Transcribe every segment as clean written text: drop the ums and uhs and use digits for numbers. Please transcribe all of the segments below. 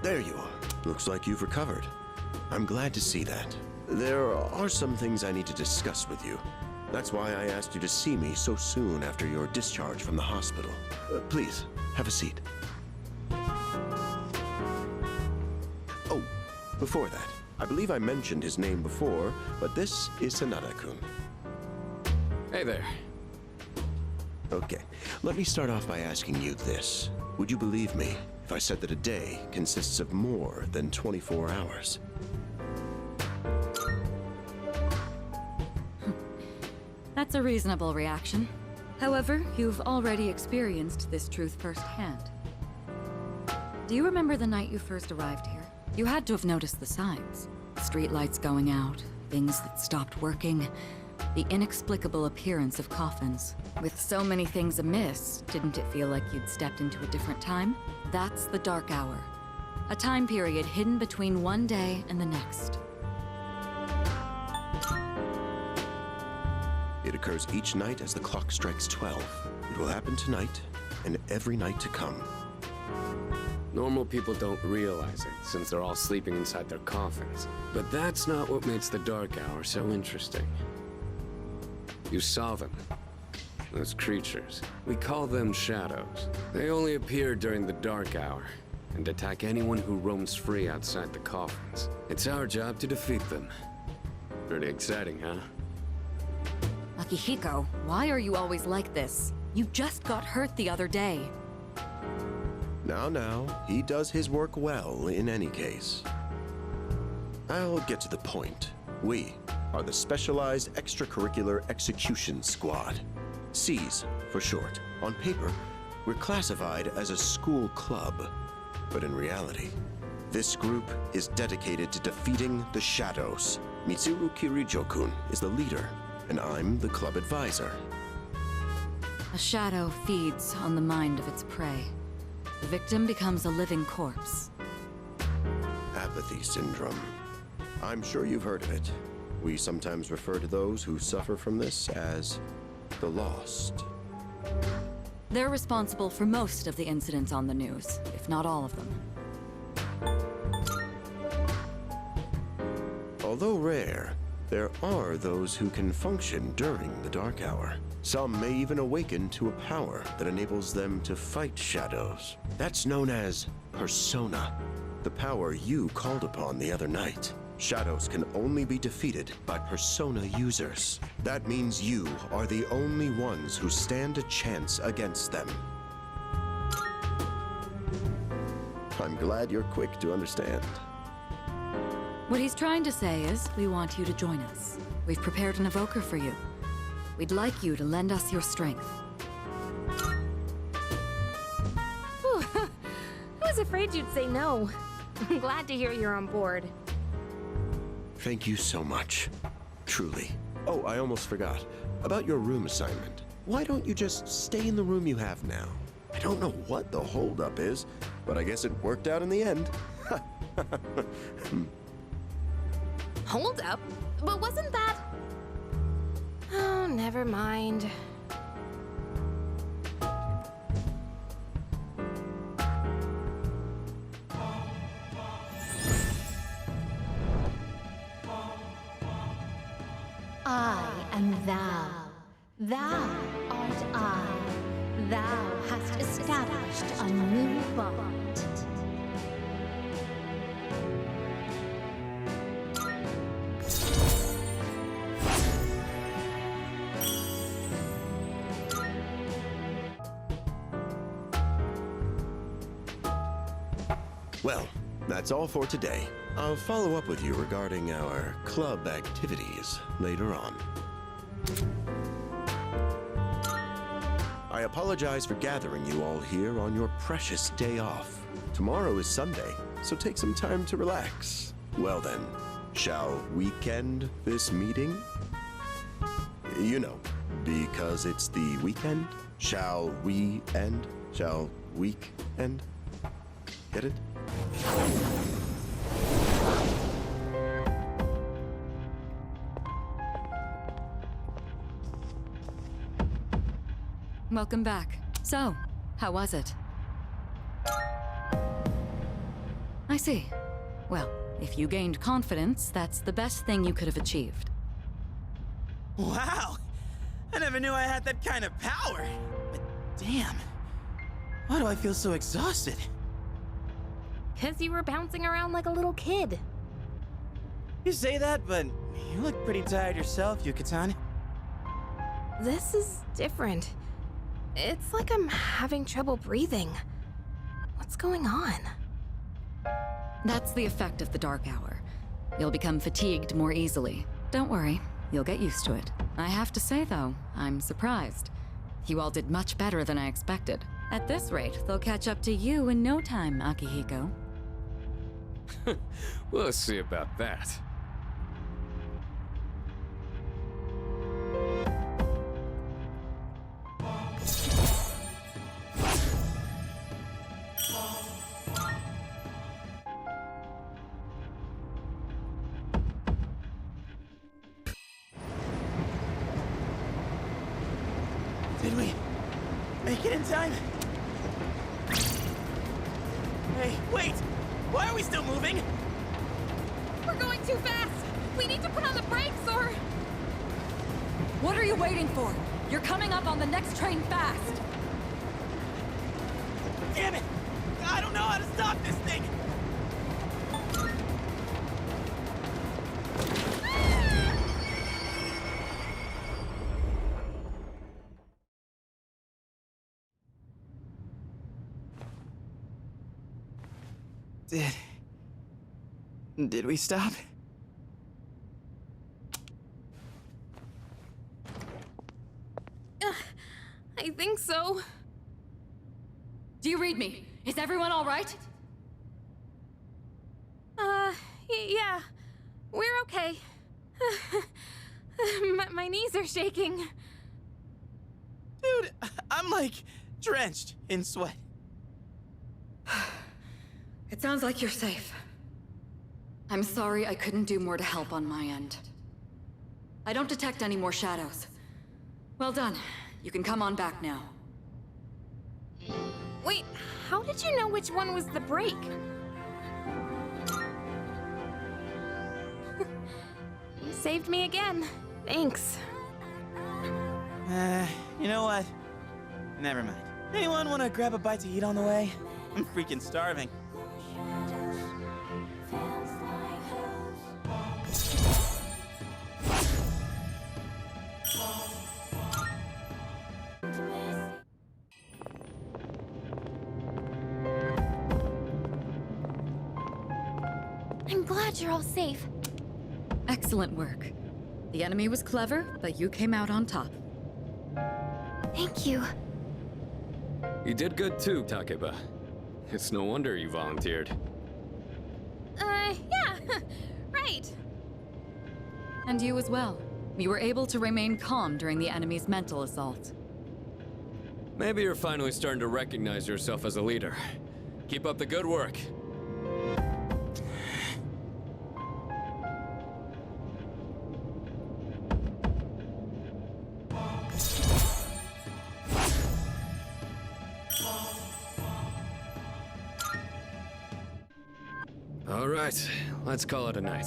There you are. Looks like you've recovered. I'm glad to see that. There are some things I need to discuss with you. That's why I asked you to see me so soon after your discharge from the hospital. Please, have a seat. Oh, before that, I believe I mentioned his name before, but this is Sanada-kun. Hey there. Okay, let me start off by asking you this. Would you believe me if I said that a day consists of more than 24 hours? That's a reasonable reaction. However, you've already experienced this truth firsthand. Do you remember the night you first arrived here? You had to have noticed the signs. Streetlights going out, things that stopped working, the inexplicable appearance of coffins. With so many things amiss, didn't it feel like you'd stepped into a different time? That's the Dark Hour. A time period hidden between one day and the next. It occurs each night as the clock strikes 12. It will happen tonight and every night to come. Normal people don't realize it, since they're all sleeping inside their coffins. But that's not what makes the Dark Hour so interesting. You saw them. Those creatures. We call them shadows. They only appear during the Dark Hour, and attack anyone who roams free outside the coffins. It's our job to defeat them. Pretty exciting, huh? Akihiko, why are you always like this? You just got hurt the other day. Now, he does his work well in any case. I'll get to the point. We are the Specialized Extracurricular Execution Squad. SEAS for short. On paper, we're classified as a school club. But in reality, this group is dedicated to defeating the shadows. Mitsuru Kirijo-kun is the leader, and I'm the club advisor. A shadow feeds on the mind of its prey. The victim becomes a living corpse. Apathy syndrome. I'm sure you've heard of it. We sometimes refer to those who suffer from this as the lost. They're responsible for most of the incidents on the news, if not all of them. Although rare, there are those who can function during the Dark Hour. Some may even awaken to a power that enables them to fight shadows. That's known as persona, the power you called upon the other night. Shadows can only be defeated by persona users. That means you are the only ones who stand a chance against them. I'm glad you're quick to understand. What he's trying to say is, we want you to join us. We've prepared an evoker for you. We'd like you to lend us your strength. Whew. I was afraid you'd say no. I'm glad to hear you're on board. Thank you so much. Truly. Oh, I almost forgot. About your room assignment. Why don't you just stay in the room you have now? I don't know what the holdup is, but I guess it worked out in the end. Hold up? But wasn't that... Oh, never mind. I am thou. Thou art I. Thou hast established a new bond. Well, that's all for today. I'll follow up with you regarding our club activities later on. I apologize for gathering you all here on your precious day off. Tomorrow is Sunday, so take some time to relax. Well then, shall weekend this meeting? You know, because it's the weekend. Shall we end? Shall week end? Get it? Welcome back. So, how was it? I see. Well, if you gained confidence, that's the best thing you could have achieved. Wow! I never knew I had that kind of power. But damn, why do I feel so exhausted? 'Cause you were bouncing around like a little kid. You say that, but you look pretty tired yourself, Yucatan. This is different. It's like I'm having trouble breathing. What's going on? That's the effect of the dark hour. You'll become fatigued more easily. Don't worry, you'll get used to it. I have to say, though, I'm surprised. You all did much better than I expected. At this rate, they'll catch up to you in no time, Akihiko. We'll see about that. Did we make it in time? Hey, wait! Why are we still moving? We're going too fast! We need to put on the brakes or... What are you waiting for? You're coming up on the next train fast! Damn it! I don't know how to stop this thing! Did we stop? I think so. Do you read me? Is everyone all right? Yeah. We're okay. My knees are shaking. Dude, I'm like drenched in sweat. It sounds like you're safe. I'm sorry I couldn't do more to help on my end. I don't detect any more shadows. Well done. You can come on back now. Wait, how did you know which one was the brake? You saved me again. Thanks. You know what? Never mind. Anyone want to grab a bite to eat on the way? I'm freaking starving. I'm glad you're all safe. Excellent work. The enemy was clever, but you came out on top. Thank you. You did good too, Takeba. It's no wonder you volunteered. Yeah, right. And you as well. You were able to remain calm during the enemy's mental assault. Maybe you're finally starting to recognize yourself as a leader. Keep up the good work. All right, let's call it a night.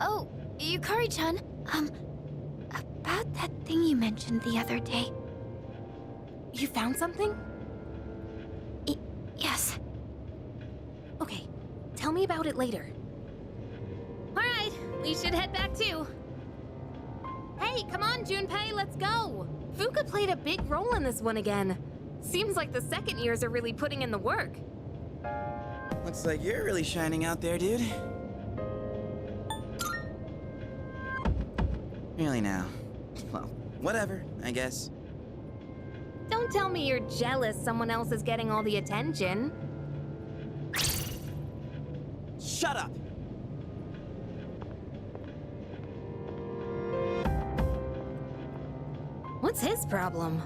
Oh, Yukari-chan, about that thing you mentioned the other day. You found something? Yes. Okay, tell me about it later. All right, we should head back too. Hey, come on, Junpei, let's go. Fuka played a big role in this one again. Seems like the second years are really putting in the work. Looks like you're really shining out there, dude. Really now. Well, whatever, I guess. Don't tell me you're jealous someone else is getting all the attention. Shut up! What's his problem?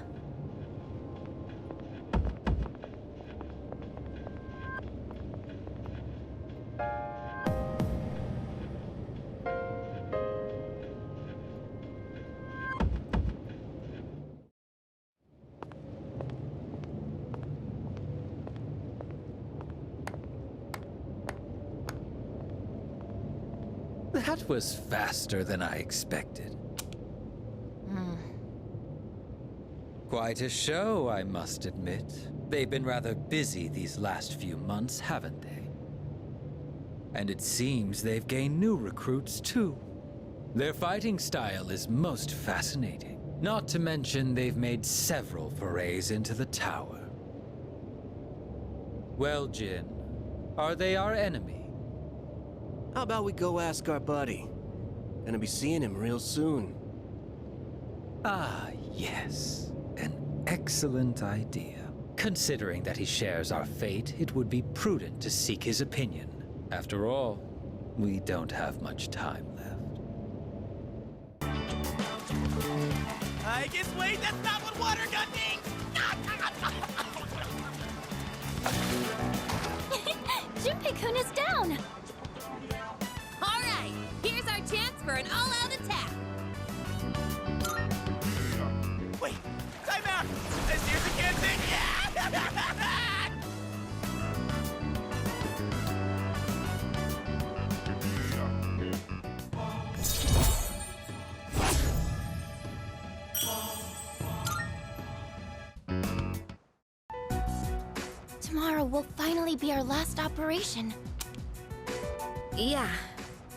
That was faster than I expected. Quite a show, I must admit. They've been rather busy these last few months, haven't they? And it seems they've gained new recruits, too. Their fighting style is most fascinating. Not to mention they've made several forays into the tower. Well, Jin, are they our enemy? How about we go ask our buddy? Gonna be seeing him real soon. Ah, yes. An excellent idea. Considering that he shares our fate, it would be prudent to seek his opinion. After all, we don't have much time left. I guess wait, that's not what water gun means! Junpei-kun is down! All right, here's our chance for an all-out attack. Wait, time out! Here's the kid thing! Yeah! Tomorrow will finally be our last operation. Yeah,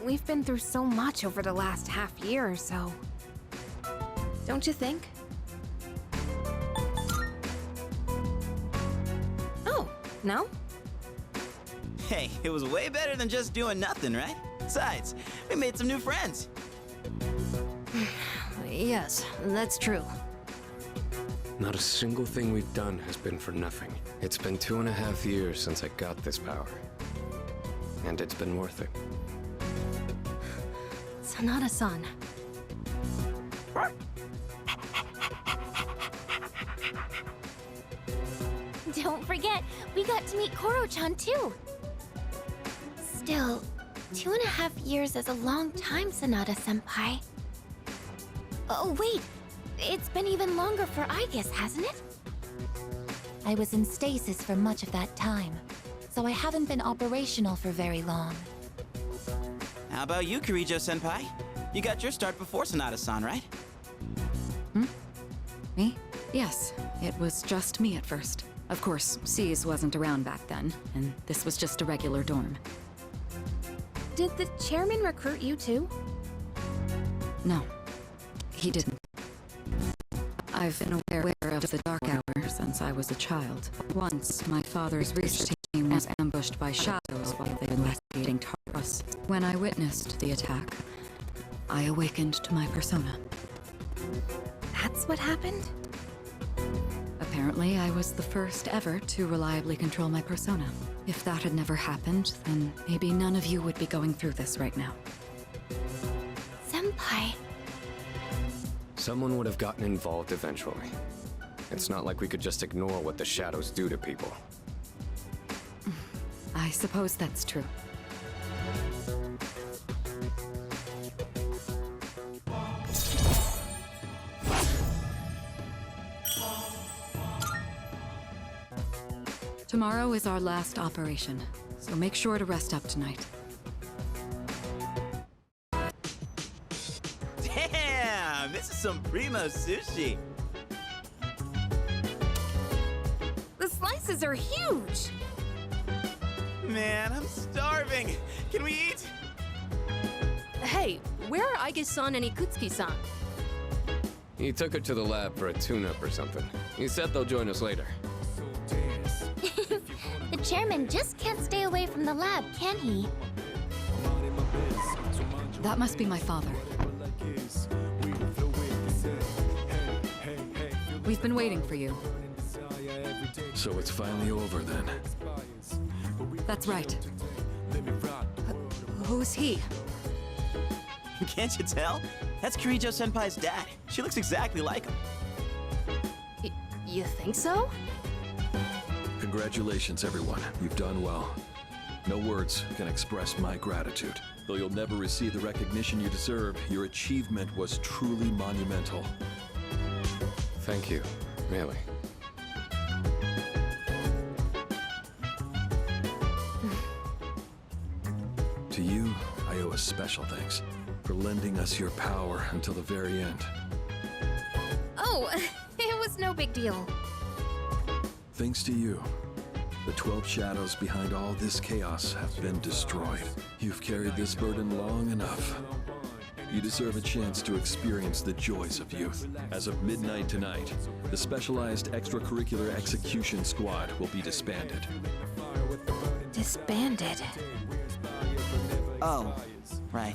we've been through so much over the last half year or so. Don't you think? Oh, no? Hey, it was way better than just doing nothing, right? Besides, we made some new friends. Yes, that's true. Not a single thing we've done has been for nothing. It's been 2.5 years since I got this power. And it's been worth it. Sanada-san. Don't forget, we got to meet Koro-chan too. Still, 2.5 years is a long time, Sanada-senpai. Oh, wait. It's been even longer for Aegis, hasn't it? I was in stasis for much of that time, so I haven't been operational for very long. How about you, Kirijo-senpai? You got your start before Sanada-san, right? Me? Yes, it was just me at first. Of course, C's wasn't around back then, and this was just a regular dorm. Did the chairman recruit you too? No, he didn't. I've been aware of the Dark Hour since I was a child. Once, my father's research team was ambushed by shadows while they were investigating Tartarus. When I witnessed the attack, I awakened to my persona. That's what happened? Apparently, I was the first ever to reliably control my persona. If that had never happened, then maybe none of you would be going through this right now. Senpai. Someone would have gotten involved eventually. It's not like we could just ignore what the shadows do to people. I suppose that's true. Tomorrow is our last operation, so make sure to rest up tonight. Damn, this is some primo sushi. The slices are huge! Man, I'm starving. Can we eat? Hey, where are Aigis-san and Ikutsuki-san? He took her to the lab for a tune-up or something. He said they'll join us later. The chairman just can't stay away from the lab, can he? That must be my father. We've been waiting for you. So it's finally over then. That's right. Who's he? Can't you tell? That's Kirijo-senpai's dad. She looks exactly like him. You think so? Congratulations, everyone. You've done well. No words can express my gratitude. Though you'll never receive the recognition you deserve, your achievement was truly monumental. Thank you, really. To you, I owe a special thanks for lending us your power until the very end. Oh, it was no big deal. Thanks to you, the 12 shadows behind all this chaos have been destroyed. You've carried this burden long enough. You deserve a chance to experience the joys of youth. As of midnight tonight, the Specialized Extracurricular Execution Squad will be disbanded. Disbanded. Oh, right.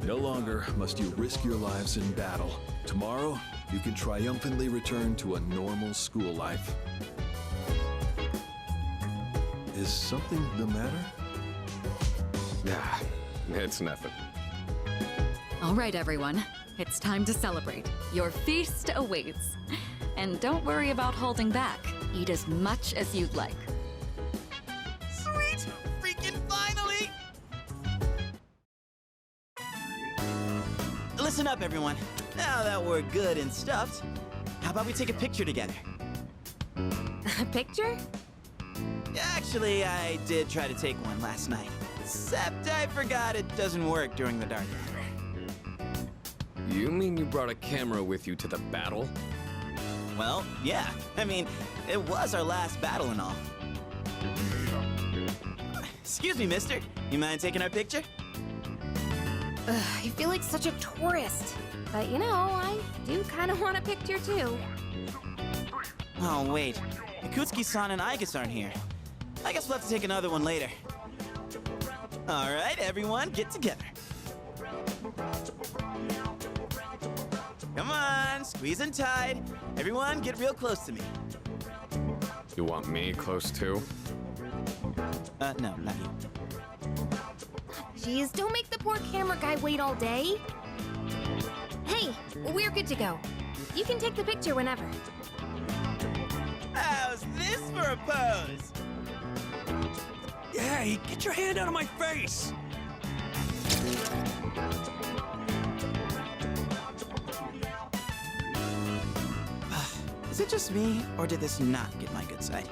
No longer must you risk your lives in battle. Tomorrow, you can triumphantly return to a normal school life. Is something the matter? Nah, it's nothing. All right, everyone. It's time to celebrate. Your feast awaits. And don't worry about holding back. Eat as much as you'd like. Sweet! Freaking finally! Listen up, everyone. Now that we're good and stuffed, how about we take a picture together? A picture? Actually, I did try to take one last night. Except I forgot it doesn't work during the dark hour. You mean you brought a camera with you to the battle? Well, yeah. I mean, it was our last battle and all. Excuse me, mister. You mind taking our picture? I feel like such a tourist. But you know, I do kind of want a picture too. Oh, wait. Ikutsuki-san and Aigus aren't here. I guess we'll have to take another one later. All right, everyone, get together. Come on, squeeze and tight. Everyone, get real close to me. You want me close too? No, not you. Jeez, don't make the poor camera guy wait all day. Hey, we're good to go. You can take the picture whenever. How's this for a pose? Hey, get your hand out of my face! Is it just me, or did this not get my good side?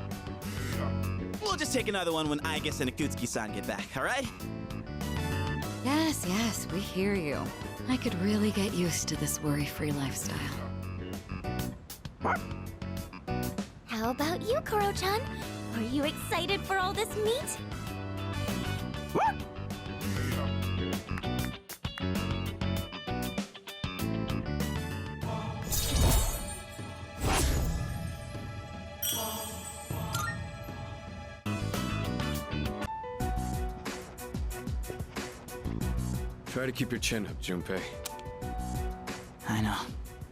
We'll just take another one when Aigus and Ikutsuki-san get back, all right? Yes, yes, we hear you. I could really get used to this worry-free lifestyle. How about you, Koro-chan? Are you excited for all this meat? Try to keep your chin up, Junpei. I know.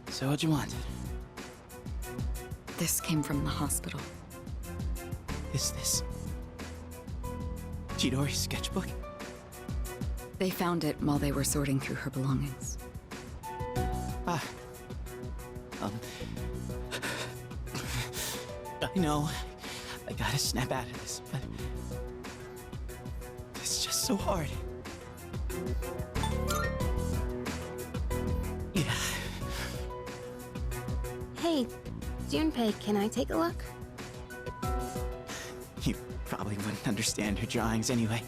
So what'd you want? This came from the hospital. Is this Chidori's sketchbook? They found it while they were sorting through her belongings. I know. I gotta snap out of this, but it's just so hard. Yeah. Hey, Junpei, can I take a look? You probably wouldn't understand her drawings anyway.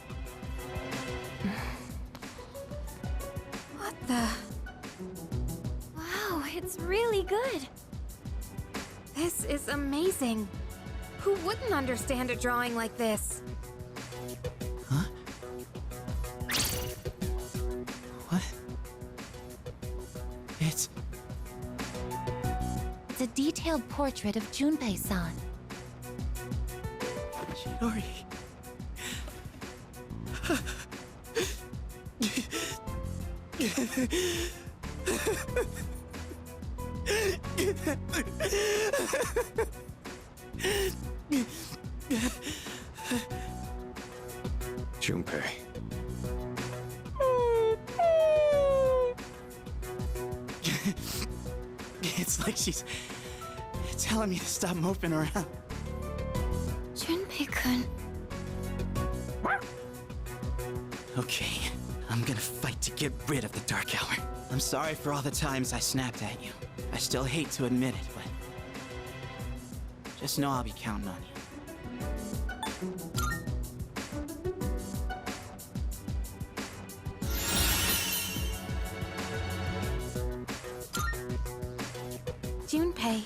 What the? Wow, it's really good. This is amazing. Who wouldn't understand a drawing like this? Huh? What? It's a detailed portrait of Junpei-san. Chidori. Junpei. It's like she's telling me to stop moping around. Junpei-kun. Okay, I'm gonna fight to get rid of the Dark Hour. I'm sorry for all the times I snapped at you. I still hate to admit it, but just know I'll be counting on you. Junpei.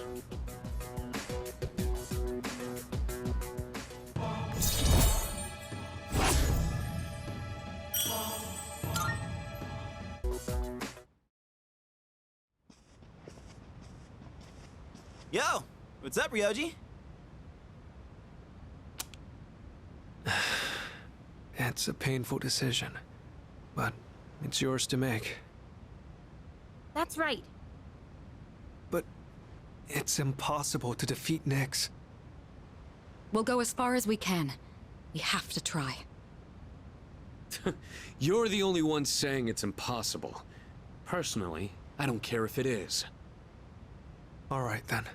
Yo, what's up, Ryoji? It's a painful decision, but it's yours to make. That's right. But it's impossible to defeat Nyx. We'll go as far as we can. We have to try. You're the only one saying it's impossible. Personally, I don't care if it is. All right, then.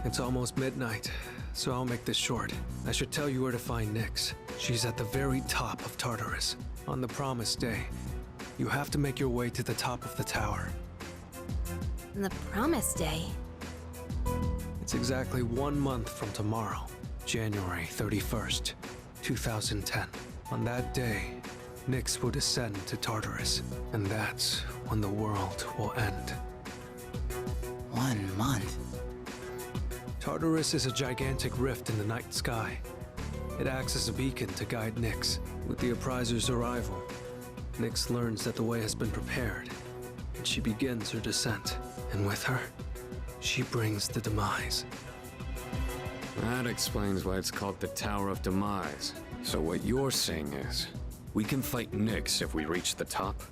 It's almost midnight, so I'll make this short. I should tell you where to find Nyx. She's at the very top of Tartarus. On the promised day, you have to make your way to the top of the tower. The promised day. It's exactly 1 month from tomorrow, January 31st, 2010. On that day, Nyx will descend to Tartarus, and that's when the world will end. 1 month. Tartarus is a gigantic rift in the night sky. It acts as a beacon to guide Nyx. With the Appriser's arrival, Nyx learns that the way has been prepared, and she begins her descent. And with her, she brings the demise. That explains why it's called the Tower of Demise. So what you're saying is, we can fight Nyx if we reach the top?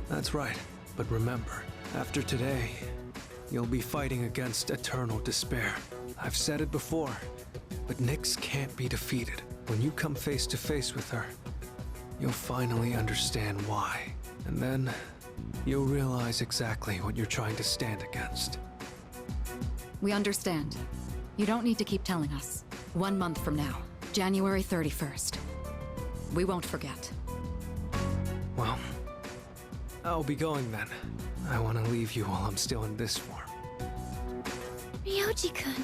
That's right. But remember, after today, you'll be fighting against eternal despair. I've said it before, but Nyx can't be defeated. When you come face to face with her, you'll finally understand why. And then, you'll realize exactly what you're trying to stand against. We understand. You don't need to keep telling us. 1 month from now, January 31st. We won't forget. Well, I'll be going then. I want to leave you while I'm still in this form. Ryoji-kun.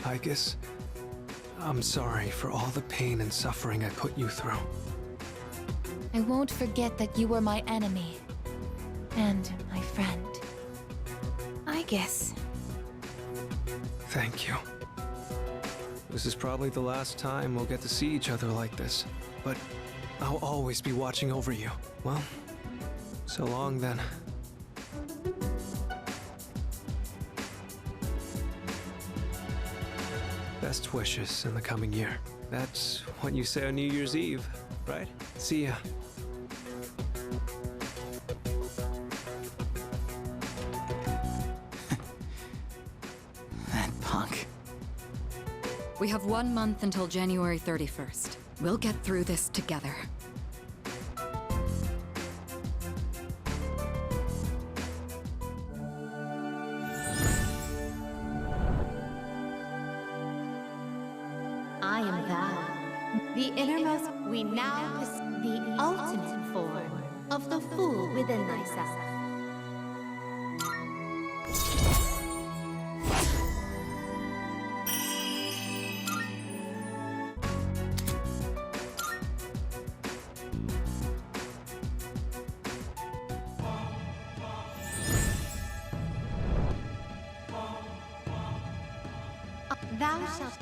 Aigis, I'm sorry for all the pain and suffering I put you through. I won't forget that you were my enemy. And my friend. I guess. Thank you. This is probably the last time we'll get to see each other like this, but I'll always be watching over you. Well, so long then. Best wishes in the coming year. That's what you say on New Year's Eve, right? See ya. That punk. We have 1 month until January 31st. We'll get through this together. I am thou, the innermost. We now the ultimate form of the fool within thyself. Thou shalt.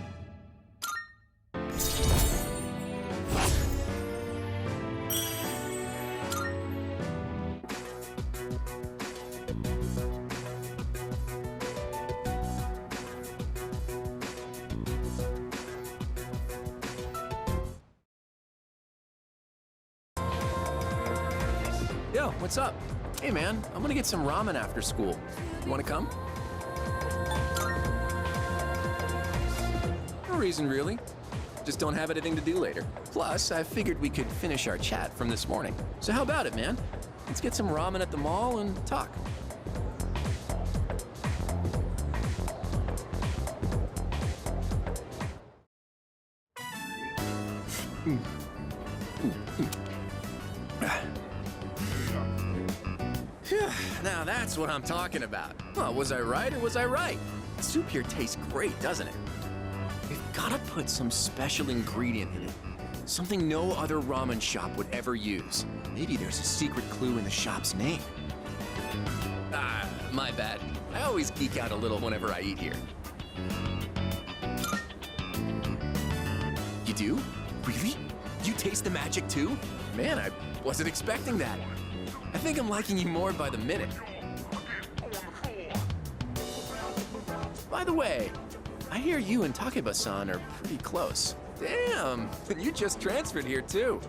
Yo, what's up? Hey man, I'm gonna get some ramen after school. You wanna come? No reason really. Just don't have anything to do later. Plus, I figured we could finish our chat from this morning. So how about it, man? Let's get some ramen at the mall and talk. Now that's what I'm talking about. Well, was I right or was I right? The soup here tastes great, doesn't it? We've gotta put some special ingredient in it. Something no other ramen shop would ever use. Maybe there's a secret clue in the shop's name. Ah, my bad. I always geek out a little whenever I eat here. You do? Really? You taste the magic too? Man, I wasn't expecting that. I think I'm liking you more by the minute. By the way, I hear you and Takeba-san are pretty close. Damn, you just transferred here too.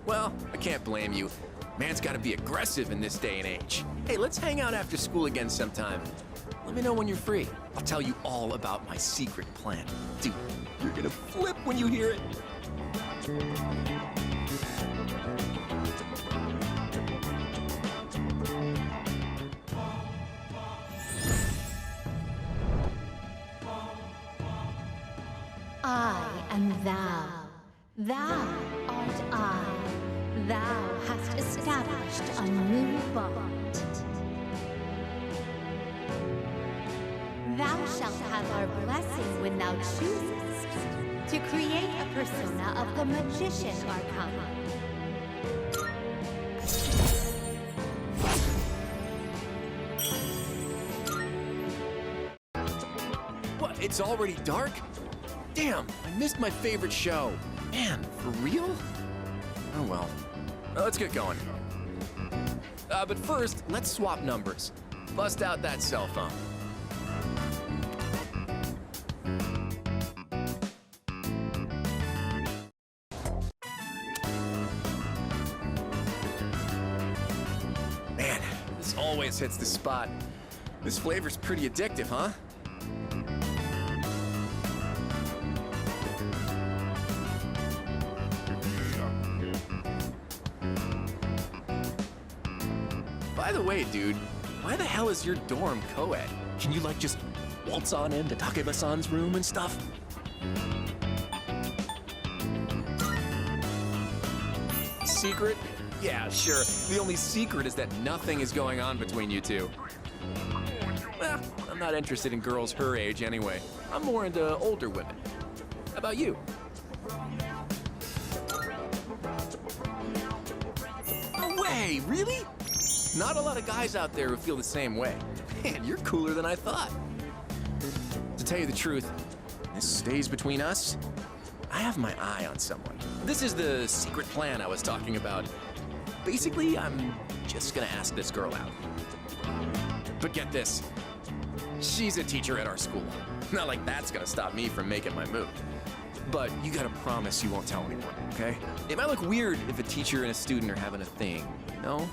Well, I can't blame you. Man's gotta be aggressive in this day and age. Hey, let's hang out after school again sometime. Let me know when you're free. I'll tell you all about my secret plan. Dude, you're gonna flip when you hear it. I am thou. Thou art I. Thou hast established a new bond. Thou shalt have our blessing when thou choosest to create a persona of the Magician Arcana. What, it's already dark? Damn, I missed my favorite show. Man, for real? Oh well. Let's get going. But first, let's swap numbers. Bust out that cell phone. Man, this always hits the spot. This flavor's pretty addictive, huh? By the way, dude, why the hell is your dorm co-ed? Can you, like, just waltz on into Takeba-san's room and stuff? Secret? Yeah, sure. The only secret is that nothing is going on between you two. Well, I'm not interested in girls her age anyway. I'm more into older women. How about you? No way, really? Not a lot of guys out there who feel the same way. Man, you're cooler than I thought. To tell you the truth, this stays between us. I have my eye on someone. This is the secret plan I was talking about. Basically, I'm just gonna ask this girl out. But get this, she's a teacher at our school. Not like that's gonna stop me from making my move. But you gotta promise you won't tell anyone, okay? It might look weird if a teacher and a student are having a thing, you know?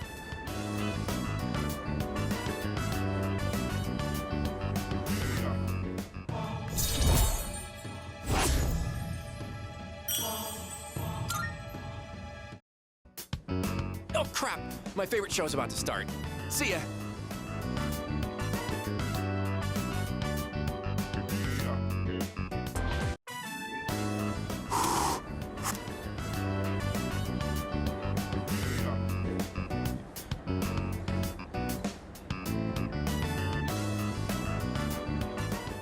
Oh crap! My favorite show's about to start. See ya!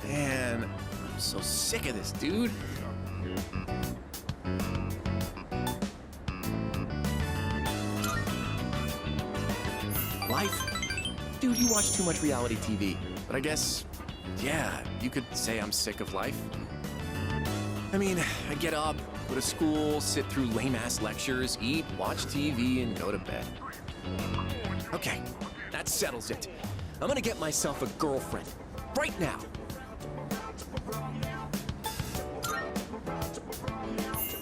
Man, I'm so sick of this, dude. Life? Dude, you watch too much reality TV. But I guess, yeah, you could say I'm sick of life. I mean, I get up, go to school, sit through lame-ass lectures, eat, watch TV, and go to bed. Okay, that settles it. I'm gonna get myself a girlfriend. Right now.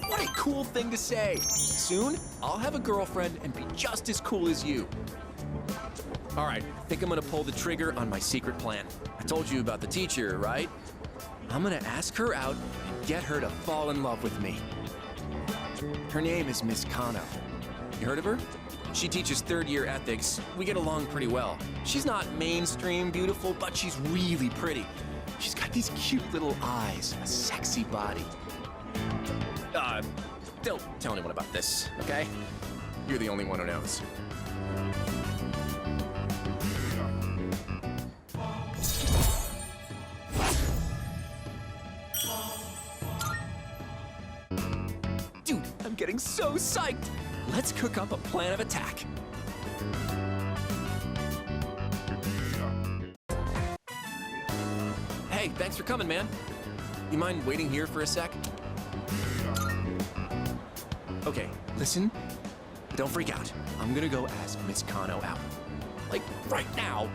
What a cool thing to say. Soon, I'll have a girlfriend and be just as cool as you. All right, I think I'm gonna pull the trigger on my secret plan. I told you about the teacher, right? I'm gonna ask her out and get her to fall in love with me. Her name is Miss Kano. You heard of her? She teaches third-year ethics. We get along pretty well. She's not mainstream beautiful, but she's really pretty. She's got these cute little eyes, a sexy body. Don't tell anyone about this, okay? You're the only one who knows. getting so psyched! Let's cook up a plan of attack. Hey, thanks for coming, man. You mind waiting here for a sec? Okay, listen. Don't freak out. I'm gonna go ask Miss Kano out. Like, right now.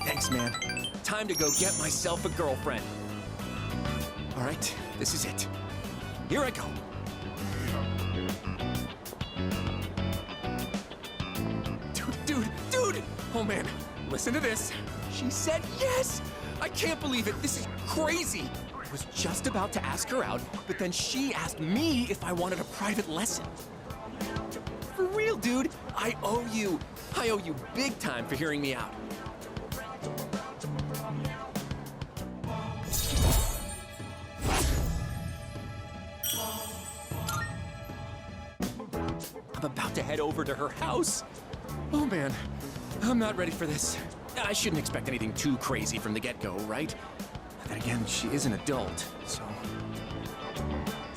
Thanks, man. Time to go get myself a girlfriend. All right, this is it. Here I go. Dude! Oh man, listen to this. She said yes! I can't believe it. This is crazy. I was just about to ask her out, but then she asked me if I wanted a private lesson. For real, dude. I owe you big time for hearing me out. I'm about to head over to her house. Oh man, I'm not ready for this. I shouldn't expect anything too crazy from the get-go, right? Then again, she is an adult, so...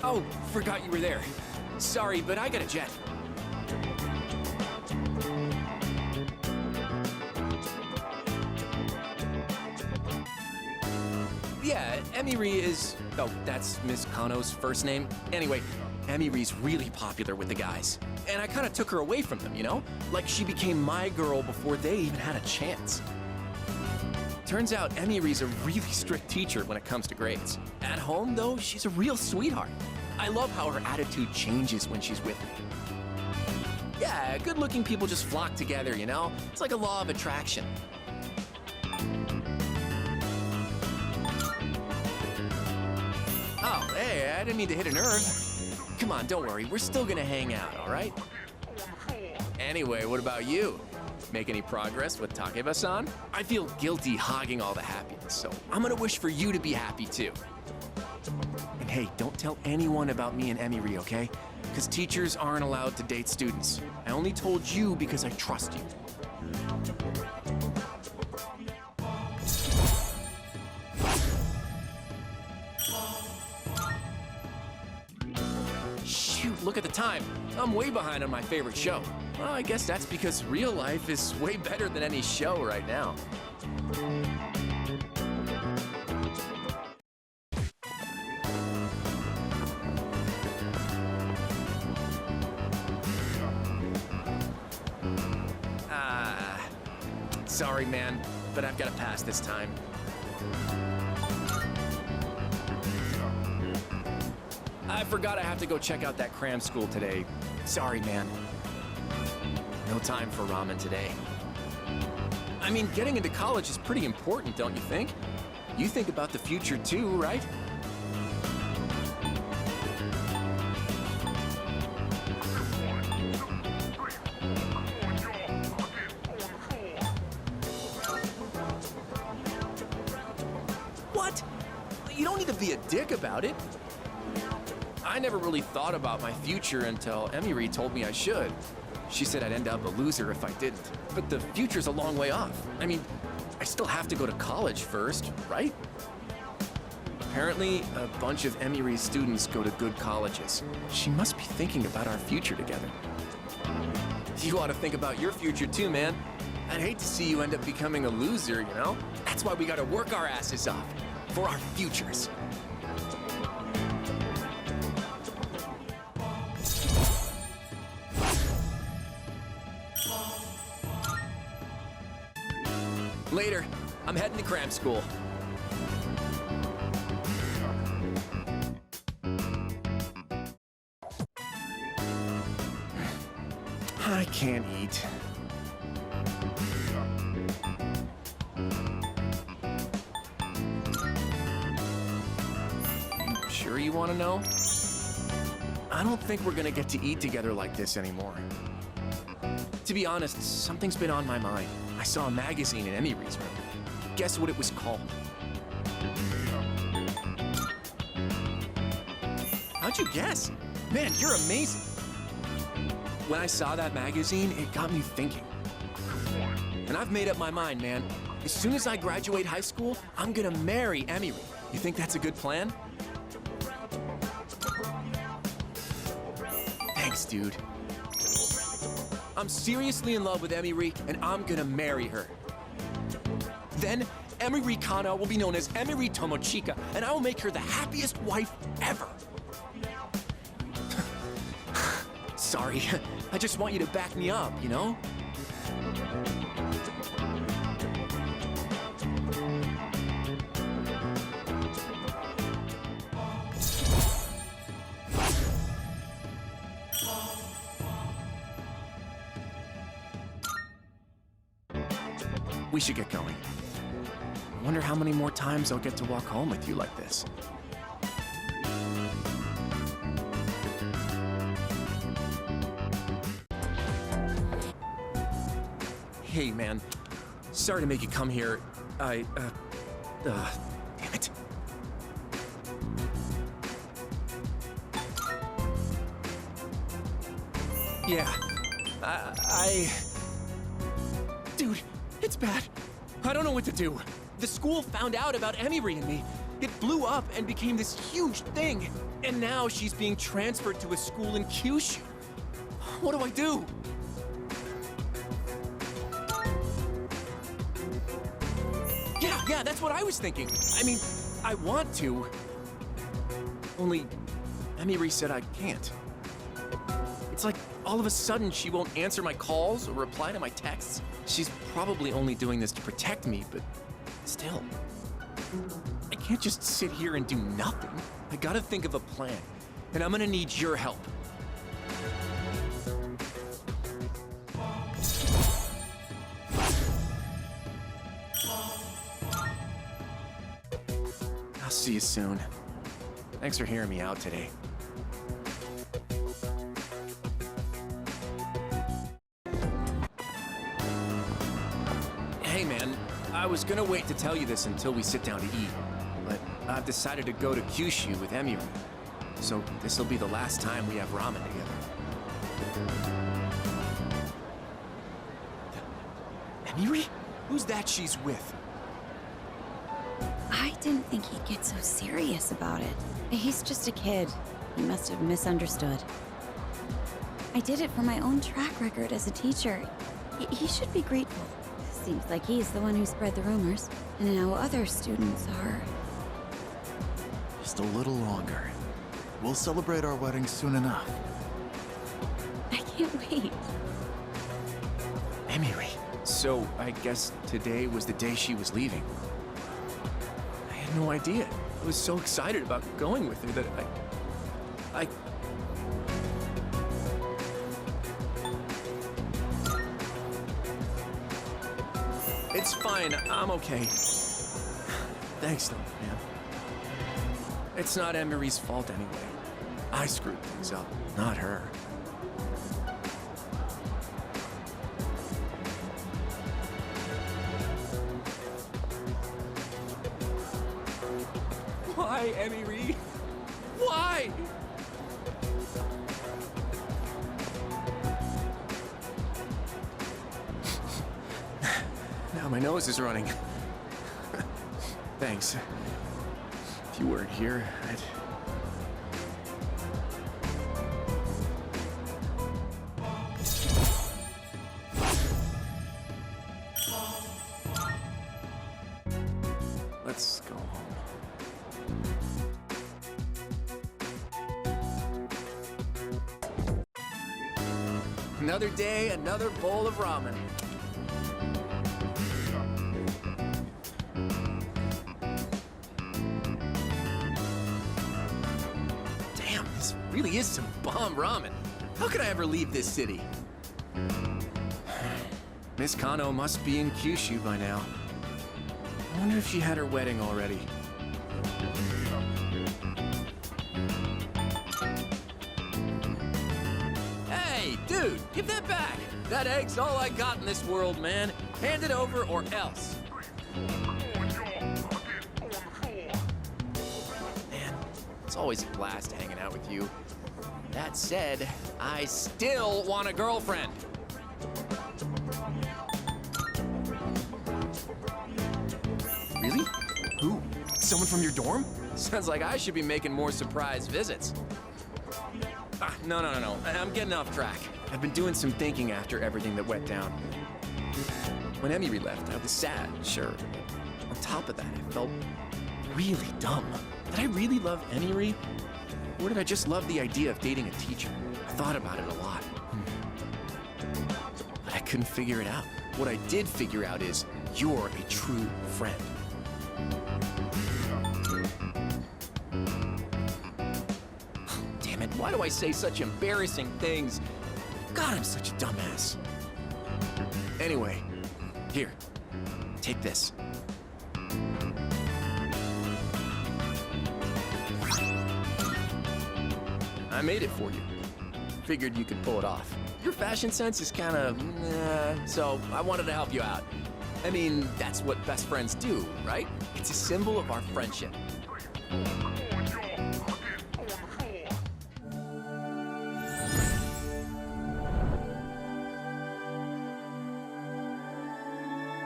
Oh, forgot you were there. Sorry, but I got a jet. Yeah, Emiri is... Oh, that's Miss Kano's first name. Anyway, Emiri's really popular with the guys. And I kind of took her away from them, you know? Like she became my girl before they even had a chance. Turns out Emiri's a really strict teacher when it comes to grades. At home, though, she's a real sweetheart. I love how her attitude changes when she's with me. Yeah, good-looking people just flock together, you know? It's like a law of attraction. Oh, hey, I didn't mean to hit a nerve. Come on, don't worry. We're still gonna hang out, all right? Anyway, what about you? Make any progress with Takeba-san? I feel guilty hogging all the happiness, so I'm gonna wish for you to be happy too. And hey, don't tell anyone about me and Emiri, okay? Because teachers aren't allowed to date students. I only told you because I trust you. Shoot, look at the time. I'm way behind on my favorite show. Well, I guess that's because real life is way better than any show right now. Sorry, man, but I've got to pass this time. I forgot I have to go check out that cram school today. Sorry, man. No time for ramen today. I mean, getting into college is pretty important, don't you think? You think about the future too, right? What? You don't need to be a dick about it. I never really thought about my future until Emiri told me I should. She said I'd end up a loser if I didn't. But the future's a long way off. I mean, I still have to go to college first, right? Apparently, a bunch of Emiri's students go to good colleges. She must be thinking about our future together. You ought to think about your future too, man. I'd hate to see you end up becoming a loser, you know? That's why we gotta work our asses off. For our futures. Later. I'm heading to cram school. I can't eat. Sure you want to know? I don't think we're gonna get to eat together like this anymore. To be honest, something's been on my mind. I saw a magazine in Emiri's room. Guess what it was called? How'd you guess? Man, you're amazing. When I saw that magazine, it got me thinking. And I've made up my mind, man. As soon as I graduate high school, I'm gonna marry Emiri. You think that's a good plan? Thanks, dude. I'm seriously in love with Emery, and I'm gonna marry her. Then, Emery Kana will be known as Emery Tomochika, and I will make her the happiest wife ever. Sorry, I just want you to back me up, you know? We should get going. I wonder how many more times I'll get to walk home with you like this. Hey, man. Sorry to make you come here. Damn it. Yeah. Dude, it's bad. I don't know what to do. The school found out about Emery and me. It blew up and became this huge thing. And now she's being transferred to a school in Kyushu. What do I do? Yeah, that's what I was thinking. I mean, I want to. Only, Emery said I can't. It's like all of a sudden she won't answer my calls or reply to my texts. She's probably only doing this to protect me, but still. I can't just sit here and do nothing. I gotta think of a plan, and I'm gonna need your help. I'll see you soon. Thanks for hearing me out today. Hey man, I was gonna wait to tell you this until we sit down to eat, but I've decided to go to Kyushu with Emery, so this'll be the last time we have ramen together. Emery? Who's that she's with? I didn't think he'd get so serious about it. He's just a kid. He must have misunderstood. I did it for my own track record as a teacher. He should be grateful. Seems like he's the one who spread the rumors. And now other students are... Just a little longer. We'll celebrate our wedding soon enough. I can't wait. Emery. So, I guess today was the day she was leaving. I had no idea. I was so excited about going with her that I... It's fine, I'm okay. Thanks though, man. It's not Emery's fault anyway. I screwed things up, not her. Why, Emery? Why? Now my nose is running. Thanks. If you weren't here, I'd... Let's go home. Another day, another bowl of ramen. Damn, this really is some bomb ramen. How could I ever leave this city? Miss Kano must be in Kyushu by now. I wonder if she had her wedding already. Hey, dude, give that back! That egg's all I got in this world, man. Hand it over or else. Man, it's always a blast hanging out with you. That said, I still want a girlfriend. Really? Who? Someone from your dorm? Sounds like I should be making more surprise visits. No. I'm getting off track. I've been doing some thinking after everything that went down. When Emily left, I was sad, sure. On top of that, I felt really dumb. Did I really love Emily? Or did I just love the idea of dating a teacher? I thought about it a lot. But I couldn't figure it out. What I did figure out is you're a true friend. Damn it, why do I say such embarrassing things? God, I'm such a dumbass. Anyway, here, take this. I made it for you. Figured you could pull it off. Your fashion sense is kind of, so I wanted to help you out. I mean, that's what best friends do, right? It's a symbol of our friendship.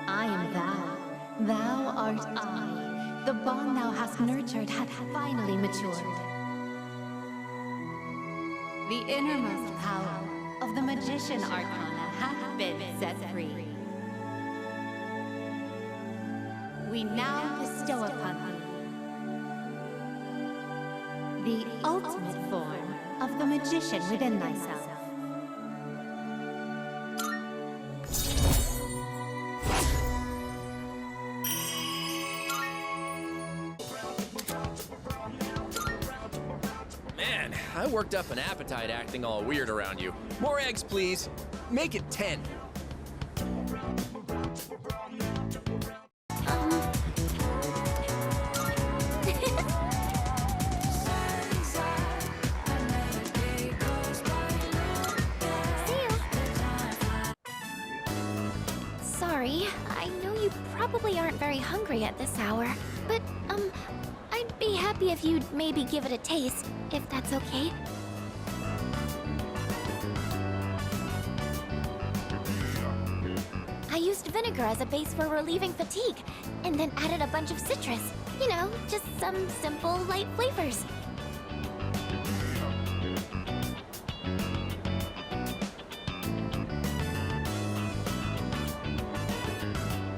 I am thou. Thou art I. The bond thou hast nurtured hath finally matured. The innermost power of the magician arcana hath been set free. We now bestow upon thee the ultimate form of the magician within thyself. Man, I worked up an appetite acting all weird around you. More eggs, please. Make it 10. Sorry, I know you probably aren't very hungry at this hour, but, I'd be happy if you'd maybe give it a taste, if that's okay. I used vinegar as a base for relieving fatigue, and then added a bunch of citrus. You know, just some simple, light flavors.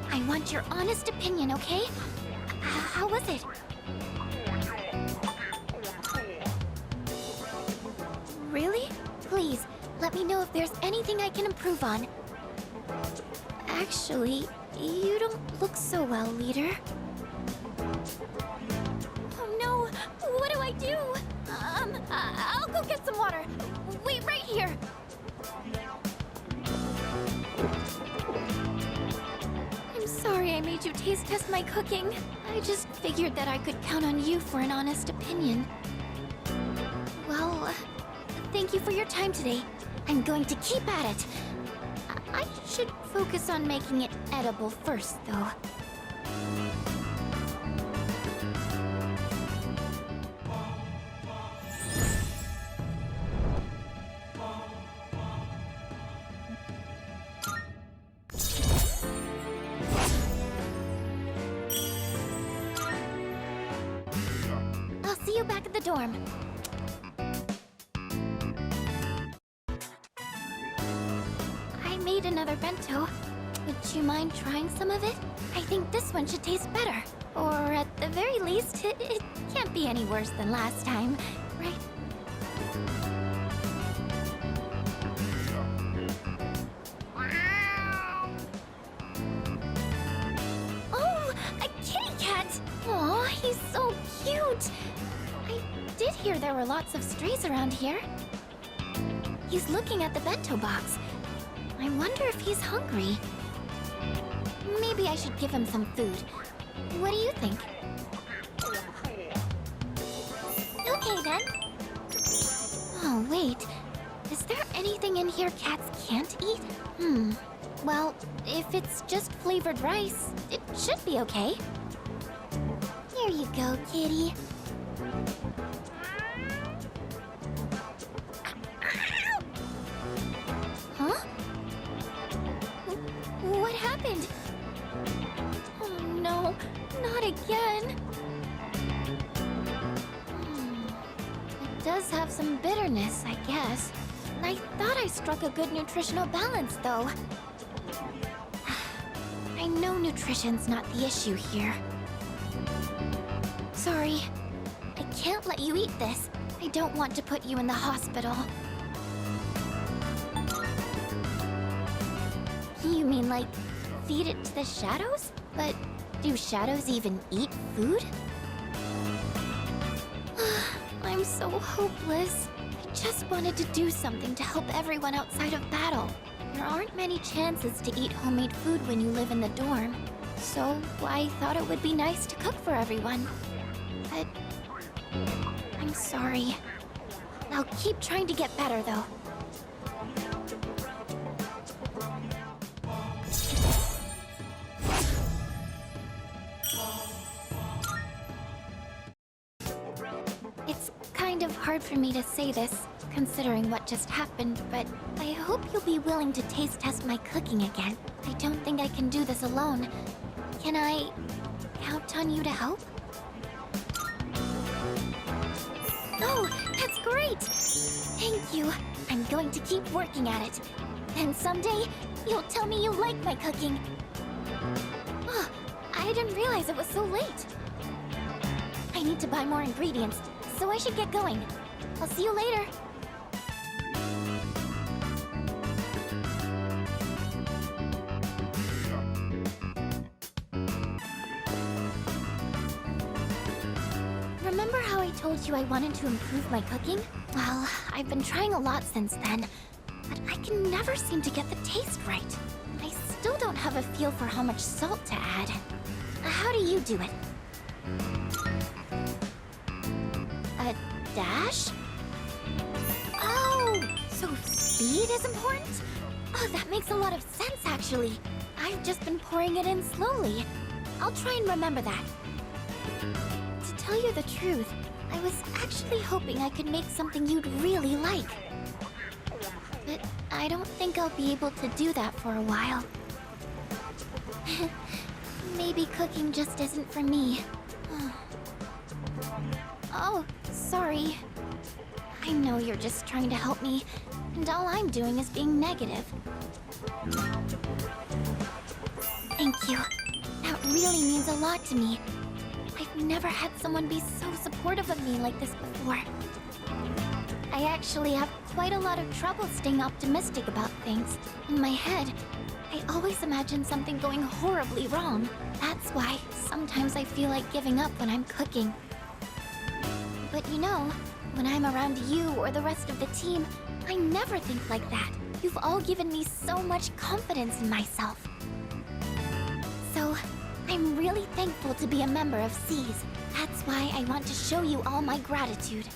I want your honest opinion, okay? How was it? Really? Please, let me know if there's anything I can improve on. Actually, you don't look so well, leader. Oh no! What do I do? I'll go get some water. Wait right here. I'm sorry I made you taste test my cooking. I just figured that I could count on you for an honest opinion. Well, thank you for your time today. I'm going to keep at it. I should focus on making it edible first, though. I'll see you back at the dorm. I made another bento. Would you mind trying some of it? I think this one should taste better. Or at the very least, it can't be any worse than last time, right? Oh, a kitty cat! Aw, he's so cute! I did hear there were lots of strays around here. He's looking at the bento box. I wonder if he's hungry. Maybe I should give him some food. What do you think? Okay, then. Oh, wait. Is there anything in here cats can't eat? Well, if it's just flavored rice, it should be okay. Here you go, kitty. Huh? What happened? Oh no, not again. does have some bitterness, I guess. I thought I struck a good nutritional balance, though. I know nutrition's not the issue here. Sorry. I can't let you eat this. I don't want to put you in the hospital. You mean, like, feed it to the shadows? But do shadows even eat food? I'm so hopeless. I just wanted to do something to help everyone outside of battle. There aren't many chances to eat homemade food when you live in the dorm. So I thought it would be nice to cook for everyone. But I'm sorry. I'll keep trying to get better, though. It's kind of hard for me to say this, considering what just happened, but I hope you'll be willing to taste test my cooking again. I don't think I can do this alone. Can I count on you to help? Oh, that's great! Thank you. I'm going to keep working at it. And someday, you'll tell me you like my cooking. Oh, I didn't realize it was so late. I need to buy more ingredients, so I should get going. I'll see you later. Remember how I told you I wanted to improve my cooking? Well, I've been trying a lot since then, but I can never seem to get the taste right. I still don't have a feel for how much salt to add. How do you do it? A dash? Oh, so speed is important? Oh, that makes a lot of sense, actually. I've just been pouring it in slowly. I'll try and remember that. To tell you the truth, I was actually hoping I could make something you'd really like. But I don't think I'll be able to do that for a while. Maybe cooking just isn't for me. Oh, sorry. I know you're just trying to help me, and all I'm doing is being negative. Thank you. That really means a lot to me. I've never had someone be so supportive of me like this before. I actually have quite a lot of trouble staying optimistic about things. In my head, I always imagine something going horribly wrong. That's why sometimes I feel like giving up when I'm cooking. But you know, when I'm around you or the rest of the team, I never think like that. You've all given me so much confidence in myself. So, I'm really thankful to be a member of SEAS. That's why I want to show you all my gratitude.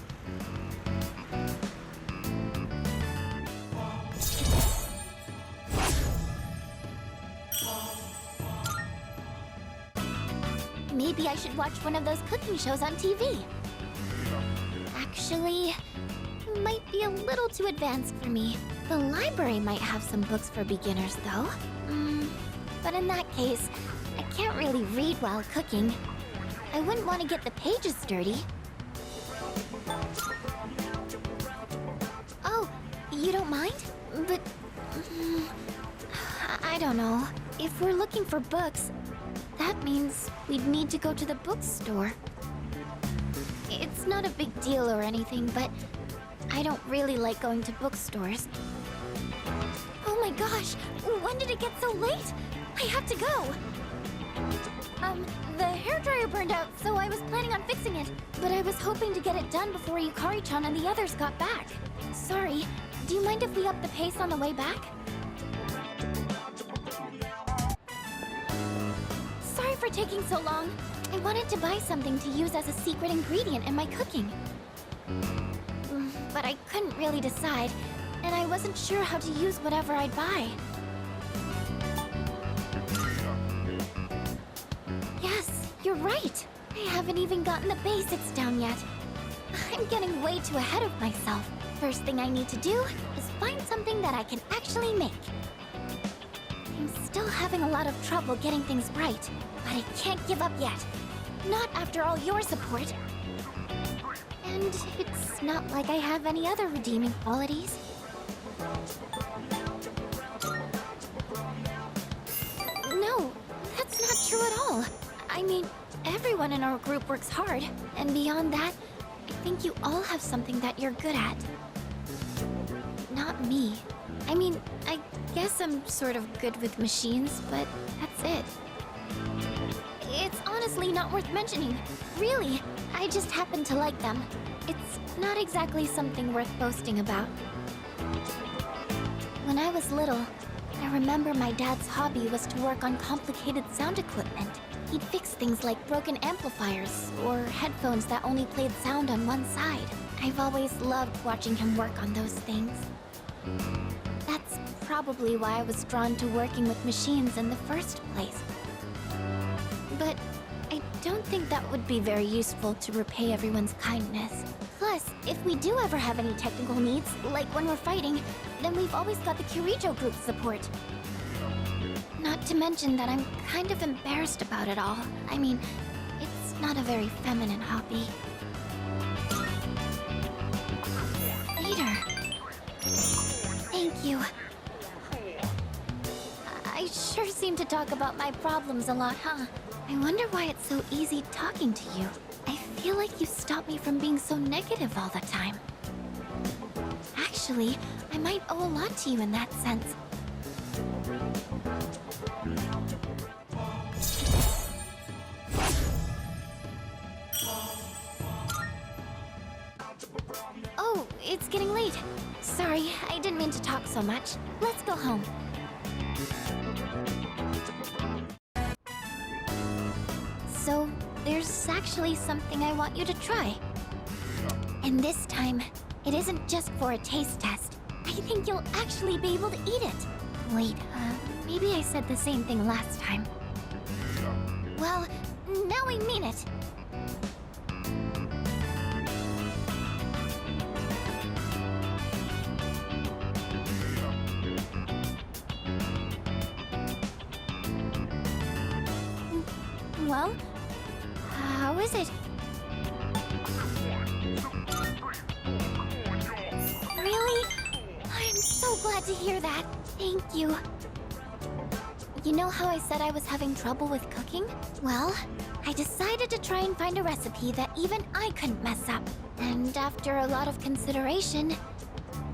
Maybe I should watch one of those cooking shows on TV. Actually, it might be a little too advanced for me. The library might have some books for beginners, though. But in that case, I can't really read while cooking. I wouldn't want to get the pages dirty. Oh, you don't mind? But... I don't know. If we're looking for books, that means we'd need to go to the bookstore. It's not a big deal or anything, but I don't really like going to bookstores. Oh my gosh! When did it get so late? I have to go! The hairdryer burned out, so I was planning on fixing it. But I was hoping to get it done before Yukari-chan and the others got back. Sorry, do you mind if we up the pace on the way back? Sorry for taking so long. I wanted to buy something to use as a secret ingredient in my cooking. But I couldn't really decide, and I wasn't sure how to use whatever I'd buy. Yes, you're right. I haven't even gotten the basics down yet. I'm getting way too ahead of myself. First thing I need to do is find something that I can actually make. I'm still having a lot of trouble getting things right, but I can't give up yet. Not after all your support. And it's not like I have any other redeeming qualities. No, that's not true at all. I mean, everyone in our group works hard, and beyond that, I think you all have something that you're good at. Not me. I mean, I guess I'm sort of good with machines, but that's it. It's honestly not worth mentioning. Really, I just happen to like them. It's not exactly something worth boasting about. When I was little, I remember my dad's hobby was to work on complicated sound equipment. He'd fix things like broken amplifiers or headphones that only played sound on one side. I've always loved watching him work on those things. That's probably why I was drawn to working with machines in the first place. But I don't think that would be very useful to repay everyone's kindness. Plus, if we do ever have any technical needs, like when we're fighting, then we've always got the Kirijo group's support. Not to mention that I'm kind of embarrassed about it all. I mean, it's not a very feminine hobby. Later. Thank you. I sure seem to talk about my problems a lot, huh? I wonder why it's so easy talking to you. I feel like you stop me from being so negative all the time. Actually, I might owe a lot to you in that sense. Oh, it's getting late. Sorry, I didn't mean to talk so much. Let's go home. So, there's actually something I want you to try. And this time, it isn't just for a taste test. I think you'll actually be able to eat it. Wait, maybe I said the same thing last time. Well, now I mean it. Well, how is it? Really? I'm so glad to hear that. Thank you. You know how I said I was having trouble with cooking? Well, I decided to try and find a recipe that even I couldn't mess up. And after a lot of consideration,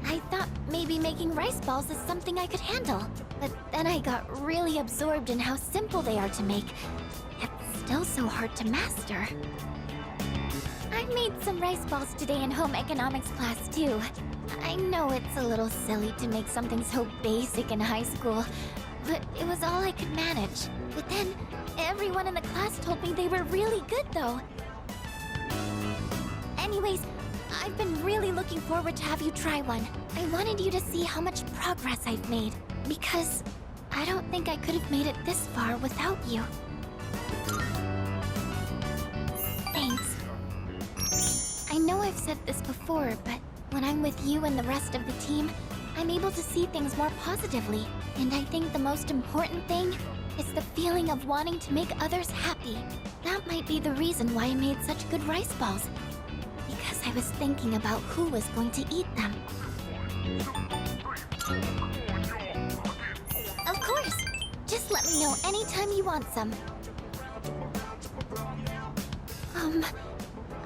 I thought maybe making rice balls is something I could handle. But then I got really absorbed in how simple they are to make. Still so hard to master. I made some rice balls today in home economics class too. I know it's a little silly to make something so basic in high school, but it was all I could manage. But then, everyone in the class told me they were really good though. Anyways, I've been really looking forward to have you try one. I wanted you to see how much progress I've made, because I don't think I could have made it this far without you. Thanks. I know I've said this before, but when I'm with you and the rest of the team, I'm able to see things more positively. And I think the most important thing is the feeling of wanting to make others happy. That might be the reason why I made such good rice balls. Because I was thinking about who was going to eat them. Of course! Just let me know anytime you want some.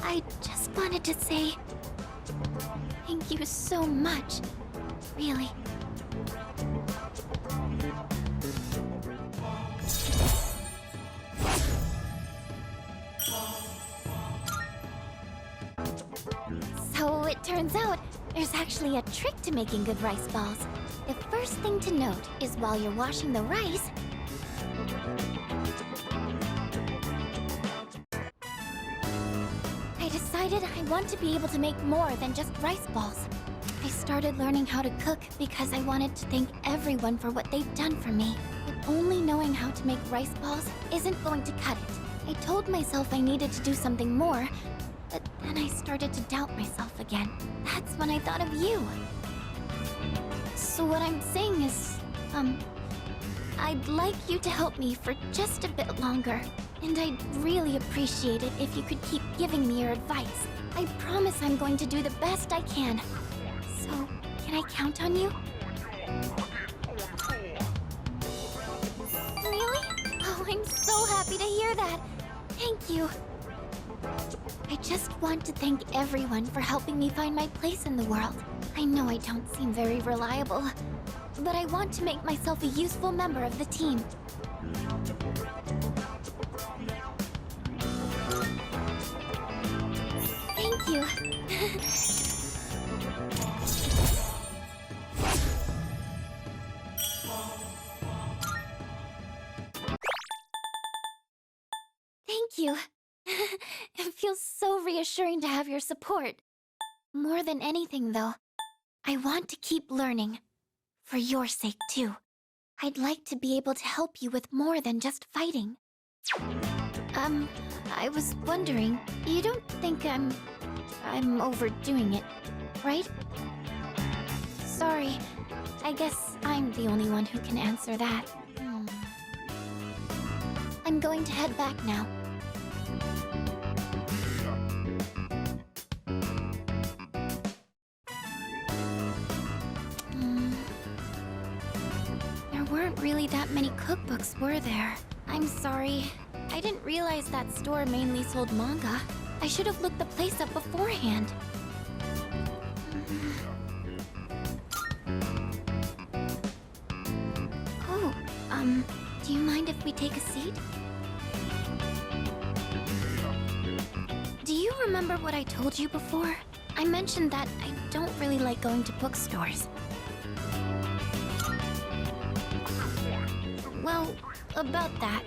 I just wanted to say thank you so much. Really. So it turns out there's actually a trick to making good rice balls. The first thing to note is while you're washing the rice, I decided I want to be able to make more than just rice balls. I started learning how to cook because I wanted to thank everyone for what they've done for me. But only knowing how to make rice balls isn't going to cut it. I told myself I needed to do something more, but then I started to doubt myself again. That's when I thought of you. So what I'm saying is, I'd like you to help me for just a bit longer. And I'd really appreciate it if you could keep giving me your advice. I promise I'm going to do the best I can. So, can I count on you? Really? Oh, I'm so happy to hear that. Thank you. I just want to thank everyone for helping me find my place in the world. I know I don't seem very reliable, but I want to make myself a useful member of the team. Thank you. Thank you. It feels so reassuring to have your support. More than anything, though, I want to keep learning. For your sake, too. I'd like to be able to help you with more than just fighting. I was wondering, you don't think I'm overdoing it, right? Sorry, I guess I'm the only one who can answer that. I'm going to head back now. There weren't really that many cookbooks, were there? I'm sorry. I didn't realize that store mainly sold manga. I should have looked the place up beforehand. Oh, do you mind if we take a seat? Do you remember what I told you before? I mentioned that I don't really like going to bookstores. Well, about that.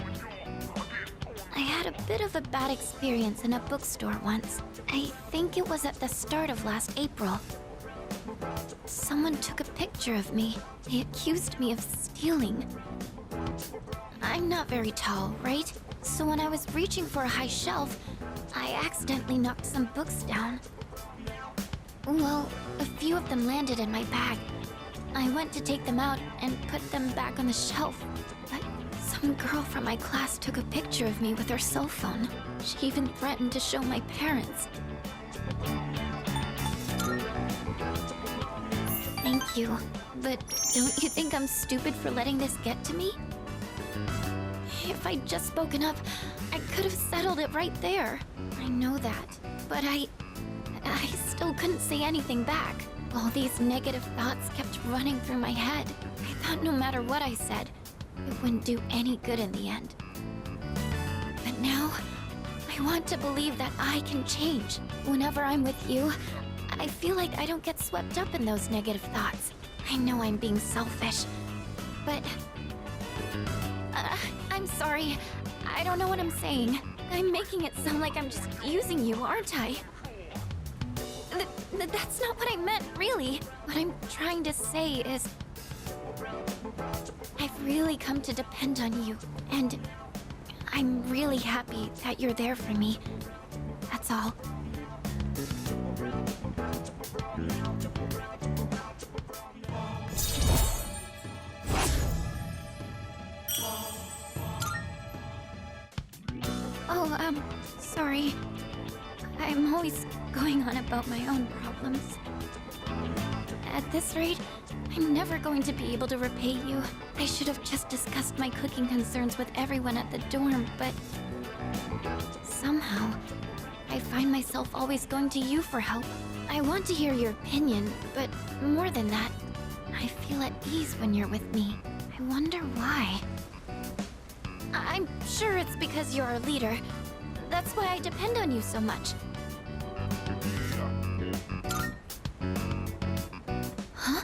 I had a bit of a bad experience in a bookstore once. I think it was at the start of last April. Someone took a picture of me. They accused me of stealing. I'm not very tall, right? So when I was reaching for a high shelf, I accidentally knocked some books down. Well, a few of them landed in my bag. I went to take them out and put them back on the shelf, but some girl from my class took a picture of me with her cell phone. She even threatened to show my parents. Thank you, but don't you think I'm stupid for letting this get to me? If I'd just spoken up, I could have settled it right there. I know that, but I still couldn't say anything back. All these negative thoughts kept running through my head. I thought no matter what I said, it wouldn't do any good in the end. But now, I want to believe that I can change. Whenever I'm with you, I feel like I don't get swept up in those negative thoughts. I know I'm being selfish, but... I'm sorry. I don't know what I'm saying. I'm making it sound like I'm just using you, aren't I? That's not what I meant, really. What I'm trying to say is... I've really come to depend on you, and I'm really happy that you're there for me. That's all. Oh, sorry. I'm always going on about my own problems. At this rate, I'm never going to be able to repay you. I should have just discussed my cooking concerns with everyone at the dorm, but... somehow, I find myself always going to you for help. I want to hear your opinion, but more than that, I feel at ease when you're with me. I wonder why. I'm sure it's because you're our leader. That's why I depend on you so much. Huh?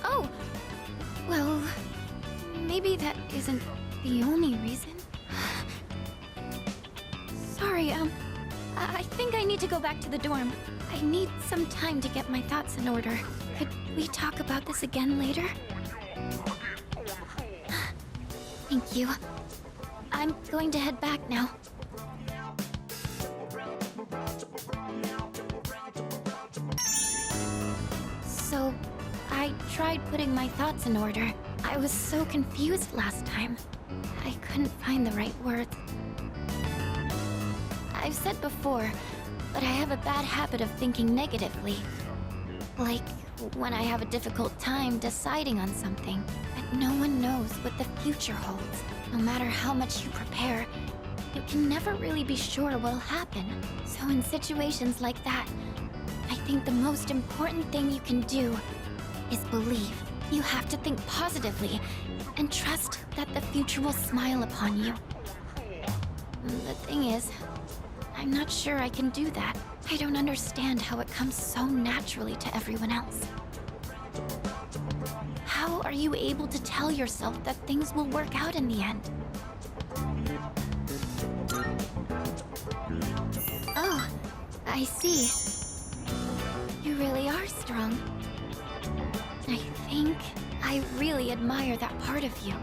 Oh! Well, maybe that isn't the only reason. Sorry, I think I need to go back to the dorm. I need some time to get my thoughts in order. Could we talk about this again later? Thank you. I'm going to head back now. So, I tried putting my thoughts in order. I was so confused last time. I I couldn't find the right words. I've said before, but I have a bad habit of thinking negatively. Like when I have a difficult time deciding on something. But no one knows what the future holds. No matter how much you prepare, you can never really be sure what'll happen. So in situations like that, I think the most important thing you can do is believe. You have to think positively and trust that the future will smile upon you. The thing is, I'm not sure I can do that. I don't understand how it comes so naturally to everyone else. How are you able to tell yourself that things will work out in the end? Oh, I see. You really are strong. I think I really admire that part of you.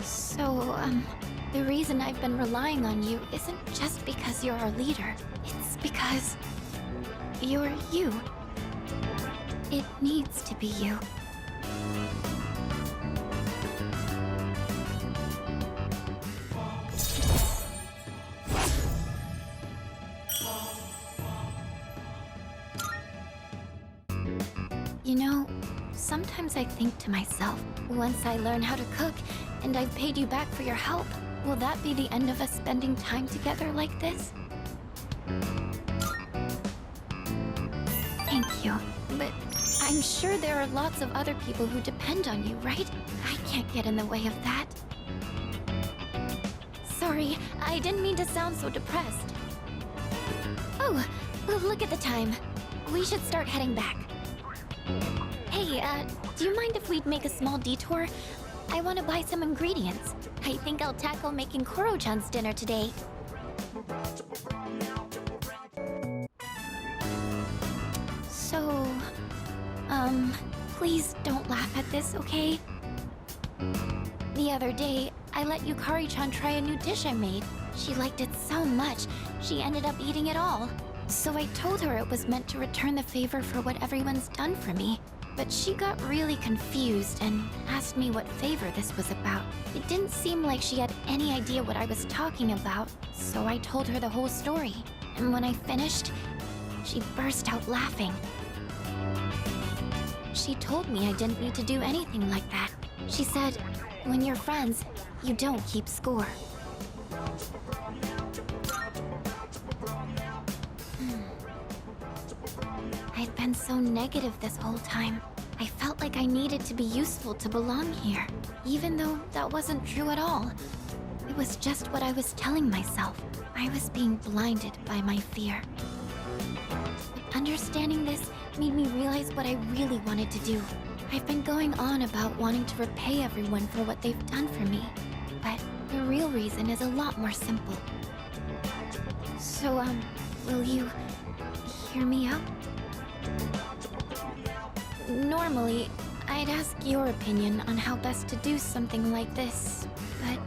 So, the reason I've been relying on you isn't just because you're our leader. It's because you're you. It needs to be you. You know, sometimes I think to myself, once I learn how to cook and I've paid you back for your help, will that be the end of us spending time together like this? Thank you, but I'm sure there are lots of other people who depend on you, right? I can't get in the way of that. Sorry, I didn't mean to sound so depressed. Oh, look at the time. We should start heading back. Hey, do you mind if we'd make a small detour? I want to buy some ingredients. I think I'll tackle making Koro-chan's dinner today. So, please don't laugh at this, okay? The other day, I let Yukari-chan try a new dish I made. She liked it so much, she ended up eating it all. So I told her it was meant to return the favor for what everyone's done for me. But she got really confused and asked me what favor this was about. It didn't seem like she had any idea what I was talking about, so I told her the whole story. And when I finished, she burst out laughing. She told me I didn't need to do anything like that. She said, when you're friends, you don't keep score. I'd been so negative this whole time. I felt like I needed to be useful to belong here, even though that wasn't true at all. It was just what I was telling myself. I was being blinded by my fear. But understanding this made me realize what I really wanted to do. I've been going on about wanting to repay everyone for what they've done for me, but the real reason is a lot more simple. So, will you hear me out? Normally, I'd ask your opinion on how best to do something like this, but...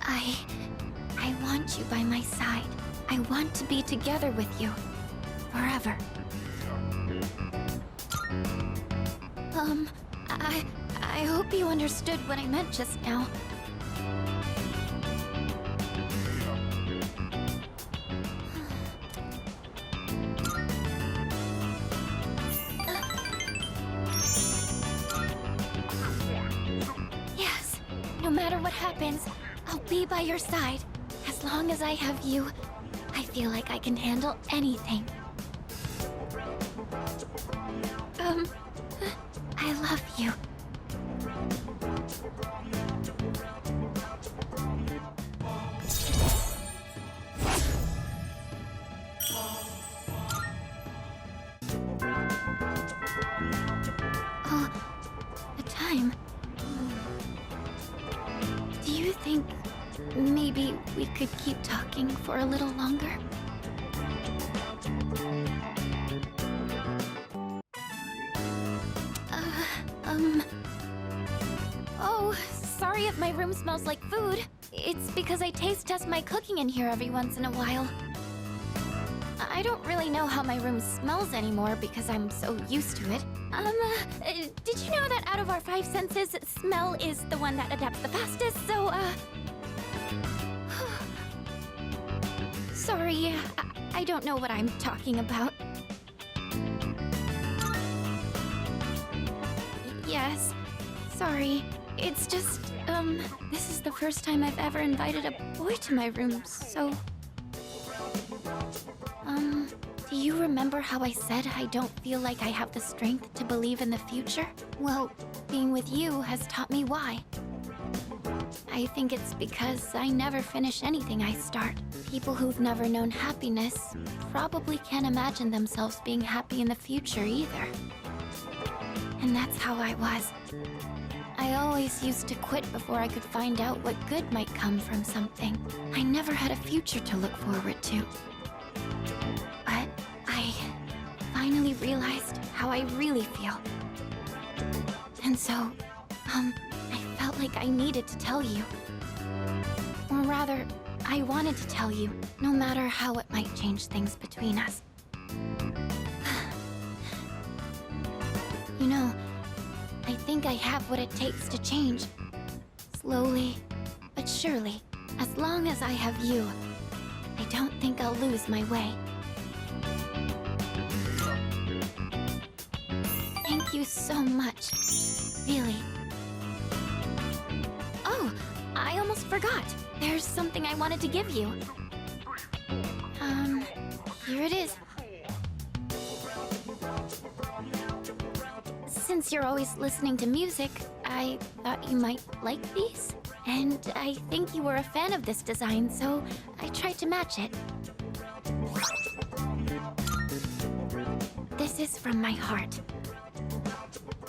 I want you by my side. I want to be together with you. Forever. I hope you understood what I meant just now. Yes, no matter what happens, I'll be by your side. As long as I have you, I feel like I can handle anything. I love you. Oh, the time. Do you think maybe we could keep talking for a little longer? Oh, sorry if my room smells like food. It's because I taste test my cooking in here every once in a while. I don't really know how my room smells anymore because I'm so used to it. Did you know that out of our 5 senses, smell is the one that adapts the fastest, so, Sorry, I don't know what I'm talking about. Yes, sorry. It's just, this is the first time I've ever invited a boy to my room, so... Do you remember how I said I don't feel like I have the strength to believe in the future? Well, being with you has taught me why. I think it's because I never finish anything I start. People who've never known happiness probably can't imagine themselves being happy in the future either. And that's how I was. I always used to quit before I could find out what good might come from something. I never had a future to look forward to. But I finally realized how I really feel. And so, I felt like I needed to tell you. Or rather, I wanted to tell you, no matter how it might change things between us. You know, I think I have what it takes to change. Slowly, but surely. As long as I have you, I don't think I'll lose my way. Thank you so much. Really. Oh, I almost forgot. There's something I wanted to give you. Here it is. Since you're always listening to music, I thought you might like these. And I think you were a fan of this design, so I tried to match it. This is from my heart.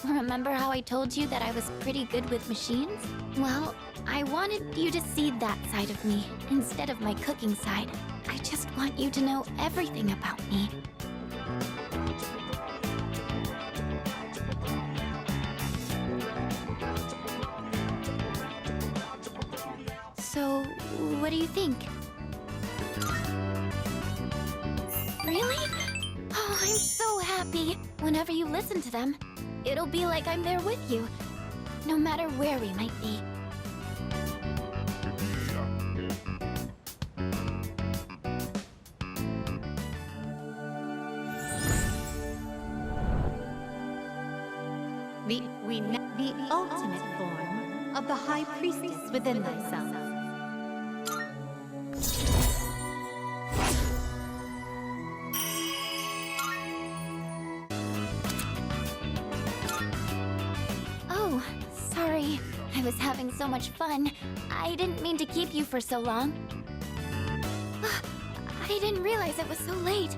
Remember how I told you that I was pretty good with machines? Well, I wanted you to see that side of me instead of my cooking side. I just want you to know everything about me. So, what do you think? Really? Oh, I'm so happy. Whenever you listen to them, it'll be like I'm there with you, no matter where we might be. The ultimate form of the High Priestess within thyself. Oh, sorry. I was having so much fun. I didn't mean to keep you for so long. I didn't realize it was so late.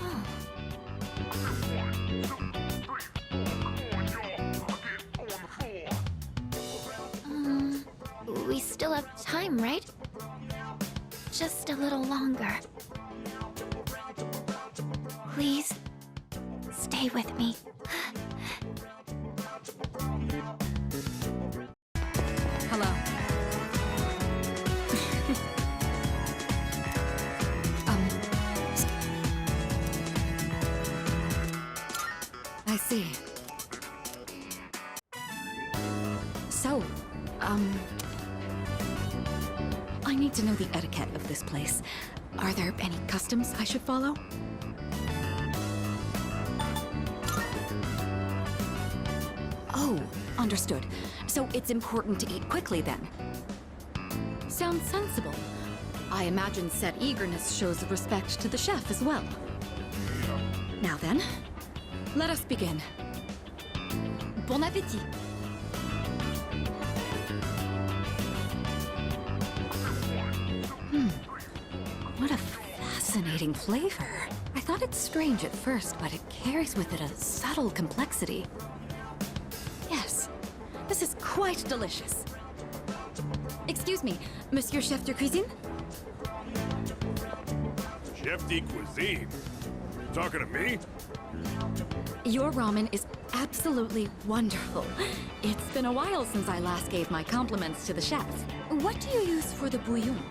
Oh. We still have time, right? Just a little longer. Please, stay with me. Hello. I see. So, I need to know the etiquette of this place. Are there any customs I should follow? Oh, understood. So it's important to eat quickly then. Sounds sensible. I imagine said eagerness shows respect to the chef as well. Now then, let us begin. Bon appétit! What a fascinating flavor. I thought it strange at first, but it carries with it a subtle complexity. Yes, this is quite delicious. Excuse me, Monsieur Chef de Cuisine? Chef de Cuisine? You talking to me? Your ramen is absolutely wonderful. It's been a while since I last gave my compliments to the chef. What do you use for the bouillon?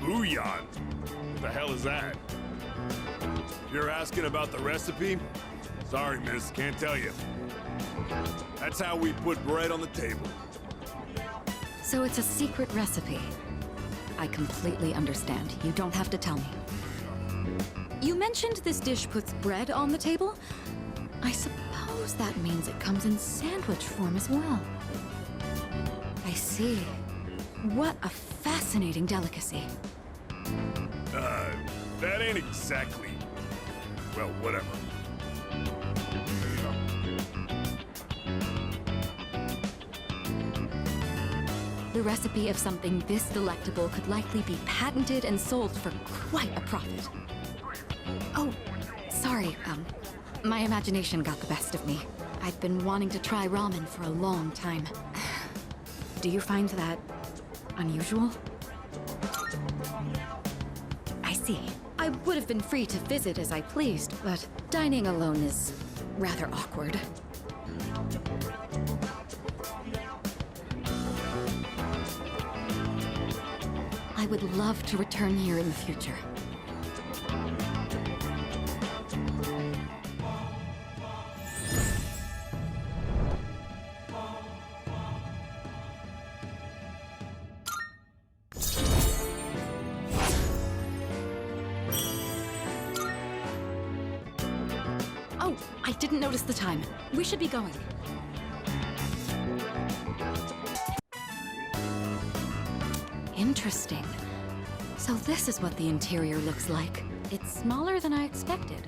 Bouillon? What the hell is that? You're asking about the recipe? Sorry, miss, can't tell you. That's how we put bread on the table. So it's a secret recipe. I completely understand. You don't have to tell me. You mentioned this dish puts bread on the table? I suppose that means it comes in sandwich form as well. I see. What a fascinating delicacy. That ain't exactly... Well, whatever. The recipe of something this delectable could likely be patented and sold for quite a profit. Oh, sorry, my imagination got the best of me. I've been wanting to try ramen for a long time. Do you find that unusual? I see. I would have been free to visit as I pleased, but dining alone is rather awkward. I would love to return here in the future. Oh, I didn't notice the time. We should be going. Interesting. So this is what the interior looks like. It's smaller than I expected.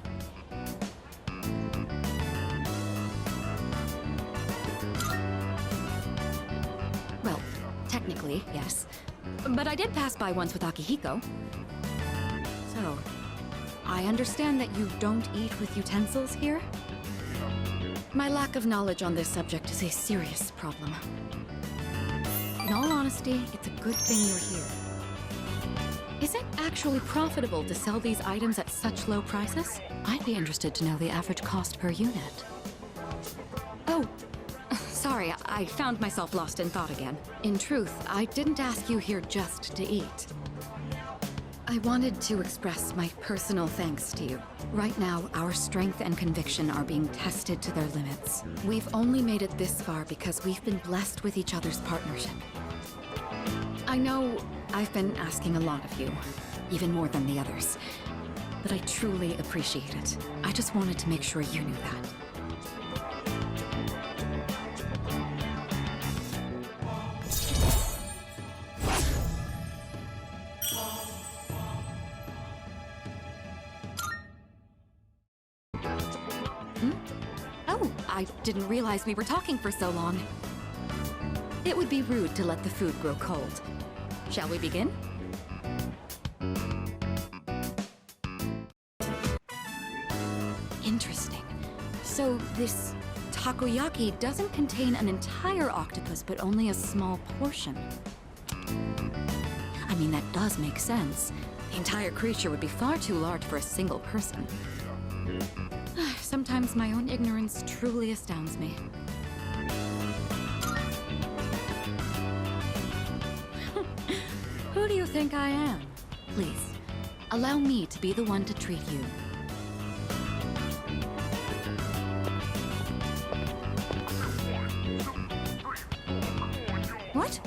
Well, technically, yes. But I did pass by once with Akihiko. So, I understand that you don't eat with utensils here? My lack of knowledge on this subject is a serious problem. In all honesty, it's a good thing you're here. Is it actually profitable to sell these items at such low prices? I'd be interested to know the average cost per unit. Oh, sorry, I found myself lost in thought again. In truth, I didn't ask you here just to eat. I wanted to express my personal thanks to you. Right now, our strength and conviction are being tested to their limits. We've only made it this far because we've been blessed with each other's partnership. I know I've been asking a lot of you, even more than the others, but I truly appreciate it. I just wanted to make sure you knew that. Oh, I didn't realize we were talking for so long. It would be rude to let the food grow cold. Shall we begin? Interesting. So this takoyaki doesn't contain an entire octopus, but only a small portion. I mean, that does make sense. The entire creature would be far too large for a single person. Sometimes my own ignorance truly astounds me. Who do you think I am? Please, allow me to be the one to treat you. What?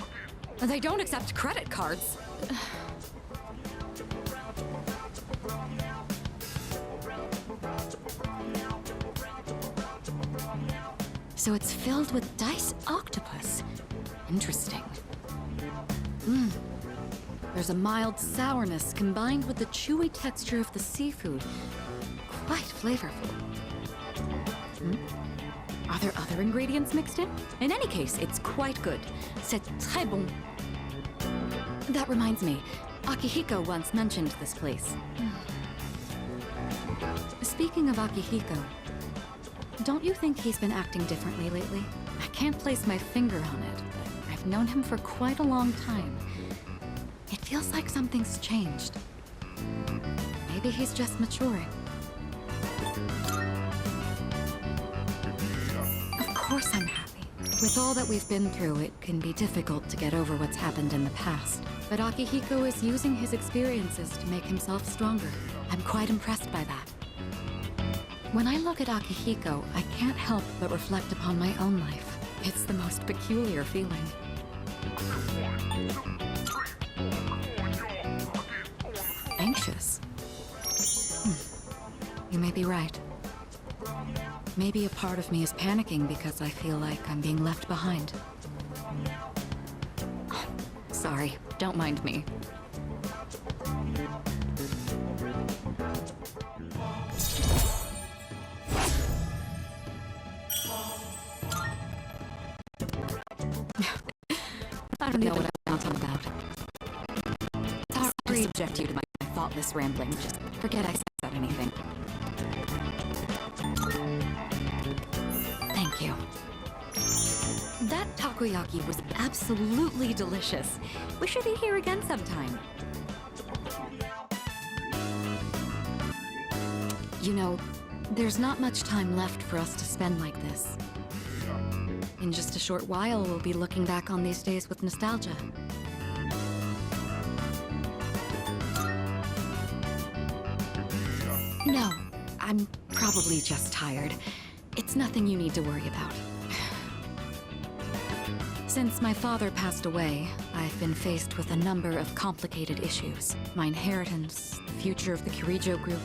They don't accept credit cards. So it's filled with diced octopus. Interesting. There's a mild sourness combined with the chewy texture of the seafood. Quite flavorful. Are there other ingredients mixed in? In any case, it's quite good. C'est très bon. That reminds me, Akihiko once mentioned this place. Speaking of Akihiko, don't you think he's been acting differently lately? I can't place my finger on it, but I've known him for quite a long time. It feels like something's changed. Maybe he's just maturing. Of course I'm happy. With all that we've been through, it can be difficult to get over what's happened in the past. But Akihiko is using his experiences to make himself stronger. I'm quite impressed by that. When I look at Akihiko, I can't help but reflect upon my own life. It's the most peculiar feeling. Anxious? You may be right. Maybe a part of me is panicking because I feel like I'm being left behind. Sorry, don't mind me. I don't know what I'm talking about. Sorry to subject you to my thoughtless rambling. Just forget I said anything. Thank you. That takoyaki was absolutely delicious. We should eat here again sometime. You know, there's not much time left for us to spend like this. In just a short while, we'll be looking back on these days with nostalgia. No, I'm probably just tired. It's nothing you need to worry about. Since my father passed away, I've been faced with a number of complicated issues. My inheritance, the future of the Kirijo group,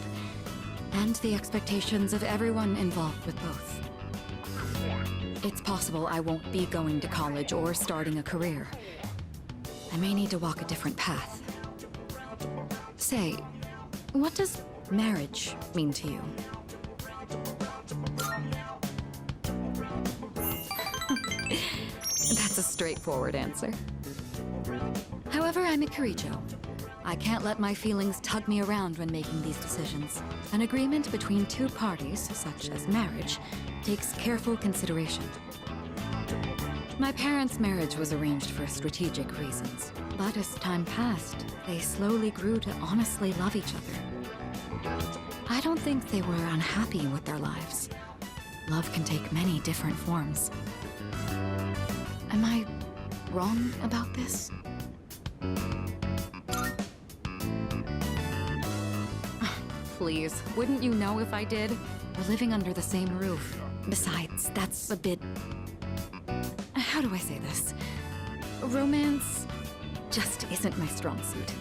and the expectations of everyone involved with both. It's possible I won't be going to college or starting a career. I may need to walk a different path. Say, what does marriage mean to you? That's a straightforward answer. However, I'm a Kirijo. I can't let my feelings tug me around when making these decisions. An agreement between two parties, such as marriage, takes careful consideration. My parents' marriage was arranged for strategic reasons, but as time passed, they slowly grew to honestly love each other. I don't think they were unhappy with their lives. Love can take many different forms. Am I wrong about this? Please, wouldn't you know if I did? We're living under the same roof. Besides, that's a bit... How do I say this? Romance just isn't my strong suit.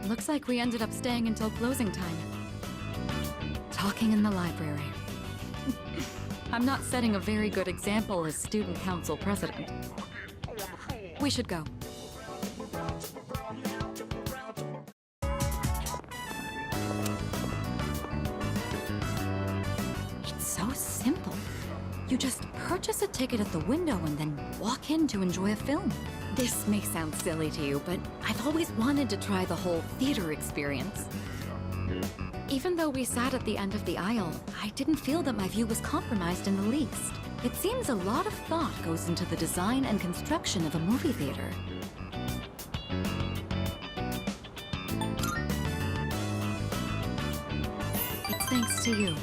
Looks like we ended up staying until closing time. Talking in the library. I'm not setting a very good example as student council president. We should go. It's so simple. You just purchase a ticket at the window and then walk in to enjoy a film. This may sound silly to you, but I've always wanted to try the whole theater experience. Even though we sat at the end of the aisle, I didn't feel that my view was compromised in the least. It seems a lot of thought goes into the design and construction of a movie theater. It's thanks to you.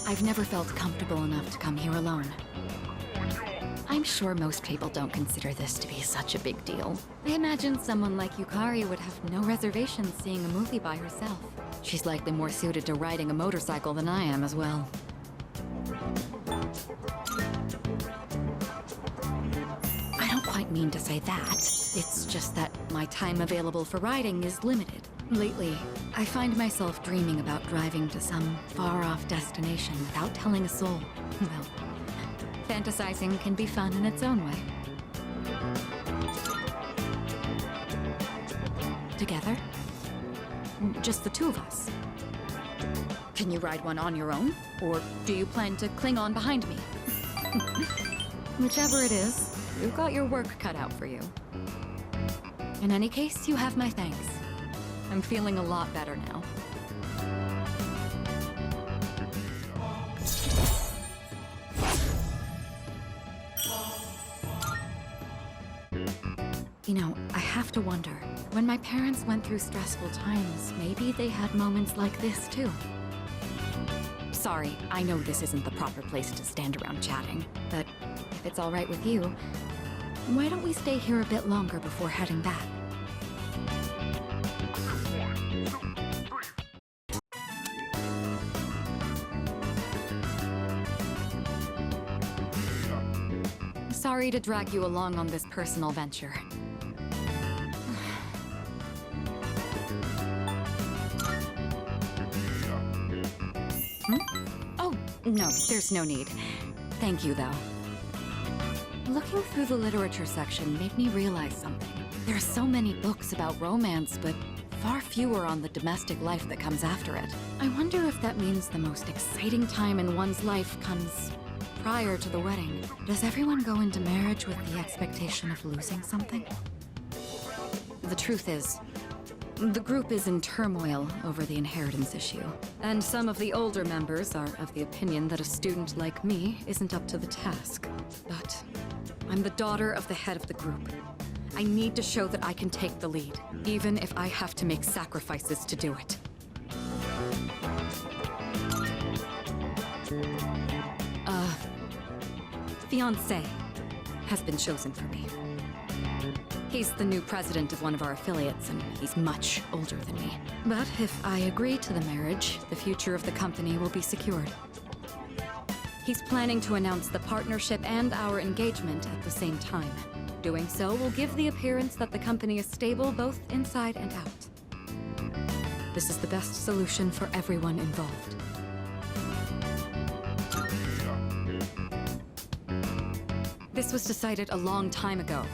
I've never felt comfortable enough to come here alone. I'm sure most people don't consider this to be such a big deal. I imagine someone like Yukari would have no reservations seeing a movie by herself. She's likely more suited to riding a motorcycle than I am as well. I don't quite mean to say that. It's just that my time available for riding is limited. Lately, I find myself dreaming about driving to some far-off destination without telling a soul. Well, fantasizing can be fun in its own way. Together? Just the two of us. Can you ride one on your own? Or do you plan to cling on behind me? Whichever it is, you've got your work cut out for you. In any case, you have my thanks. I'm feeling a lot better now. You know, I have to wonder, when my parents went through stressful times, maybe they had moments like this too. Sorry, I know this isn't the proper place to stand around chatting, but if it's all right with you, Why don't we stay here a bit longer before heading back? Sorry to drag you along on this personal venture. Oh, no, there's no need. Thank you, though. Looking through the literature section made me realize something. There are so many books about romance, but far fewer on the domestic life that comes after it. I wonder if that means the most exciting time in one's life comes prior to the wedding. Does everyone go into marriage with the expectation of losing something? The truth is, the group is in turmoil over the inheritance issue, and some of the older members are of the opinion that a student like me isn't up to the task. But I'm the daughter of the head of the group. I need to show that I can take the lead, even if I have to make sacrifices to do it. Fiancé has been chosen for me. He's the new president of one of our affiliates, and he's much older than me. But if I agree to the marriage, the future of the company will be secured. He's planning to announce the partnership and our engagement at the same time. Doing so will give the appearance that the company is stable both inside and out. This is the best solution for everyone involved. This was decided a long time ago.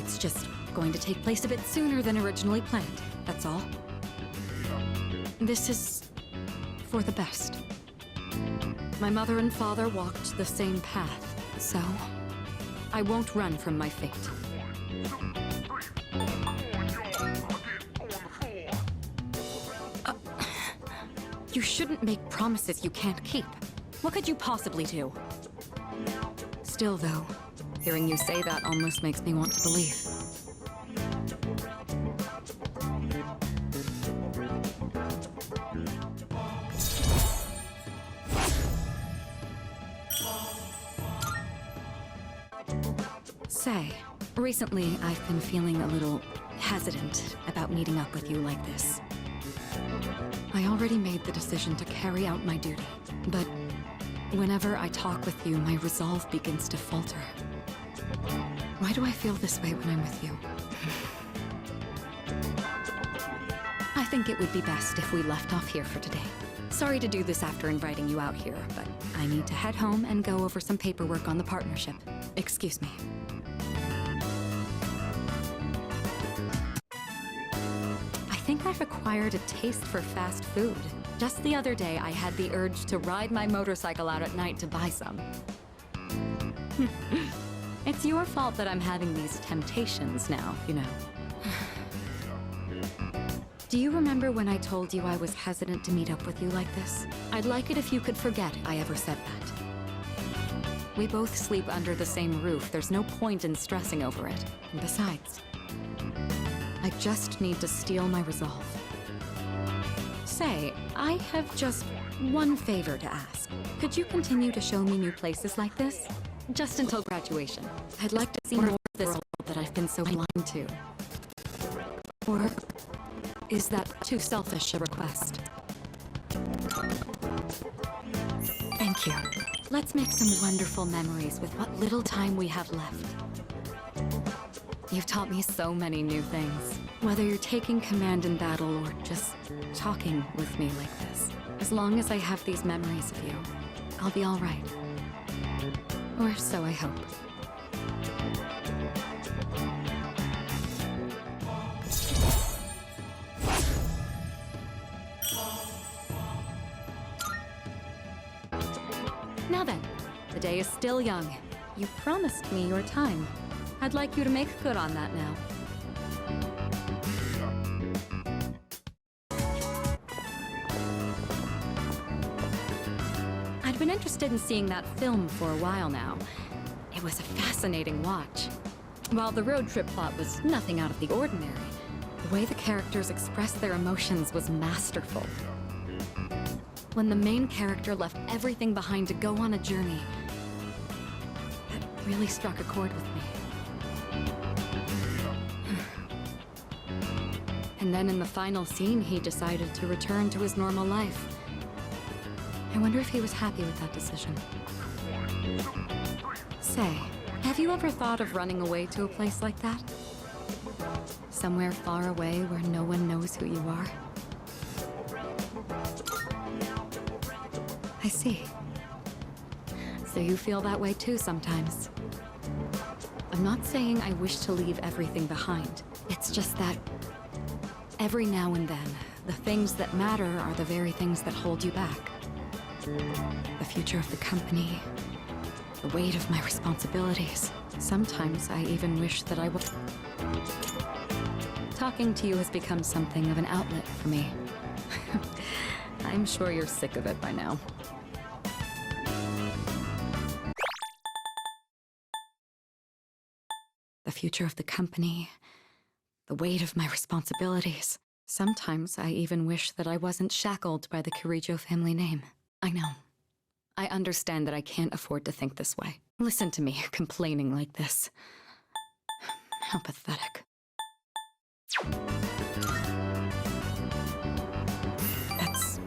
It's just going to take place a bit sooner than originally planned, that's all. This is for the best. My mother and father walked the same path, so I won't run from my fate. You shouldn't make promises you can't keep. What could you possibly do? Still, though, hearing you say that almost makes me want to believe. Say, recently I've been feeling a little hesitant about meeting up with you like this. I already made the decision to carry out my duty, but whenever I talk with you, my resolve begins to falter. Why do I feel this way when I'm with you? I think it would be best if we left off here for today. Sorry to do this after inviting you out here, but I need to head home and go over some paperwork on the partnership. Excuse me. I think I've acquired a taste for fast food. Just the other day, I had the urge to ride my motorcycle out at night to buy some. It's your fault that I'm having these temptations now, you know. Do you remember when I told you I was hesitant to meet up with you like this? I'd like it if you could forget I ever said that. We both sleep under the same roof. There's no point in stressing over it. And besides, I just need to steel my resolve. Say, I have just one favor to ask. Could you continue to show me new places like this? Just until graduation. I'd like to see more of this world that I've been so blind to. Or is that too selfish a request? Thank you. Let's make some wonderful memories with what little time we have left. You've taught me so many new things. Whether you're taking command in battle or just talking with me like this. As long as I have these memories of you, I'll be all right. Or so I hope. Now then, the day is still young. You promised me your time. I'd like you to make good on that now. I'd been interested in seeing that film for a while now. It was a fascinating watch. While the road trip plot was nothing out of the ordinary, the way the characters expressed their emotions was masterful. When the main character left everything behind to go on a journey, that really struck a chord with me. And then in the final scene, he decided to return to his normal life. I wonder if he was happy with that decision. Say, have you ever thought of running away to a place like that? Somewhere far away where no one knows who you are? I see. So you feel that way too sometimes. I'm not saying I wish to leave everything behind. It's just that every now and then, the things that matter are the very things that hold you back. The future of the company, the weight of my responsibilities. Sometimes I even wish that I would. Talking to you has become something of an outlet for me. I'm sure you're sick of it by now. The future of the company, the weight of my responsibilities. Sometimes I even wish that I wasn't shackled by the Kirijo family name. I know. I understand that I can't afford to think this way. Listen to me complaining like this. How pathetic. That's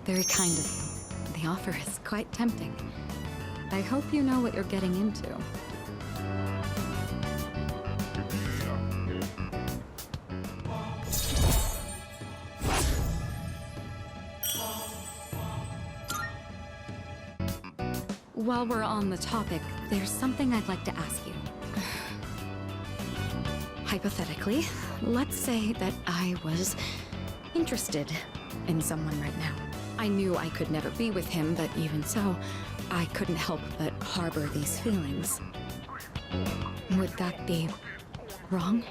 very kind of you. The offer is quite tempting. I hope you know what you're getting into. While we're on the topic, there's something I'd like to ask you. Hypothetically, let's say that I was interested in someone right now. I knew I could never be with him, but even so, I couldn't help but harbor these feelings. Would that be wrong?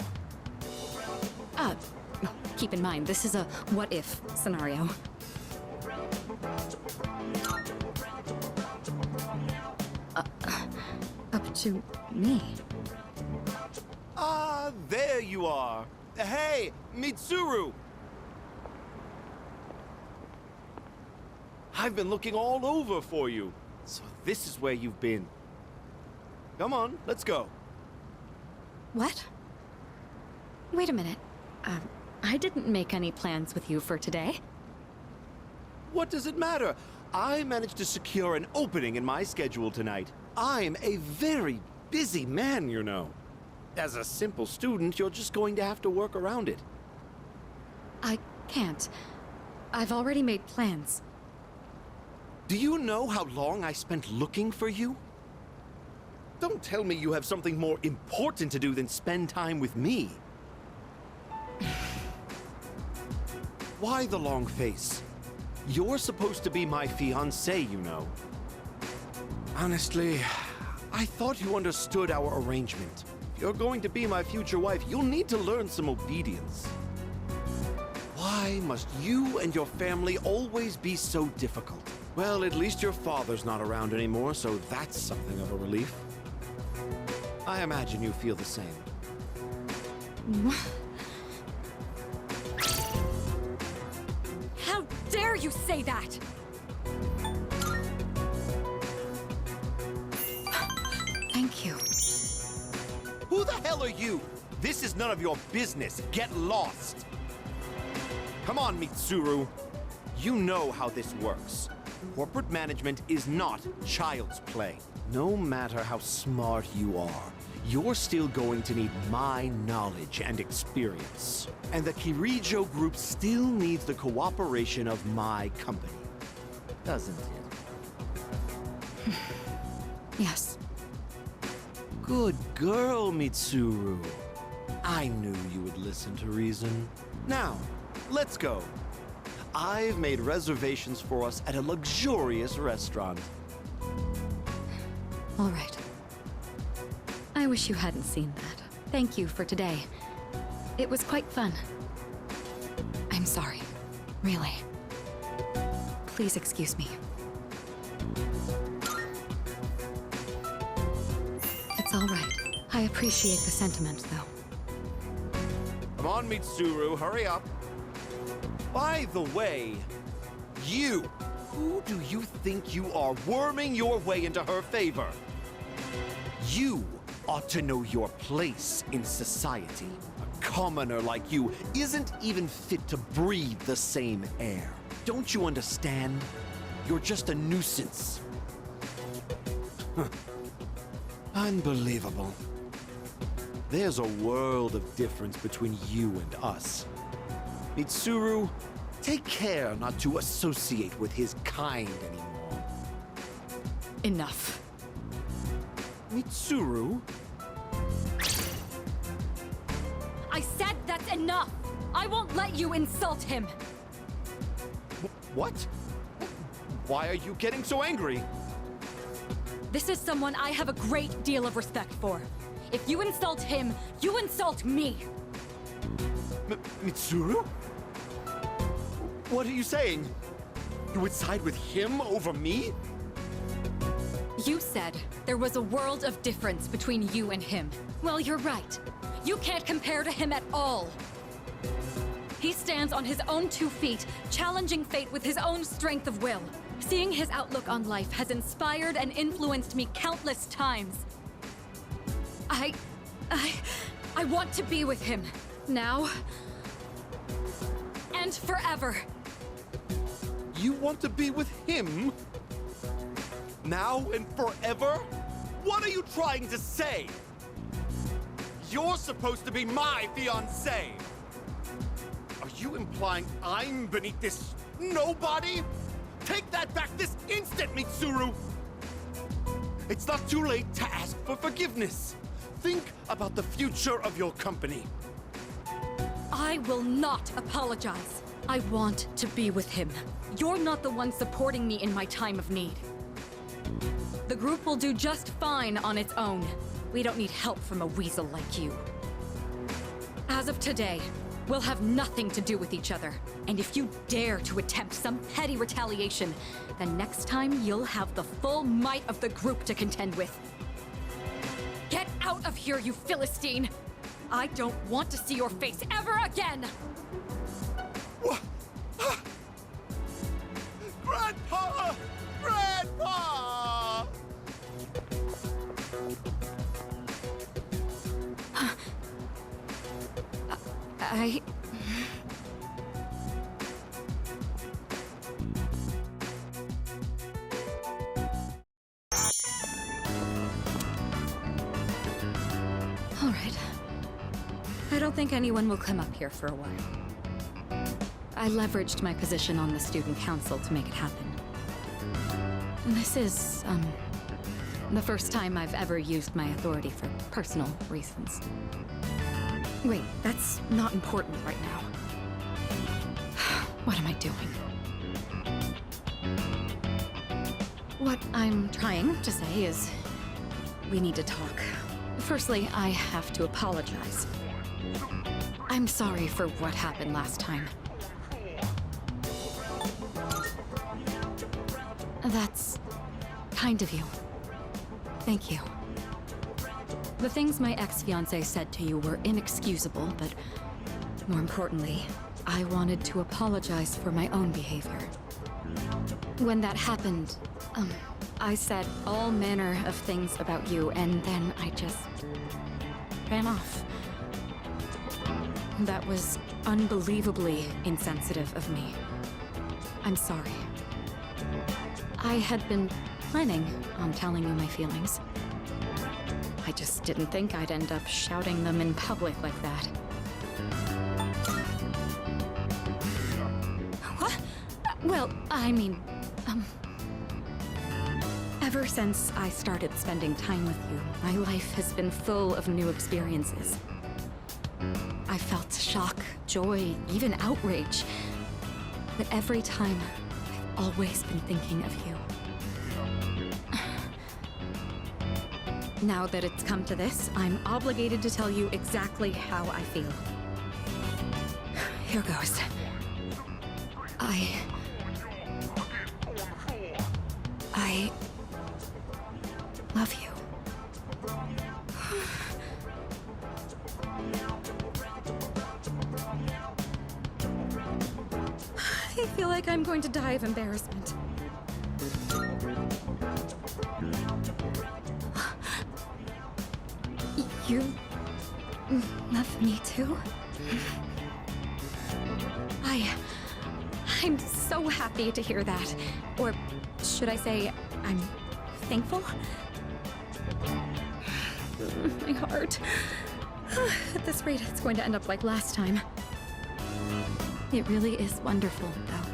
Keep in mind, this is a what-if scenario. Up to me. Ah, there you are. Hey, Mitsuru! I've been looking all over for you. So this is where you've been. Come on, let's go. What? Wait a minute. I didn't make any plans with you for today. What does it matter? I managed to secure an opening in my schedule tonight. I'm a very busy man, you know. As a simple student, you're just going to have to work around it. I can't. I've already made plans. Do you know how long I spent looking for you? Don't tell me you have something more important to do than spend time with me. Why the long face? You're supposed to be my fiancé, you know. Honestly, I thought you understood our arrangement. If you're going to be my future wife, you'll need to learn some obedience. Why must you and your family always be so difficult? Well, at least your father's not around anymore, so that's something of a relief. I imagine you feel the same. How dare you say that? Thank you. Who the hell are you? This is none of your business. Get lost. Come on, Mitsuru. You know how this works. Corporate management is not child's play. No matter how smart you are, you're still going to need my knowledge and experience. And the Kirijo Group still needs the cooperation of my company. Doesn't it? Yes. Good girl, Mitsuru. I knew you would listen to reason. Now, let's go. I've made reservations for us at a luxurious restaurant. All right. I wish you hadn't seen that. Thank you for today. It was quite fun. I'm sorry. Really. Please excuse me. It's all right. I appreciate the sentiment, though. Come on, Mitsuru, hurry up. By the way, who do you think you are worming your way into her favor? You ought to know your place in society. commoner like you isn't even fit to breathe the same air. Don't you understand? You're just a nuisance. Unbelievable. There's a world of difference between you and us. Mitsuru, take care not to associate with his kind anymore. Enough. Mitsuru? I said that's enough! I won't let you insult him! What? Why are you getting so angry? This is someone I have a great deal of respect for. If you insult him, you insult me! Mitsuru? What are you saying? You would side with him over me? You said there was a world of difference between you and him. Well, you're right. You can't compare to him at all. He stands on his own 2 feet, challenging fate with his own strength of will. Seeing his outlook on life has inspired and influenced me countless times. I want to be with him. Now. And forever. You want to be with him? Now and forever? What are you trying to say? You're supposed to be my fiancé! Are you implying I'm beneath this nobody? Take that back this instant, Mitsuru! It's not too late to ask for forgiveness. Think about the future of your company. I will not apologize. I want to be with him. You're not the one supporting me in my time of need. The group will do just fine on its own. We don't need help from a weasel like you. As of today, we'll have nothing to do with each other. And if you dare to attempt some petty retaliation, then next time you'll have the full might of the group to contend with. Get out of here, you Philistine! I don't want to see your face ever again! Grandpa! Grandpa! All right. I don't think anyone will come up here for a while. I leveraged my position on the student council to make it happen. This is, the first time I've ever used my authority for personal reasons. Wait, that's not important right now. What am I doing? What I'm trying to say is, we need to talk. Firstly, I have to apologize. I'm sorry for what happened last time. That's kind of you. Thank you. The things my ex-fiancé said to you were inexcusable, but more importantly, I wanted to apologize for my own behavior. When that happened, I said all manner of things about you, and then I just ran off. That was unbelievably insensitive of me. I'm sorry. I had been planning on telling you my feelings. I just didn't think I'd end up shouting them in public like that. What? Well, I mean, ever since I started spending time with you, my life has been full of new experiences. I felt shock, joy, even outrage. But every time, I've always been thinking of you. Now that it's come to this, I'm obligated to tell you exactly how I feel. Here goes. I love you. I feel like I'm going to die of embarrassment. love me too? I'm so happy to hear that. Or should I say, I'm thankful? My heart. At this rate, it's going to end up like last time. It really is wonderful, though,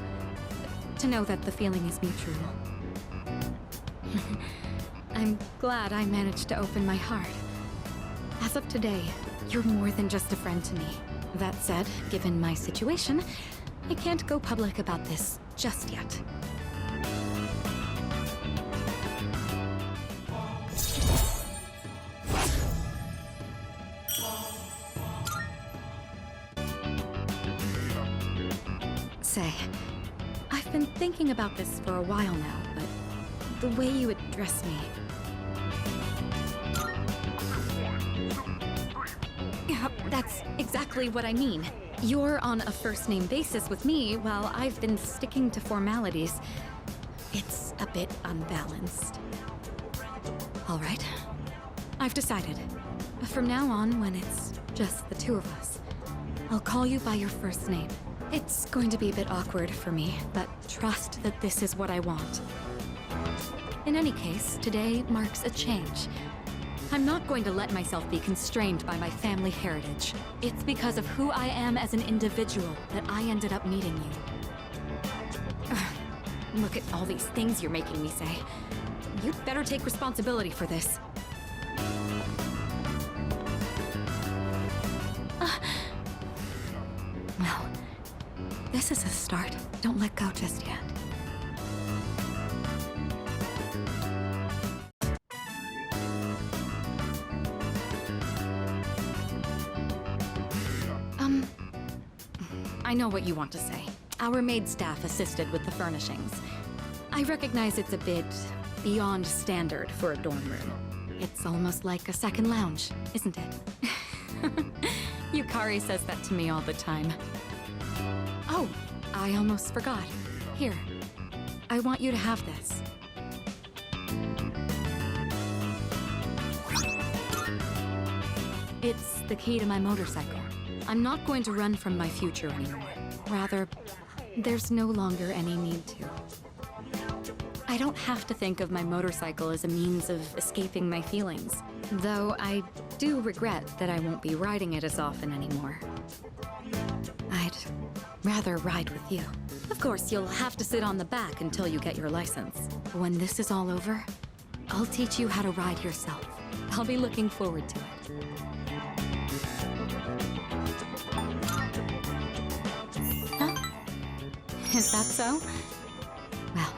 to know that the feeling is mutual. I'm glad I managed to open my heart. As of today, you're more than just a friend to me. That said, given my situation, I can't go public about this just yet. Say, I've been thinking about this for a while now, but the way you address me... Yeah, that's exactly what I mean. You're on a first-name basis with me, while I've been sticking to formalities. It's a bit unbalanced. All right. I've decided. From now on, when it's just the two of us, I'll call you by your first name. It's going to be a bit awkward for me, but trust that this is what I want. In any case, today marks a change. I'm not going to let myself be constrained by my family heritage. It's because of who I am as an individual that I ended up meeting you. Look at all these things you're making me say. You'd better take responsibility for this. Well, this is a start. Don't let go just yet. I know what you want to say. Our maid staff assisted with the furnishings. I recognize it's a bit beyond standard for a dorm room. It's almost like a second lounge, isn't it? Yukari says that to me all the time. Oh, I almost forgot. Here, I want you to have this. It's the key to my motorcycle. I'm not going to run from my future anymore. Rather, there's no longer any need to. I don't have to think of my motorcycle as a means of escaping my feelings, though I do regret that I won't be riding it as often anymore. I'd rather ride with you. Of course, you'll have to sit on the back until you get your license. When this is all over, I'll teach you how to ride yourself. I'll be looking forward to it. Is that so? Well,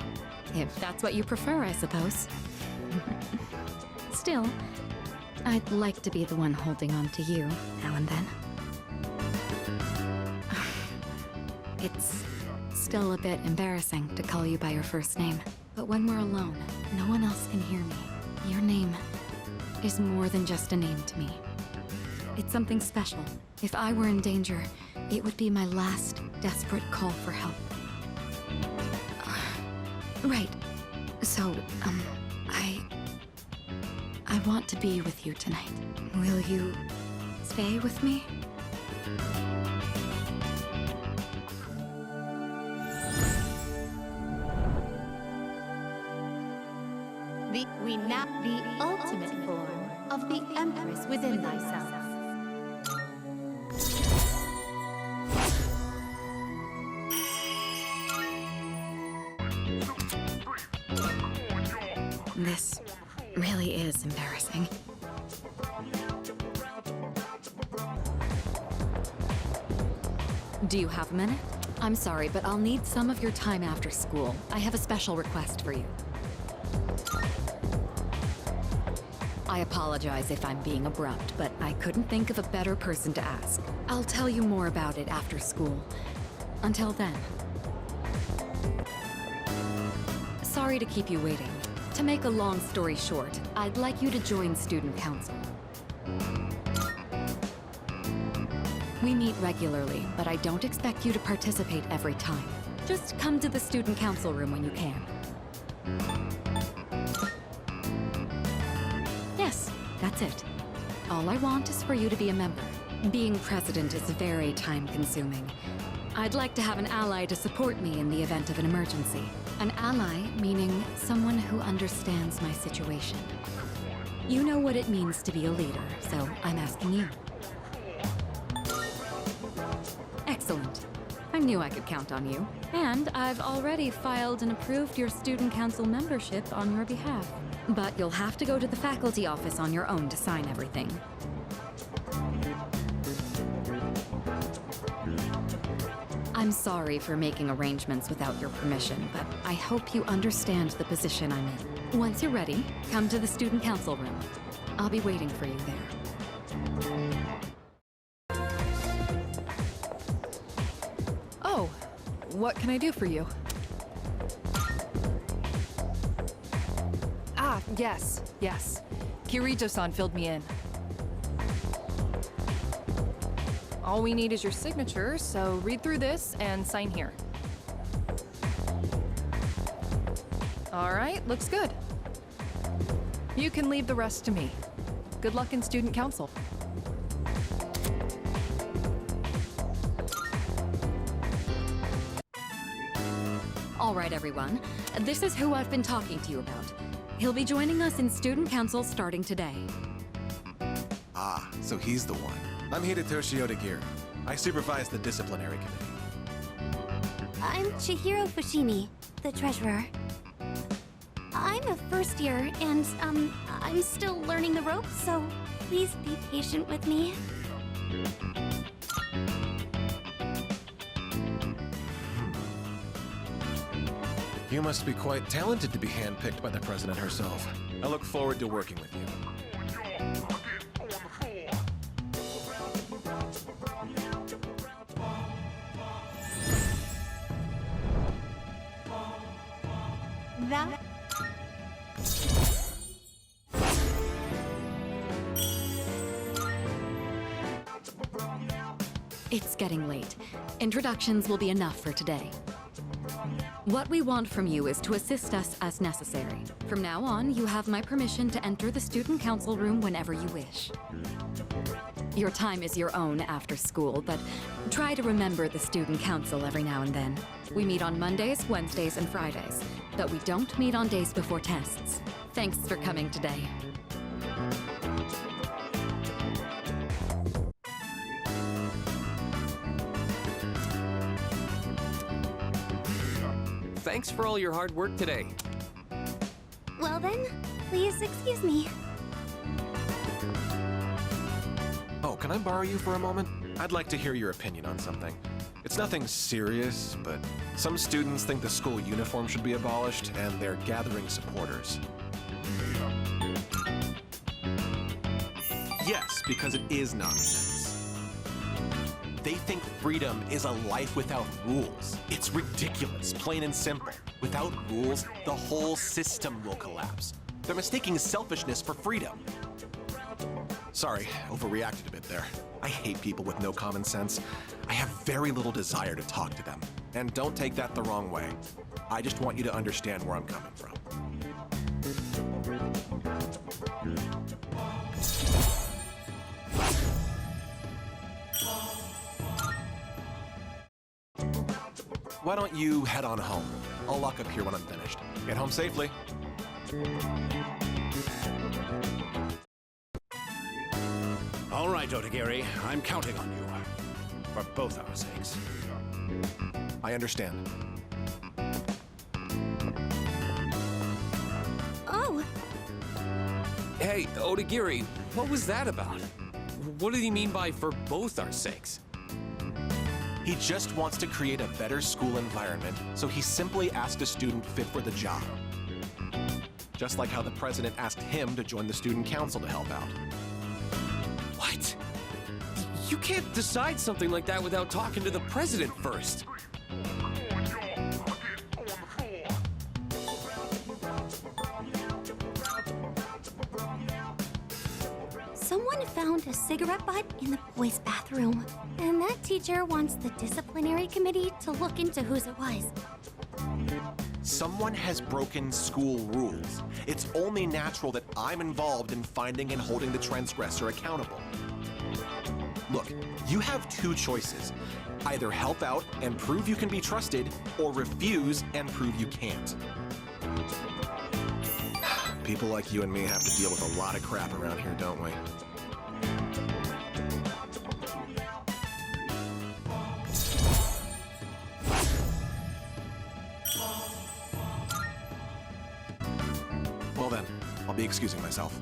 if that's what you prefer, I suppose. Still, I'd like to be the one holding on to you now and then. It's still a bit embarrassing to call you by your first name, but when we're alone, no one else can hear me. Your name is more than just a name to me. It's something special. If I were in danger, it would be my last desperate call for help. Right. So, I want to be with you tonight. Will you stay with me? The ultimate form of the Empress within thyself. This really is embarrassing. Do you have a minute? I'm sorry, but I'll need some of your time after school. I have a special request for you. I apologize if I'm being abrupt, but I couldn't think of a better person to ask. I'll tell you more about it after school. Until then. Sorry to keep you waiting. To make a long story short, I'd like you to join Student Council. We meet regularly, but I don't expect you to participate every time. Just come to the Student Council room when you can. Yes, that's it. All I want is for you to be a member. Being president is very time-consuming. I'd like to have an ally to support me in the event of an emergency. An ally meaning someone who understands my situation. You know what it means to be a leader, so I'm asking you. Excellent. I knew I could count on you. And I've already filed and approved your student council membership on your behalf. But you'll have to go to the faculty office on your own to sign everything. I'm sorry for making arrangements without your permission, but I hope you understand the position I'm in. Once you're ready, come to the student council room. I'll be waiting for you there. Oh, what can I do for you? Ah, yes. Kirito-san filled me in. All we need is your signature, so read through this and sign here. All right, looks good. You can leave the rest to me. Good luck in student council. All right, everyone. This is who I've been talking to you about. He'll be joining us in student council starting today. Ah, so he's the one. I'm Hidetoshi Odagiri. I supervise the disciplinary committee. I'm Chihiro Fushimi, the treasurer. I'm a first year, and, I'm still learning the ropes, so please be patient with me. You must be quite talented to be handpicked by the president herself. I look forward to working with you. It's getting late. Introductions will be enough for today. What we want from you is to assist us as necessary. From now on, you have my permission to enter the student council room whenever you wish. Your time is your own after school, but try to remember the student council every now and then. We meet on Mondays, Wednesdays, and Fridays, but we don't meet on days before tests. Thanks for coming today. Thanks for all your hard work today. Well then, please excuse me. Oh, can I borrow you for a moment? I'd like to hear your opinion on something. It's nothing serious, but some students think the school uniform should be abolished, and they're gathering supporters. Yes, because it is nonsense. They think freedom is a life without rules. It's ridiculous, plain and simple. Without rules, the whole system will collapse. They're mistaking selfishness for freedom. Sorry, overreacted a bit there. I hate people with no common sense. I have very little desire to talk to them. And don't take that the wrong way. I just want you to understand where I'm coming from. Why don't you head on home? I'll lock up here when I'm finished. Get home safely. All right, Odagiri, I'm counting on you. For both our sakes. I understand. Oh! Hey, Odagiri, what was that about? What did he mean by for both our sakes? He just wants to create a better school environment, so he simply asked a student fit for the job. Just like how the president asked him to join the student council to help out. What? You can't decide something like that without talking to the president first. Someone found a cigarette butt in the boys' bathroom. And that teacher wants the disciplinary committee to look into whose it was. Someone has broken school rules. It's only natural that I'm involved in finding and holding the transgressor accountable. Look, you have two choices. Either help out and prove you can be trusted, or refuse and prove you can't. People like you and me have to deal with a lot of crap around here, don't we? Well then, I'll be excusing myself.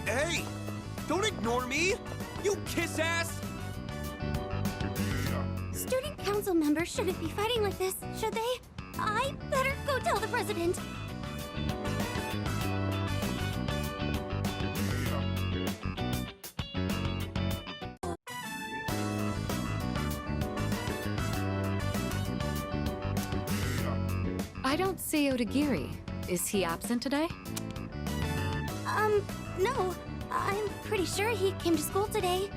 Hey! Don't ignore me! You kiss ass! Student council members shouldn't be fighting like this, should they? I better go tell the president. I don't see Odagiri. Is he absent today? No. I'm pretty sure he came to school today.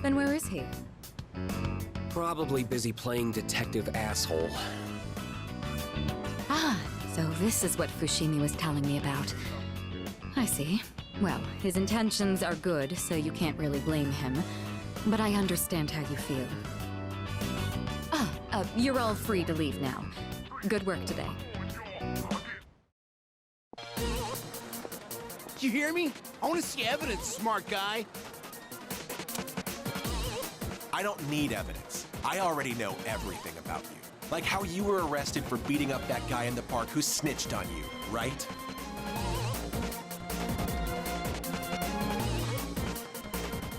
Then where is he? Probably busy playing detective asshole. Ah, so this is what Fushimi was telling me about. I see. Well, his intentions are good, so you can't really blame him. But I understand how you feel. You're all free to leave now. Good work today. Did you hear me? I want to see evidence, smart guy. I don't need evidence. I already know everything about you. Like how you were arrested for beating up that guy in the park who snitched on you, right?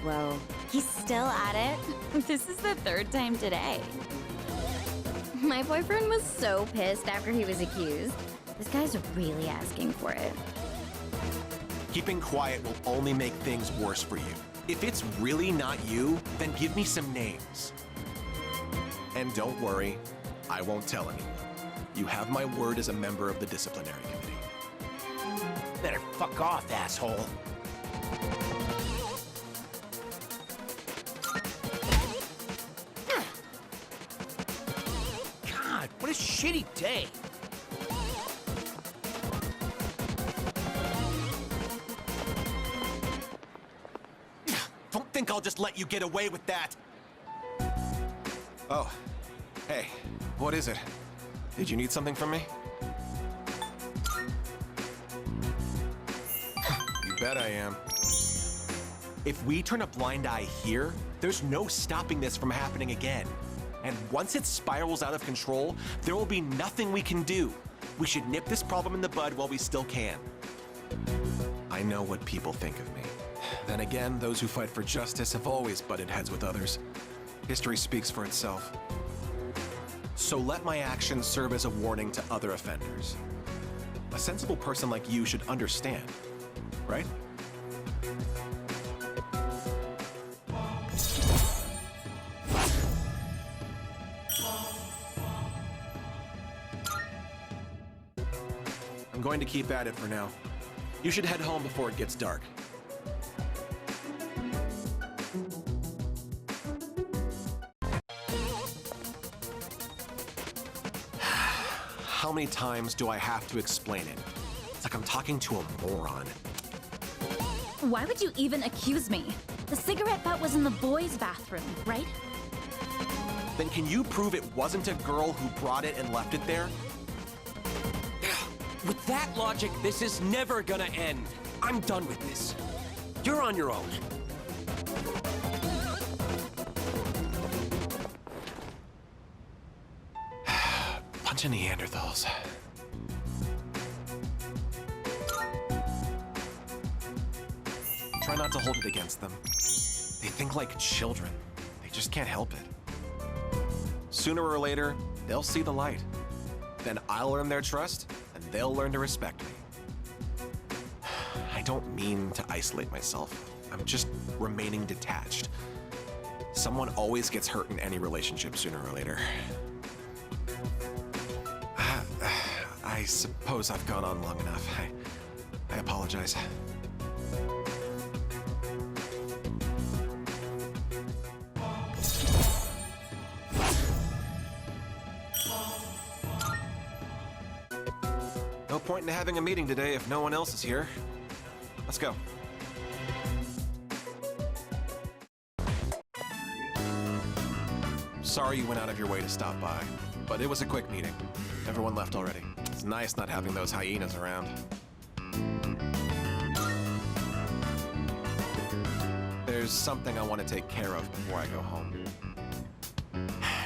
Whoa, he's still at it? This is the third time today. My boyfriend was so pissed after he was accused. This guy's really asking for it. Keeping quiet will only make things worse for you. If it's really not you, then give me some names. And don't worry, I won't tell anyone. You have my word as a member of the disciplinary committee. Better fuck off, asshole. God, what a shitty day. Don't think I'll just let you get away with that. Oh, hey, what is it? Did you need something from me? You bet I am. If we turn a blind eye here, there's no stopping this from happening again. And once it spirals out of control, there will be nothing we can do. We should nip this problem in the bud while we still can. I know what people think of me. Then again, those who fight for justice have always butted heads with others. History speaks for itself. So let my actions serve as a warning to other offenders. A sensible person like you should understand, right? I'm going to keep at it for now. You should head home before it gets dark. How many times do I have to explain it? It's like I'm talking to a moron. Why would you even accuse me? The cigarette butt was in the boys' bathroom, right? Then can you prove it wasn't a girl who brought it and left it there? With that logic, this is never gonna end. I'm done with this. You're on your own. Bunch of Neanderthals. Try not to hold it against them. They think like children. They just can't help it. Sooner or later, they'll see the light. Then I'll earn their trust, and they'll learn to respect me. I don't mean to isolate myself. I'm just remaining detached. Someone always gets hurt in any relationship sooner or later. I suppose I've gone on long enough. I apologize. point in having a meeting today if no one else is here. Let's go. Sorry you went out of your way to stop by, but it was a quick meeting. Everyone left already. It's nice not having those hyenas around. There's something I want to take care of before I go home.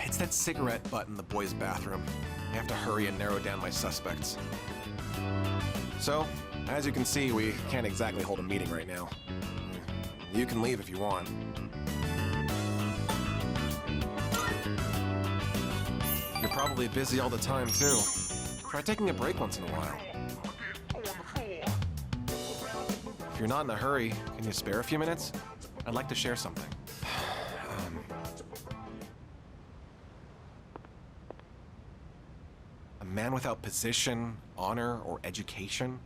It's that cigarette butt in the boys' bathroom. I have to hurry and narrow down my suspects. So, as you can see, we can't exactly hold a meeting right now. You can leave if you want. You're probably busy all the time, too. Try taking a break once in a while. If you're not in a hurry, can you spare a few minutes? I'd like to share something. A man without position, honor, or education?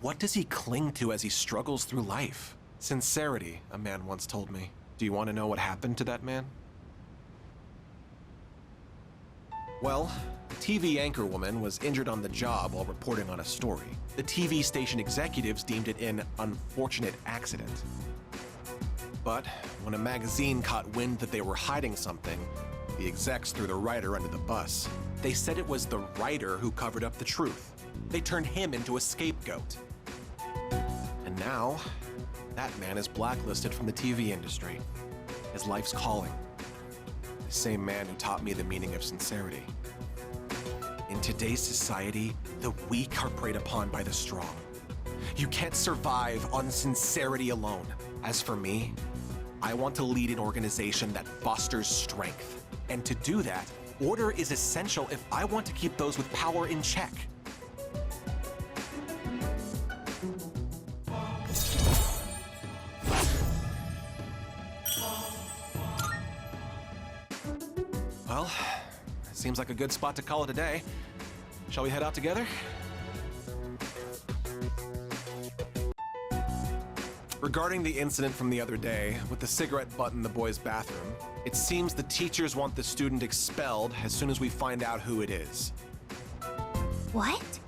What does he cling to as he struggles through life? Sincerity, a man once told me. Do you want to know what happened to that man? Well, a TV anchorwoman was injured on the job while reporting on a story. The TV station executives deemed it an unfortunate accident. But when a magazine caught wind that they were hiding something, the execs threw the writer under the bus. They said it was the writer who covered up the truth. They turned him into a scapegoat. And now, that man is blacklisted from the TV industry. His life's calling. The same man who taught me the meaning of sincerity. In today's society, the weak are preyed upon by the strong. You can't survive on sincerity alone. As for me, I want to lead an organization that fosters strength. And to do that, order is essential if I want to keep those with power in check. Well, seems like a good spot to call it a day. Shall we head out together? Regarding the incident from the other day, with the cigarette butt in the boys' bathroom, it seems the teachers want the student expelled as soon as we find out who it is. What?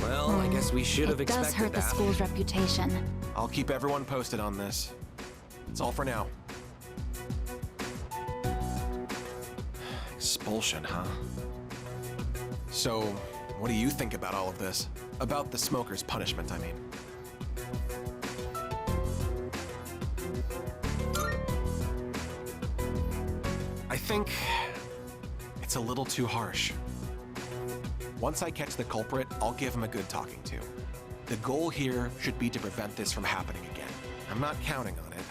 Well, I guess we should have It expected does hurt that. the school's reputation. I'll keep everyone posted on this. That's all for now. Expulsion, huh? So, what do you think about all of this? About the smoker's punishment, I mean. I think it's a little too harsh. Once I catch the culprit, I'll give him a good talking to. The goal here should be to prevent this from happening again. I'm not counting on it,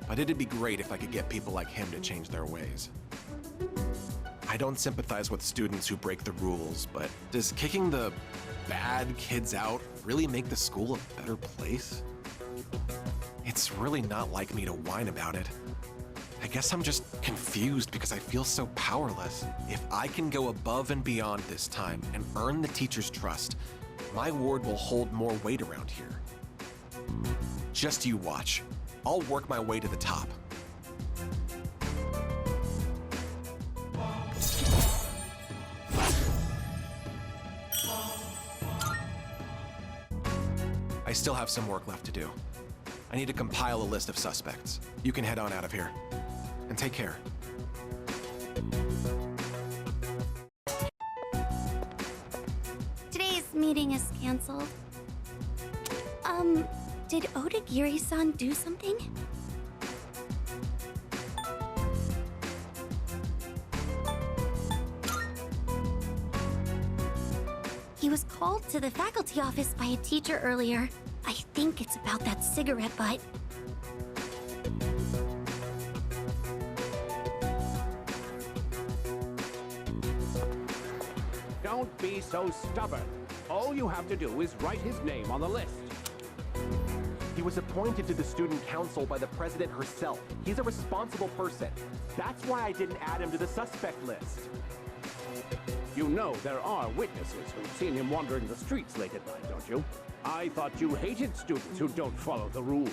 but it'd be great if I could get people like him to change their ways. I don't sympathize with students who break the rules, but does kicking the bad kids out really make the school a better place? It's really not like me to whine about it. I guess I'm just confused because I feel so powerless. If I can go above and beyond this time and earn the teacher's trust, my ward will hold more weight around here. Just you watch. I'll work my way to the top. I still have some work left to do. I need to compile a list of suspects. You can head on out of here. And take care. Today's meeting is canceled. Did Odagiri-san do something? He was called to the faculty office by a teacher earlier. I think it's about that cigarette butt. Don't be so stubborn. All you have to do is write his name on the list. He was appointed to the student council by the president herself. He's a responsible person. That's why I didn't add him to the suspect list. You know there are witnesses who've seen him wandering the streets late at night, don't you? I thought you hated students who don't follow the rules.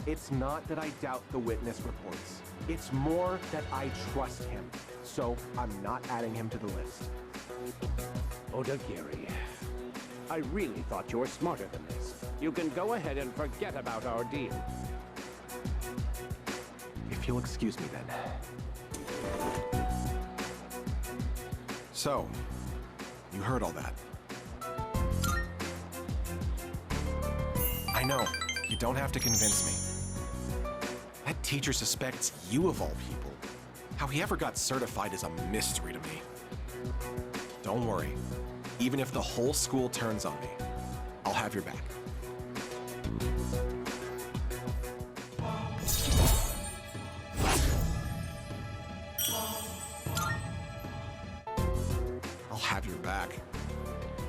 It's not that I doubt the witness reports. It's more that I trust him. So I'm not adding him to the list. Odagiri, I really thought you were smarter than this. You can go ahead and forget about our deal. If you'll excuse me then. So, you heard all that. I know, you don't have to convince me. That teacher suspects you of all people. How he ever got certified is a mystery to me. Don't worry. Even if the whole school turns on me, I'll have your back. I'll have your back.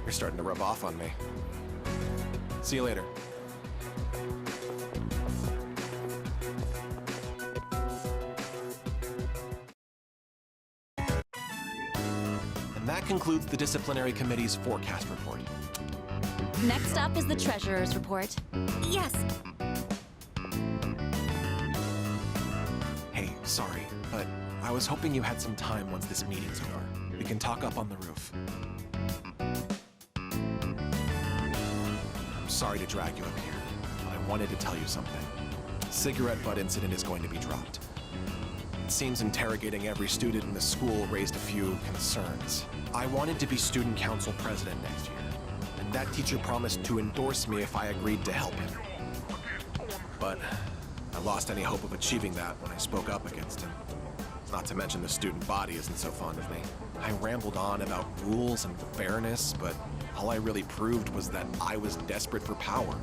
You're starting to rub off on me. See you later. And that concludes the Disciplinary Committee's forecast report. Next up is the Treasurer's report. Yes. Hey, sorry, but I was hoping you had some time once this meeting's over. We can talk up on the roof. I'm sorry to drag you up here, but I wanted to tell you something. Cigarette butt incident is going to be dropped. It seems interrogating every student in the school raised a few concerns. I wanted to be student council president next year, and that teacher promised to endorse me if I agreed to help him. But I lost any hope of achieving that when I spoke up against him. Not to mention the student body isn't so fond of me. I rambled on about rules and fairness, but all I really proved was that I was desperate for power.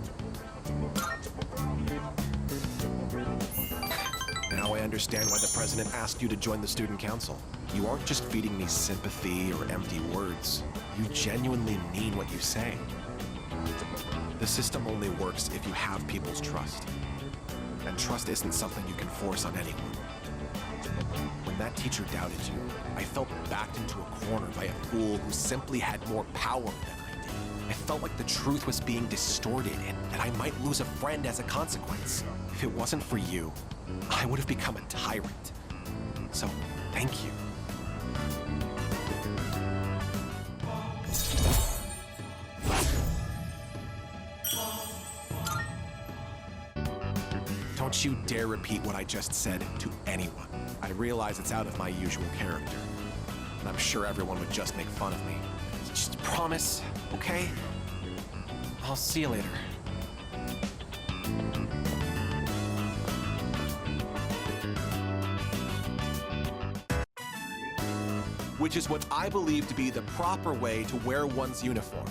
Now I understand why the president asked you to join the student council. You aren't just feeding me sympathy or empty words. You genuinely mean what you say. The system only works if you have people's trust. And trust isn't something you can force on anyone. When that teacher doubted you, I felt backed into a corner by a fool who simply had more power than I did. I felt like the truth was being distorted and that I might lose a friend as a consequence. If it wasn't for you, I would have become a tyrant. So, thank you. Don't you dare repeat what I just said to anyone. I realize it's out of my usual character, and I'm sure everyone would just make fun of me. Just promise, okay? I'll see you later. Which is what I believe to be the proper way to wear one's uniform.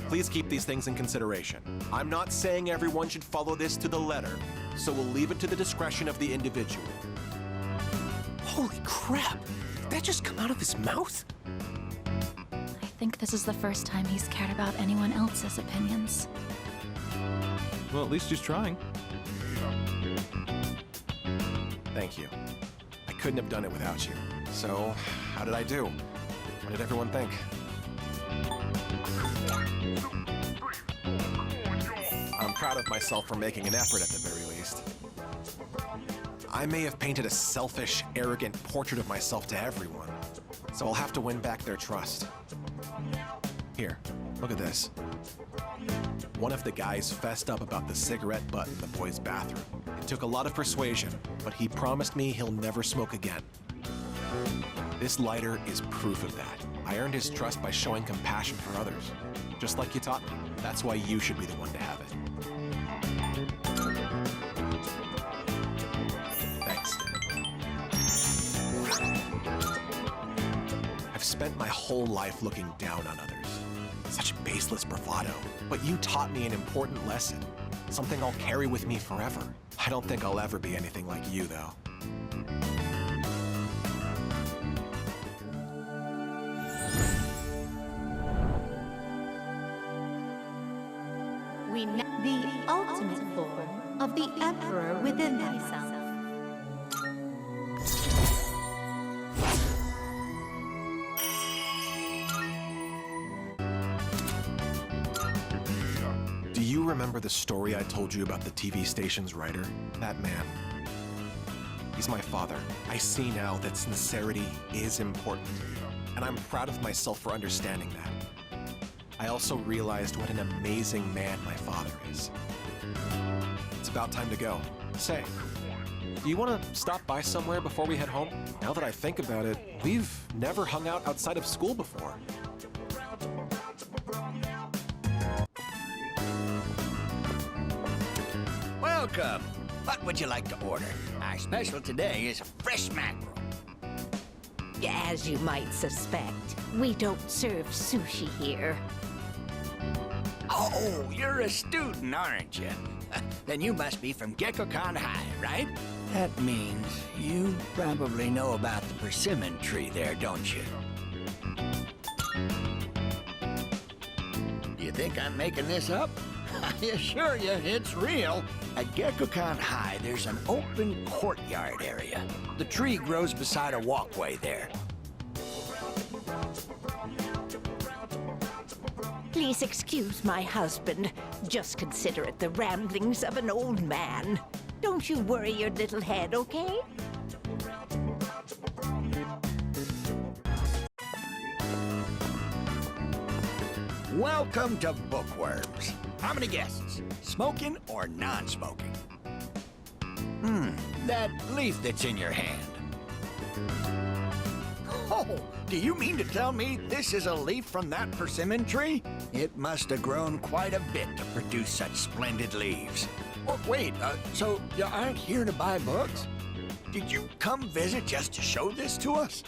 Please keep these things in consideration. I'm not saying everyone should follow this to the letter, so we'll leave it to the discretion of the individual. Holy crap! Did that just come out of his mouth? I think this is the first time he's cared about anyone else's opinions. Well, at least he's trying. Thank you. I couldn't have done it without you. So, how did I do? What did everyone think? I'm proud of myself for making an effort at the very least. I may have painted a selfish, arrogant portrait of myself to everyone, so I'll have to win back their trust. Here, look at this. One of the guys fessed up about the cigarette butt in the boys' bathroom. It took a lot of persuasion, but he promised me he'll never smoke again. This lighter is proof of that. I earned his trust by showing compassion for others, just like you taught me. That's why you should be the one to have it. Thanks. I've spent my whole life looking down on others. Such baseless bravado. But you taught me an important lesson, something I'll carry with me forever. I don't think I'll ever be anything like you, though. The ultimate form of the Emperor within thyself. Do you remember the story I told you about the TV station's writer? That man. He's my father. I see now that sincerity is important, and I'm proud of myself for understanding that. I also realized what an amazing man my father is. It's about time to go. Say, do you want to stop by somewhere before we head home? Now that I think about it, we've never hung out outside of school before. Welcome. What would you like to order? Our special today is fresh mackerel. As you might suspect, we don't serve sushi here. Oh, you're a student, aren't you? Then you must be from Gekkoukan High, right? That means you probably know about the persimmon tree there, don't you? Do you think I'm making this up? I assure you, it's real. At Gekkoukan High, there's an open courtyard area. The tree grows beside a walkway there. Please excuse my husband. Just consider it the ramblings of an old man. Don't you worry your little head, okay? Welcome to Bookworms. How many guests? Smoking or non-smoking? That leaf that's in your hand. Oh, do you mean to tell me this is a leaf from that persimmon tree? It must have grown quite a bit to produce such splendid leaves. Oh, wait, so you aren't here to buy books? Did you come visit just to show this to us?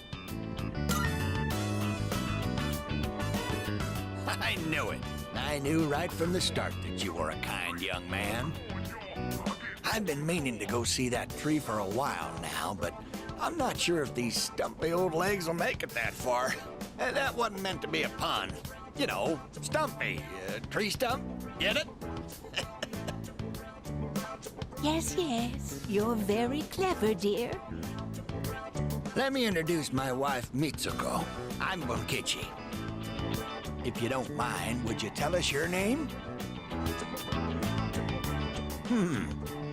I knew it. I knew right from the start that you were a kind young man. I've been meaning to go see that tree for a while now, but I'm not sure if these stumpy old legs will make it that far. That wasn't meant to be a pun. You know, stumpy. Tree stump? Get it? Yes, yes. You're very clever, dear. Let me introduce my wife, Mitsuko. I'm Bunkichi. If you don't mind, would you tell us your name?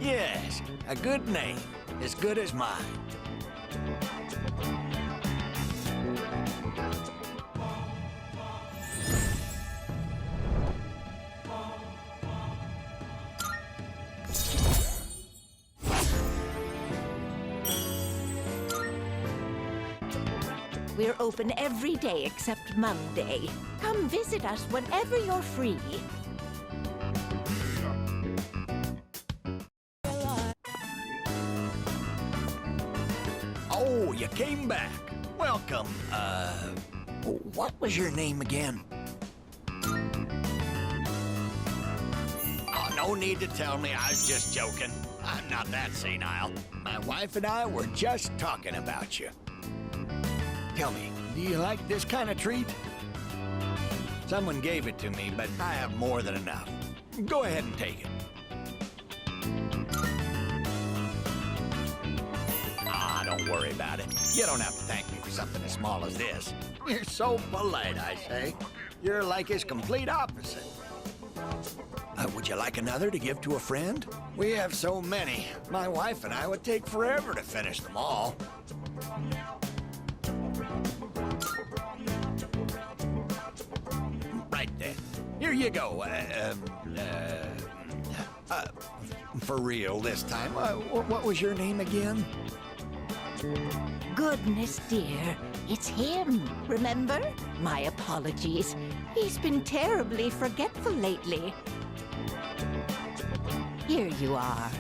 Yes, a good name. As good as mine. We're open every day except Monday. Come visit us whenever you're free. Oh, you came back. Welcome. What was your name again? Oh, no need to tell me. I was just joking. I'm not that senile. My wife and I were just talking about you. Tell me, do you like this kind of treat? Someone gave it to me, but I have more than enough. Go ahead and take it. Ah, don't worry about it. You don't have to thank me for something as small as this. You're so polite, I say. You're like his complete opposite. Would you like another to give to a friend? We have so many. My wife and I would take forever to finish them all. Right then. Here you go. For real this time. What was your name again? Goodness, dear. It's him, remember? My apologies. He's been terribly forgetful lately. Here you are.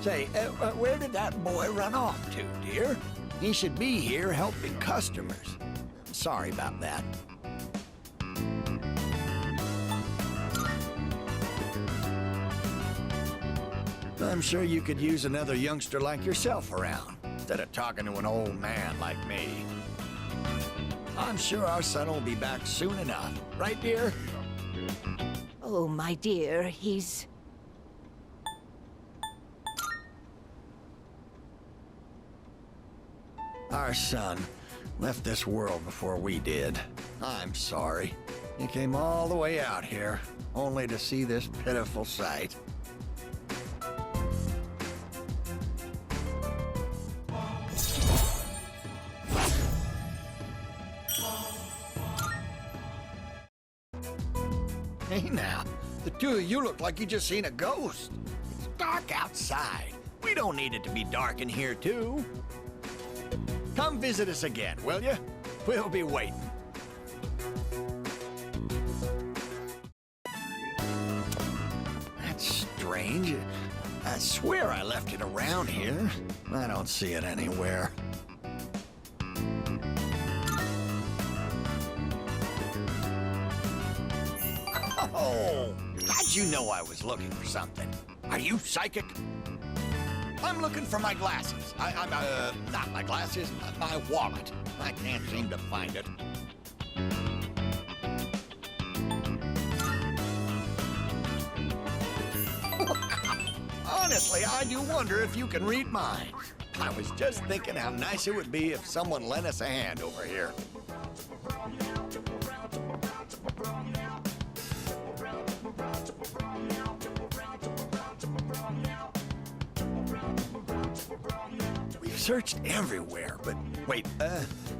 Say, where did that boy run off to, dear? He should be here helping customers. Sorry about that. I'm sure you could use another youngster like yourself around, instead of talking to an old man like me. I'm sure our son will be back soon enough. Right, dear? Oh, my dear, he's... Our son left this world before we did. I'm sorry. He came all the way out here, only to see this pitiful sight. Hey now, the two of you look like you just seen a ghost. It's dark outside. We don't need it to be dark in here, too. Come visit us again, will you? We'll be waiting. That's strange. I swear I left it around here. I don't see it anywhere. Oh, how'd you know I was looking for something? Are you psychic? I'm looking for my glasses. Not my glasses, my wallet. I can't seem to find it. Honestly, I do wonder if you can read minds. I was just thinking how nice it would be if someone lent us a hand over here. We've searched everywhere, but wait,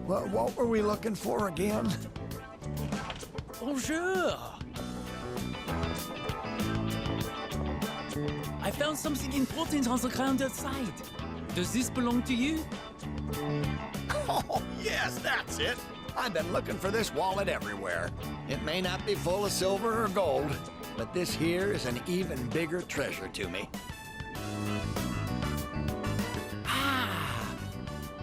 what were we looking for again? Bonjour! I found something important on the ground outside. Does this belong to you? Oh, yes, that's it. I've been looking for this wallet everywhere. It may not be full of silver or gold, but this here is an even bigger treasure to me.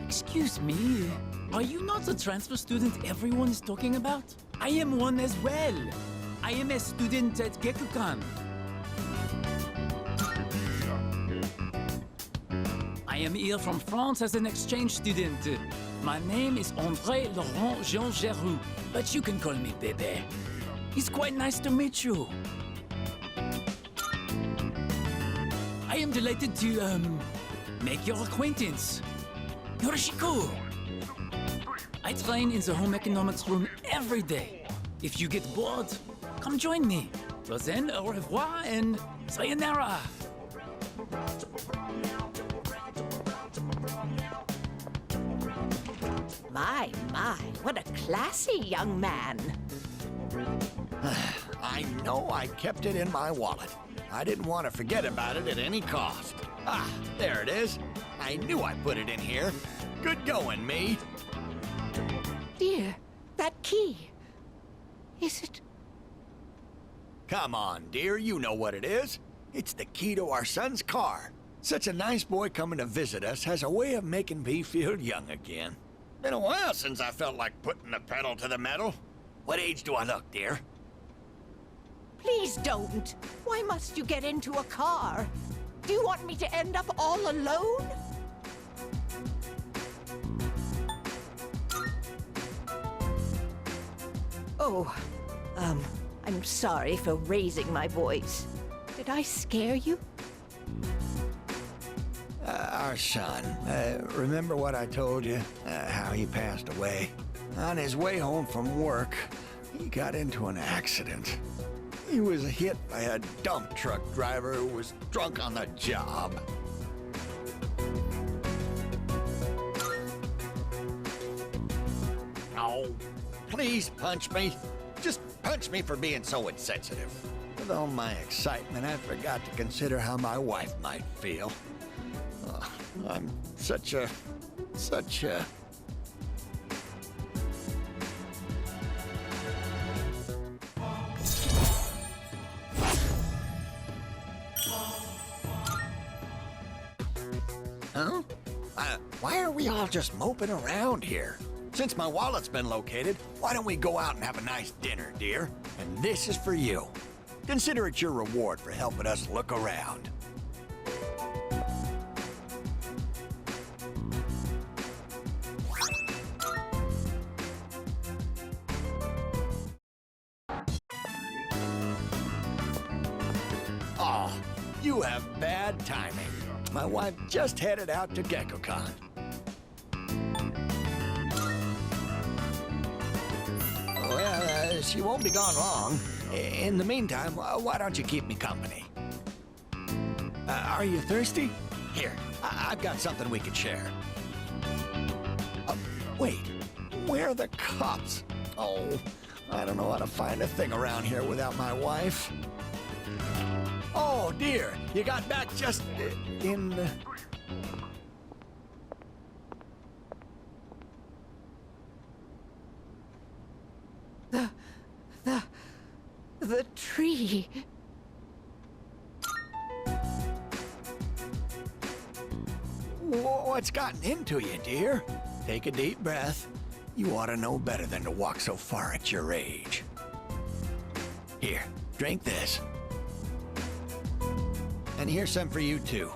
Excuse me, are you not the transfer student everyone is talking about? I am one as well. I am a student at Gekukan. I am here from France as an exchange student. My name is André Laurent Jean Geroux, but you can call me Bébé. It's quite nice to meet you. I am delighted to, make your acquaintance. Yorishiko! I train in the home economics room every day. If you get bored, come join me. Well then, au revoir and sayonara! My, what a classy young man. I know I kept it in my wallet. I didn't want to forget about it at any cost. Ah, there it is. I knew I put it in here. Good going, me. Dear, that key. Is it? Come on, dear, you know what it is. It's the key to our son's car. Such a nice boy coming to visit us has a way of making me feel young again. Been a while since I felt like putting the pedal to the metal. What age do I look, dear? Please don't. Why must you get into a car? Do you want me to end up all alone? Oh, I'm sorry for raising my voice. Did I scare you? Our son. Remember what I told you? How he passed away? On his way home from work, he got into an accident. He was hit by a dump truck driver who was drunk on the job. Oh, please punch me. Just punch me for being so insensitive. With all my excitement, I forgot to consider how my wife might feel. I'm such a... Huh? Why are we all just moping around here? Since my wallet's been located, why don't we go out and have a nice dinner, dear? And this is for you. Consider it your reward for helping us look around. Oh, you have bad timing. My wife just headed out to Gekukan. Well, she won't be gone long. In the meantime, why don't you keep me company? Are you thirsty? Here, I've got something we could share. Wait, where are the cups? Oh, I don't know how to find a thing around here without my wife. Oh, dear. You got back just in... The tree. What's gotten into you, dear? Take a deep breath. You ought to know better than to walk so far at your age. Here, drink this. And here's some for you, too.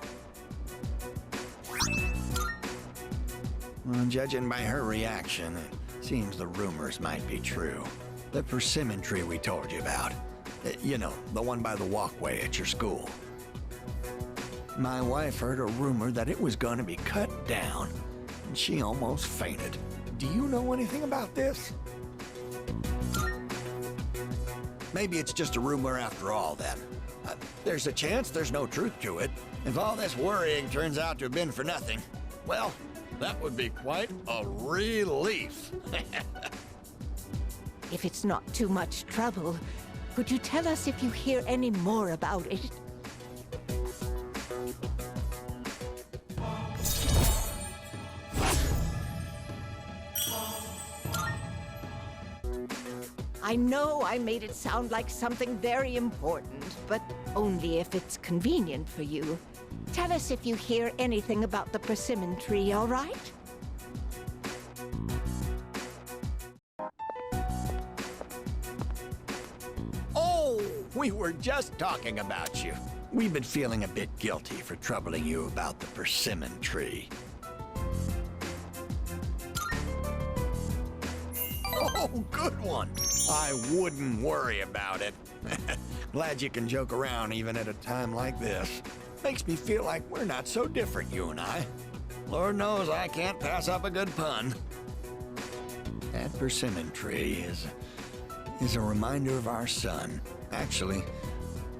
Well, judging by her reaction, it seems the rumors might be true. The persimmon tree we told you about. You know, the one by the walkway at your school. My wife heard a rumor that it was going to be cut down, and she almost fainted. Do you know anything about this? Maybe it's just a rumor after all, then. There's a chance there's no truth to it. If all this worrying turns out to have been for nothing, well, that would be quite a relief. If it's not too much trouble, could you tell us if you hear any more about it? I know I made it sound like something very important, but only if it's convenient for you. Tell us if you hear anything about the persimmon tree, all right? Oh, we were just talking about you. We've been feeling a bit guilty for troubling you about the persimmon tree. Oh, good one. I wouldn't worry about it. Glad you can joke around even at a time like this. Makes me feel like we're not so different, you and I. Lord knows I can't pass up a good pun. That persimmon tree is a reminder of our son. Actually,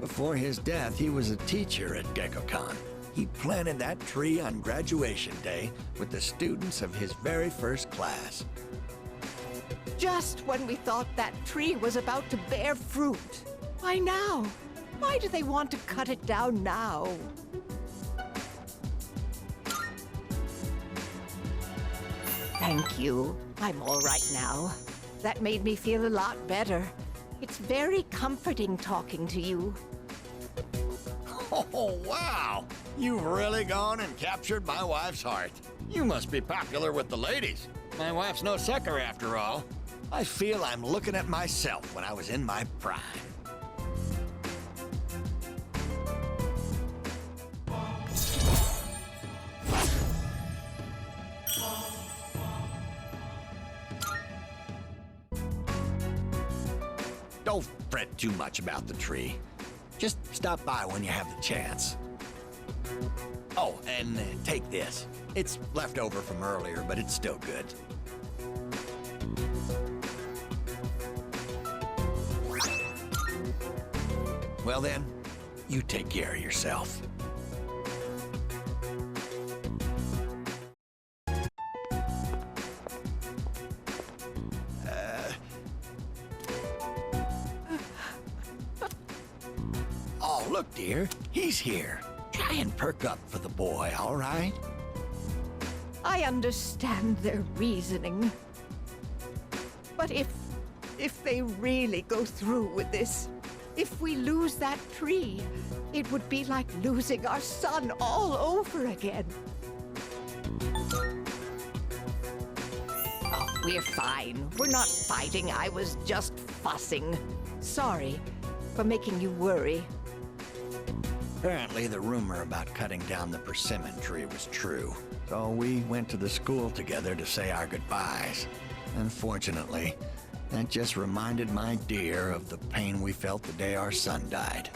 before his death, he was a teacher at GeckoCon. He planted that tree on graduation day with the students of his very first class. Just when we thought that tree was about to bear fruit. Why now? Why do they want to cut it down now? Thank you. I'm all right now. That made me feel a lot better. It's very comforting talking to you. Oh, wow! You've really gone and captured my wife's heart. You must be popular with the ladies. My wife's no sucker after all. I feel I'm looking at myself when I was in my prime. Don't fret too much about the tree. Just stop by when you have the chance. Oh, and take this. It's left over from earlier, but it's still good. Well then, you take care of yourself. Oh, look, dear. He's here. Try and perk up for the boy, all right? I understand their reasoning. But if they really go through with this, if we lose that tree, it would be like losing our son all over again. Oh, we're fine. We're not fighting. I was just fussing. Sorry for making you worry. Apparently, the rumor about cutting down the persimmon tree was true. So we went to the school together to say our goodbyes. Unfortunately, that just reminded my dear of the pain we felt the day our son died.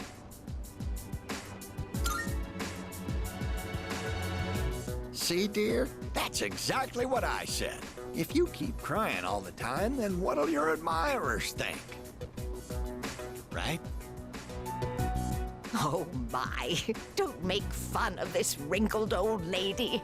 See, dear? That's exactly what I said. If you keep crying all the time, then what'll your admirers think? Right? Oh my, don't make fun of this wrinkled old lady.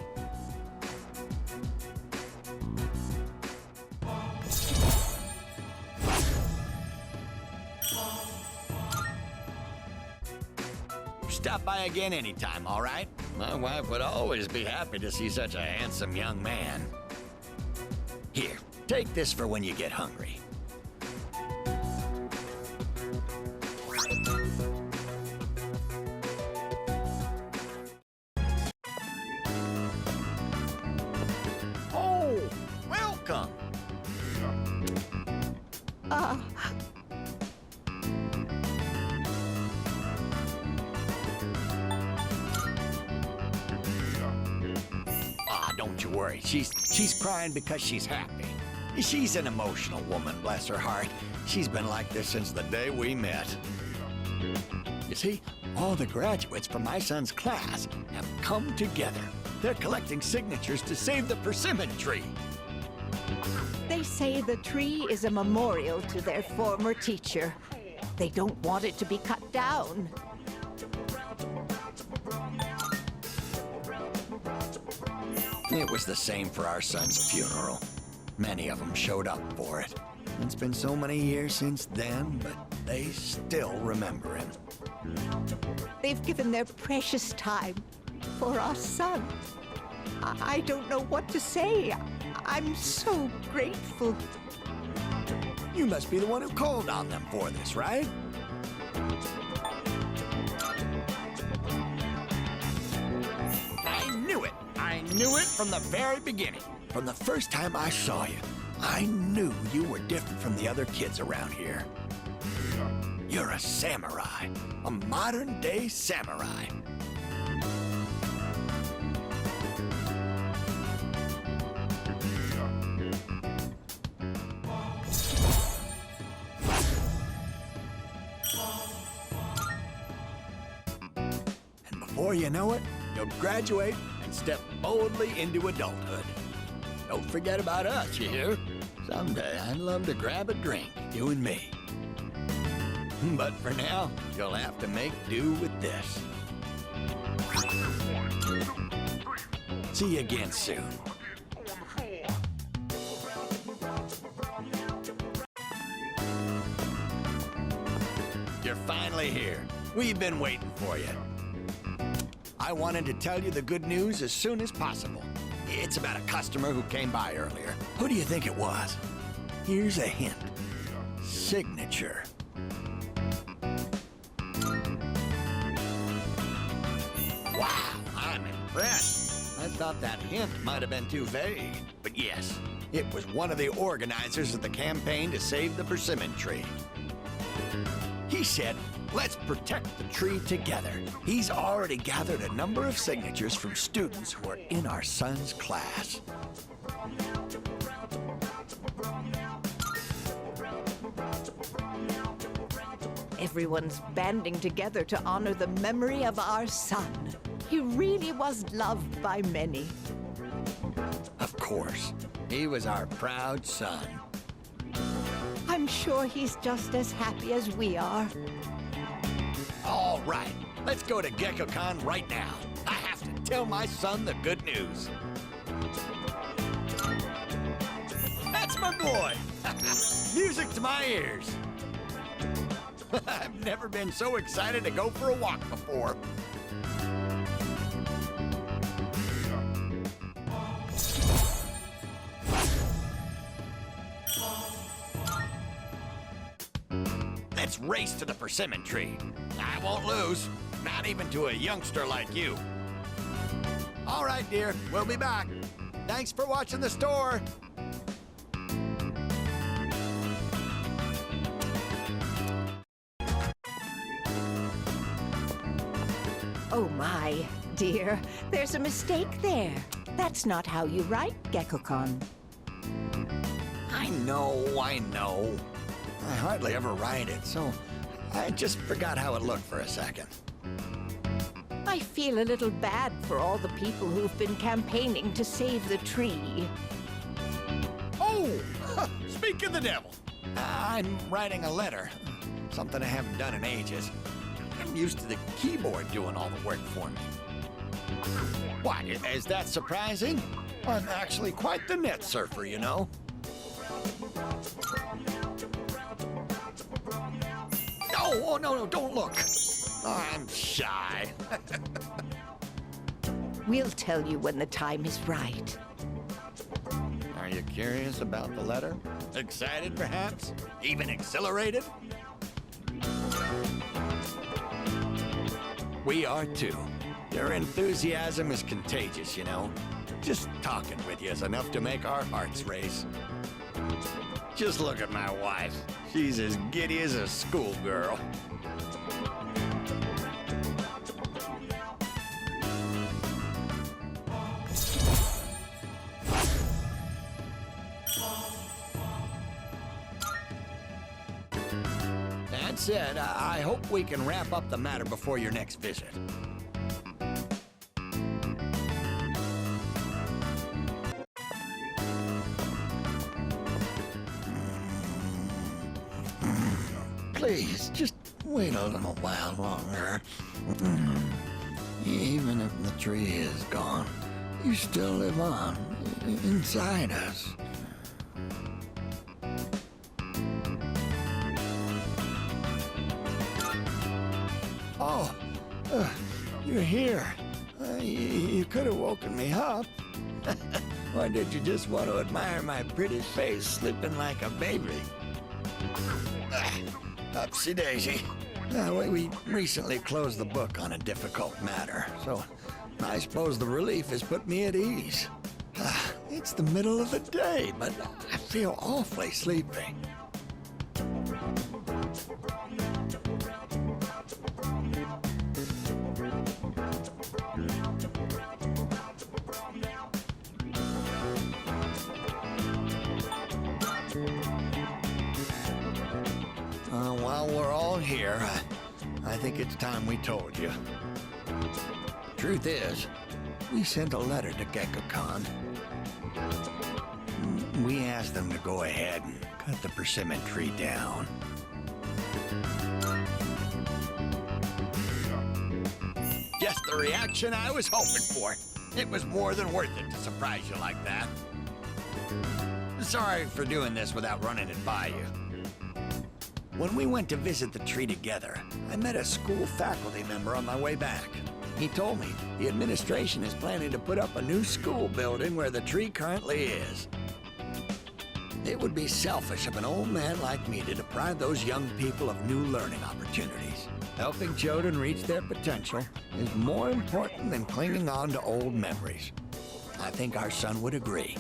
stop by again anytime, all right? My wife would always be happy to see such a handsome young man. Here, take this for when you get hungry. Oh, welcome. Don't you worry. She's crying because she's happy. She's an emotional woman, bless her heart. She's been like this since the day we met. You see, all the graduates from my son's class have come together. They're collecting signatures to save the persimmon tree. They say the tree is a memorial to their former teacher. They don't want it to be cut down. It was the same for our son's funeral. Many of them showed up for it. It's been so many years since then, but they still remember him. They've given their precious time for our son. I don't know what to say. I'm so grateful. You must be the one who called on them for this, right? I knew it from the very beginning. From the first time I saw you, I knew you were different from the other kids around here. You're a samurai, a modern-day samurai. And before you know it, you'll graduate and step boldly into adulthood. Don't forget about us, you hear? Someday I'd love to grab a drink, you and me. But for now, you'll have to make do with this. See you again soon. You're finally here. We've been waiting for you. I wanted to tell you the good news as soon as possible. It's about a customer who came by earlier. Who do you think it was? Here's a hint. Signature. Wow, I'm impressed. I thought that hint might have been too vague. But yes, it was one of the organizers of the campaign to save the persimmon tree. He said, let's protect the tree together. He's already gathered a number of signatures from students who are in our son's class. Everyone's banding together to honor the memory of our son. He really was loved by many. Of course, he was our proud son. I'm sure he's just as happy as we are. All right, let's go to GeckoCon right now. I have to tell my son the good news. That's my boy. Music to my ears. I've never been so excited to go for a walk before. Let's race to the persimmon tree. I won't lose, not even to a youngster like you. All right, dear, we'll be back. Thanks for watching the store. Oh my, dear, there's a mistake there. That's not how you write GeckoCon. I know. I hardly ever write it, so I just forgot how it looked for a second. I feel a little bad for all the people who've been campaigning to save the tree. Oh, speak of the devil. I'm writing a letter. Something I haven't done in ages. I'm used to the keyboard doing all the work for me. What, is that surprising? I'm actually quite the net surfer, you know. Oh, no, don't look. Oh, I'm shy. We'll tell you when the time is right. Are you curious about the letter? Excited, perhaps? Even exhilarated? We are too. Your enthusiasm is contagious, you know. Just talking with you is enough to make our hearts race. Just look at my wife. She's as giddy as a schoolgirl. That said, I hope we can wrap up the matter before your next visit. Please, just wait a little while longer. Even if the tree is gone, you still live on inside us. Oh, you're here. You could have woken me up. Or did you just want to admire my pretty face sleeping like a baby? Upsy daisy. We recently closed the book on a difficult matter, so I suppose the relief has put me at ease. It's the middle of the day, but I feel awfully sleepy. While we're all here, I think it's time we told you. Truth is, we sent a letter to Gekko-Khan. We asked them to go ahead and cut the persimmon tree down. Just the reaction I was hoping for. It was more than worth it to surprise you like that. Sorry for doing this without running it by you. When we went to visit the tree together, I met a school faculty member on my way back. He told me the administration is planning to put up a new school building where the tree currently is. It would be selfish of an old man like me to deprive those young people of new learning opportunities. Helping children reach their potential is more important than clinging on to old memories. I think our son would agree.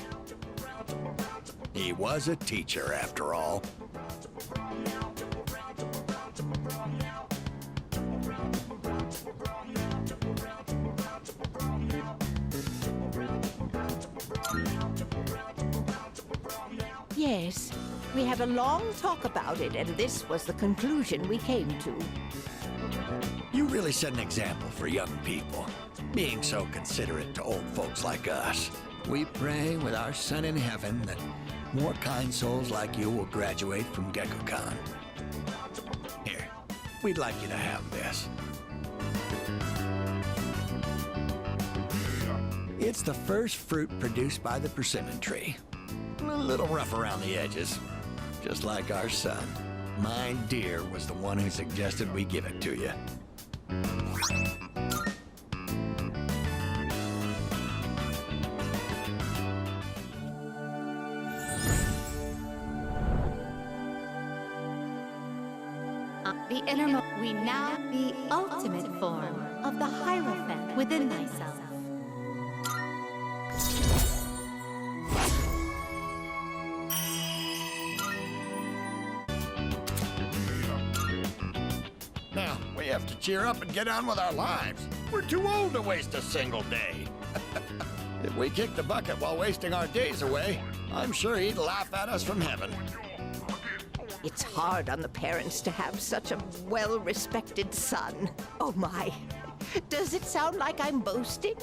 He was a teacher, after all. Yes, we had a long talk about it, and this was the conclusion we came to. You really set an example for young people, being so considerate to old folks like us. We pray with our son in heaven that more kind souls like you will graduate from Gekko-Khan. Here, we'd like you to have this. It's the first fruit produced by the persimmon tree. A little rough around the edges, just like our son. My dear was the one who suggested we give it to you. The innermost, we now the ultimate form of the Hierophant within thyself. Now, we have to cheer up and get on with our lives. We're too old to waste a single day. If we kick the bucket while wasting our days away, I'm sure he'd laugh at us from heaven. It's hard on the parents to have such a well-respected son. Oh my. Does it sound like I'm boasting?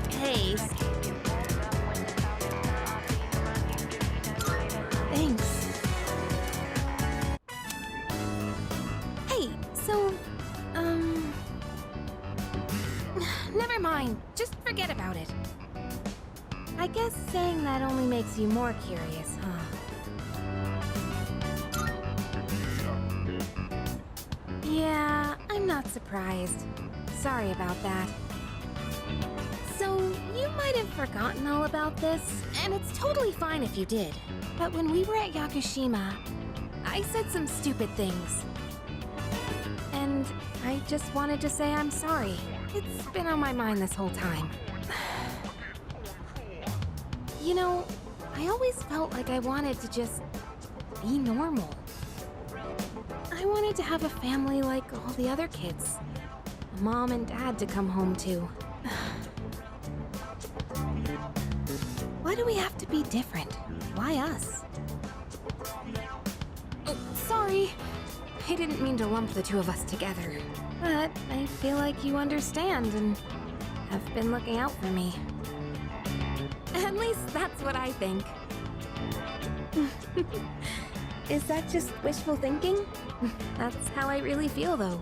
Hey. Thanks. Hey, so, never mind. Just forget about it. I guess saying that only makes you more curious, huh? Yeah, I'm not surprised. Sorry about that. So, you might have forgotten all about this, and it's totally fine if you did. But when we were at Yakushima, I said some stupid things. And I just wanted to say I'm sorry. It's been on my mind this whole time. You know, I always felt like I wanted to just be normal. I wanted to have a family like all the other kids. A mom and dad to come home to. Why do we have to be different? Why us? Oh, sorry. I didn't mean to lump the two of us together. But I feel like you understand and have been looking out for me. At least that's what I think. Is that just wishful thinking? That's how I really feel, though.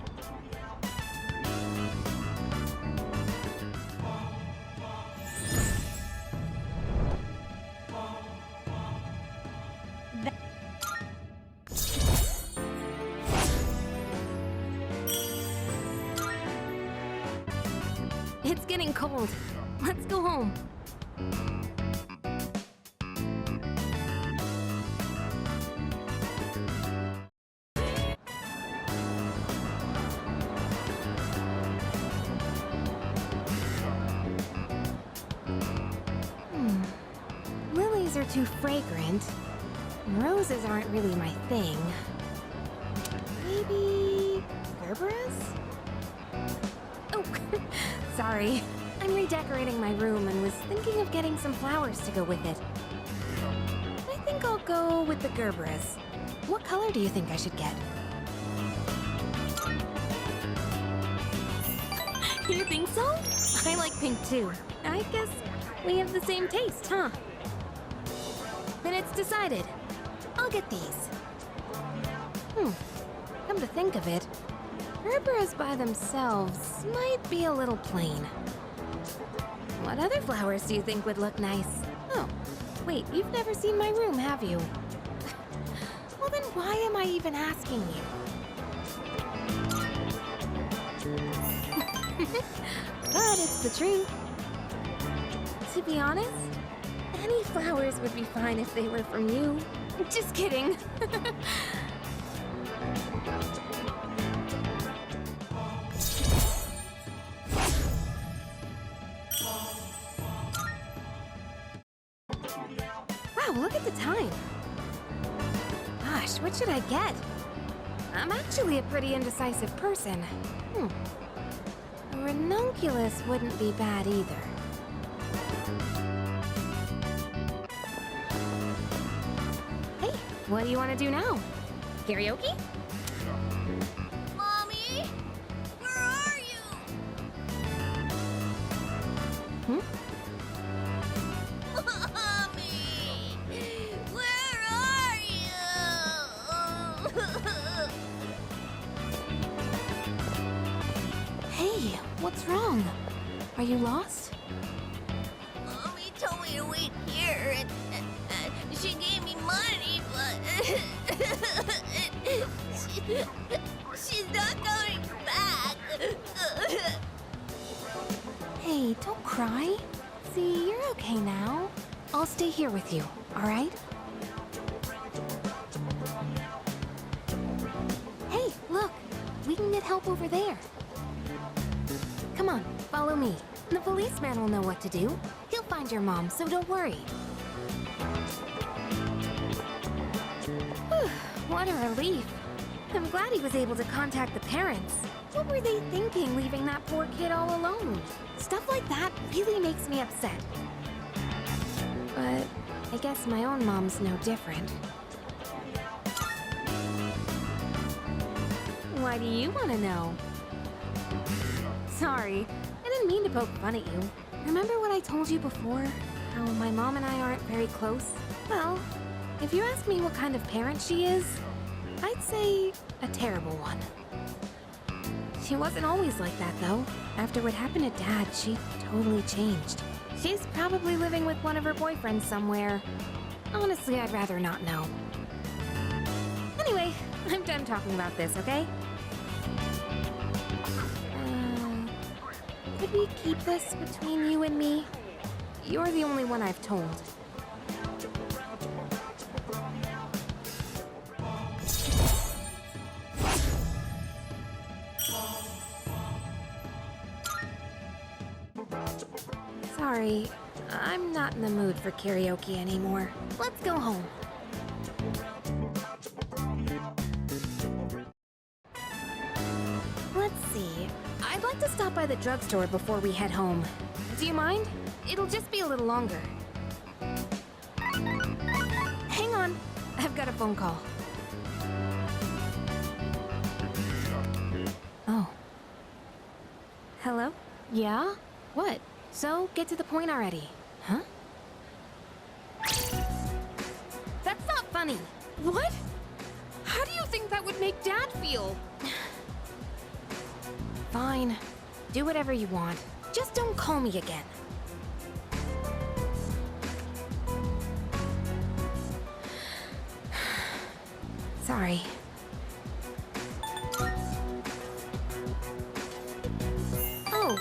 It's getting cold. Let's go home. Lilies are too fragrant. Roses aren't really my thing. Maybe Gerberas? Oh, sorry. I'm redecorating my room and was thinking of getting some flowers to go with it. I think I'll go with the Gerberas. What color do you think I should get? You think so? I like pink too. I guess we have the same taste, huh? Then it's decided. I'll get these. Come to think of it, Gerberas by themselves might be a little plain. What other flowers do you think would look nice? Oh, wait, you've never seen my room, have you? Well then why am I even asking you? But it's the truth. To be honest, any flowers would be fine if they were from you. Just kidding. Wow, look at the time. Gosh, what should I get? I'm actually a pretty indecisive person. A ranunculus wouldn't be bad either. Hey, what do you want to do now? Karaoke? Mommy? Where are you? Mommy! Where are you? Hey, what's wrong? Are you lost? Mommy told me to wait here, and she gave me money, but she's not coming back. Hey, don't cry. See, you're okay now. I'll stay here with you, all right? Hey, look. We can get help over there. Come on, follow me. The policeman will know what to do. He'll find your mom, so don't worry. Whew, what a relief. I'm glad he was able to contact the parents. What were they thinking, leaving that poor kid all alone? Stuff like that really makes me upset. But I guess my own mom's no different. Why do you want to know? Sorry, I didn't mean to poke fun at you. Remember what I told you before? How my mom and I aren't very close? Well, if you ask me what kind of parent she is, I'd say a terrible one. She wasn't always like that, though. After what happened to Dad, she totally changed. She's probably living with one of her boyfriends somewhere. Honestly, I'd rather not know. Anyway, I'm done talking about this, okay? Could we keep this between you and me? You're the only one I've told. Sorry, I'm not in the mood for karaoke anymore. Let's go home. Let's see. I'd like to stop by the drugstore before we head home. Do you mind? It'll just be a little longer. Hang on. I've got a phone call. Oh. Hello? Yeah? What? So, get to the point already. Huh? That's not funny. What? How do you think that would make Dad feel? Fine. Do whatever you want. Just don't call me again. Sorry. Oh,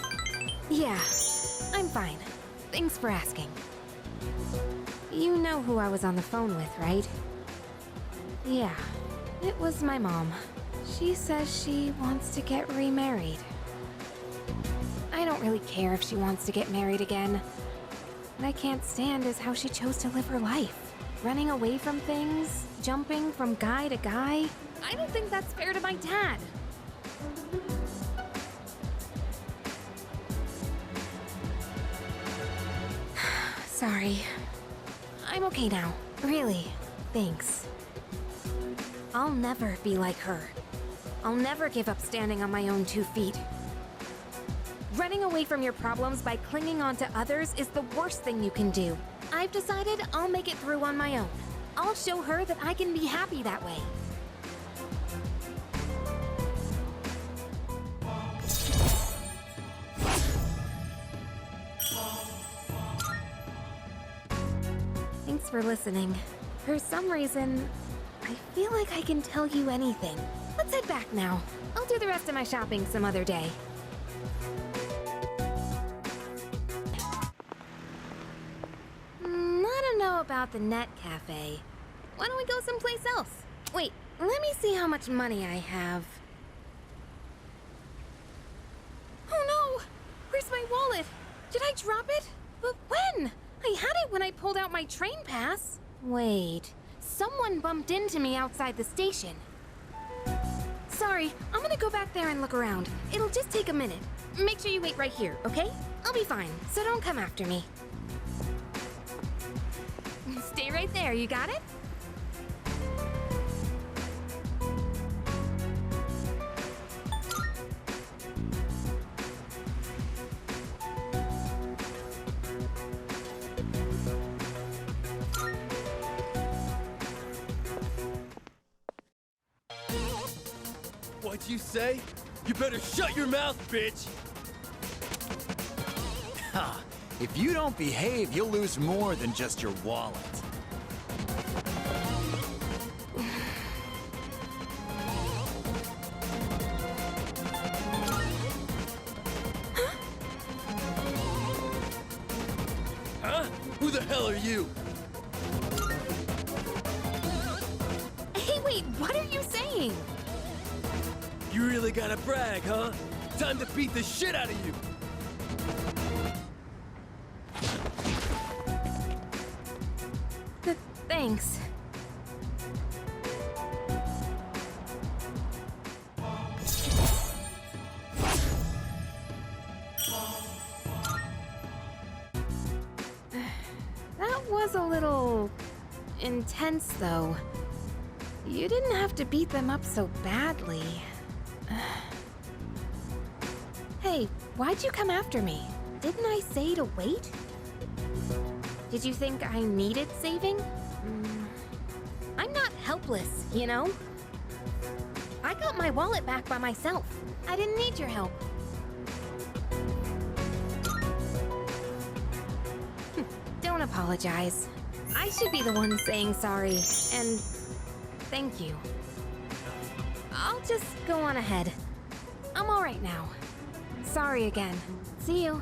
yeah. I'm fine. Thanks for asking. You know who I was on the phone with, right? Yeah, it was my mom. She says she wants to get remarried. I don't really care if she wants to get married again. What I can't stand is how she chose to live her life. Running away from things, jumping from guy to guy. I don't think that's fair to my dad. Sorry. I'm okay now. Really. Thanks. I'll never be like her. I'll never give up standing on my own 2 feet. Running away from your problems by clinging on to others is the worst thing you can do. I've decided I'll make it through on my own. I'll show her that I can be happy that way. Thanks for listening. For some reason, I feel like I can tell you anything. Let's head back now. I'll do the rest of my shopping some other day. I don't know about the Net Cafe. Why don't we go someplace else? Wait, let me see how much money I have. Oh no! Where's my wallet? Did I drop it? But when? I had it when I pulled out my train pass. Wait, someone bumped into me outside the station. Sorry, I'm gonna go back there and look around. It'll just take a minute. Make sure you wait right here, okay? I'll be fine, so don't come after me. Stay right there, you got it? What'd you say? You better shut your mouth, bitch! Ha! If you don't behave, you'll lose more than just your wallet. Huh? Who the hell are you? Hey, wait, what are you saying? You really gotta brag, huh? Time to beat the shit out of you! Thanks. That was a little intense, though. You didn't have to beat them up so badly. Hey, why'd you come after me? Didn't I say to wait? Did you think I needed saving? I'm not helpless, you know? I got my wallet back by myself. I didn't need your help. apologize. I should be the one saying sorry, and thank you. I'll just go on ahead. I'm alright now. Sorry again. See you.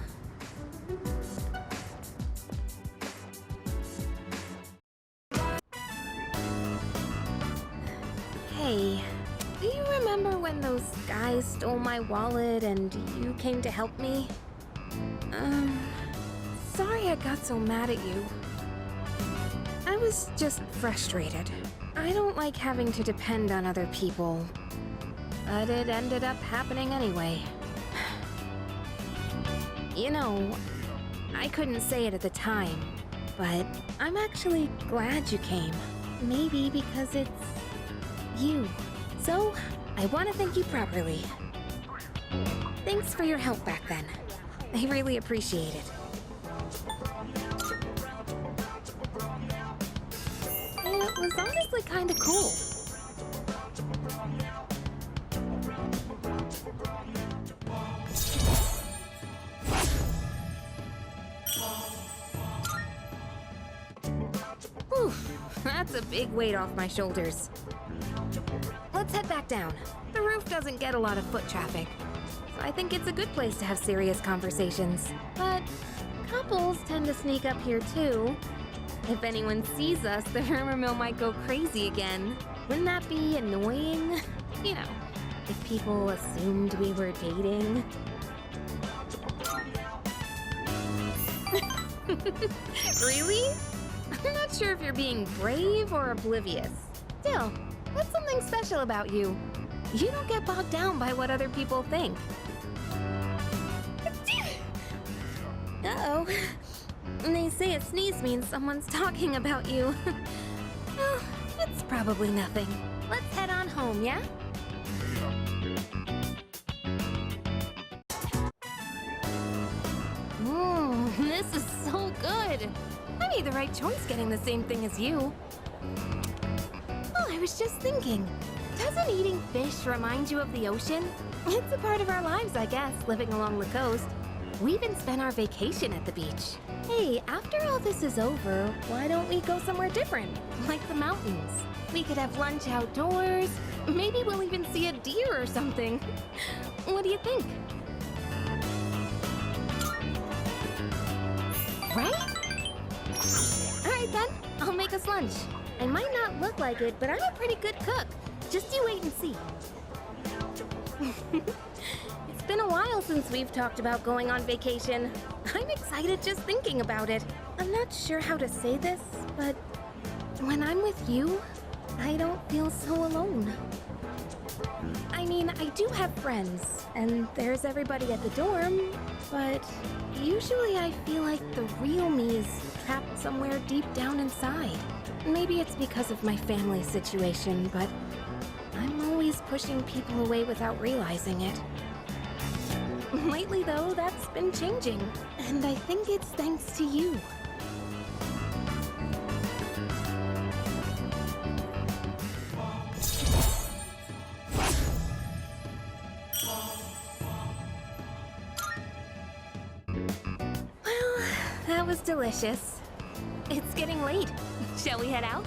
Hey, do you remember when those guys stole my wallet and you came to help me? Sorry I got so mad at you. I was just frustrated. I don't like having to depend on other people, but it ended up happening anyway. You know, I couldn't say it at the time, but I'm actually glad you came. Maybe because it's you. So, I want to thank you properly. Thanks for your help back then. I really appreciate it. It was honestly kind of cool. Whew, that's a big weight off my shoulders. Let's head back down. The roof doesn't get a lot of foot traffic, so I think it's a good place to have serious conversations. But couples tend to sneak up here too. If anyone sees us, the rumor mill might go crazy again. Wouldn't that be annoying? You know, if people assumed we were dating. Really? I'm not sure if you're being brave or oblivious. Still, that's something special about you. You don't get bogged down by what other people think. Uh-oh. They say a sneeze means someone's talking about you. Well, it's probably nothing. Let's head on home, yeah? This is so good. I made the right choice getting the same thing as you. Oh, I was just thinking. Doesn't eating fish remind you of the ocean? It's a part of our lives, I guess, living along the coast. We even spent our vacation at the beach. Hey, after all this is over, why don't we go somewhere different? Like the mountains. We could have lunch outdoors. Maybe we'll even see a deer or something. What do you think? Right? Alright then, I'll make us lunch. I might not look like it, but I'm a pretty good cook. Just you wait and see. It's been a while since we've talked about going on vacation. I'm excited just thinking about it. I'm not sure how to say this, but when I'm with you, I don't feel so alone. I mean, I do have friends, and there's everybody at the dorm, but usually I feel like the real me is trapped somewhere deep down inside. Maybe it's because of my family situation, but I'm always pushing people away without realizing it. Lately, though, that's been changing, and I think it's thanks to you. Well, that was delicious. It's getting late. Shall we head out?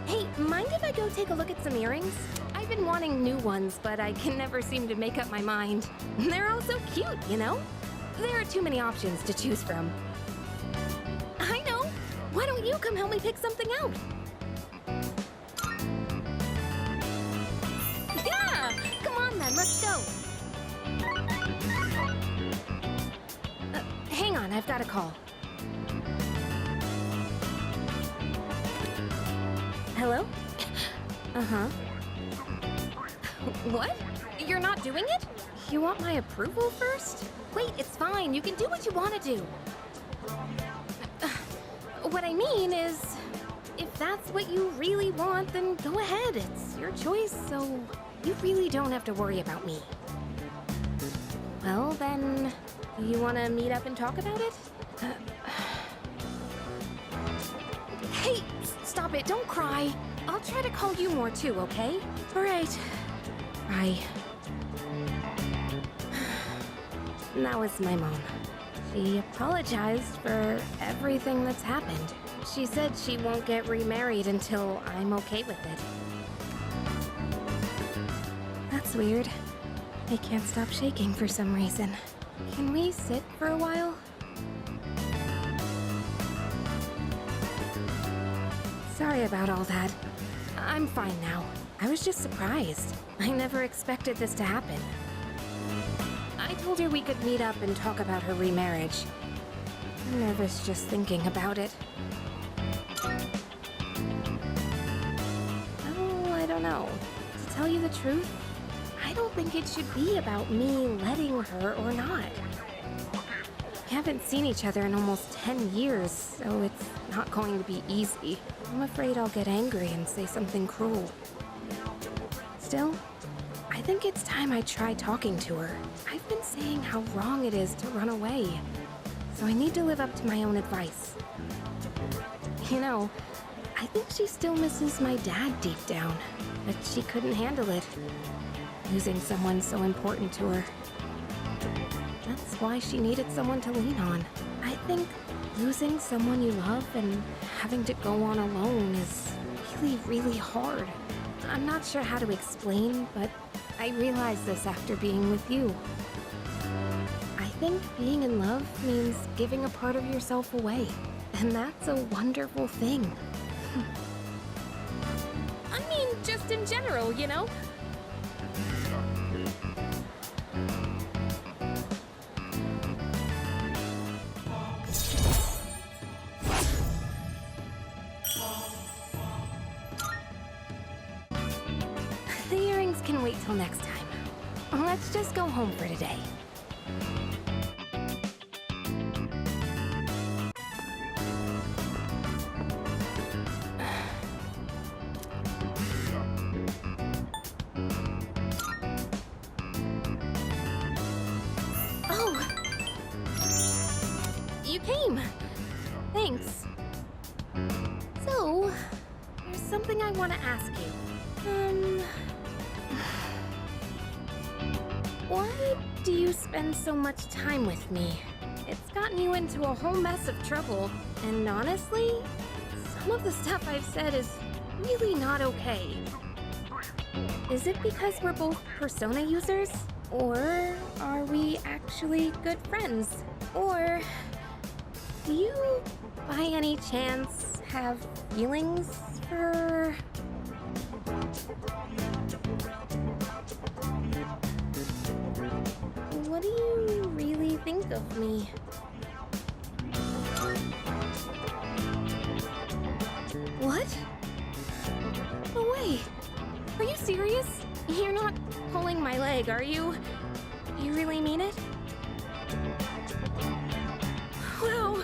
Hey, mind if I go take a look at some earrings? I've been wanting new ones, but I can never seem to make up my mind. They're all so cute, you know? There are too many options to choose from. I know! Why don't you come help me pick something out? Yeah! Come on then, let's go! Hang on, I've got a call. Hello? Uh-huh. What? You're not doing it? You want my approval first? Wait, it's fine. You can do what you want to do. What I mean is, if that's what you really want, then go ahead. It's your choice, so you really don't have to worry about me. Well, then, you want to meet up and talk about it? Hey, stop it. Don't cry. I'll try to call you more too, okay? All right. Bye. that was my mom. She apologized for everything that's happened. She said she won't get remarried until I'm okay with it. That's weird. I can't stop shaking for some reason. Can we sit for a while? Sorry about all that. I'm fine now. I was just surprised. I never expected this to happen. I told her we could meet up and talk about her remarriage. I'm nervous just thinking about it. Oh, I don't know. To tell you the truth, I don't think it should be about me letting her or not. We haven't seen each other in almost 10 years, so it's not going to be easy. I'm afraid I'll get angry and say something cruel. Still, I think it's time I try talking to her. I've been saying how wrong it is to run away, so I need to live up to my own advice. You know, I think she still misses my dad deep down, but she couldn't handle it. Losing someone so important to her. That's why she needed someone to lean on. I think losing someone you love and having to go on alone is really, really hard. I'm not sure how to explain, but I realized this after being with you. I think being in love means giving a part of yourself away, and that's a wonderful thing. I mean, just in general, you know? The earrings can wait till next time. Let's just go home for today. Oh! You came! Thanks. So, there's something I want to ask you. Why do you spend so much time with me? It's gotten you into a whole mess of trouble, and honestly, some of the stuff I've said is really not okay. Is it because we're both Persona users? Or are we actually good friends? Or do you, by any chance, have feelings for... What do you really think of me? What? No way! Are you serious? You're not pulling my leg, are you? You really mean it? Wow!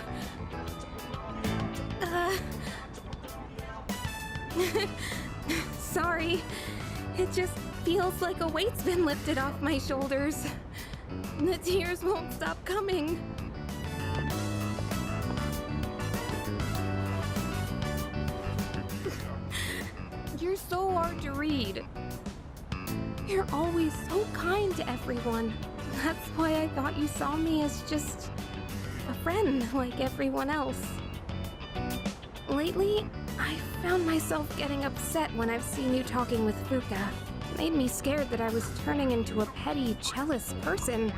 Sorry. It just feels like a weight's been lifted off my shoulders. The tears won't stop coming. You're so hard to read. You're always so kind to everyone. That's why I thought you saw me as just a friend like everyone else. Lately, I found myself getting upset when I've seen you talking with Fuka. It made me scared that I was turning into a petty, jealous person.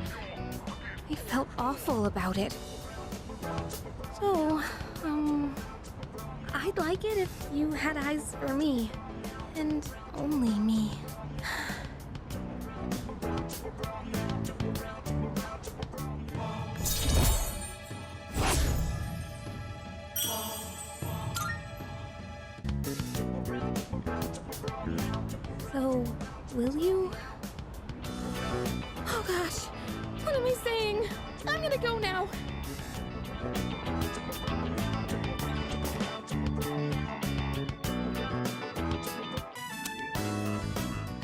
I felt awful about it. So, I'd like it if you had eyes for me. And only me. So, will you? Oh gosh, what am I saying? I'm gonna go now.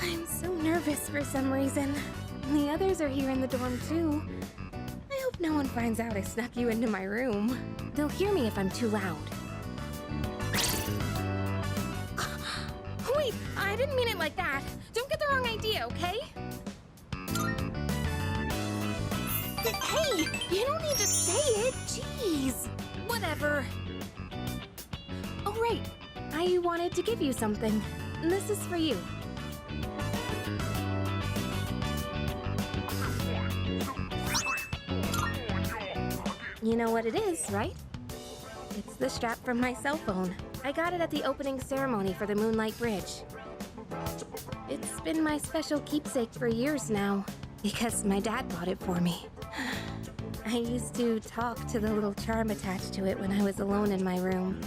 I'm so nervous for some reason. The others are here in the dorm too. I hope no one finds out I snuck you into my room. They'll hear me if I'm too loud. Wait, I didn't mean it like that. Don't get the wrong idea, okay? Hey, you don't need to say it. Jeez. Whatever. Oh, right. I wanted to give you something. This is for you. You know what it is, right? It's the strap from my cell phone. I got it at the opening ceremony for the Moonlight Bridge. It's been my special keepsake for years now, because my dad bought it for me. I used to talk to the little charm attached to it when I was alone in my room.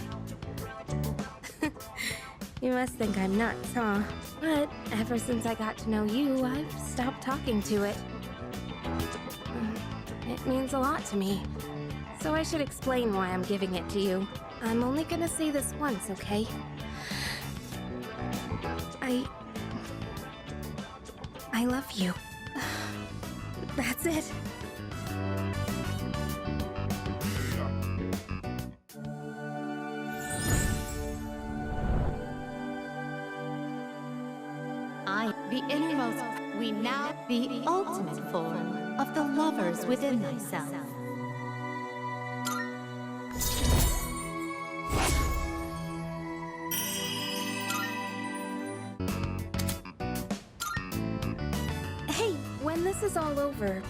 You must think I'm nuts, huh? But ever since I got to know you, I've stopped talking to it. It means a lot to me. So I should explain why I'm giving it to you. I'm only gonna say this once, okay? I love you. That's it. The innermost, we now, the ultimate form of the lovers within thyself. Hey, when this is all over,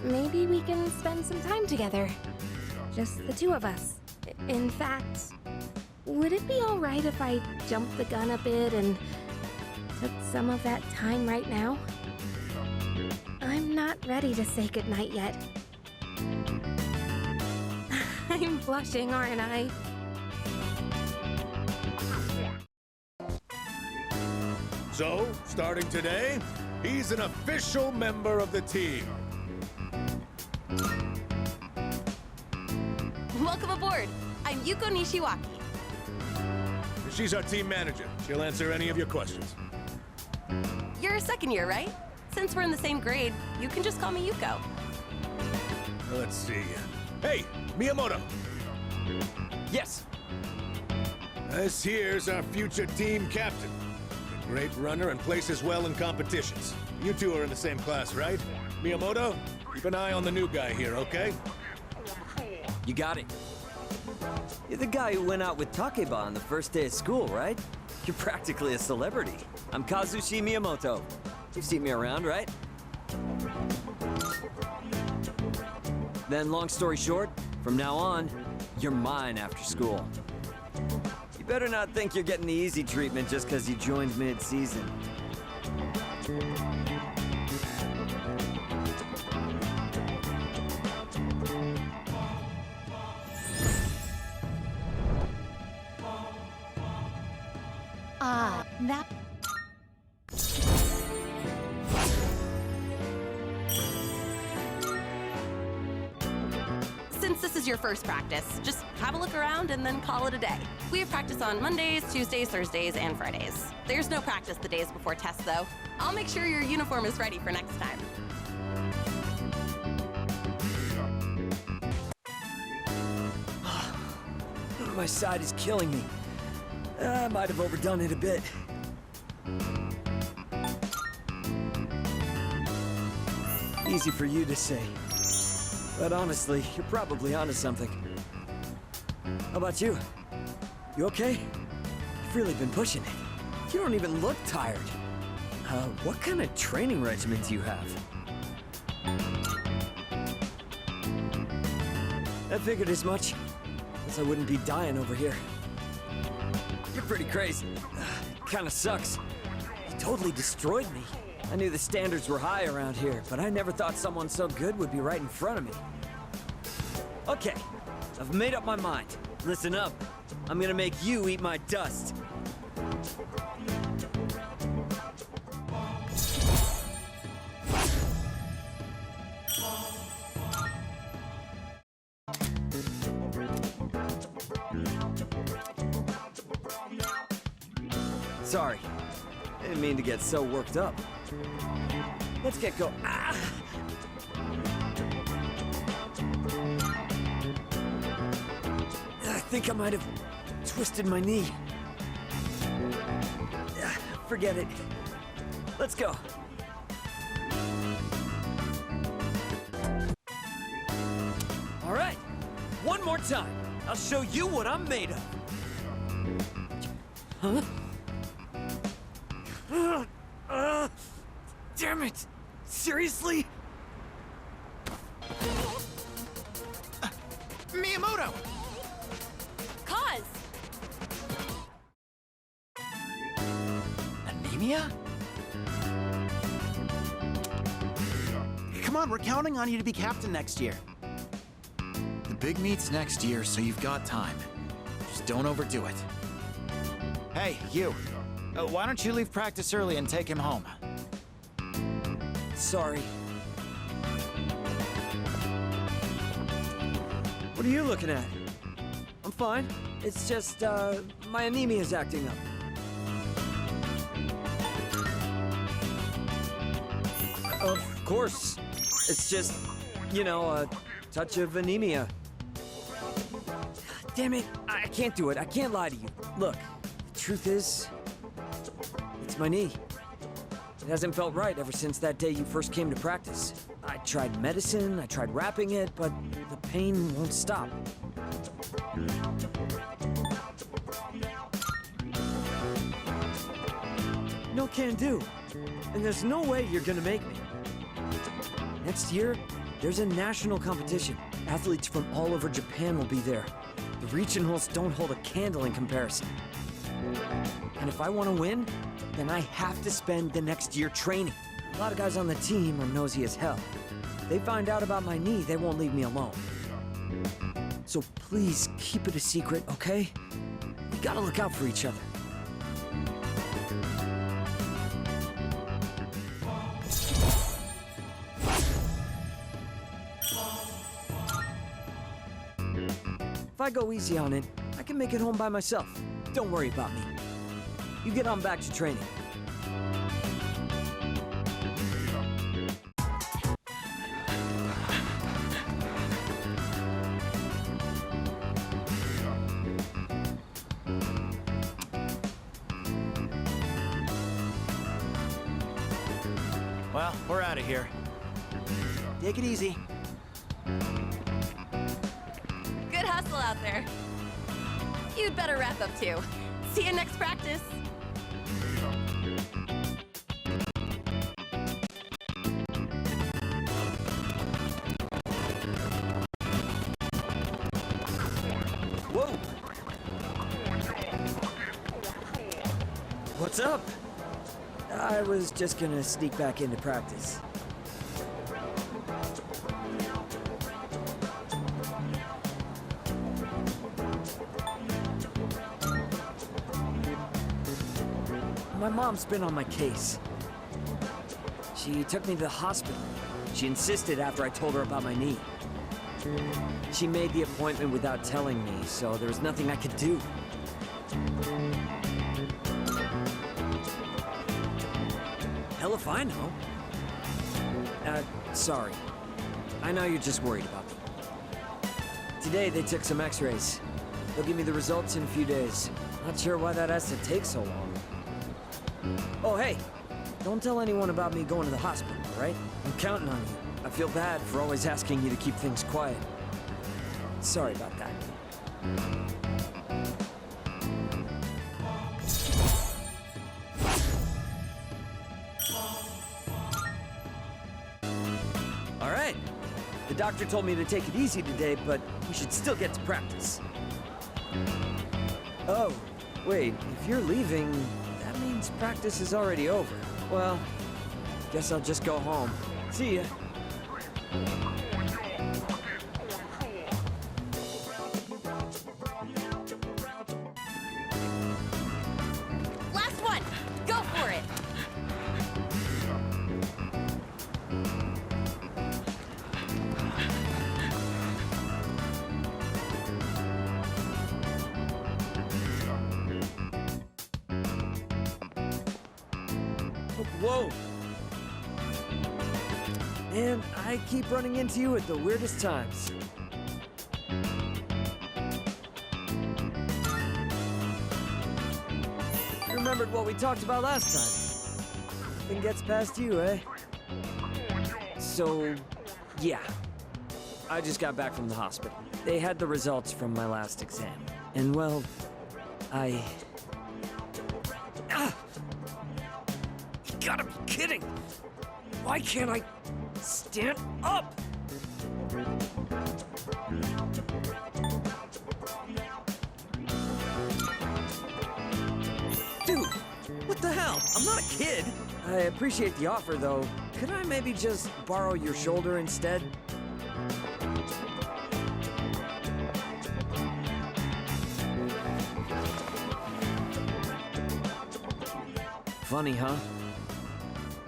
maybe we can spend some time together. Just the two of us. In fact, would it be all right if I jumped the gun a bit and took some of that time right now? I'm not ready to say goodnight yet. I'm blushing, aren't I? So, starting today, he's an official member of the team. Welcome aboard. I'm Yuko Nishiwaki. She's our team manager. She'll answer any of your questions. You're a second year, right? Since we're in the same grade, you can just call me Yuko. Let's see. Hey, Miyamoto. Yes. This here's our future team captain. A great runner and places well in competitions. You two are in the same class, right? Miyamoto, keep an eye on the new guy here, okay? You got it. You're the guy who went out with Takeba on the first day of school, right? You're practically a celebrity. I'm Kazushi Miyamoto. You've seen me around, right? Then, long story short, from now on, you're mine after school. You better not think you're getting the easy treatment just because you joined mid-season. That... Since this is your first practice, just have a look around and then call it a day. We have practice on Mondays, Tuesdays, Thursdays, and Fridays. There's no practice the days before tests, though. I'll make sure your uniform is ready for next time. My side is killing me. I might have overdone it a bit. Easy for you to say. But honestly, you're probably onto something. How about you? You okay? You've really been pushing it. You don't even look tired. What kind of training regimen do you have? I figured as much. Guess I wouldn't be dying over here. You're pretty crazy. Kinda sucks. You totally destroyed me. I knew the standards were high around here, but I never thought someone so good would be right in front of me. Okay, I've made up my mind. Listen up. I'm gonna make you eat my dust. Sorry. I didn't mean to get so worked up. Let's get going. Ah! I think I might have twisted my knee. Forget it. Let's go. more time. I'll show you what I'm made of. Huh? Damn it! Seriously? Miyamoto! Cause! Anemia? Come on, we're counting on you to be captain next year. The big meet's next year, so you've got time. Just don't overdo it. Hey, you. Why don't you leave practice early and take him home? Sorry. What are you looking at? I'm fine. It's just, my anemia's acting up. Of course. It's just, you know, a touch of anemia. Damn it, I can't do it. I can't lie to you. Look, the truth is, it's my knee. It hasn't felt right ever since that day you first came to practice. I tried medicine, I tried wrapping it, but the pain won't stop. No can do. And there's no way you're gonna make me. Next year, there's a national competition. Athletes from all over Japan will be there. The regionals don't hold a candle in comparison. And if I want to win, then I have to spend the next year training. A lot of guys on the team are nosy as hell. If they find out about my knee, they won't leave me alone. So please keep it a secret, okay? We gotta look out for each other. If I go easy on it, I can make it home by myself. Don't worry about me. You get on back to training. Well, we're out of here. Take it easy. Good hustle out there. You'd better wrap up too. See you next practice. Whoa! What's up? I was just gonna sneak back into practice. My mom's been on my case. She took me to the hospital. She insisted after I told her about my knee. She made the appointment without telling me, so there was nothing I could do. Hell if I know. Sorry. I know you're just worried about me. Today they took some x-rays. They'll give me the results in a few days. Not sure why that has to take so long. Oh, hey, don't tell anyone about me going to the hospital, all right? I'm counting on you. I feel bad for always asking you to keep things quiet. Sorry about that. All right. The doctor told me to take it easy today, but we should still get to practice. Oh, wait, if you're leaving, that means practice is already over. Well, guess I'll just go home. See ya. Last one! Go for it! Whoa! And I keep running into you at the weirdest times. You remembered what we talked about last time. Nothing gets past you, eh? So, yeah. I just got back from the hospital. They had the results from my last exam. And well, I... Ah! You gotta be kidding! Why can't I stand up? Dude, what the hell? I'm not a kid! I appreciate the offer, though. Could I maybe just borrow your shoulder instead? Funny, huh?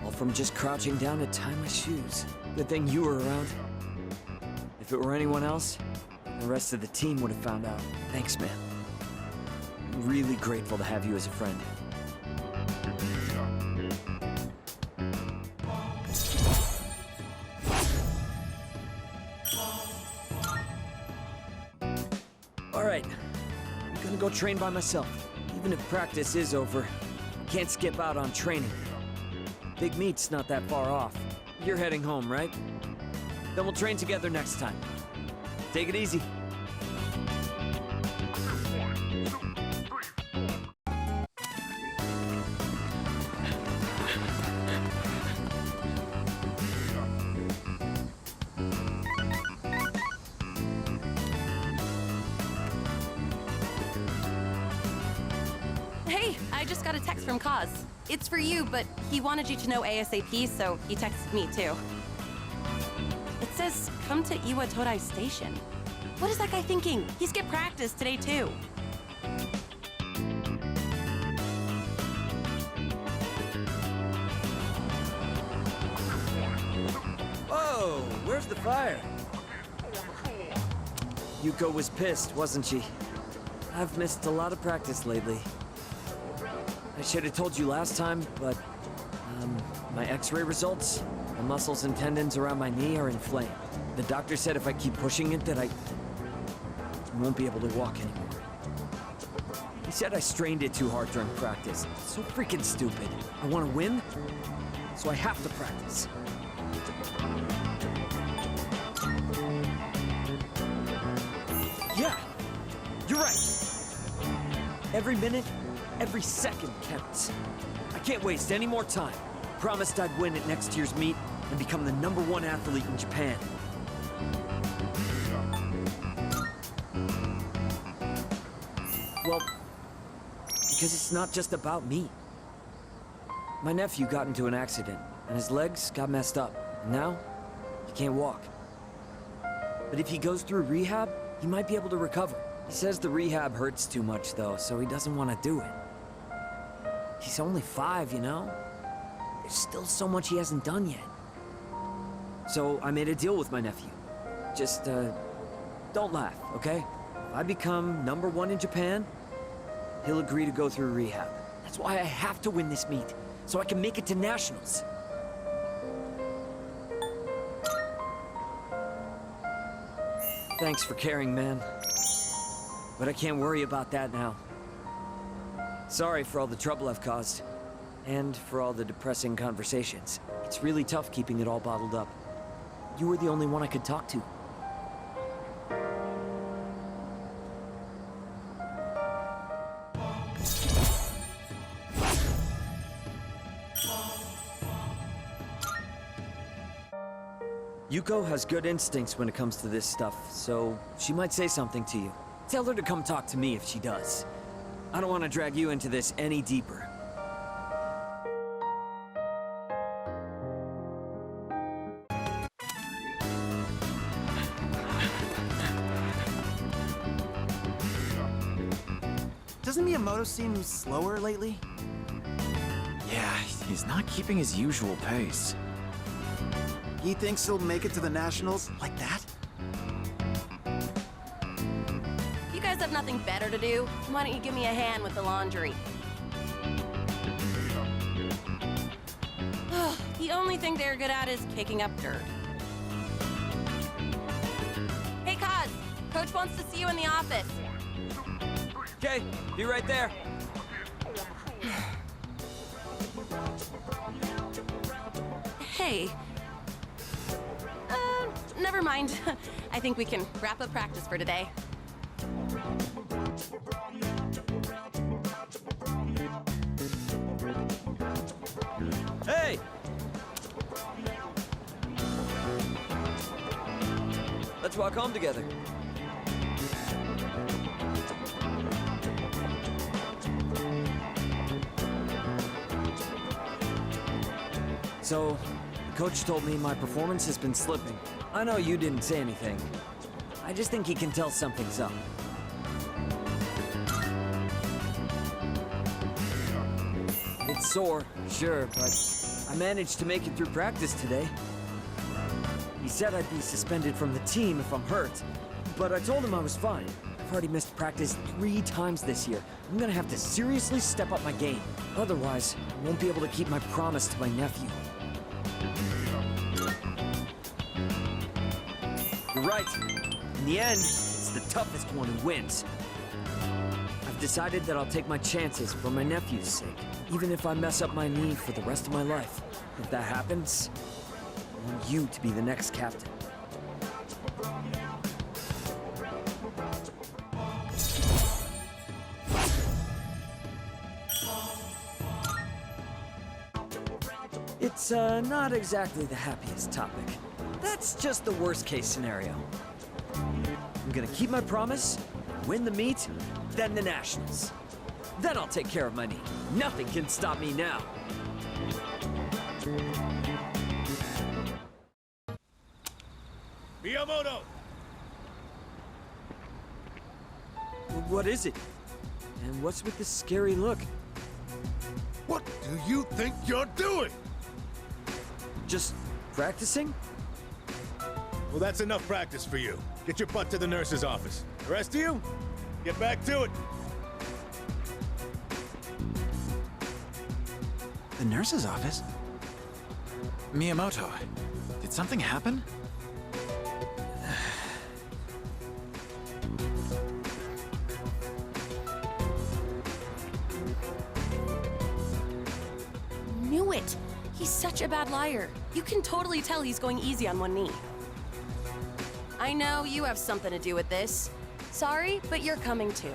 All from just crouching down to tie my shoes. Good thing you were around. If it were anyone else, the rest of the team would have found out. Thanks, man. I'm really grateful to have you as a friend. All right, I'm gonna go train by myself. Even if practice is over, I can't skip out on training. Big meet's not that far off. You're heading home, right? Then we'll train together next time. Take it easy. Hey, I just got a text from Kaz. It's for you, but he wanted you to know ASAP, so he texted me too. It says, come to Iwa Todai Station. What is that guy thinking? He skipped practice today too. Whoa, where's the fire? Yuko was pissed, wasn't she? I've missed a lot of practice lately. I should have told you last time, but my x-ray results, the muscles and tendons around my knee are inflamed. The doctor said if I keep pushing it that I won't be able to walk anymore. He said I strained it too hard during practice. So freaking stupid. I want to win, so I have to practice. Yeah, you're right. Every minute, every second counts. I can't waste any more time. Promised I'd win at next year's meet and become the #1 athlete in Japan. Well, because it's not just about me. My nephew got into an accident, and his legs got messed up. And now, he can't walk. But if he goes through rehab, he might be able to recover. He says the rehab hurts too much, though, so he doesn't want to do it. He's only 5, you know? There's still so much he hasn't done yet. So I made a deal with my nephew. Just, don't laugh, okay? If I become #1 in Japan, he'll agree to go through rehab. That's why I have to win this meet, so I can make it to nationals. Thanks for caring, man. But I can't worry about that now. Sorry for all the trouble I've caused. And for all the depressing conversations. It's really tough keeping it all bottled up. You were the only one I could talk to. Yuko has good instincts when it comes to this stuff, so she might say something to you. Tell her to come talk to me if she does. I don't want to drag you into this any deeper. Doesn't Miyamoto seem slower lately? Yeah, he's not keeping his usual pace. He thinks he'll make it to the Nationals like that? You guys have nothing better to do? Why don't you give me a hand with the laundry? The only thing they're good at is kicking up dirt. Hey, Kaz! Coach wants to see you in the office. Okay, be right there. Hey. never mind. I think we can wrap up practice for today. Hey! Let's walk home together. So, the coach told me my performance has been slipping. I know you didn't say anything. I just think he can tell something's up. It's sore, sure, but I managed to make it through practice today. He said I'd be suspended from the team if I'm hurt, but I told him I was fine. I've already missed practice 3 times this year. I'm gonna have to seriously step up my game. Otherwise, I won't be able to keep my promise to my nephew. You're right. In the end, it's the toughest one who wins. I've decided that I'll take my chances for my nephew's sake, even if I mess up my knee for the rest of my life. If that happens, I want you to be the next captain. It's not exactly the happiest topic. That's just the worst case scenario. I'm gonna keep my promise, win the meet, then the nationals. Then I'll take care of my knee. Nothing can stop me now. Miyamoto! What is it? And what's with this scary look? What do you think you're doing? Just practicing? Well, that's enough practice for you. Get your butt to the nurse's office. The rest of you, get back to it. The nurse's office? Miyamoto, did something happen? Knew it! He's such a bad liar. You can totally tell he's going easy on one knee. I know you have something to do with this. Sorry, but you're coming too.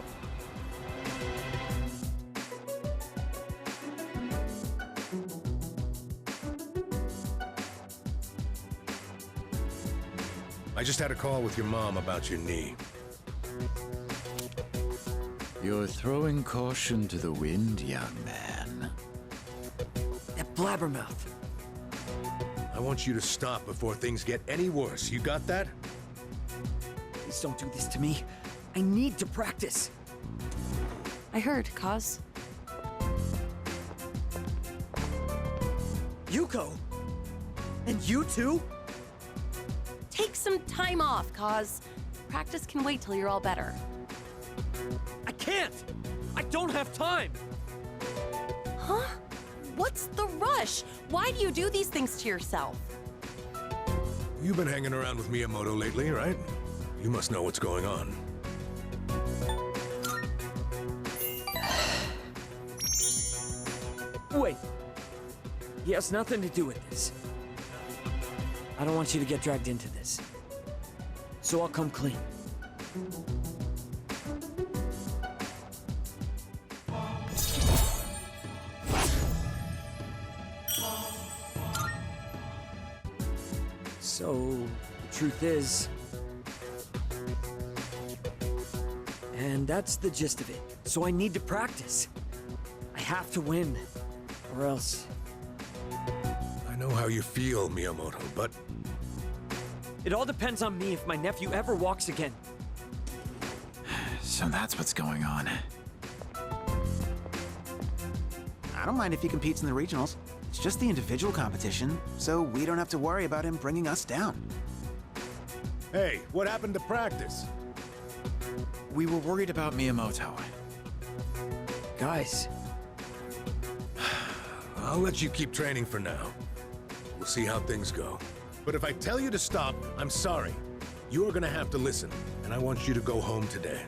I just had a call with your mom about your knee. You're throwing caution to the wind, young man. That blabbermouth. I want you to stop before things get any worse. You got that? Please don't do this to me. I need to practice. I heard, Kaz. Yuko! And you too? Take some time off, Kaz. Practice can wait till you're all better. I can't! I don't have time! Huh? What's the rush? Why do you do these things to yourself? You've been hanging around with Miyamoto lately, right? You must know what's going on. Wait. He has nothing to do with this. I don't want you to get dragged into this. So I'll come clean. So, the truth is... And that's the gist of it. So I need to practice. I have to win. Or else... I know how you feel, Miyamoto, but... It all depends on me if my nephew ever walks again. So that's what's going on. I don't mind if he competes in the regionals. It's just the individual competition, so we don't have to worry about him bringing us down. Hey, what happened to practice? We were worried about Miyamoto. Guys. I'll let you keep training for now. We'll see how things go. But if I tell you to stop, I'm sorry. You're gonna have to listen, and I want you to go home today.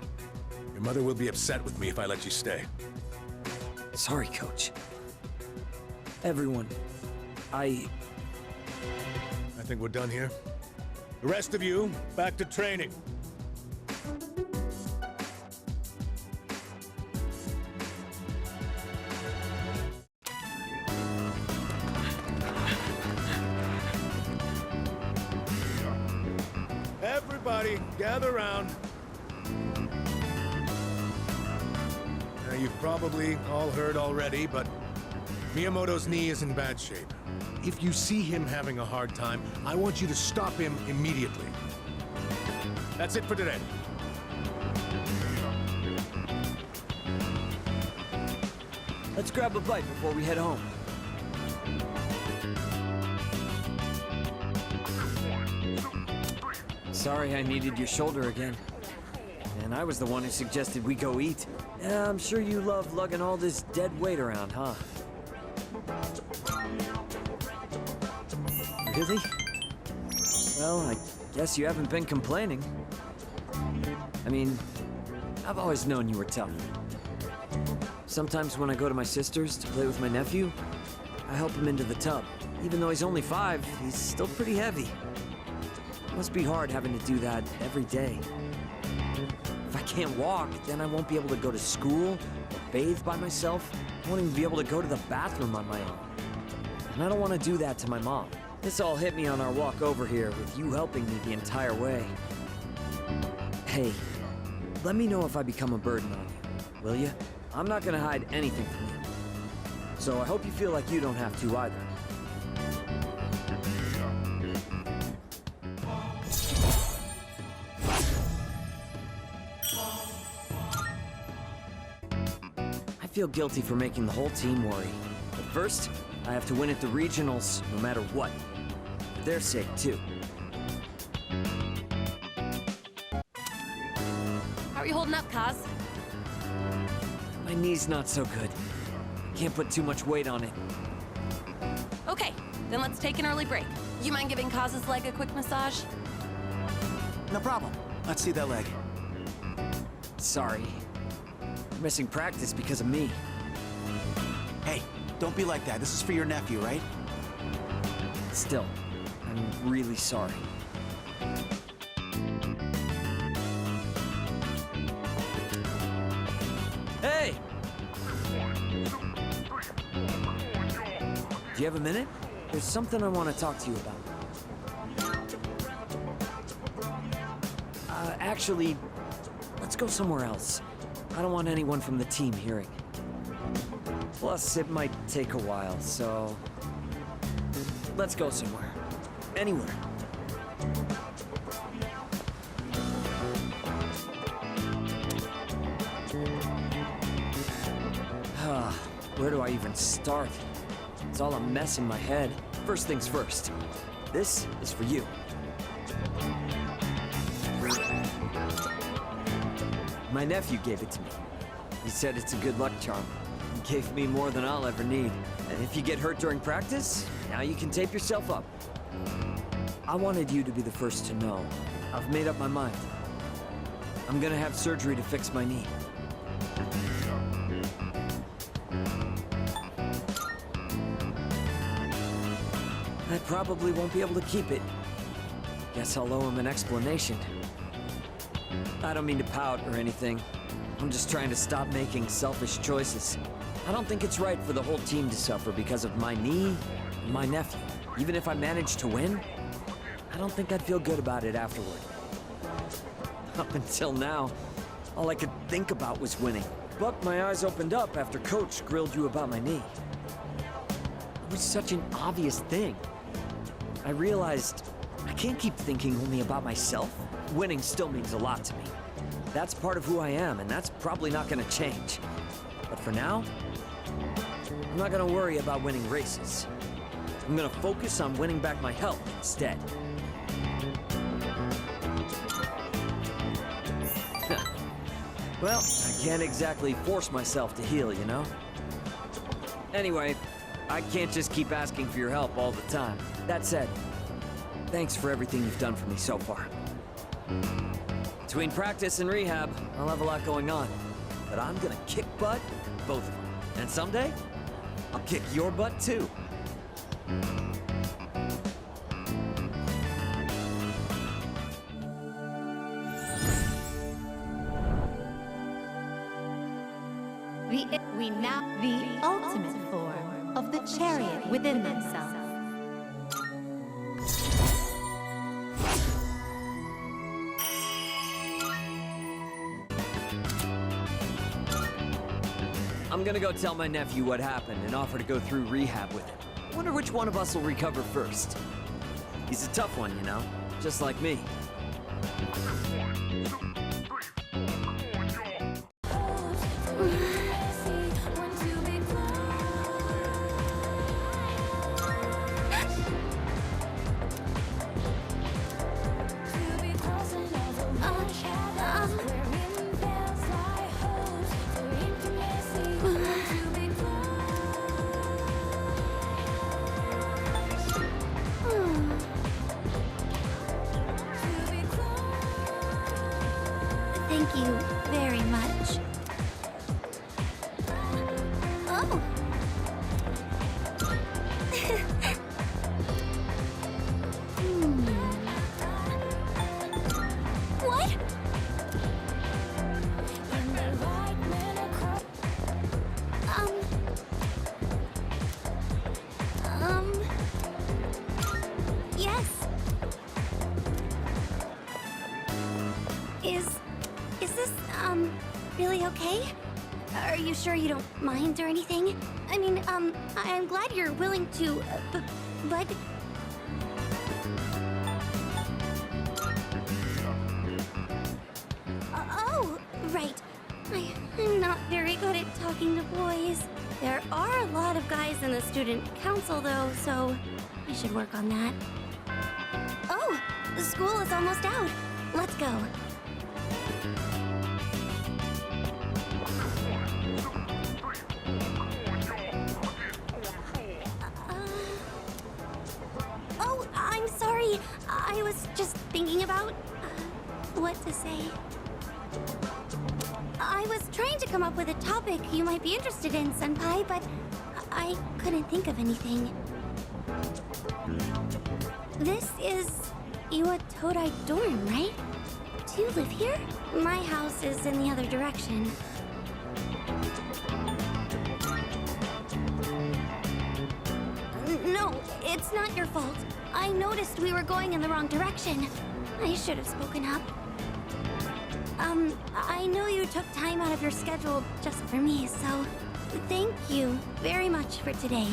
Your mother will be upset with me if I let you stay. Sorry, Coach. Everyone, I think we're done here. The rest of you, back to training. Everybody, gather round. Now, you've probably all heard already, but Miyamoto's knee is in bad shape. If you see him having a hard time, I want you to stop him immediately. That's it for today. Let's grab a bite before we head home. Sorry I needed your shoulder again. And I was the one who suggested we go eat. Yeah, I'm sure you love lugging all this dead weight around, huh? Really? Well, I guess you haven't been complaining. I mean, I've always known you were tough. Sometimes when I go to my sister's to play with my nephew, I help him into the tub. Even though he's only 5, he's still pretty heavy. It must be hard having to do that every day. If I can't walk, then I won't be able to go to school or bathe by myself. I won't even be able to go to the bathroom on my own. And I don't want to do that to my mom. This all hit me on our walk over here, with you helping me the entire way. Hey, let me know if I become a burden on you, will you? I'm not gonna hide anything from you. So I hope you feel like you don't have to either. I feel guilty for making the whole team worry. But first, I have to win at the regionals, no matter what. For their sake, too. How are you holding up, Kaz? My knee's not so good. Can't put too much weight on it. Okay, then let's take an early break. You mind giving Kaz's leg a quick massage? No problem. Let's see that leg. Sorry. You're missing practice because of me. Hey, don't be like that. This is for your nephew, right? Still, I'm really sorry. Hey! Do you have a minute? There's something I want to talk to you about. Actually, let's go somewhere else. I don't want anyone from the team hearing. Plus, it might take a while, so... let's go somewhere. Anywhere. Where do I even start? It's all a mess in my head. First things first. This is for you. My nephew gave it to me. He said it's a good luck charm. He gave me more than I'll ever need. And if you get hurt during practice, now you can tape yourself up. I wanted you to be the first to know. I've made up my mind. I'm gonna have surgery to fix my knee. I probably won't be able to keep it. Guess I'll owe him an explanation. I don't mean to pout or anything. I'm just trying to stop making selfish choices. I don't think it's right for the whole team to suffer because of my knee and my nephew. Even if I manage to win, I don't think I'd feel good about it afterward. Up until now, all I could think about was winning. But my eyes opened up after Coach grilled you about my knee. It was such an obvious thing. I realized I can't keep thinking only about myself. Winning still means a lot to me. That's part of who I am, and that's probably not gonna change. But for now, I'm not gonna worry about winning races. I'm gonna focus on winning back my health instead. Well, I can't exactly force myself to heal, you know? Anyway, I can't just keep asking for your help all the time. That said, thanks for everything you've done for me so far. Between practice and rehab, I'll have a lot going on. But I'm gonna kick butt, both of them. And someday, I'll kick your butt too. the ultimate form of the chariot within themselves. I'm gonna go tell my nephew what happened and offer to go through rehab with him. Wonder which one of us will recover first. He's a tough one, you know, just like me. Thank you very much. Oh! What? Yes. Is this, really okay? Are you sure you don't mind or anything? I mean, I'm glad you're willing to, but... Oh, right. I'm not very good at talking to boys. There are a lot of guys in the student council, though, so I should work on that. Oh, the school is almost out. Let's go. Oh, I'm sorry. I was just thinking about what to say. I was trying to come up with a topic you might be interested in, Senpai, but I couldn't think of anything. This is Iwatodai dorm, right? Do you live here? My house is in the other direction. No, it's not your fault. I noticed we were going in the wrong direction. I should have spoken up. I know you took time out of your schedule just for me, so thank you very much for today.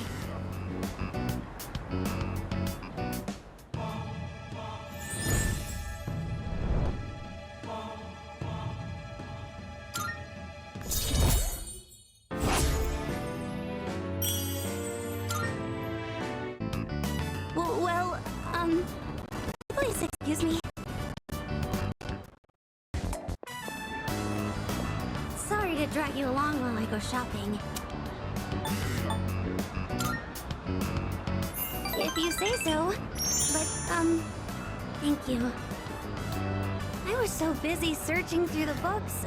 Well, please excuse me. Sorry to drag you along while I go shopping. If you say so. But, thank you. I was so busy searching through the books.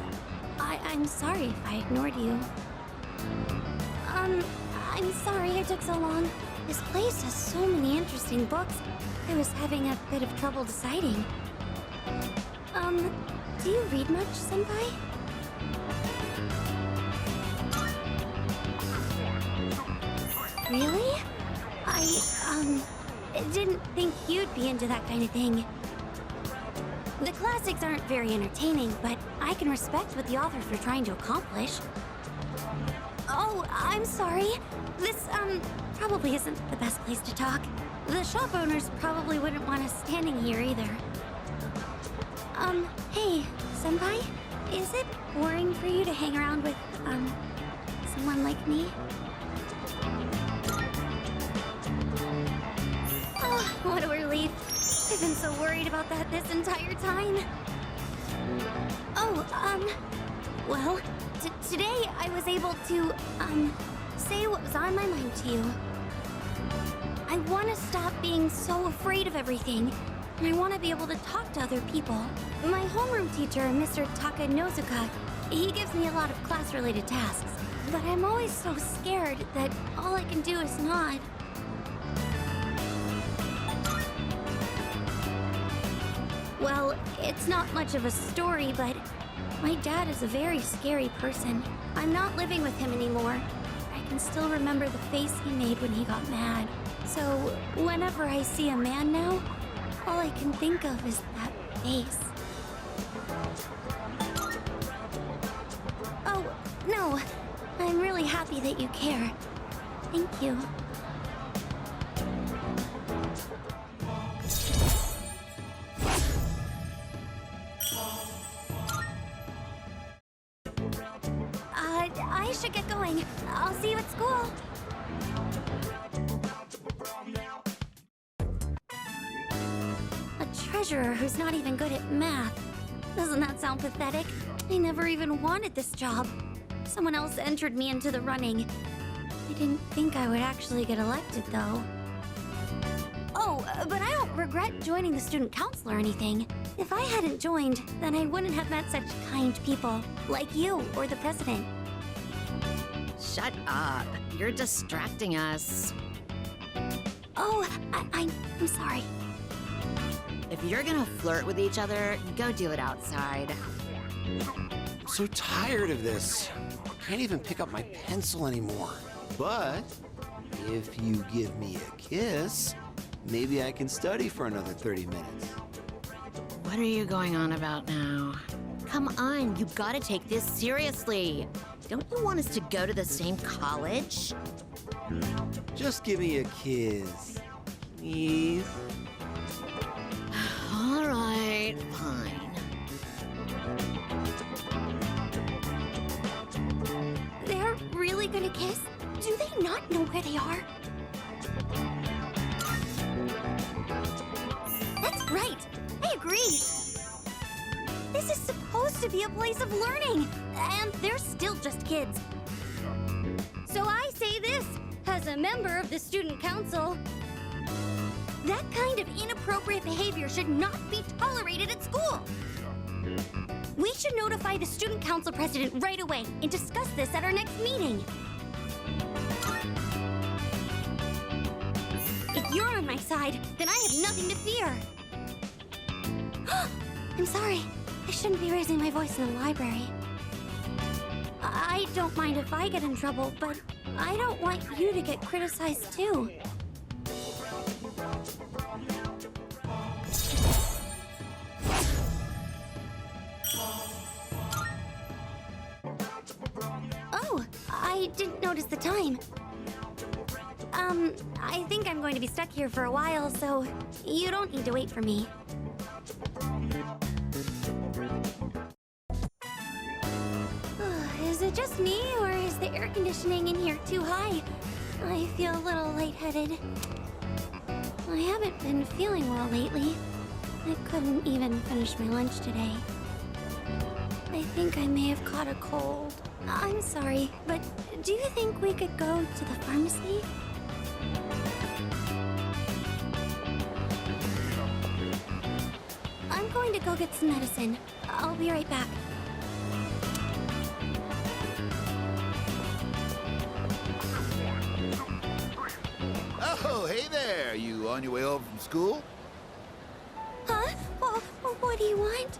I'm sorry if I ignored you. I'm sorry it took so long. This place has so many interesting books. I was having a bit of trouble deciding. Do you read much, Senpai? Really? I didn't think you'd be into that kind of thing. The classics aren't very entertaining, but I can respect what the authors were trying to accomplish. Oh, I'm sorry. This, probably isn't the best place to talk. The shop owners probably wouldn't want us standing here either. Hey, Senpai? Is it boring for you to hang around with, someone like me? Oh, what a relief. I've been so worried about that this entire time. Oh, well, today I was able to, say what was on my mind to you. I want to stop being so afraid of everything, and I want to be able to talk to other people. My homeroom teacher, Mr. Takanozuka, he gives me a lot of class-related tasks, but I'm always so scared that all I can do is nod. Well, it's not much of a story, but My dad is a very scary person. I'm not living with him anymore. I can still remember the face he made when he got mad. So, whenever I see a man now, all I can think of is that face. Oh, no. I'm really happy that you care. Thank you. I should get going. I'll see you at school. A treasurer who's not even good at math. Doesn't that sound pathetic? I never even wanted this job. Someone else entered me into the running. I didn't think I would actually get elected, though. Oh, but I don't regret joining the student council or anything. If I hadn't joined, then I wouldn't have met such kind people, like you or the president. Shut up. You're distracting us. Oh, I'm sorry. If you're gonna flirt with each other, go do it outside. I'm so tired of this. Can't even pick up my pencil anymore. But if you give me a kiss, maybe I can study for another 30 minutes. What are you going on about now? Come on, you gotta take this seriously. Don't you want us to go to the same college? Just give me a kiss, please. All right, fine. They're really gonna kiss? Do they not know where they are? That's right! I agree! This is supposed to be a place of learning, and they're still just kids. So I say this, as a member of the student council. That kind of inappropriate behavior should not be tolerated at school. We should notify the student council president right away and discuss this at our next meeting. If you're on my side, then I have nothing to fear. I'm sorry. I shouldn't be raising my voice in the library. I don't mind if I get in trouble, but I don't want you to get criticized too. Oh, I didn't notice the time. I think I'm going to be stuck here for a while, so you don't need to wait for me. Is it just me, or is the air conditioning in here too high? I feel a little lightheaded. I haven't been feeling well lately. I couldn't even finish my lunch today. I think I may have caught a cold. I'm sorry, but do you think we could go to the pharmacy? I'm going to go get some medicine. I'll be right back. Oh, hey there! You on your way home from school? Huh? Well, what do you want?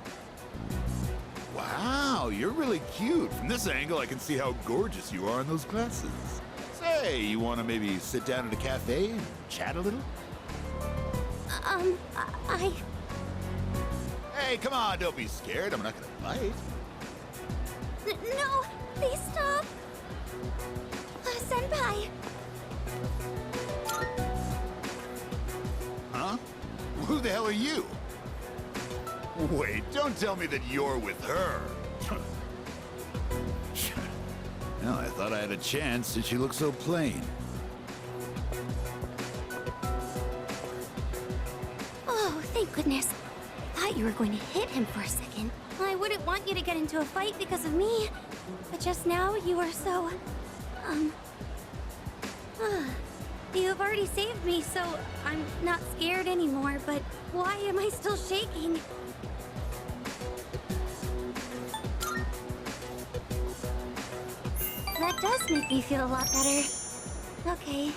Wow, you're really cute. From this angle, I can see how gorgeous you are in those glasses. Say, you want to maybe sit down at a cafe and chat a little? I... Hey, come on, don't be scared. I'm not gonna bite. No, please stop. Senpai. Huh? Who the hell are you? Wait, don't tell me that you're with her. No, I thought I had a chance since you look so plain. Oh, thank goodness. I thought you were going to hit him for a second. I wouldn't want you to get into a fight because of me. But just now, you were so... You've already saved me, so I'm not scared anymore, but why am I still shaking? That does make me feel a lot better. Okay.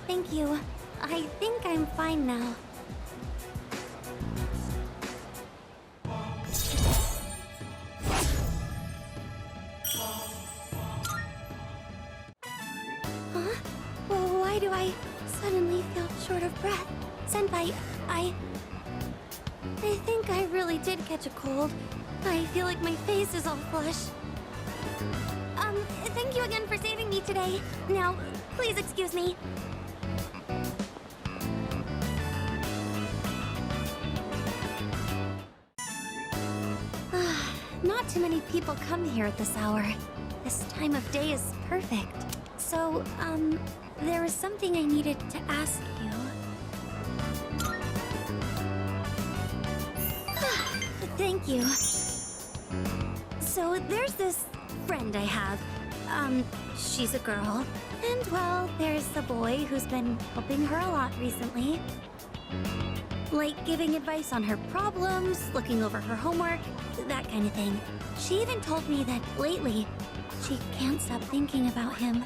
Thank you. I think I'm fine now. Huh? Well, why do I suddenly feel short of breath? Senpai, I think I really did catch a cold. I feel like my face is all flush. Thank you again for saving me today. Now, please excuse me. Not too many people come here at this hour. This time of day is perfect. So, there was something I needed to ask you. Thank you. So, there's this friend I have. She's a girl. And, well, there's a boy who's been helping her a lot recently. Like giving advice on her problems, looking over her homework, that kind of thing. She even told me that lately, she can't stop thinking about him.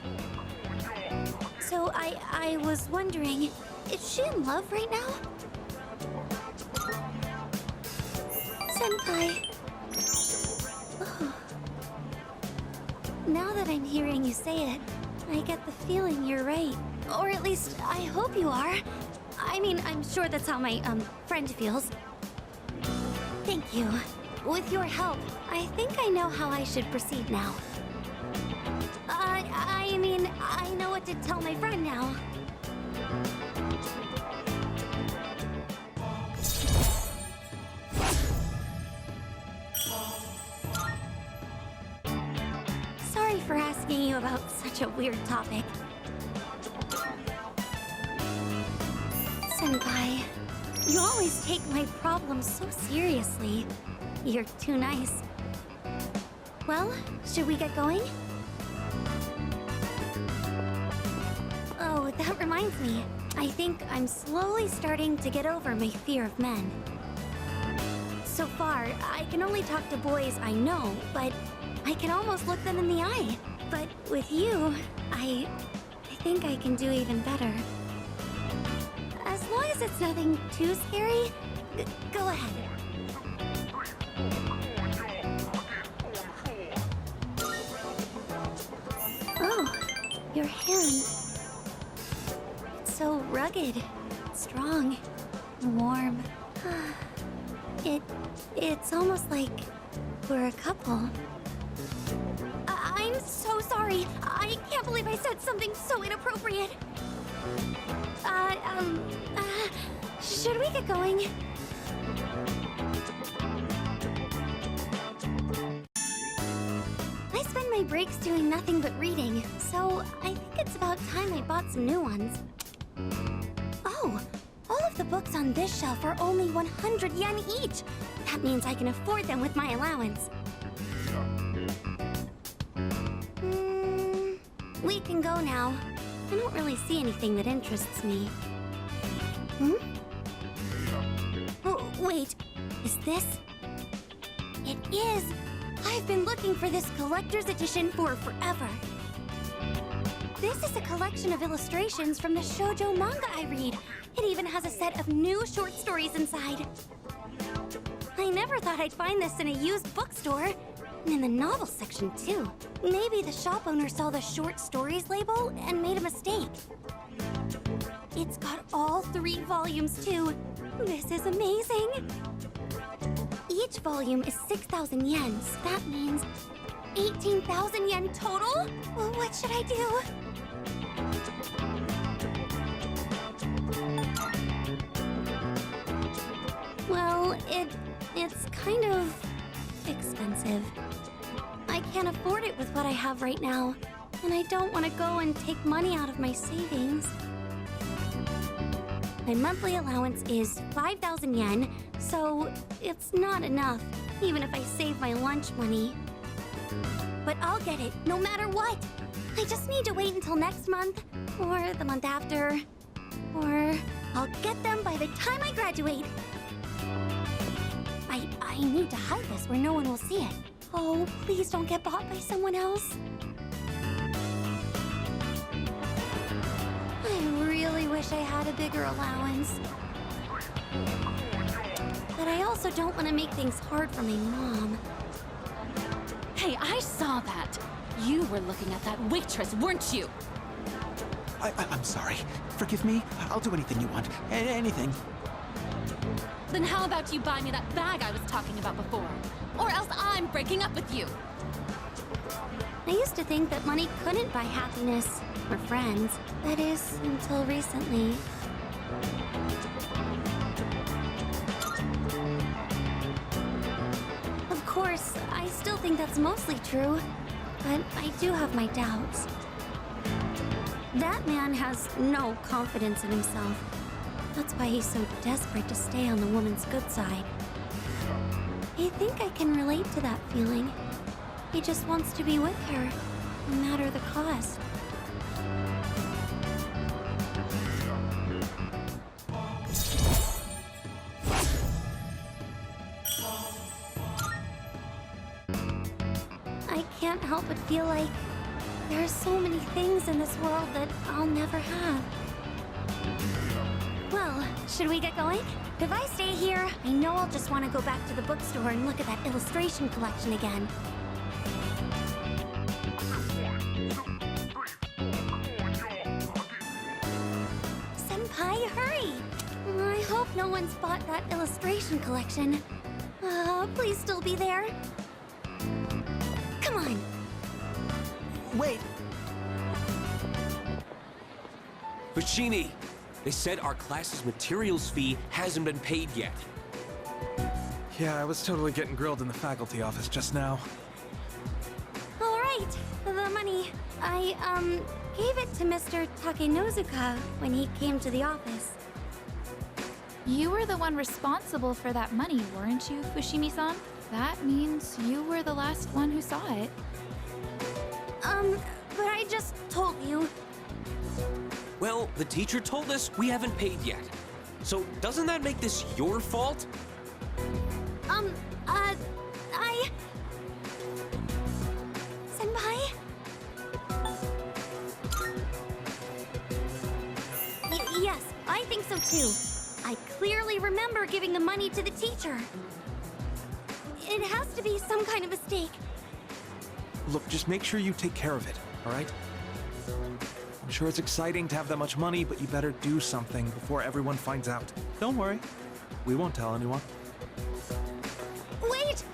So I was wondering, is she in love right now? Senpai. Oh. Now that I'm hearing you say it, I get the feeling you're right. Or at least, I hope you are. I mean, I'm sure that's how my, friend feels. Thank you. With your help, I think I know how I should proceed now. I mean, I know what to tell my friend now. Sorry for asking you about such a weird topic. Senpai, you always take my problems so seriously. You're too nice. Well, should we get going? Oh, that reminds me. I think I'm slowly starting to get over my fear of men. So far, I can only talk to boys I know, but I can almost look them in the eye. But with you, I think I can do even better. As long as it's nothing too scary, go ahead. Oh, your hand. It's so rugged, strong, warm. It's almost like we're a couple. I'm so sorry. I can't believe I said something so inappropriate. Should we get going? I spend my breaks doing nothing but reading, so I think it's about time I bought some new ones. Oh, all of the books on this shelf are only 100 yen each. That means I can afford them with my allowance. We can go now. I don't really see anything that interests me. Oh, wait. Is this? It is! I've been looking for this collector's edition for forever. This is a collection of illustrations from the shoujo manga I read. It even has a set of new short stories inside. I never thought I'd find this in a used bookstore. And in the novel section, too. Maybe the shop owner saw the short stories label and made a mistake. It's got all 3 volumes, too. This is amazing. Each volume is 6,000 yen, so that means 18,000 yen total? Well, what should I do? Well, it's kind of expensive. I can't afford it with what I have right now, and I don't want to go and take money out of my savings. My monthly allowance is 5,000 yen, so it's not enough, even if I save my lunch money. But I'll get it, no matter what. I just need to wait until next month, or the month after, or I'll get them by the time I graduate. I need to hide this where no one will see it. Oh, please don't get bought by someone else. I really wish I had a bigger allowance. But I also don't want to make things hard for my mom. Hey, I saw that. You were looking at that waitress, weren't you? I'm sorry. Forgive me. I'll do anything you want. Anything. Then how about you buy me that bag I was talking about before? Or else I'm breaking up with you. I used to think that money couldn't buy happiness or friends. That is, until recently. Of course, I still think that's mostly true, but I do have my doubts. That man has no confidence in himself. That's why he's so desperate to stay on the woman's good side. I think I can relate to that feeling. He just wants to be with her, no matter the cost. I can't help but feel like there are so many things in this world that I'll never have. Well, should we get going? If I stay here, I know I'll just want to go back to the bookstore and look at that illustration collection again. Senpai, hurry! I hope no one's bought that illustration collection. Please still be there. Come on. Wait! Fushimi, they said our class's materials fee hasn't been paid yet. Yeah, I was totally getting grilled in the faculty office just now. All right, the money. I, gave it to Mr. Takenozuka when he came to the office. You were the one responsible for that money, weren't you, Fushimi-san? That means you were the last one who saw it. But I just told you. Well, the teacher told us we haven't paid yet. So doesn't that make this your fault? Senpai? Yes, I think so too. I clearly remember giving the money to the teacher. It has to be some kind of mistake. Look, just make sure you take care of it, all right? I'm sure it's exciting to have that much money, but you better do something before everyone finds out. Don't worry. We won't tell anyone. Wait!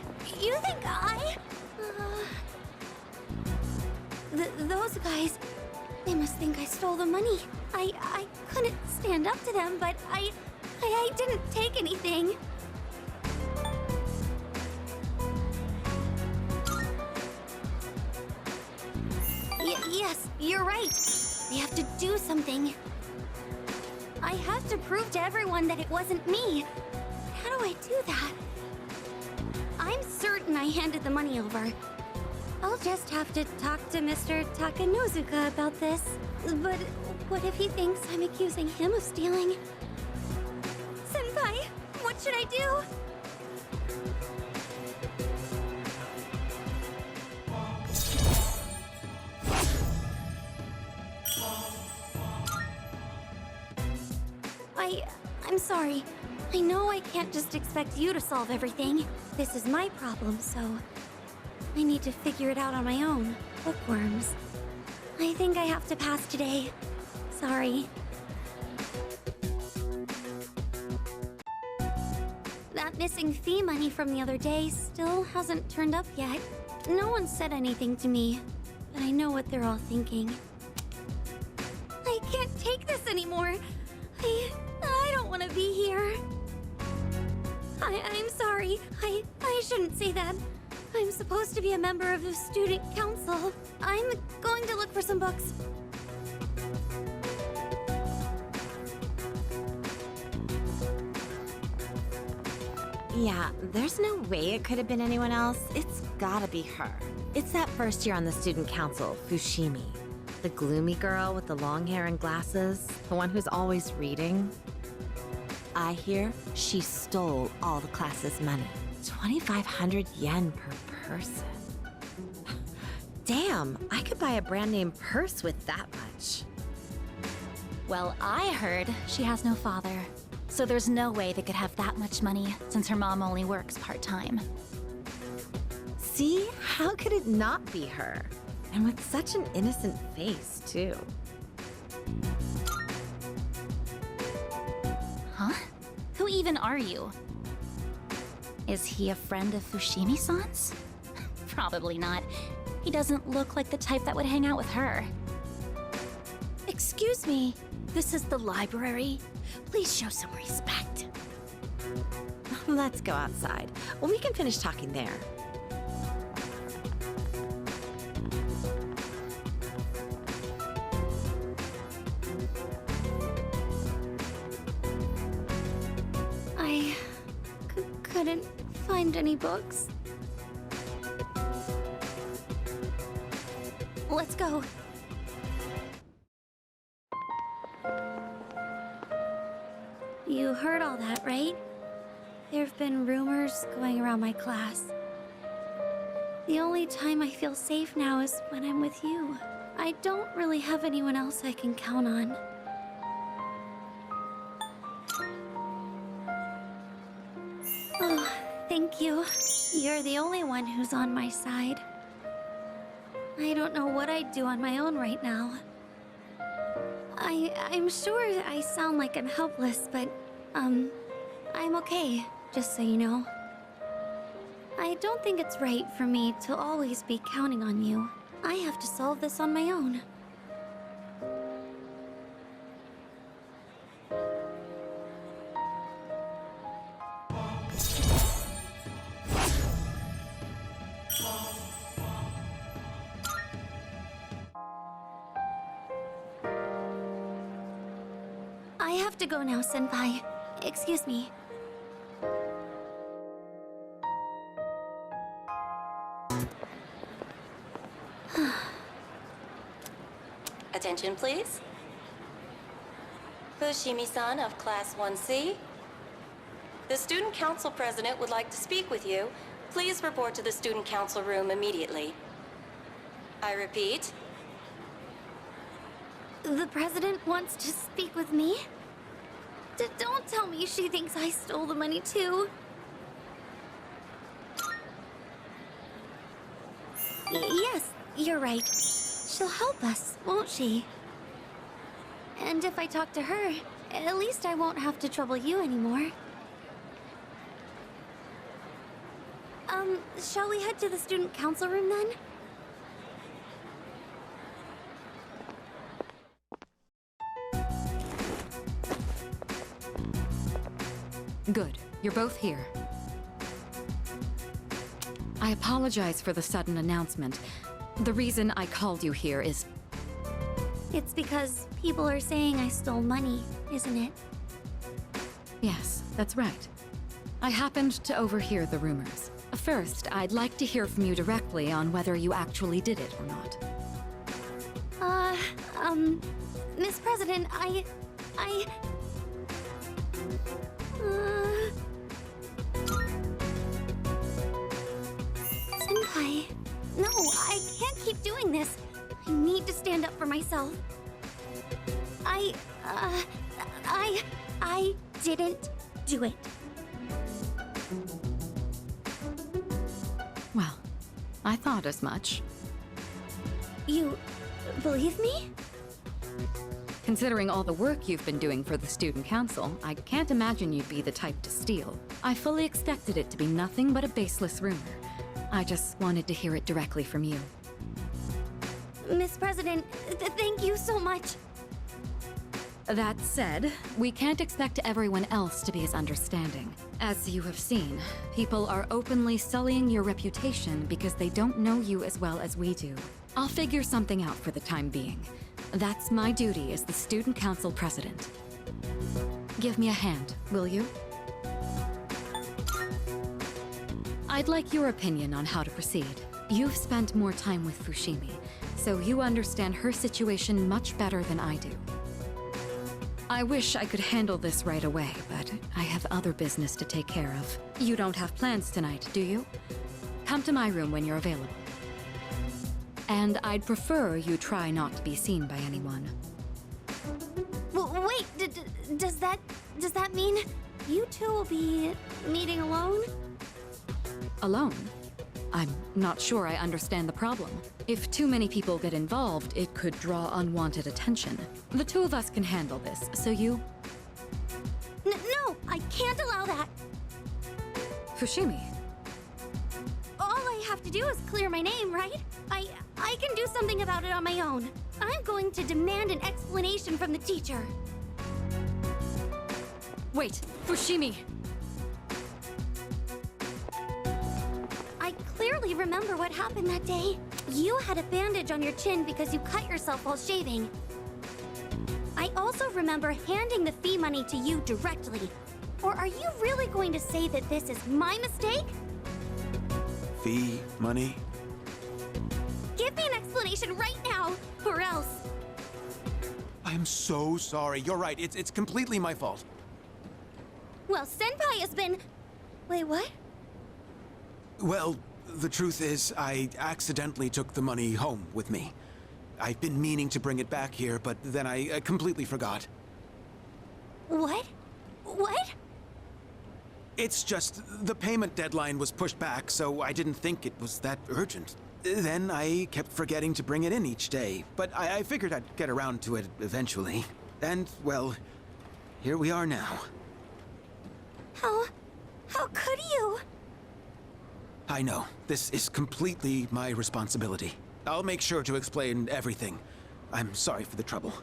You think I... those guys... They must think I stole the money. I couldn't stand up to them, but I didn't take anything. Yes, you're right. We have to do something. I have to prove to everyone that it wasn't me. How do I do that? I'm certain I handed the money over. I'll just have to talk to Mr. Takenozuka about this. But what if he thinks I'm accusing him of stealing? Senpai, what should I do? I'm sorry. I know I can't just expect you to solve everything. This is my problem, so I need to figure it out on my own. Bookworms. I think I have to pass today. Sorry. That missing fee money from the other day still hasn't turned up yet. No one said anything to me, but I know what they're all thinking. I can't take this anymore. I don't want to be here. I'm sorry. I shouldn't say that. I'm supposed to be a member of the student council. I'm going to look for some books. Yeah, there's no way it could have been anyone else. It's gotta be her. It's that first year on the student council, Fushimi. The gloomy girl with the long hair and glasses. The one who's always reading. I hear she stole all the class's money. 2,500 yen per person. Damn, I could buy a brand name purse with that much. Well, I heard she has no father. So there's no way they could have that much money since her mom only works part-time. See? How could it not be her? And with such an innocent face, too. Huh? Who even are you? Is he a friend of Fushimi-san's? Probably not. He doesn't look like the type that would hang out with her. Excuse me, this is the library. Please show some respect. Let's go outside. We can finish talking there. I couldn't find any books. Let's go. You heard all that, right? There have been rumors going around my class. The only time I feel safe now is when I'm with you. I don't really have anyone else I can count on. Oh, thank you. You're the only one who's on my side. I don't know what I'd do on my own right now. I'm sure I sound like I'm helpless, but, I'm okay, just so you know. I don't think it's right for me to always be counting on you. I have to solve this on my own. I have to go now, Senpai. Excuse me. Attention, please. Fushimi-san of Class 1C. The Student Council President would like to speak with you. Please report to the Student Council room immediately. I repeat. The President wants to speak with me? Don't tell me she thinks I stole the money too. Yes, you're right. She'll help us, won't she? And if I talk to her, at least I won't have to trouble you anymore. Shall we head to the Student Council room then? Good. You're both here. I apologize for the sudden announcement. The reason I called you here is... It's because people are saying I stole money, isn't it? Yes, that's right. I happened to overhear the rumors. First, I'd like to hear from you directly on whether you actually did it or not. Miss President, Senpai, no, I can't keep doing this. I need to stand up for myself. I didn't do it. Well, I thought as much. You believe me? Considering all the work you've been doing for the Student Council, I can't imagine you'd be the type to steal. I fully expected it to be nothing but a baseless rumor. I just wanted to hear it directly from you. Miss President, thank you so much. That said, we can't expect everyone else to be as understanding. As you have seen, people are openly sullying your reputation because they don't know you as well as we do. I'll figure something out for the time being. That's my duty as the Student Council President. Give me a hand, will you? I'd like your opinion on how to proceed. You've spent more time with Fushimi, so you understand her situation much better than I do. I wish I could handle this right away, but I have other business to take care of. You don't have plans tonight, do you? Come to my room when you're available. And I'd prefer you try not to be seen by anyone. Wait, does that mean you two will be meeting alone? Alone? I'm not sure I understand the problem. If too many people get involved, it could draw unwanted attention. The two of us can handle this, so you... No, I can't allow that. Fushimi. All I have to do is clear my name, right? I can do something about it on my own. I'm going to demand an explanation from the teacher. Wait, Fushimi! I clearly remember what happened that day. You had a bandage on your chin because you cut yourself while shaving. I also remember handing the fee money to you directly. Or are you really going to say that this is my mistake? Fee, money? Give me an explanation right now, or else. I'm so sorry. You're right. It's completely my fault. Well, Senpai has been... Wait, what? Well, the truth is, I accidentally took the money home with me. I've been meaning to bring it back here, but then I completely forgot. What? What? It's just, the payment deadline was pushed back, so I didn't think it was that urgent. Then I kept forgetting to bring it in each day, but I figured I'd get around to it eventually. And, well, here we are now. How could you? I know. This is completely my responsibility. I'll make sure to explain everything. I'm sorry for the trouble.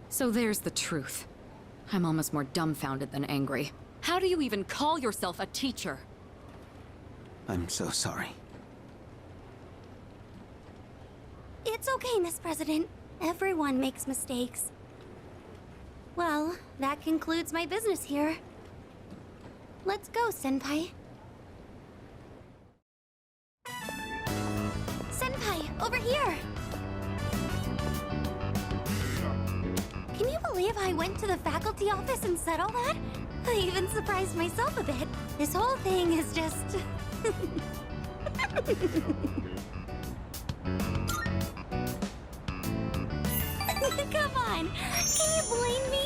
So there's the truth. I'm almost more dumbfounded than angry. How do you even call yourself a teacher? I'm so sorry. It's okay, Miss President. Everyone makes mistakes. Well, that concludes my business here. Let's go, Senpai. Senpai, over here! Can you believe I went to the faculty office and said all that? I even surprised myself a bit. This whole thing is just... Come on! Can you blame me?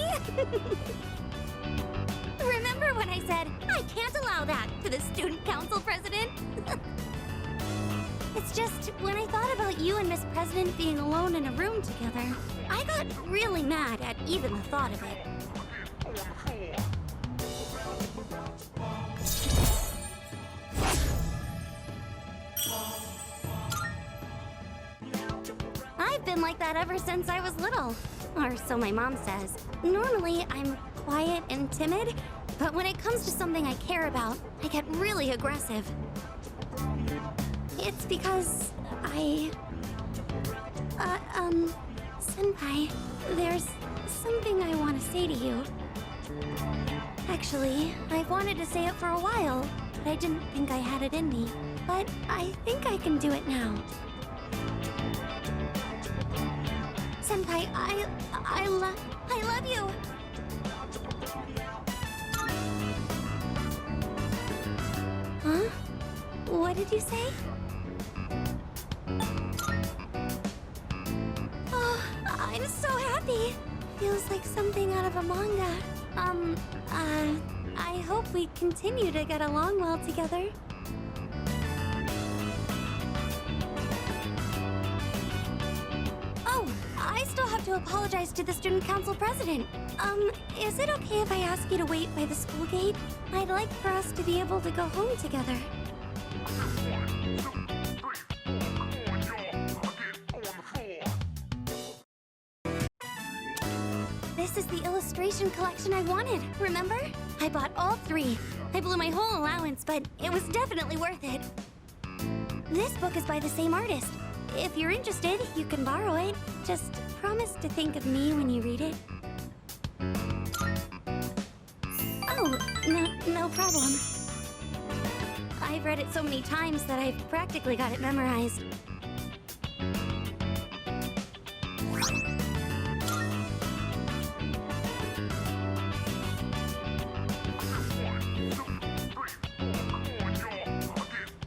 Remember when I said, I can't allow that to the student council president? It's just, when I thought about you and Miss President being alone in a room together, I got really mad at even the thought of it. I've been like that ever since I was little. Or so my mom says. Normally, I'm quiet and timid, but when it comes to something I care about, I get really aggressive. It's because Senpai, there's something I want to say to you. Actually, I've wanted to say it for a while, but I didn't think I had it in me. But I think I can do it now. Senpai, I love you! Huh? What did you say? Oh, I'm so happy! Feels like something out of a manga. I hope we continue to get along well together. Oh, I still have to apologize to the student council president. Is it okay if I ask you to wait by the school gate? I'd like for us to be able to go home together. This is the illustration collection I wanted, remember? I bought all 3. I blew my whole allowance, but it was definitely worth it. This book is by the same artist. If you're interested, you can borrow it. Just promise to think of me when you read it. Oh, no problem. I've read it so many times that I've practically got it memorized.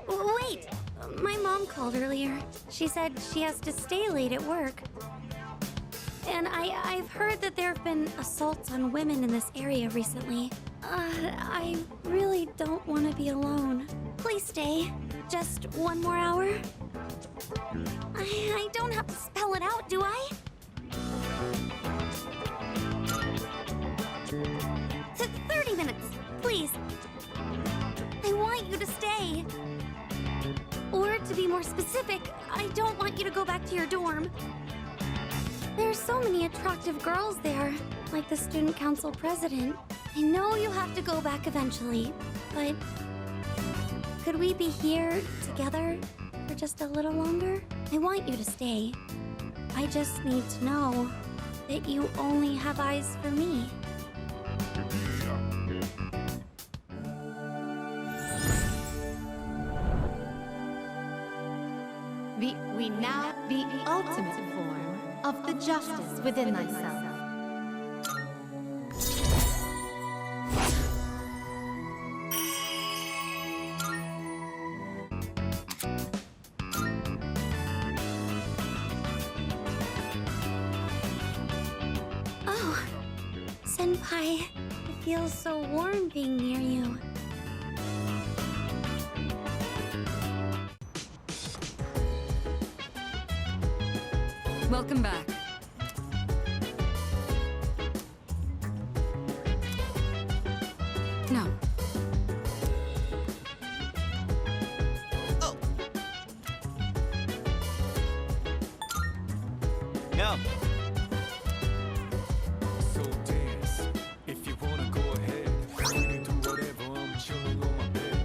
Wait! My mom called earlier. She said she has to stay late at work. And I've heard that there have been assaults on women in this area recently. I really don't want to be alone. Please stay. Just one more hour? I don't have to spell it out, do I? 30 minutes, please. I want you to stay. Or to be more specific, I don't want you to go back to your dorm. There's so many attractive girls there, like the student council president. I know you'll have to go back eventually, but could we be here together for just a little longer? I want you to stay. I just need to know that you only have eyes for me. We now the ultimate form of the justice within thyself. Oh, Senpai, it feels so warm being near you. Welcome back. No. No. So dance. If you wanna go ahead, we can do whatever. I'm chilling on my bed.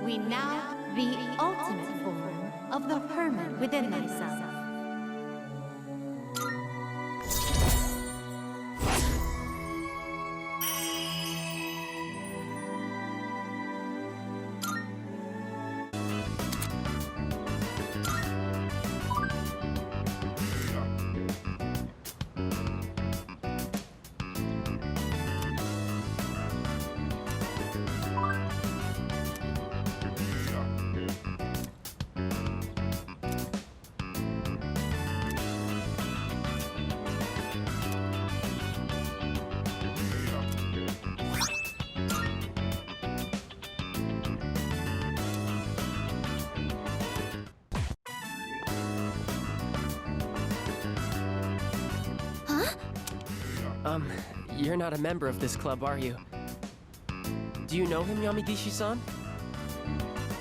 we now the ultimate form of the hermit within thyself. You're not a member of this club, are you? Do you know him, Yamigishi-san?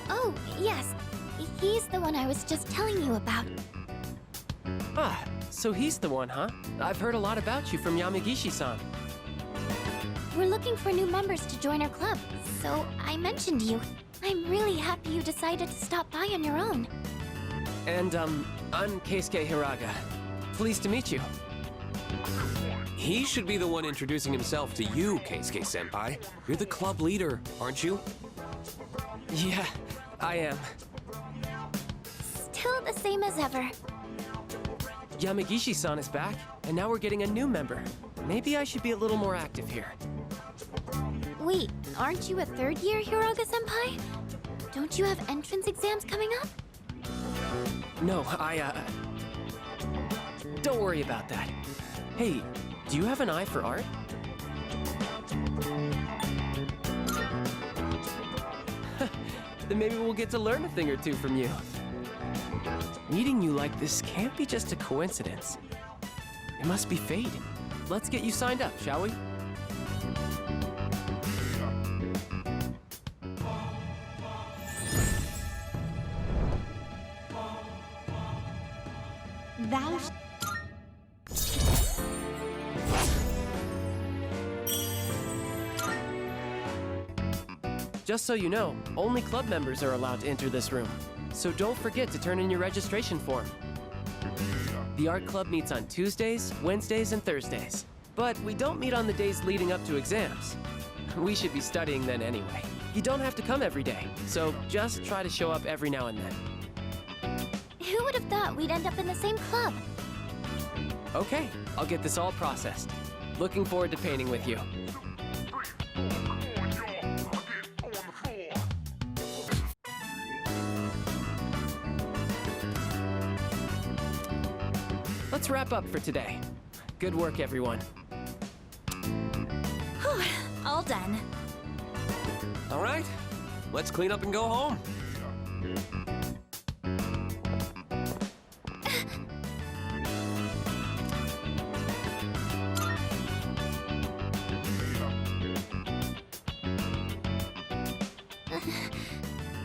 Oh, yes. He's the one I was just telling you about. Ah, so he's the one, huh? I've heard a lot about you from Yamigishi-san. We're looking for new members to join our club, so I mentioned you. I'm really happy you decided to stop by on your own. And, I'm Keisuke Hiraga. Pleased to meet you. He should be the one introducing himself to you, Keisuke-senpai. You're the club leader, aren't you? Yeah, I am. Still the same as ever. Yamigishi-san is back, and now we're getting a new member. Maybe I should be a little more active here. Wait, aren't you a third year, Hiraga-senpai? Don't you have entrance exams coming up? No, don't worry about that. Hey, do you have an eye for art? Then maybe we'll get to learn a thing or two from you. Meeting you like this can't be just a coincidence. It must be fate. Let's get you signed up, shall we? Thou Just so you know, only club members are allowed to enter this room. So don't forget to turn in your registration form. The art club meets on Tuesdays, Wednesdays, and Thursdays. But we don't meet on the days leading up to exams. We should be studying then anyway. You don't have to come every day, so just try to show up every now and then. Who would have thought we'd end up in the same club? Okay, I'll get this all processed. Looking forward to painting with you. Let's wrap up for today. Good work, everyone. Whew, all done. All right, let's clean up and go home.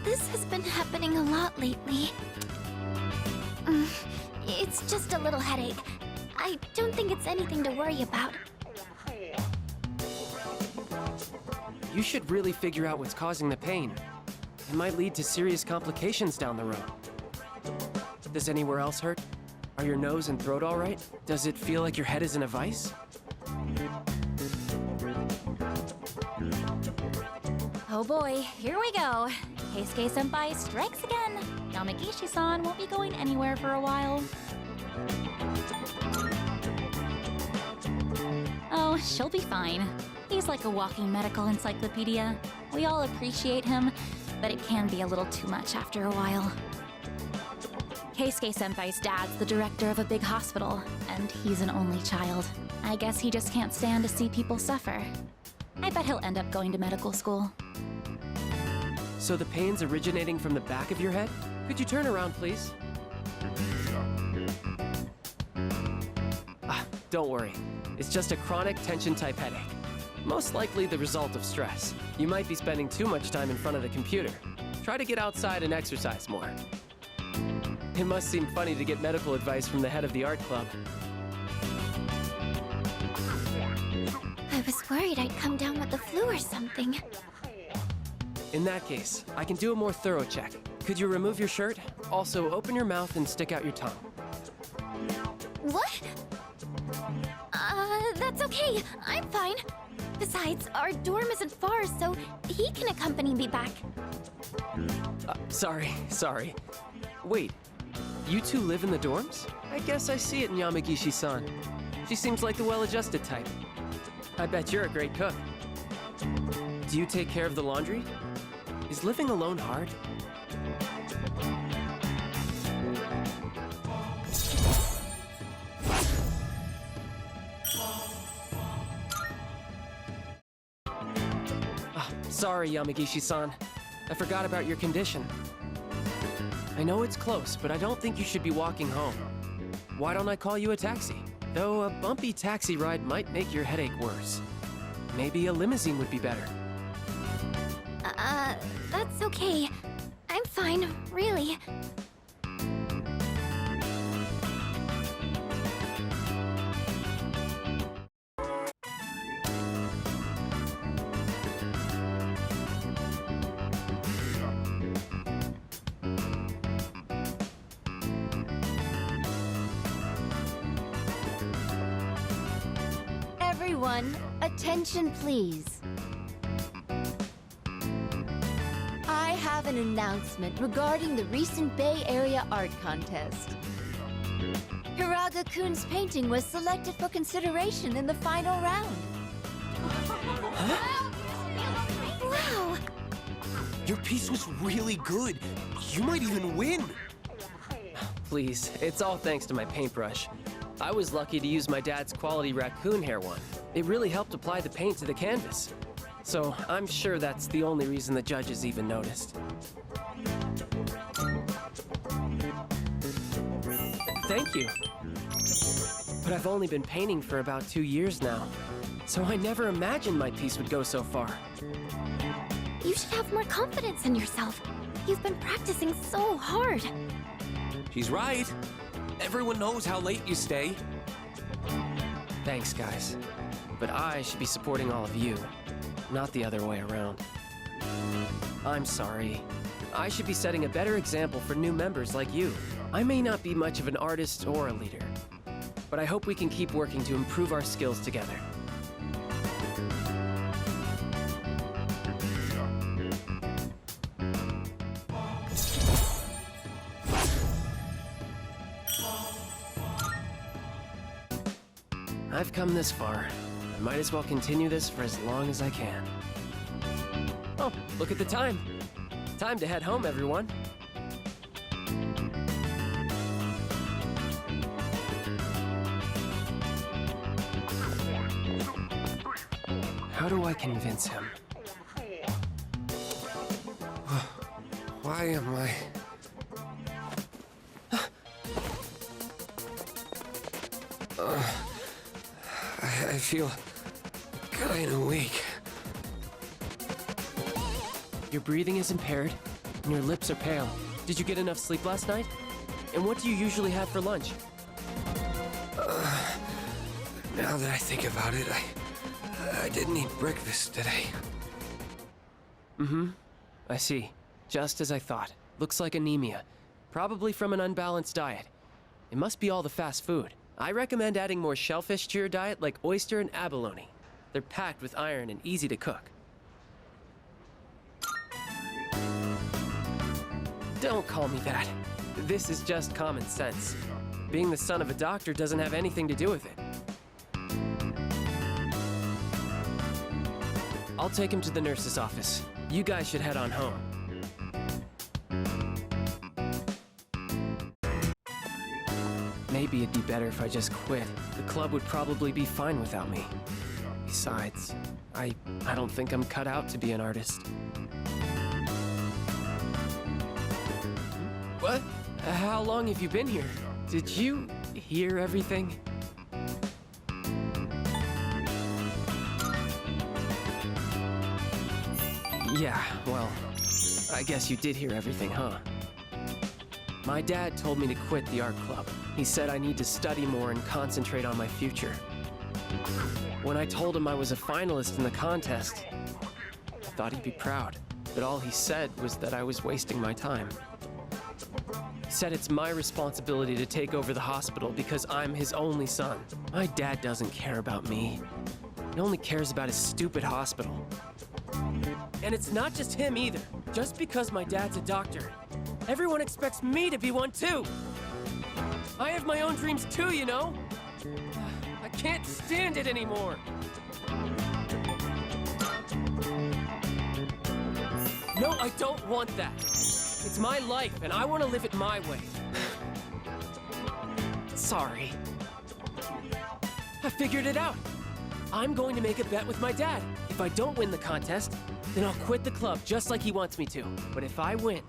This has been happening a lot lately. It's just a little headache. I don't think it's anything to worry about. You should really figure out what's causing the pain. It might lead to serious complications down the road. Does anywhere else hurt? Are your nose and throat all right? Does it feel like your head is in a vice? Oh boy, here we go. Keisuke-senpai strikes again. Yamigishi-san won't be going anywhere for a while. Oh, she'll be fine. He's like a walking medical encyclopedia. We all appreciate him, but it can be a little too much after a while. Keisuke-senpai's dad's the director of a big hospital, and he's an only child. I guess he just can't stand to see people suffer. I bet he'll end up going to medical school. So the pain's originating from the back of your head? Could you turn around, please? Don't worry. It's just a chronic tension-type headache. Most likely the result of stress. You might be spending too much time in front of the computer. Try to get outside and exercise more. It must seem funny to get medical advice from the head of the art club. I was worried I'd come down with the flu or something. In that case, I can do a more thorough check. Could you remove your shirt? Also, open your mouth and stick out your tongue. What? That's okay. I'm fine. Besides, our dorm isn't far, so he can accompany me back. Sorry. Wait, you two live in the dorms? I guess I see it in Yamagishi-san. She seems like the well-adjusted type. I bet you're a great cook. Do you take care of the laundry? Is living alone hard? Sorry, Yamagishi-san. I forgot about your condition. I know it's close, but I don't think you should be walking home. Why don't I call you a taxi? Though a bumpy taxi ride might make your headache worse. Maybe a limousine would be better. That's okay. I'm fine, really. Everyone, attention please. I have an announcement regarding the recent Bay Area art contest. Hiraga-kun's painting was selected for consideration in the final round. Wow! Your piece was really good. You might even win. Please, it's all thanks to my paintbrush. I was lucky to use my dad's quality raccoon hair one. It really helped apply the paint to the canvas. So I'm sure that's the only reason the judges even noticed. Thank you. But I've only been painting for about 2 years now, so I never imagined my piece would go so far. You should have more confidence in yourself. You've been practicing so hard. She's right. Everyone knows how late you stay. Thanks, guys. But I should be supporting all of you, not the other way around. I'm sorry. I should be setting a better example for new members like you. I may not be much of an artist or a leader, but I hope we can keep working to improve our skills together. I've come this far. I might as well continue this for as long as I can. Oh, look at the time. Time to head home, everyone. How do I convince him? Why am I... I feel kinda weak. Your breathing is impaired, and your lips are pale. Did you get enough sleep last night? And what do you usually have for lunch? Now that I think about it, I didn't eat breakfast today. Mm-hmm. I see. Just as I thought. Looks like anemia. Probably from an unbalanced diet. It must be all the fast food. I recommend adding more shellfish to your diet, like oyster and abalone. They're packed with iron and easy to cook. Don't call me that. This is just common sense. Being the son of a doctor doesn't have anything to do with it. I'll take him to the nurse's office. You guys should head on home. Maybe it'd be better if I just quit. The club would probably be fine without me. Besides, I don't think I'm cut out to be an artist. What? How long have you been here? Did you hear everything? Yeah, well, I guess you did hear everything, huh? My dad told me to quit the art club. He said I need to study more and concentrate on my future. When I told him I was a finalist in the contest, I thought he'd be proud. but all he said was that I was wasting my time. He said it's my responsibility to take over the hospital because I'm his only son. My dad doesn't care about me. He only cares about his stupid hospital. And it's not just him either. Just because my dad's a doctor, everyone expects me to be one too. I have my own dreams too, you know? I can't stand it anymore. No, I don't want that. It's my life, and I want to live it my way. Sorry. I figured it out. I'm going to make a bet with my dad. If I don't win the contest, then I'll quit the club just like he wants me to. But if I win,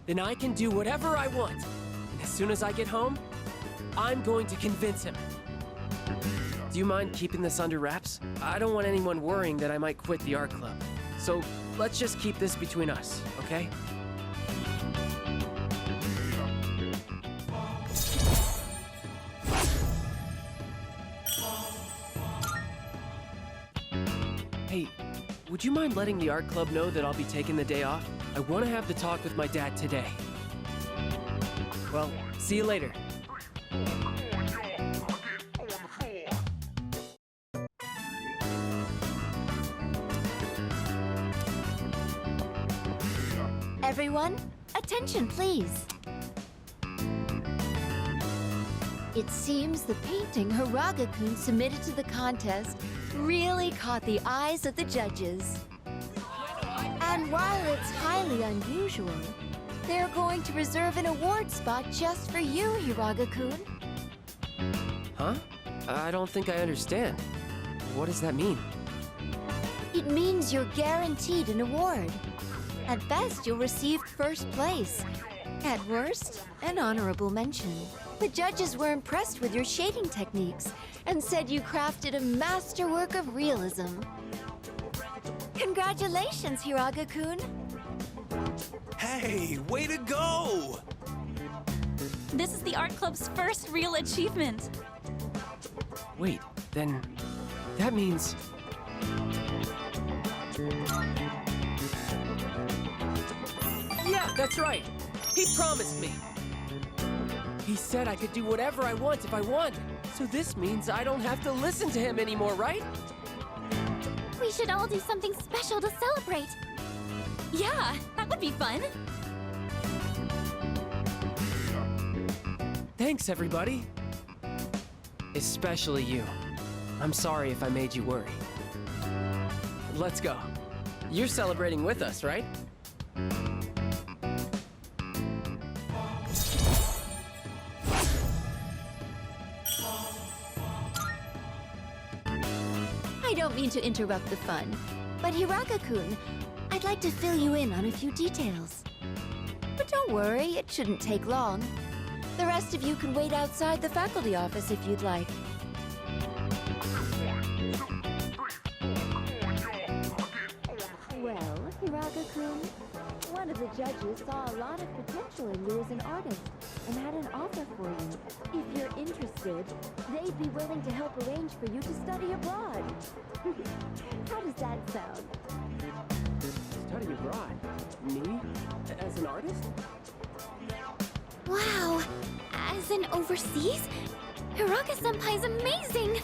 then I can do whatever I want. And as soon as I get home, I'm going to convince him. Do you mind keeping this under wraps? I don't want anyone worrying that I might quit the art club. So let's just keep this between us, okay? Hey, would you mind letting the art club know that I'll be taking the day off? I want to have the talk with my dad today. Well, see you later. Everyone, attention please. It seems the painting Hiraga-kun submitted to the contest really caught the eyes of the judges. And while it's highly unusual, they're going to reserve an award spot just for you, Hiraga-kun. Huh? I don't think I understand. What does that mean? It means you're guaranteed an award. At best, you'll receive first place. At worst, an honorable mention. The judges were impressed with your shading techniques and said you crafted a masterwork of realism. Congratulations, Hiraga-kun! Hey, way to go! This is the art club's first real achievement. Wait, then that means... Yeah, that's right! He promised me! He said I could do whatever I want if I want. So this means I don't have to listen to him anymore, right? We should all do something special to celebrate. Yeah, that would be fun. Thanks, everybody. Especially you. I'm sorry if I made you worry. Let's go. You're celebrating with us, right? I don't mean to interrupt the fun, but Hiraga-kun, I'd like to fill you in on a few details. But don't worry, it shouldn't take long. The rest of you can wait outside the faculty office if you'd like. Well, Hiraga-kun, one of the judges saw a lot of potential in you as an artist and had an offer for you. If you're interested, they'd be willing to help arrange for you to study abroad. How does that sound? Study abroad? Me? As an artist? Wow! As in overseas? Hiraga-senpai's amazing!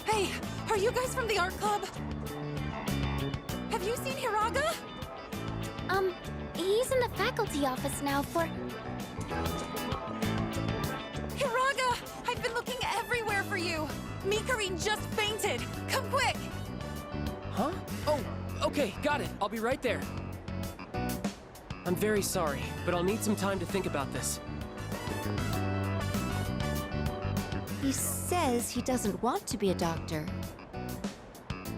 Hey, are you guys from the art club? Have you seen Hiraga? He's in the faculty office now for... Hiraga! I've been looking everywhere for you! Mikarin just fainted! Come quick! Huh? Oh, okay, got it. I'll be right there. I'm very sorry, but I'll need some time to think about this. He says he doesn't want to be a doctor,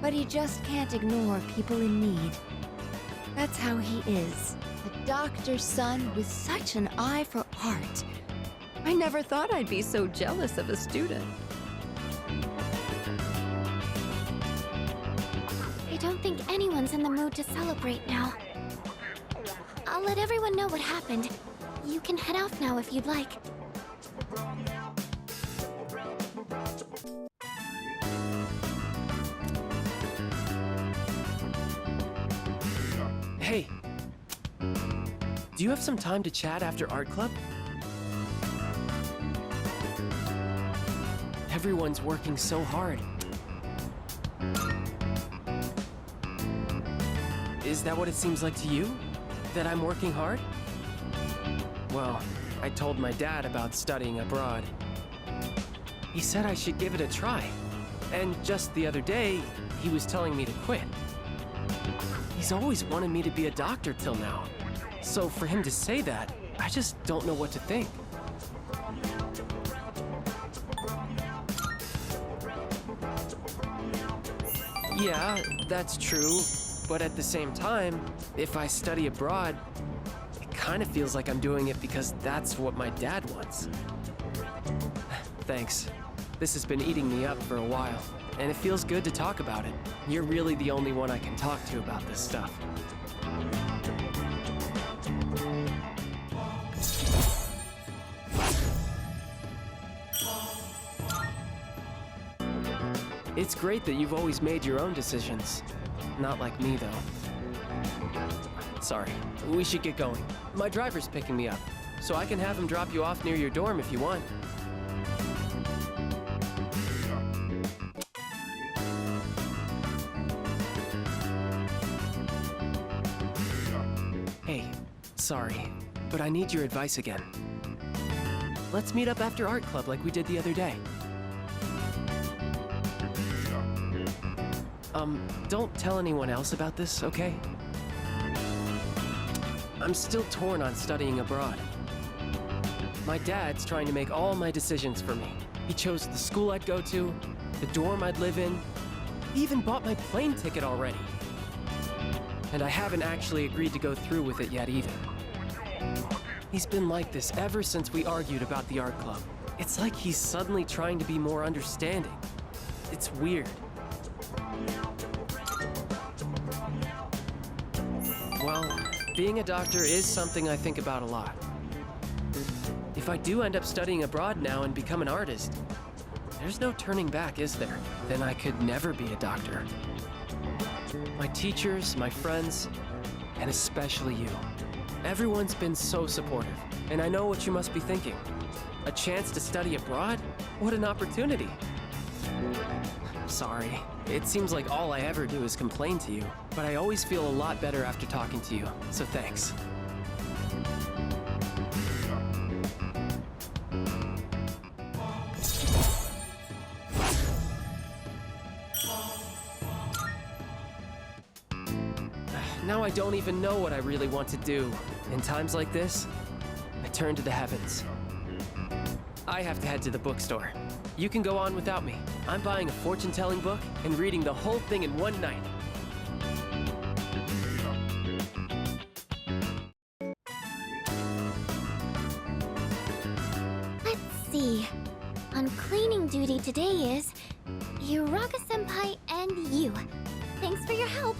but he just can't ignore people in need. That's how he is. A doctor's son with such an eye for art. I never thought I'd be so jealous of a student. I don't think anyone's in the mood to celebrate now. I'll let everyone know what happened. You can head off now if you'd like. Do you have some time to chat after art club? Everyone's working so hard. Is that what it seems like to you? That I'm working hard? Well, I told my dad about studying abroad. He said I should give it a try. And just the other day, he was telling me to quit. He's always wanted me to be a doctor till now. So for him to say that, I just don't know what to think. Yeah, that's true. But at the same time, if I study abroad, it kind of feels like I'm doing it because that's what my dad wants. Thanks. This has been eating me up for a while, and it feels good to talk about it. You're really the only one I can talk to about this stuff. It's great that you've always made your own decisions. Not like me, though. Sorry, we should get going. My driver's picking me up, so I can have him drop you off near your dorm if you want. Hey, sorry, but I need your advice again. Let's meet up after art club like we did the other day. Don't tell anyone else about this, okay? I'm still torn on studying abroad. My dad's trying to make all my decisions for me. He chose the school I'd go to, the dorm I'd live in. He even bought my plane ticket already. And I haven't actually agreed to go through with it yet either. He's been like this ever since we argued about the art club. It's like he's suddenly trying to be more understanding. It's weird. Well, being a doctor is something I think about a lot. If I do end up studying abroad now and become an artist, there's no turning back, is there? Then I could never be a doctor. My teachers, my friends, and especially you. Everyone's been so supportive, and I know what you must be thinking. A chance to study abroad? What an opportunity. Sorry, it seems like all I ever do is complain to you, but I always feel a lot better after talking to you, so thanks. Now I don't even know what I really want to do. In times like this, I turn to the heavens. I have to head to the bookstore. You can go on without me. I'm buying a fortune-telling book and reading the whole thing in one night. Let's see. On cleaning duty today is Uraga-senpai and you. Thanks for your help.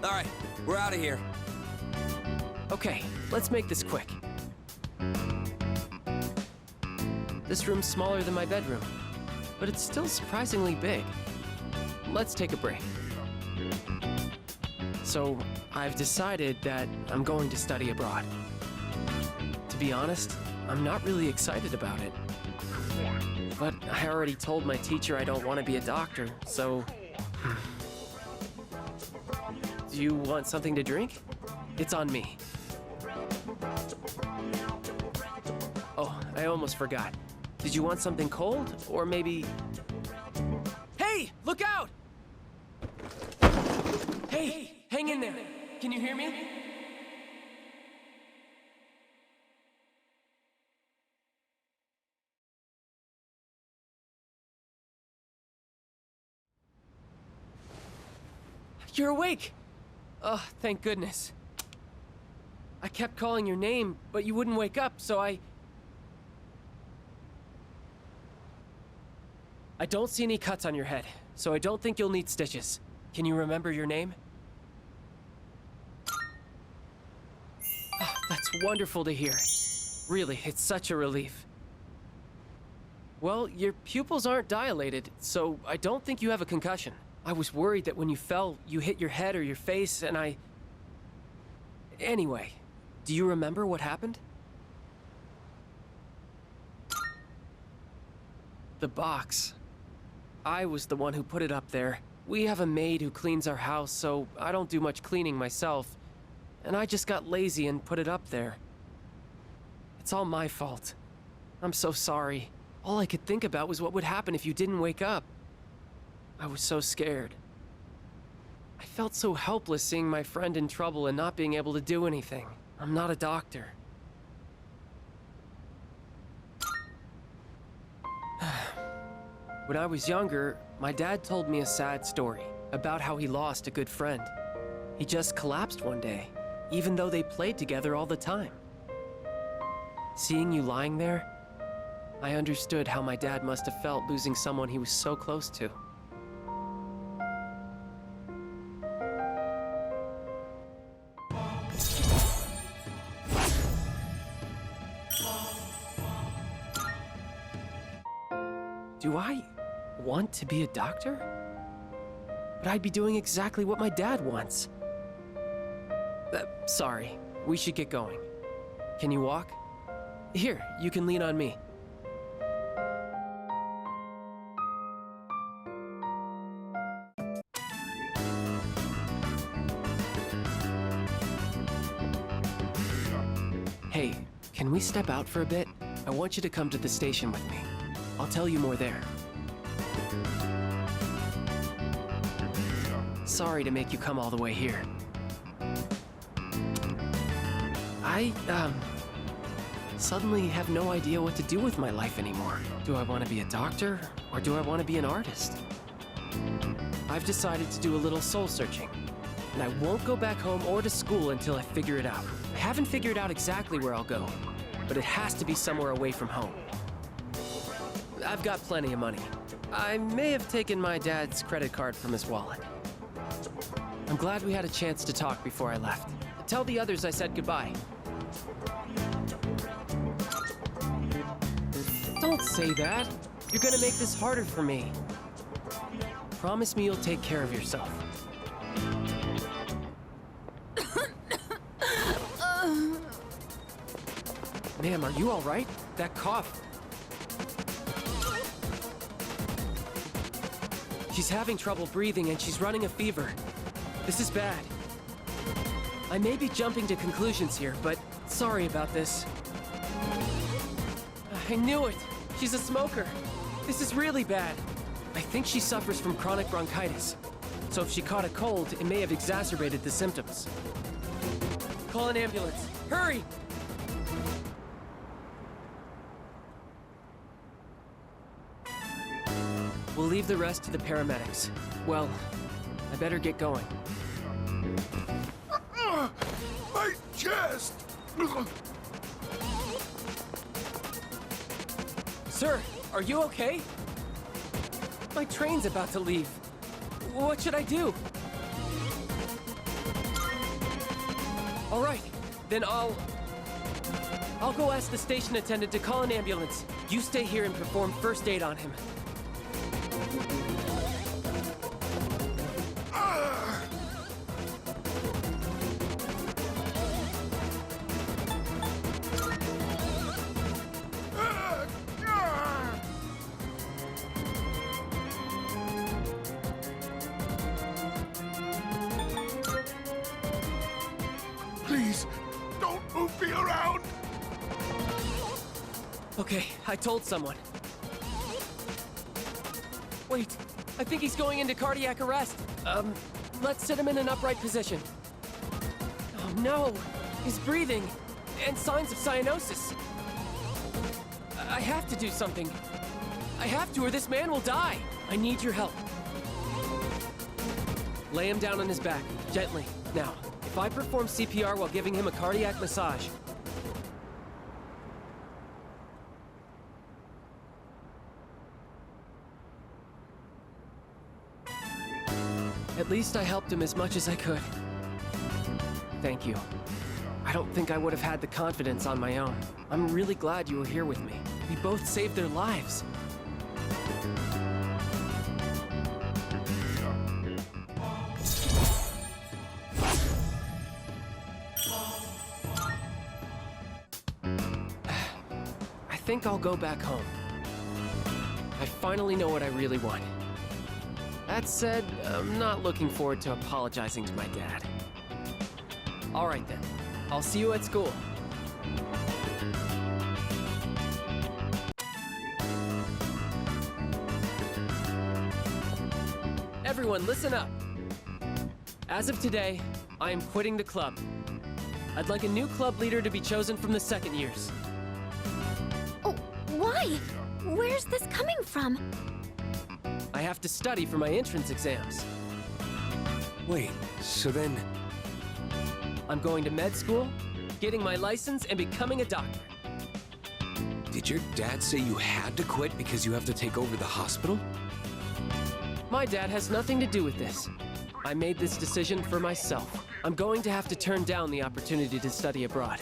All right, we're out of here. Okay, let's make this quick. This room's smaller than my bedroom, but it's still surprisingly big. Let's take a break. So, I've decided that I'm going to study abroad. To be honest, I'm not really excited about it. But I already told my teacher I don't want to be a doctor, so... Do you want something to drink? It's on me. Oh, I almost forgot. Did you want something cold, or maybe... Hey, look out! Hey, hang in there. Can you hear me? You're awake! Oh, thank goodness. I kept calling your name, but you wouldn't wake up, so I don't see any cuts on your head, so I don't think you'll need stitches. Can you remember your name? Oh, that's wonderful to hear. Really, it's such a relief. Well, your pupils aren't dilated, so I don't think you have a concussion. I was worried that when you fell, you hit your head or your face, and Anyway, do you remember what happened? The box. I was the one who put it up there. We have a maid who cleans our house, so I don't do much cleaning myself. And I just got lazy and put it up there. It's all my fault. I'm so sorry. All I could think about was what would happen if you didn't wake up. I was so scared. I felt so helpless seeing my friend in trouble and not being able to do anything. I'm not a doctor. When I was younger, my dad told me a sad story about how he lost a good friend. He just collapsed one day, even though they played together all the time. Seeing you lying there, I understood how my dad must have felt losing someone he was so close to. Do I want to be a doctor? But I'd be doing exactly what my dad wants. Sorry, we should get going. Can you walk? Here, you can lean on me. Hey, can we step out for a bit? I want you to come to the station with me. I'll tell you more there. Sorry to make you come all the way here. I suddenly have no idea what to do with my life anymore. Do I want to be a doctor, or do I want to be an artist? I've decided to do a little soul searching, and I won't go back home or to school until I figure it out. I haven't figured out exactly where I'll go, but it has to be somewhere away from home. I've got plenty of money. I may have taken my dad's credit card from his wallet. I'm glad we had a chance to talk before I left. Tell the others I said goodbye. Don't say that. You're gonna make this harder for me. Promise me you'll take care of yourself. Ma'am, are you all right? That cough. She's having trouble breathing and she's running a fever. This is bad. I may be jumping to conclusions here, but sorry about this. I knew it! She's a smoker! This is really bad. I think she suffers from chronic bronchitis. So if she caught a cold, it may have exacerbated the symptoms. Call an ambulance. Hurry! We'll leave the rest to the paramedics. Well, I better get going. My chest! Sir, are you okay? My train's about to leave. What should I do? All right, then I'll go ask the station attendant to call an ambulance. You stay here and perform first aid on him. Please, don't move me around! Okay, I told someone. Wait, I think he's going into cardiac arrest. Let's sit him in an upright position. Oh no, he's breathing, and signs of cyanosis. I have to do something. I have to, or this man will die. I need your help. Lay him down on his back, gently. Now, if I perform CPR while giving him a cardiac massage, at least I helped him as much as I could. Thank you. I don't think I would have had the confidence on my own. I'm really glad you were here with me. We both saved their lives. I think I'll go back home. I finally know what I really want. That said, I'm not looking forward to apologizing to my dad. All right then, I'll see you at school. Everyone, listen up. As of today, I am quitting the club. I'd like a new club leader to be chosen from the second years. Oh, why? Where's this coming from? I have to study for my entrance exams. Wait, so then... I'm going to med school, getting my license, and becoming a doctor. Did your dad say you had to quit because you have to take over the hospital? My dad has nothing to do with this. I made this decision for myself. I'm going to have to turn down the opportunity to study abroad.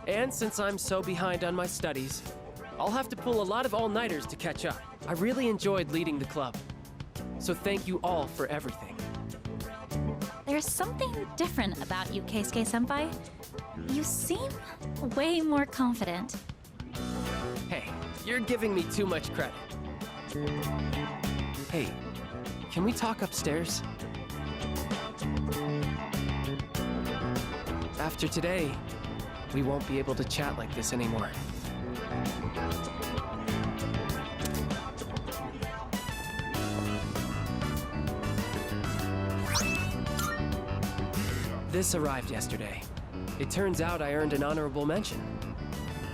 And since I'm so behind on my studies, I'll have to pull a lot of all-nighters to catch up. I really enjoyed leading the club. So thank you all for everything. There's something different about you, Keisuke-senpai. You seem way more confident. Hey, you're giving me too much credit. Hey, can we talk upstairs? After today, we won't be able to chat like this anymore. This arrived yesterday. It turns out I earned an honorable mention.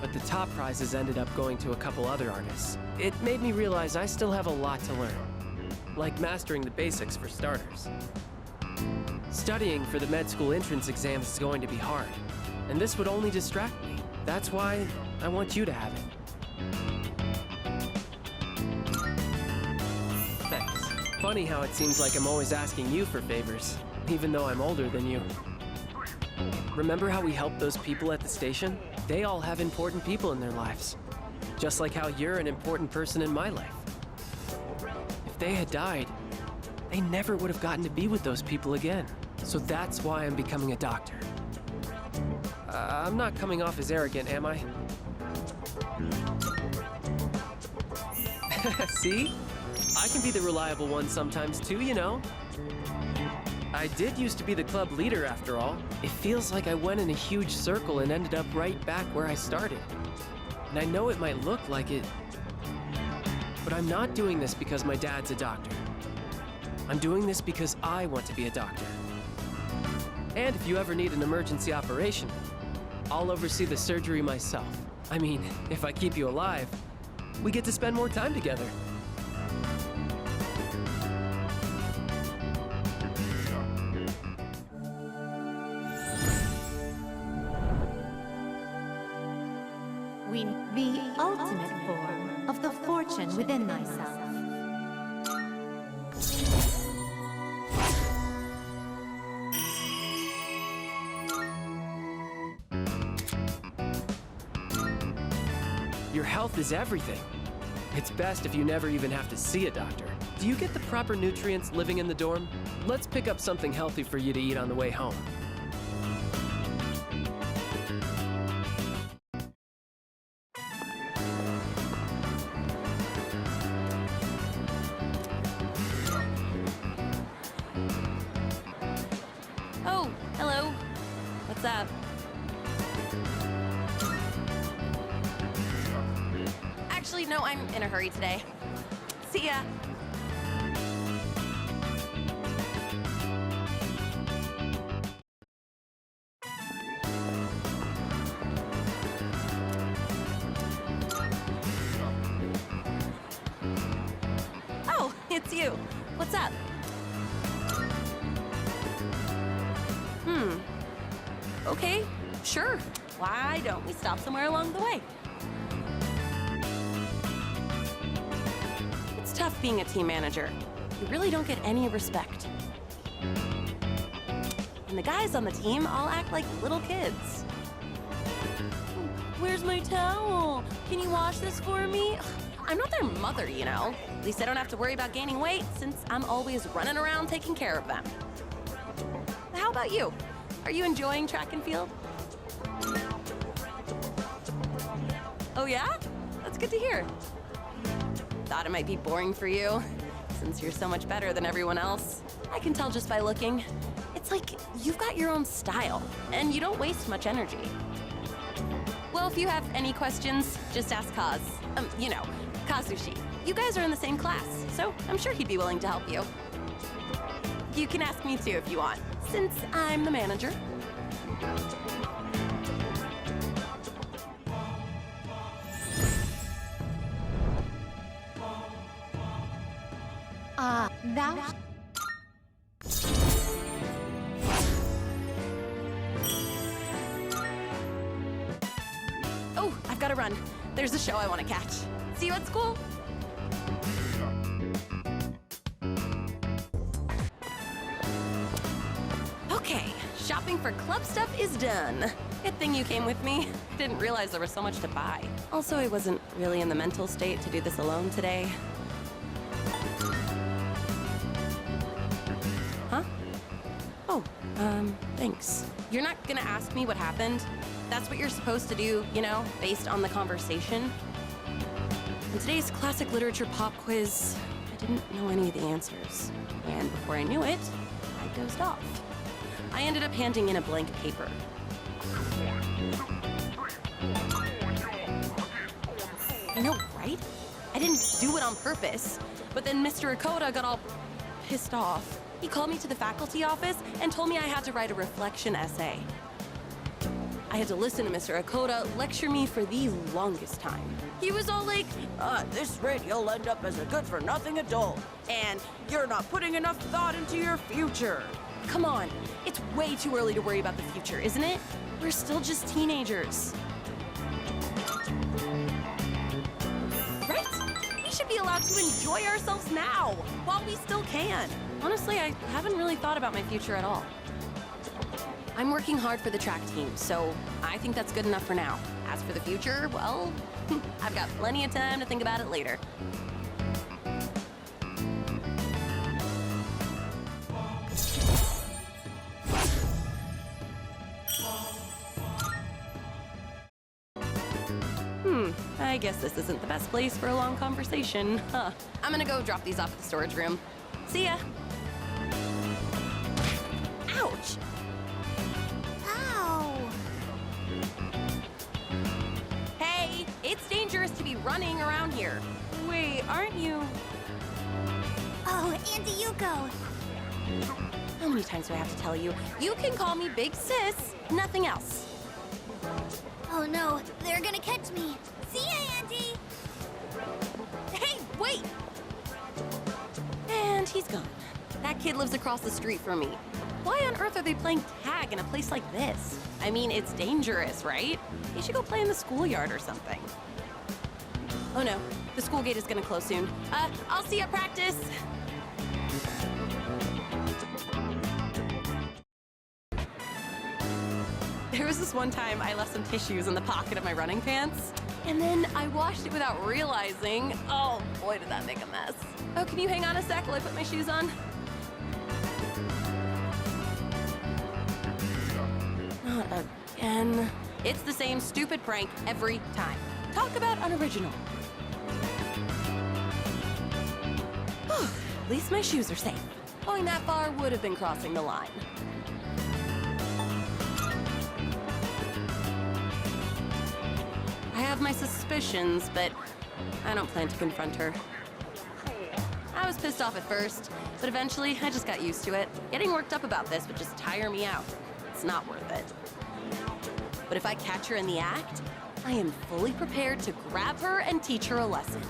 But the top prizes ended up going to a couple other artists. It made me realize I still have a lot to learn. Like mastering the basics for starters. Studying for the med school entrance exams is going to be hard. And this would only distract me. That's why I want you to have it. Thanks. Funny how it seems like I'm always asking you for favors, even though I'm older than you. Remember how we helped those people at the station? They all have important people in their lives. Just like how you're an important person in my life. If they had died, they never would have gotten to be with those people again. So that's why I'm becoming a doctor. I'm not coming off as arrogant, am I? See? I can be the reliable one sometimes too, you know? I did used to be the club leader after all. It feels like I went in a huge circle and ended up right back where I started. And I know it might look like it, but I'm not doing this because my dad's a doctor. I'm doing this because I want to be a doctor. And if you ever need an emergency operation, I'll oversee the surgery myself. I mean, if I keep you alive, we get to spend more time together. The ultimate form of the fortune within thyself. Your health is everything. It's best if you never even have to see a doctor. Do you get the proper nutrients living in the dorm? Let's pick up something healthy for you to eat on the way home. Oh, hello. What's up? Actually, no, I'm in a hurry today. See ya. Oh, it's you. What's up? Okay, sure. Why don't we stop somewhere along the way? It's tough being a team manager. You really don't get any respect. And the guys on the team all act like little kids. Where's my towel? Can you wash this for me? I'm not their mother, you know. At least I don't have to worry about gaining weight since I'm always running around taking care of them. How about you? Are you enjoying track and field? Oh yeah? That's good to hear. Thought it might be boring for you, since you're so much better than everyone else. I can tell just by looking. It's like you've got your own style, and you don't waste much energy. Well, if you have any questions, just ask Kaz. You know, Kazushi. You guys are in the same class, so I'm sure he'd be willing to help you. You can ask me too if you want, since I'm the manager. Thou... Oh, I've got to run. There's a show I want to catch. See you at school. Okay, shopping for club stuff is done. Good thing you came with me. Didn't realize there was so much to buy. Also, I wasn't really in the mental state to do this alone today. Huh? Oh, thanks. You're not gonna ask me what happened? That's what you're supposed to do, you know, based on the conversation. In today's classic literature pop quiz, I didn't know any of the answers. And before I knew it, I dozed off. I ended up handing in a blank paper. I know, right? I didn't do it on purpose. But then Mr. Akoda got all pissed off. He called me to the faculty office and told me I had to write a reflection essay. I had to listen to Mr. Akoda lecture me for the longest time. He was all like, at this rate, you'll end up as a good-for-nothing adult. And you're not putting enough thought into your future. Come on, it's way too early to worry about the future, isn't it? We're still just teenagers. Right? We should be allowed to enjoy ourselves now, while we still can. Honestly, I haven't really thought about my future at all. I'm working hard for the track team, so I think that's good enough for now. As for the future, well, I've got plenty of time to think about it later. I guess this isn't the best place for a long conversation. Huh. I'm gonna go drop these off at the storage room. See ya! Ouch! Ow! Hey, it's dangerous to be running around here. Wait, aren't you? Oh, Auntie Yuko. How many times do I have to tell you? You can call me Big Sis, nothing else. Oh no, they're gonna catch me. See ya, Auntie! Hey, wait! And he's gone. That kid lives across the street from me. Why on earth are they playing tag in a place like this? I mean, it's dangerous, right? They should go play in the schoolyard or something. Oh no, the school gate is gonna close soon. I'll see you at practice. There was this one time I left some tissues in the pocket of my running pants, and then I washed it without realizing. Oh boy, did that make a mess. Oh, can you hang on a sec while I put my shoes on? Not again. It's the same stupid prank every time. Talk about unoriginal. At least my shoes are safe. Going that far would have been crossing the line. I have my suspicions, but I don't plan to confront her. I was pissed off at first, but eventually I just got used to it. Getting worked up about this would just tire me out. It's not worth it. But if I catch her in the act, I am fully prepared to grab her and teach her a lesson.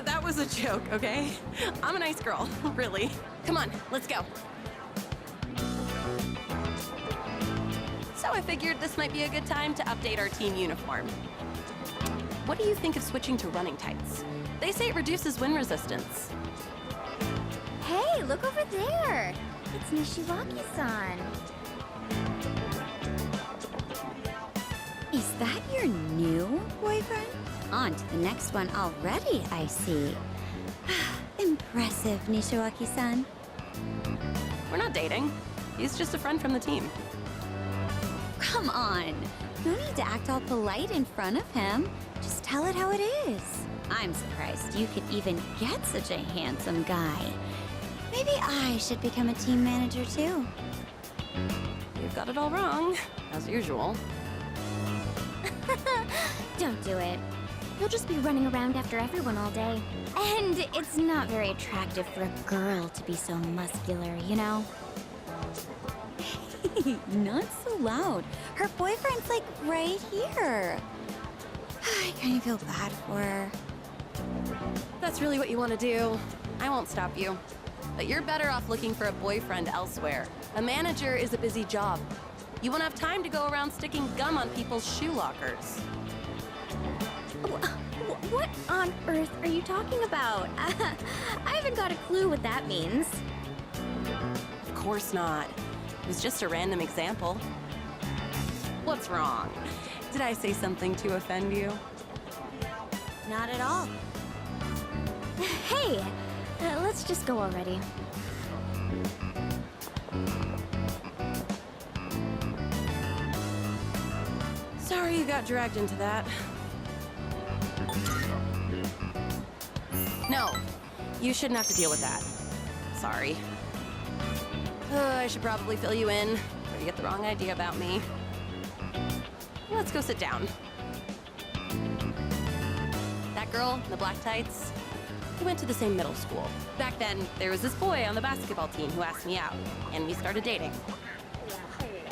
That was a joke, okay? I'm a nice girl, really. Come on, let's go. So I figured this might be a good time to update our team uniform. What do you think of switching to running tights? They say it reduces wind resistance. Hey, look over there! It's Nishiwaki-san. Is that your new boyfriend? On to the next one already, I see. Impressive, Nishiwaki-san. We're not dating. He's just a friend from the team. Come on. No need to act all polite in front of him. Just tell it how it is. I'm surprised you could even get such a handsome guy. Maybe I should become a team manager too. You've got it all wrong, as usual. Don't do it. You'll just be running around after everyone all day. And it's not very attractive for a girl to be so muscular, you know? Not so loud. Her boyfriend's like right here. I kind of feel bad for her. That's really what you want to do. I won't stop you. But you're better off looking for a boyfriend elsewhere. A manager is a busy job. You won't have time to go around sticking gum on people's shoe lockers. What on earth are you talking about? I haven't got a clue what that means. Of course not. It was just a random example. What's wrong? Did I say something to offend you? Not at all. Hey, let's just go already. Sorry you got dragged into that. No, you shouldn't have to deal with that. Sorry. I should probably fill you in, or you get the wrong idea about me. Let's go sit down. That girl in the black tights, we went to the same middle school. Back then, there was this boy on the basketball team who asked me out, and we started dating.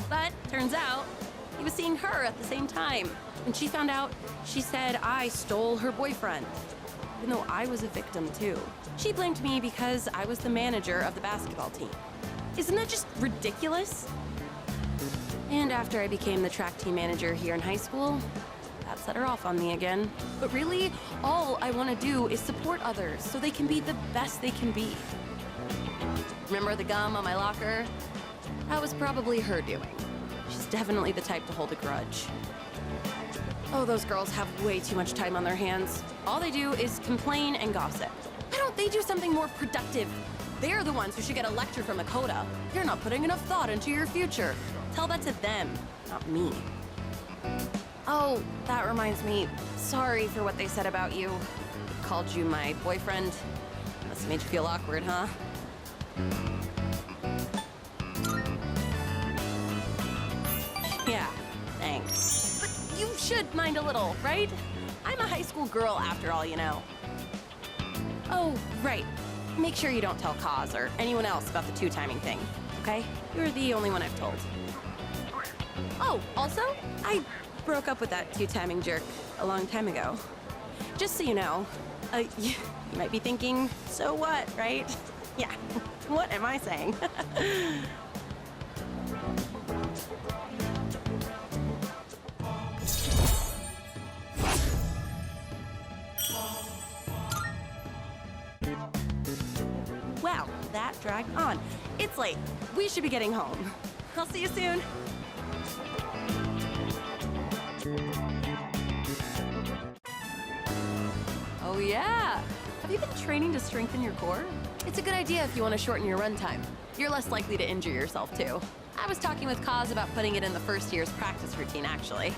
But turns out, he was seeing her at the same time. When she found out, she said I stole her boyfriend, even though I was a victim too. She blamed me because I was the manager of the basketball team. Isn't that just ridiculous? And after I became the track team manager here in high school, that set her off on me again. But really, all I want to do is support others so they can be the best they can be. Remember the gum on my locker? That was probably her doing. She's definitely the type to hold a grudge. Oh, those girls have way too much time on their hands. All they do is complain and gossip. Why don't they do something more productive? They're the ones who should get a lecture from Makoto. You're not putting enough thought into your future. Tell that to them, not me. Oh, that reminds me. Sorry for what they said about you. They called you my boyfriend. Must have made you feel awkward, huh? Yeah, thanks. But you should mind a little, right? I'm a high school girl after all, you know. Oh, right. Make sure you don't tell Kaz or anyone else about the two-timing thing, okay? You're the only one I've told. Oh, also, I broke up with that two-timing jerk a long time ago. Just so you know, you might be thinking, so what, right? Yeah, what am I saying? Wow, that dragged on. It's late. We should be getting home. I'll see you soon. Oh yeah! Have you been training to strengthen your core? It's a good idea if you want to shorten your run time. You're less likely to injure yourself too. I was talking with Kaz about putting it in the first year's practice routine, actually.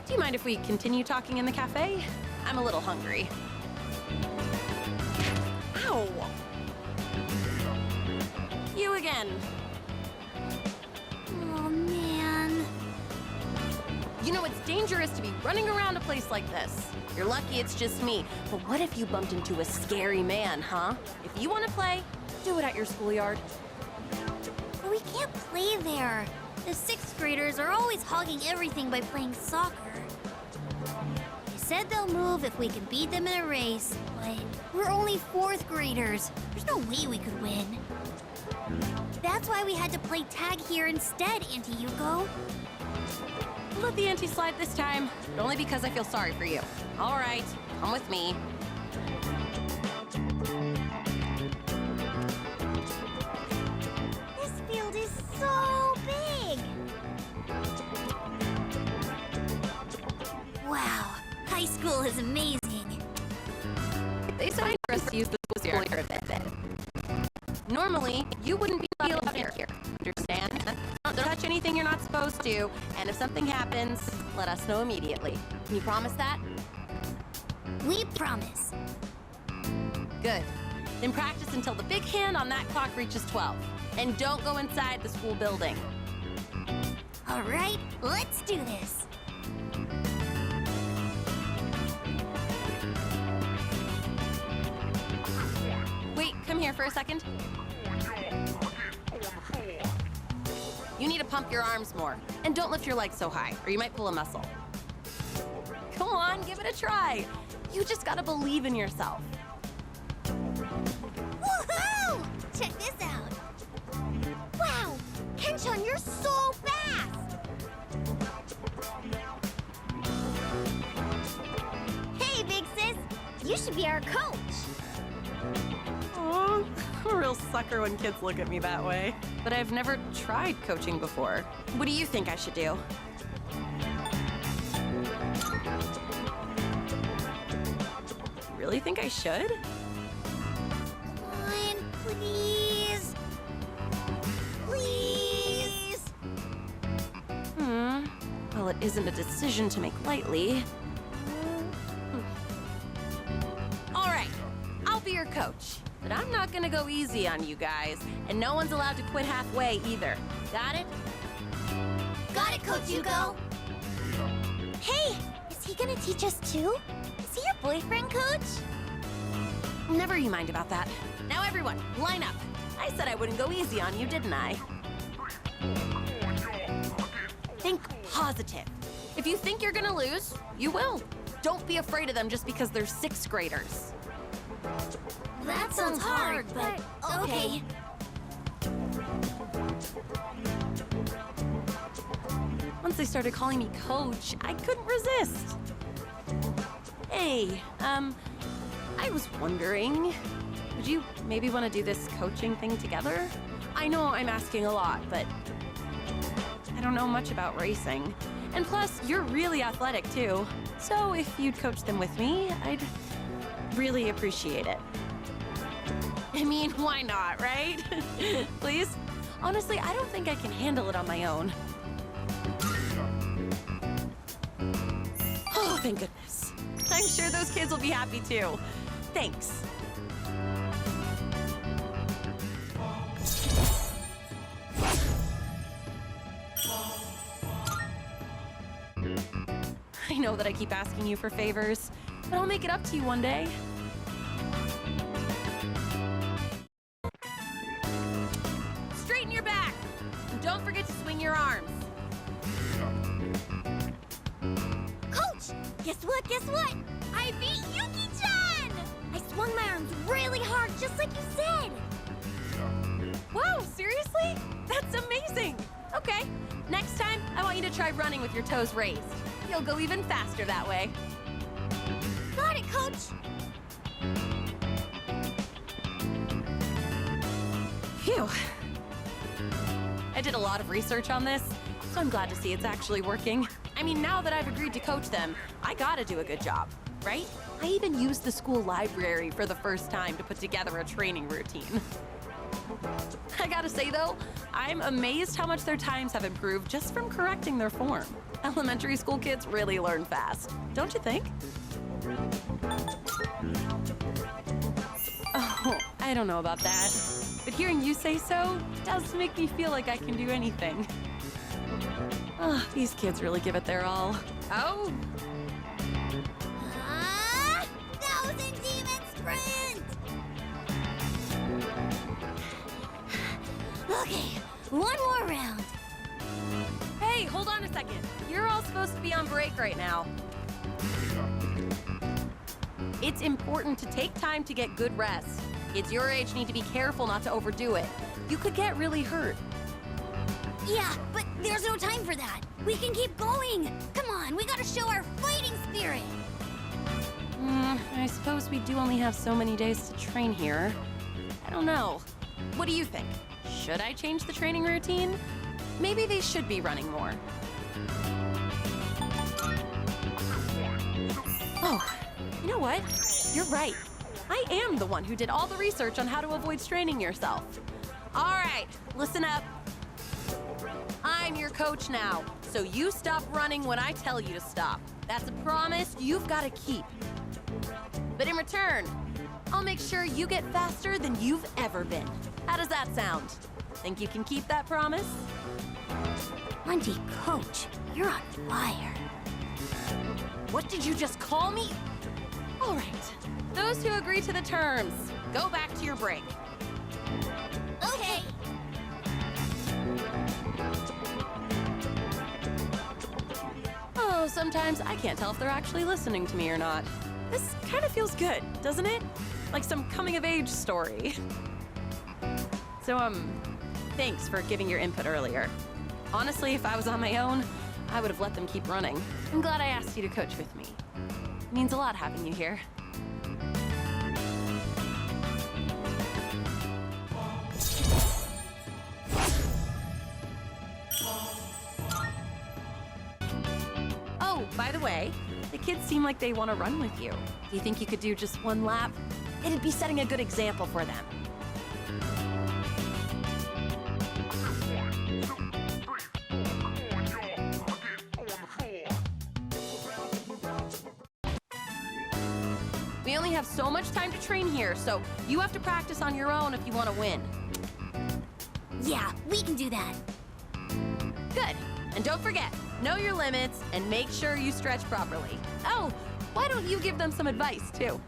Do you mind if we continue talking in the cafe? I'm a little hungry. Ow! You again. Oh, man. You know, it's dangerous to be running around a place like this. You're lucky it's just me. But what if you bumped into a scary man, huh? If you want to play, do it at your schoolyard. But we can't play there. The 6th graders are always hogging everything by playing soccer. They said they'll move if we can beat them in a race, but we're only 4th graders. There's no way we could win. That's why we had to play tag here instead, Auntie Yuko. Let the auntie slide this time, but only because I feel sorry for you. All right, come with me. This field is so big! Wow, high school is amazing. They said for us to use the school here. Normally, you wouldn't be allowed here. Understand? Don't touch anything you're not supposed to, and if something happens, let us know immediately. Can you promise that? We promise. Good. Then practice until the big hand on that clock reaches 12. And don't go inside the school building. All right, let's do this. Wait, come here for a second. You need to pump your arms more. And don't lift your legs so high, or you might pull a muscle. Come on, give it a try. You just gotta believe in yourself. Woohoo! Check this out. Wow, Kenchon, you're so fast! Hey, big sis, you should be our coach. Oh, I'm a real sucker when kids look at me that way. But I've never tried coaching before. What do you think I should do? Really think I should? Come on, please. Please. Well, it isn't a decision to make lightly. All right, I'll be your coach. But I'm not gonna go easy on you guys, and no one's allowed to quit halfway either. Got it? Got it, Coach Hugo. Hey, is he gonna teach us too? Is he your boyfriend, Coach? Never you mind about that. Now everyone, line up. I said I wouldn't go easy on you, didn't I? Think positive. If you think you're gonna lose, you will. Don't be afraid of them just because they're 6th graders. That sounds hard, but okay. Once they started calling me coach, I couldn't resist. Hey, I was wondering, would you maybe want to do this coaching thing together? I know I'm asking a lot, but I don't know much about racing. And plus, you're really athletic too. So if you'd coach them with me, I'd really appreciate it. I mean, why not, right? Please? Honestly, I don't think I can handle it on my own. Oh, thank goodness. I'm sure those kids will be happy too. Thanks. I know that I keep asking you for favors, but I'll make it up to you one day. Straighten your back, and don't forget to swing your arms. Coach, guess what? Guess what? I beat Yuki-chan! I swung my arms really hard, just like you said. Wow, seriously? That's amazing! Okay, next time, I want you to try running with your toes raised. You'll go even faster that way. Got it, Coach! Phew. I did a lot of research on this, so I'm glad to see it's actually working. I mean, now that I've agreed to coach them, I gotta do a good job, right? I even used the school library for the first time to put together a training routine. I gotta say though, I'm amazed how much their times have improved just from correcting their form. Elementary school kids really learn fast, don't you think? Oh, I don't know about that. But hearing you say so does make me feel like I can do anything. Oh, these kids really give it their all. Oh! Thousand Demon Sprint! Okay, one more round. Hey, hold on a second. You're all supposed to be on break right now. It's important to take time to get good rest. Kids your age need to be careful not to overdo it. You could get really hurt. Yeah, but there's no time for that. We can keep going. Come on, we gotta show our fighting spirit. I suppose we do only have so many days to train here. I don't know. What do you think? Should I change the training routine? Maybe they should be running more. Oh, you know what? You're right. I am the one who did all the research on how to avoid straining yourself. All right, listen up. I'm your coach now, so you stop running when I tell you to stop. That's a promise you've got to keep. But in return, I'll make sure you get faster than you've ever been. How does that sound? Think you can keep that promise? Monty, coach, you're on fire. What did you just call me? All right, those who agree to the terms, go back to your break. Okay. Oh, sometimes I can't tell if they're actually listening to me or not. This kind of feels good, doesn't it? Like some coming-of-age story. So, thanks for giving your input earlier. Honestly, if I was on my own, I would have let them keep running. I'm glad I asked you to coach with me. It means a lot having you here. Oh, by the way, the kids seem like they want to run with you. Do you think you could do just one lap? It'd be setting a good example for them. We only have so much time to train here, so you have to practice on your own if you want to win. Yeah, we can do that. Good. And don't forget, know your limits and make sure you stretch properly. Oh, why don't you give them some advice, too?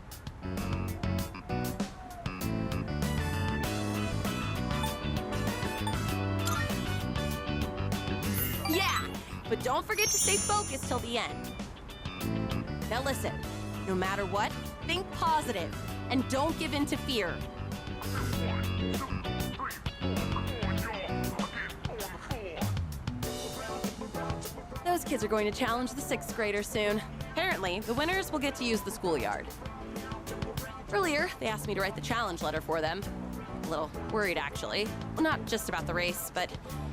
Yeah, but don't forget to stay focused till the end. Now listen, no matter what, think positive and don't give in to fear. Those kids are going to challenge the 6th graders soon. Apparently, the winners will get to use the schoolyard. Earlier, they asked me to write the challenge letter for them. A little worried, actually. Well, not just about the race, but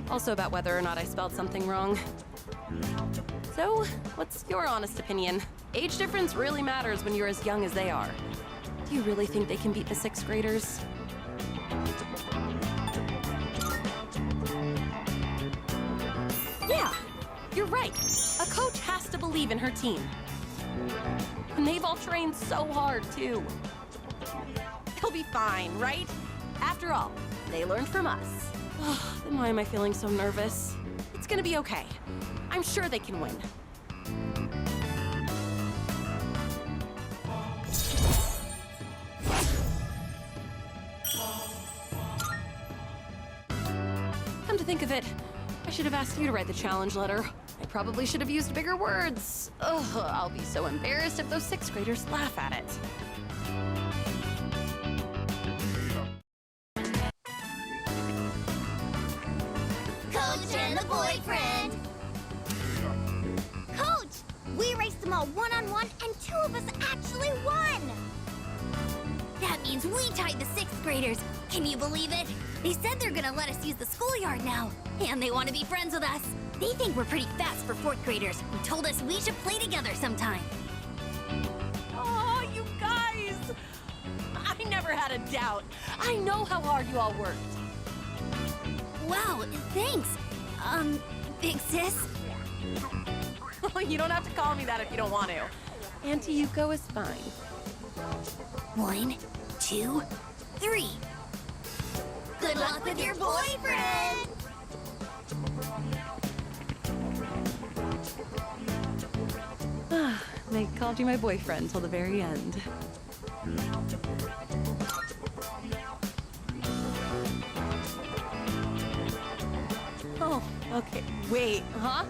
also about whether or not I spelled something wrong. So, what's your honest opinion? Age difference really matters when you're as young as they are. Do you really think they can beat the 6th graders? Yeah, you're right. A coach has to believe in her team. And they've all trained so hard, too. They'll be fine, right? After all, they learned from us. Then why am I feeling so nervous? It's gonna be okay. I'm sure they can win. Come to think of it, I should have asked you to write the challenge letter. I probably should have used bigger words. Ugh, I'll be so embarrassed if those 6th graders laugh at it. Coach and the boyfriend. Coach, we raced them all one-on-one, and 2 of us actually won! That means we tied the 6th graders. Can you believe it? They said they're gonna let us use the schoolyard now, and they want to be friends with us. They think we're pretty fast for 4th graders and told us we should play together sometime. Oh, you guys! I never had a doubt. I know how hard you all worked. Wow, thanks. Big sis. You don't have to call me that if you don't want to. Auntie Yuko is fine. 1, 2, 3. Good luck with your boyfriend. They called you my boyfriend till the very end. Oh, okay. Wait, huh?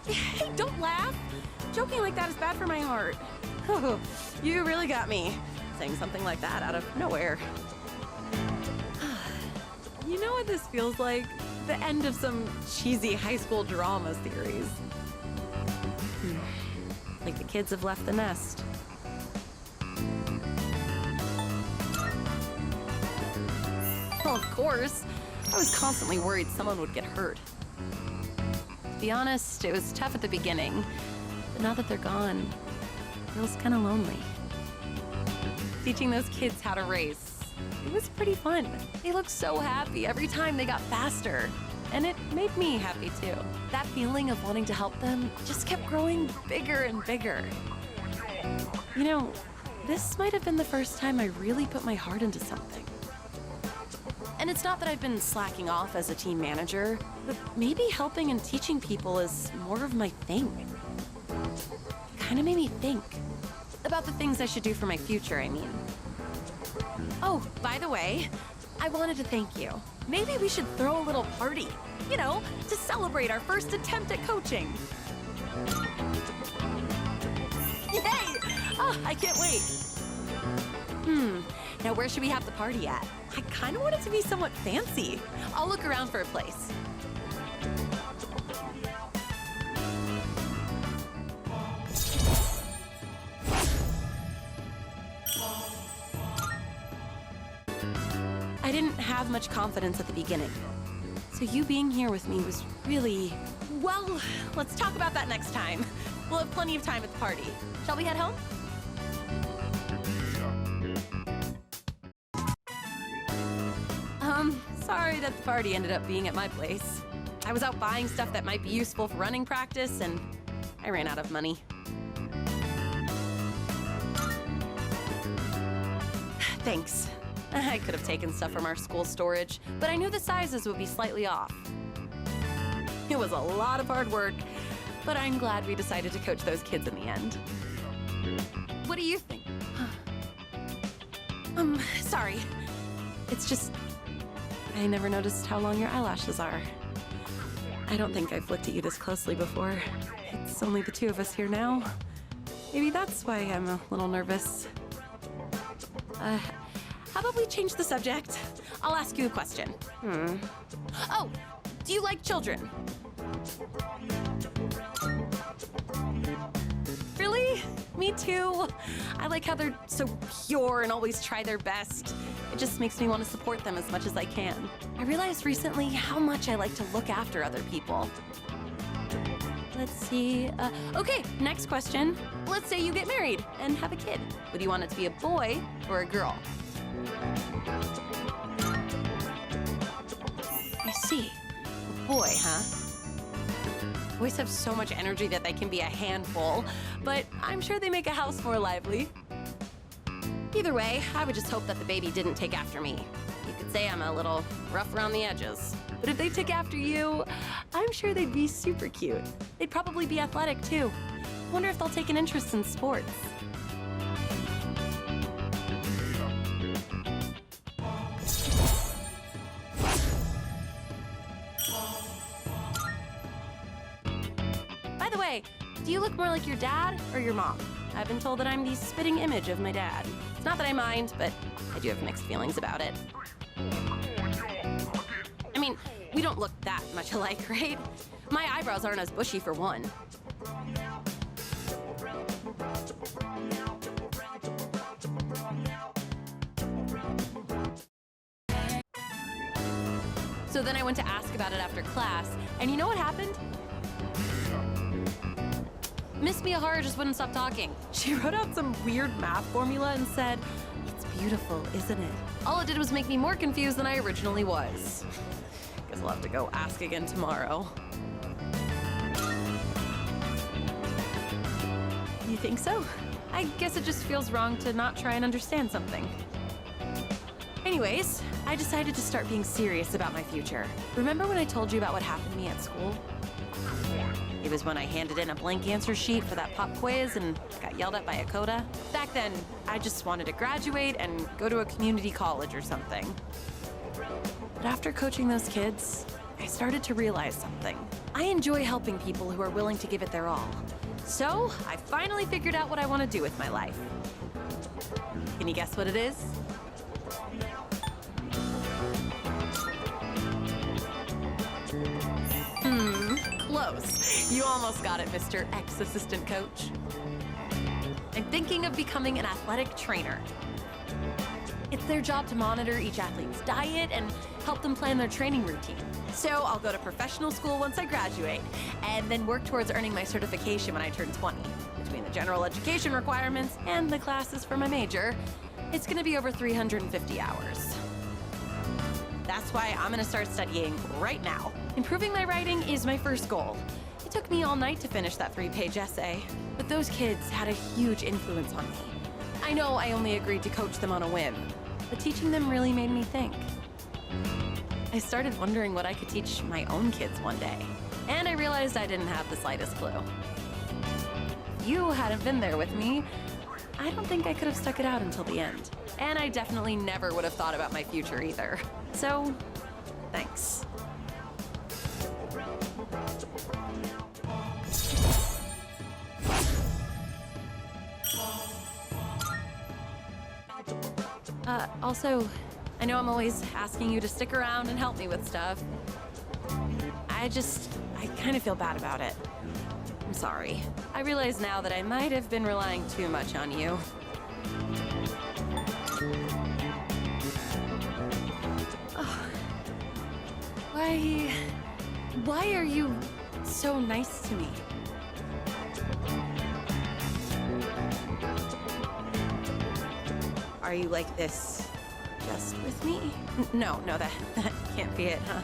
Hey, don't laugh. Joking like that is bad for my heart. Oh, you really got me. Saying something like that out of nowhere. You know what this feels like? The end of some cheesy high school drama series. Like the kids have left the nest. Well, of course. I was constantly worried someone would get hurt. To be honest, it was tough at the beginning. But now that they're gone, feels kind of lonely. Teaching those kids how to race, it was pretty fun. They looked so happy every time they got faster. And it made me happy too. That feeling of wanting to help them just kept growing bigger and bigger. You know, this might have been the first time I really put my heart into something. And it's not that I've been slacking off as a team manager, but maybe helping and teaching people is more of my thing. Kinda made me think about the things I should do for my future, I mean. Oh, by the way, I wanted to thank you. Maybe we should throw a little party, you know, to celebrate our first attempt at coaching. Yay! Oh, I can't wait. Now where should we have the party at? I kind of want it to be somewhat fancy. I'll look around for a place. I didn't have much confidence at the beginning. So you being here with me was really... Well, let's talk about that next time. We'll have plenty of time at the party. Shall we head home? Sorry that the party ended up being at my place. I was out buying stuff that might be useful for running practice, and I ran out of money. Thanks. I could have taken stuff from our school storage, but I knew the sizes would be slightly off. It was a lot of hard work, but I'm glad we decided to coach those kids in the end. What do you think? Sorry. It's just... I never noticed how long your eyelashes are. I don't think I've looked at you this closely before. It's only the two of us here now. Maybe that's why I'm a little nervous. How about we change the subject? I'll ask you a question. Oh, do you like children? Really? Me too. I like how they're so pure and always try their best. It just makes me want to support them as much as I can. I realized recently how much I like to look after other people. Let's see. Okay, next question. Let's say you get married and have a kid. Would you want it to be a boy or a girl? I see. A boy, huh? Boys have so much energy that they can be a handful, but I'm sure they make a house more lively. Either way, I would just hope that the baby didn't take after me. You could say I'm a little rough around the edges. But if they took after you, I'm sure they'd be super cute. They'd probably be athletic too. Wonder if they'll take an interest in sports. By the way, do you look more like your dad or your mom? I've been told that I'm the spitting image of my dad. It's not that I mind, but I do have mixed feelings about it. I mean, we don't look that much alike, right? My eyebrows aren't as bushy for one. So then I went to ask about it after class, and you know what happened? Miss Miyahara just wouldn't stop talking. She wrote out some weird math formula and said, "It's beautiful, isn't it?" All it did was make me more confused than I originally was. Guess I'll have to go ask again tomorrow. You think so? I guess it just feels wrong to not try and understand something. Anyways, I decided to start being serious about my future. Remember when I told you about what happened to me at school? It was when I handed in a blank answer sheet for that pop quiz and got yelled at by a coda. Back then, I just wanted to graduate and go to a community college or something. But after coaching those kids, I started to realize something. I enjoy helping people who are willing to give it their all. So, I finally figured out what I want to do with my life. Can you guess what it is? Close. You almost got it, Mr. Ex-Assistant Coach. I'm thinking of becoming an athletic trainer. It's their job to monitor each athlete's diet and help them plan their training routine. So I'll go to professional school once I graduate, and then work towards earning my certification when I turn 20, which between the general education requirements and the classes for my major, it's gonna be over 350 hours. That's why I'm gonna start studying right now. Improving my writing is my first goal. It took me all night to finish that 3-page essay, but those kids had a huge influence on me. I know I only agreed to coach them on a whim, but teaching them really made me think. I started wondering what I could teach my own kids one day, and I realized I didn't have the slightest clue. If you hadn't been there with me, I don't think I could have stuck it out until the end. And I definitely never would have thought about my future either. So, thanks. Also, I know I'm always asking you to stick around and help me with stuff. I kind of feel bad about it. I'm sorry. I realize now that I might have been relying too much on you. Oh. Why are you so nice to me? Are you like this just with me? No, that can't be it, huh?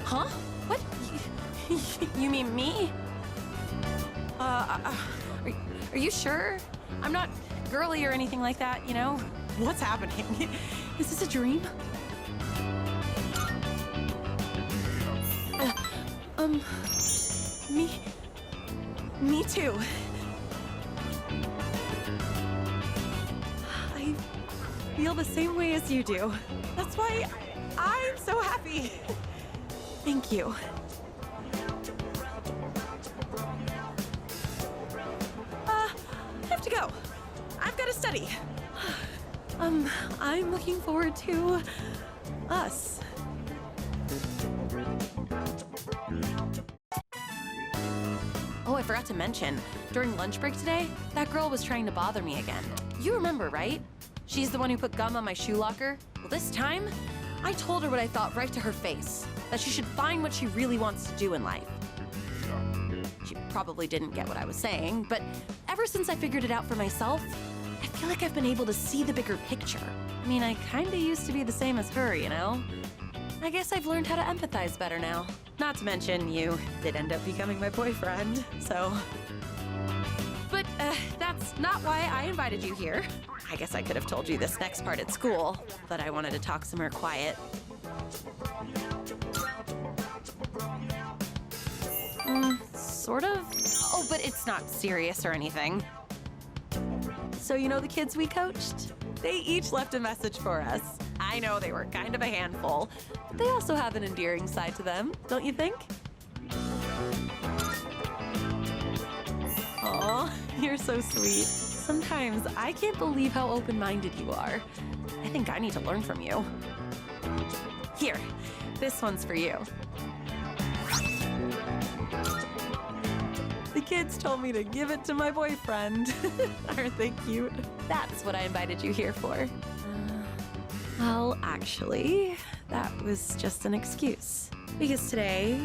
Huh? What? You mean me? Are you sure? I'm not girly or anything like that, you know? What's happening? Is this a dream? Me too. I feel the same way as you do. That's why I'm so happy. Thank you. I have to go. I've got to study. I'm looking forward to us. Oh, I forgot to mention, during lunch break today, that girl was trying to bother me again. You remember, right? She's the one who put gum on my shoe locker. Well, this time, I told her what I thought right to her face, that she should find what she really wants to do in life. She probably didn't get what I was saying, but ever since I figured it out for myself, I feel like I've been able to see the bigger picture. I mean, I kinda used to be the same as her, you know? I guess I've learned how to empathize better now. Not to mention, you did end up becoming my boyfriend, so... But, that's not why I invited you here. I guess I could have told you this next part at school, but I wanted to talk somewhere quiet. Sort of. Oh, but it's not serious or anything. So you know the kids we coached? They each left a message for us. I know they were kind of a handful, but they also have an endearing side to them, don't you think? Aw, you're so sweet. Sometimes I can't believe how open-minded you are. I think I need to learn from you. Here, this one's for you. The kids told me to give it to my boyfriend. Aren't they cute? That's what I invited you here for. Well, actually, that was just an excuse. Because today,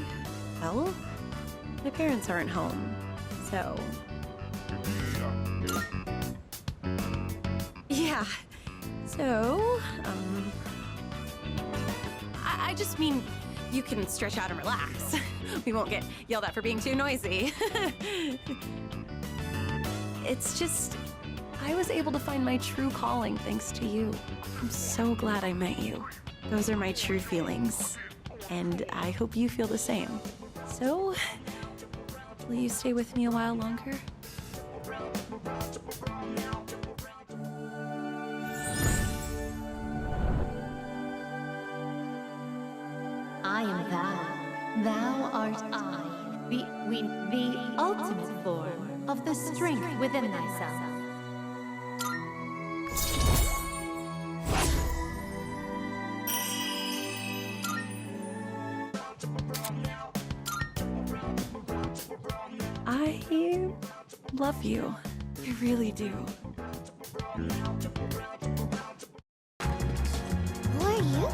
well, my parents aren't home, so... Yeah, so, I just mean you can stretch out and relax. We won't get yelled at for being too noisy. It's just, I was able to find my true calling thanks to you. I'm so glad I met you. Those are my true feelings, and I hope you feel the same. So, will you stay with me a while longer? I am thou, thou art I, the ultimate form of the strength within thyself. I love you. I really do. Who are you?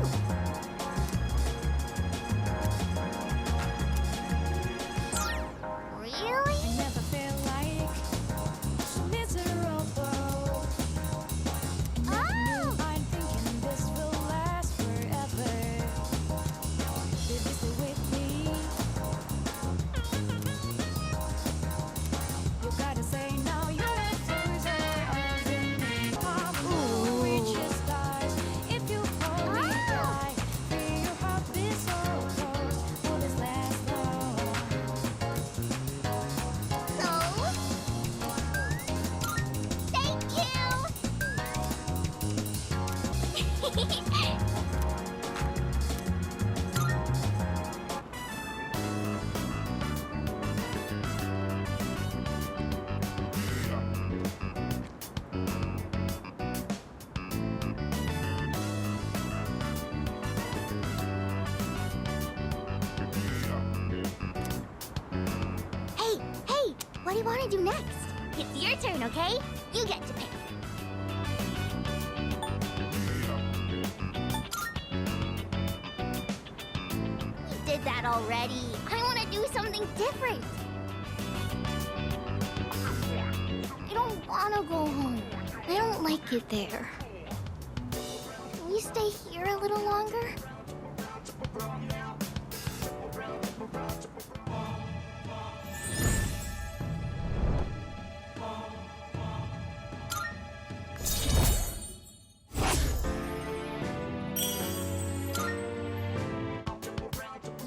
do next? It's your turn, okay? You get to pick. We did that already. I want to do something different. I don't want to go home. I don't like it there. Can we stay here a little longer?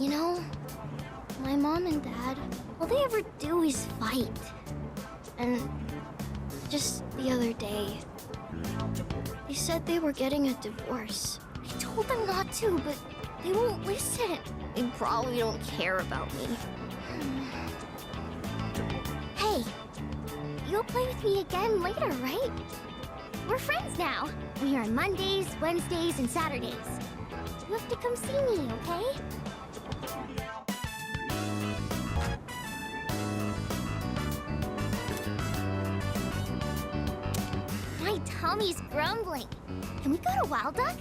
You know, my mom and dad, all they ever do is fight. And just the other day, they said they were getting a divorce. I told them not to, but they won't listen. They probably don't care about me. Hey, you'll play with me again later, right? We're friends now. We are on Mondays, Wednesdays, and Saturdays. You have to come see me, okay? My tummy's grumbling. Can we go to Wild Duck?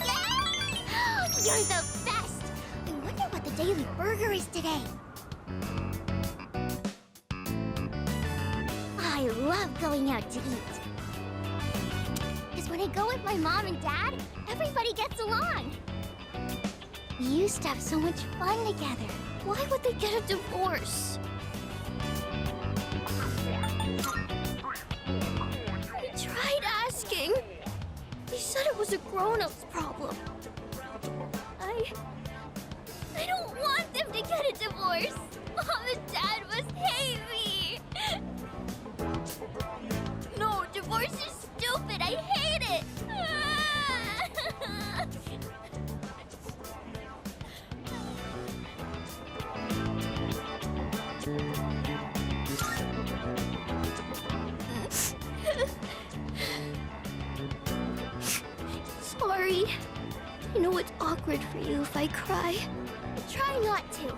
Yeah! You're the best! I wonder what the daily burger is today. I love going out to eat. Because when I go with my mom and dad, everybody gets along. We used to have so much fun together. Why would they get a divorce? I tried asking. They said it was a grown-up's problem. I don't want them to get a divorce. Mom and Dad must hate me. No, divorce is stupid. I hate it. Sorry. I know it's awkward for you if I cry. Try not to.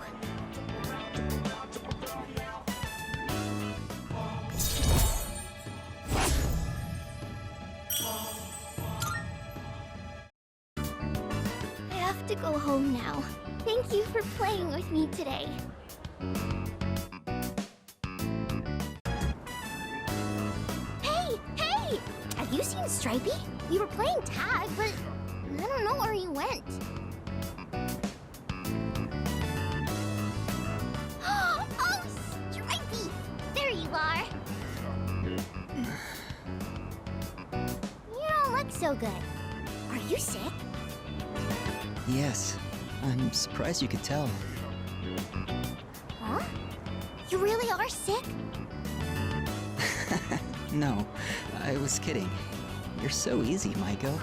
I have to go home now. Thank you for playing with me today. Hey! Have you seen Stripey? We were playing tag, but I don't know where he went. Oh, Stripey! There you are. You don't look so good. Are you sick? Yes. I'm surprised you could tell. Huh? You really are sick? No, I was kidding. You're so easy, Maiko.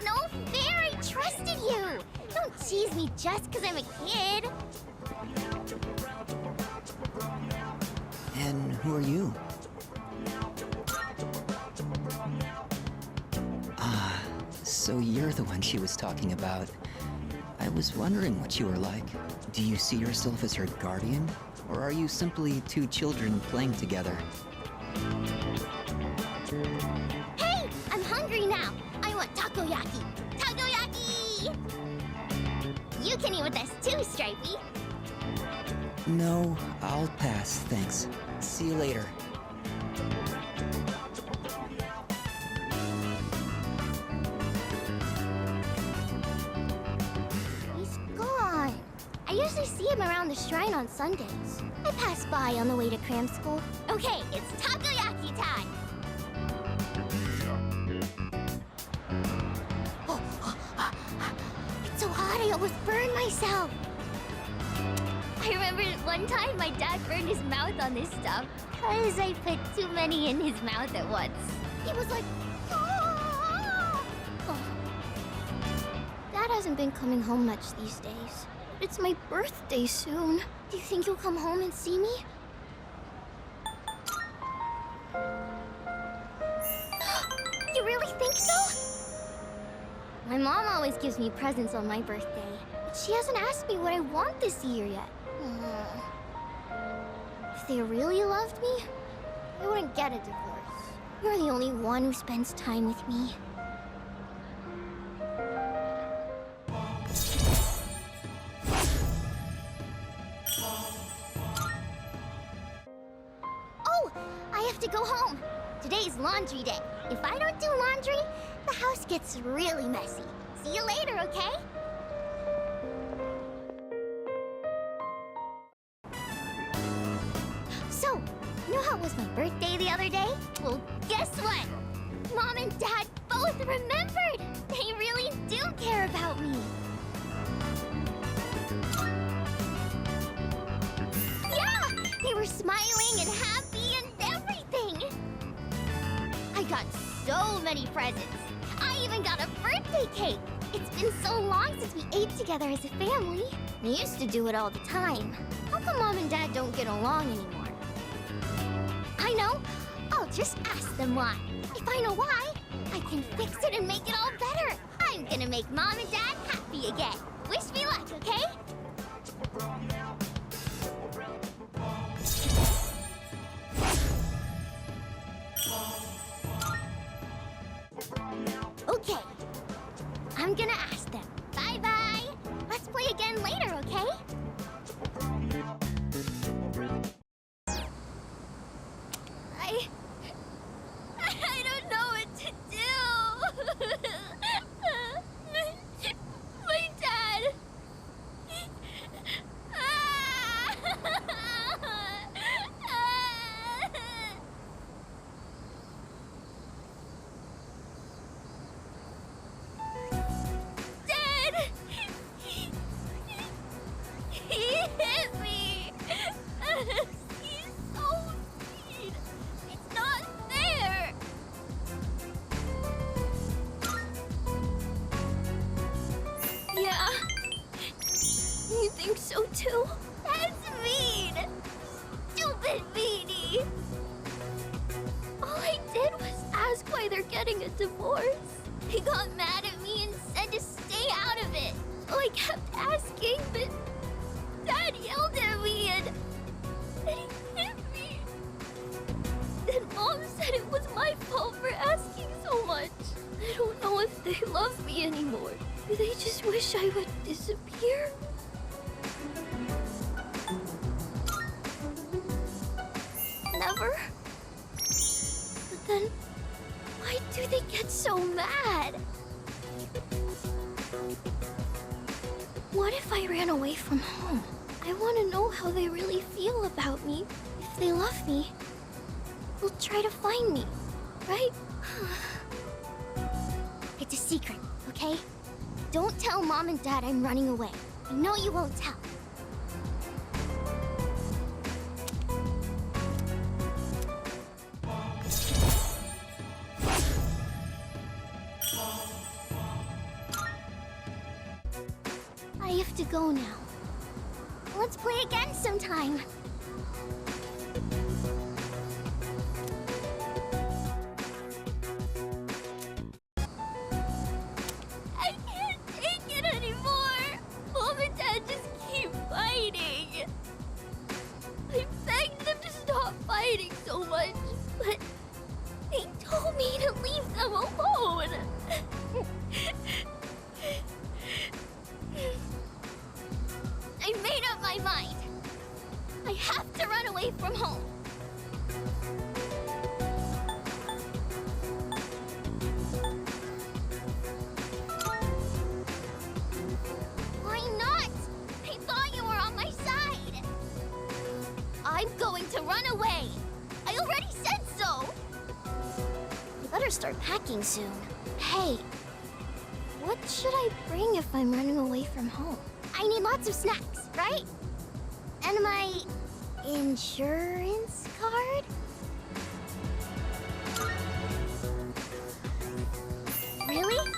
No fair! I trusted you! Don't tease me just because I'm a kid! And who are you? Ah, so you're the one she was talking about. I was wondering what you were like. Do you see yourself as her guardian? Or are you simply two children playing together? Hey! I'm hungry now! I want takoyaki! Takoyaki! You can eat with us too, Stripey! No, I'll pass, thanks. See you later. He's gone. I usually see him around the shrine on Sundays. I pass by on the way to cram school. Okay, it's takoyaki time! It's so hot I almost burned myself. I remember one time my dad burned his mouth on this stuff because I put too many in his mouth at once. He was like, "Ah!" Oh. Dad hasn't been coming home much these days. It's my birthday soon. Do you think you'll come home and see me? You really think so? My mom always gives me presents on my birthday, but she hasn't asked me what I want this year yet. If they really loved me, they wouldn't get a divorce. You're the only one who spends time with me. Oh, I have to go home. Today's laundry day. If I don't do laundry, the house gets really messy. See you later, okay? So, you know how it was my birthday the other day? Well, guess what? Mom and Dad both remembered! They really do care about me. Yeah! They were smiling and happy and everything! I got so many presents. I even got a birthday cake. It's been so long since we ate together as a family. We used to do it all the time. How come Mom and Dad don't get along anymore? I know. I'll just ask them why. If I know why, I can fix it and make it all better. I'm gonna make Mom and Dad happy again. Wish me luck, okay? Okay. I'm gonna ask them. Bye-bye. Let's play again later, okay? I don't know what to do. My dad. Dad! He hit me. He's so mean. It's not fair. Yeah. You think so too? That's mean. Stupid meanie. All I did was ask why they're getting a divorce. He got mad at me and said to stay out of it. So I kept asking, but Dad yelled at me and he hit me. Then Mom said it was my fault for asking so much. I don't know if they love me anymore. Do they just wish I would disappear? Never. But then, why do they get so mad? What if I ran away from home? I want to know how they really feel about me. If they love me, they'll try to find me, right? It's a secret, okay? Don't tell Mom and Dad I'm running away. I know you won't tell. I have to go now. Let's play again sometime. I can't take it anymore. Mom and Dad just keep fighting. I begged them to stop fighting so much, but they told me to leave them alone. I made up my mind. I have to run away from home. Why not? I thought you were on my side. I'm going to run away. I already said so. I better start packing soon. Hey, what should I bring if I'm running away from home? I need lots of snacks, right? And my insurance card? Really?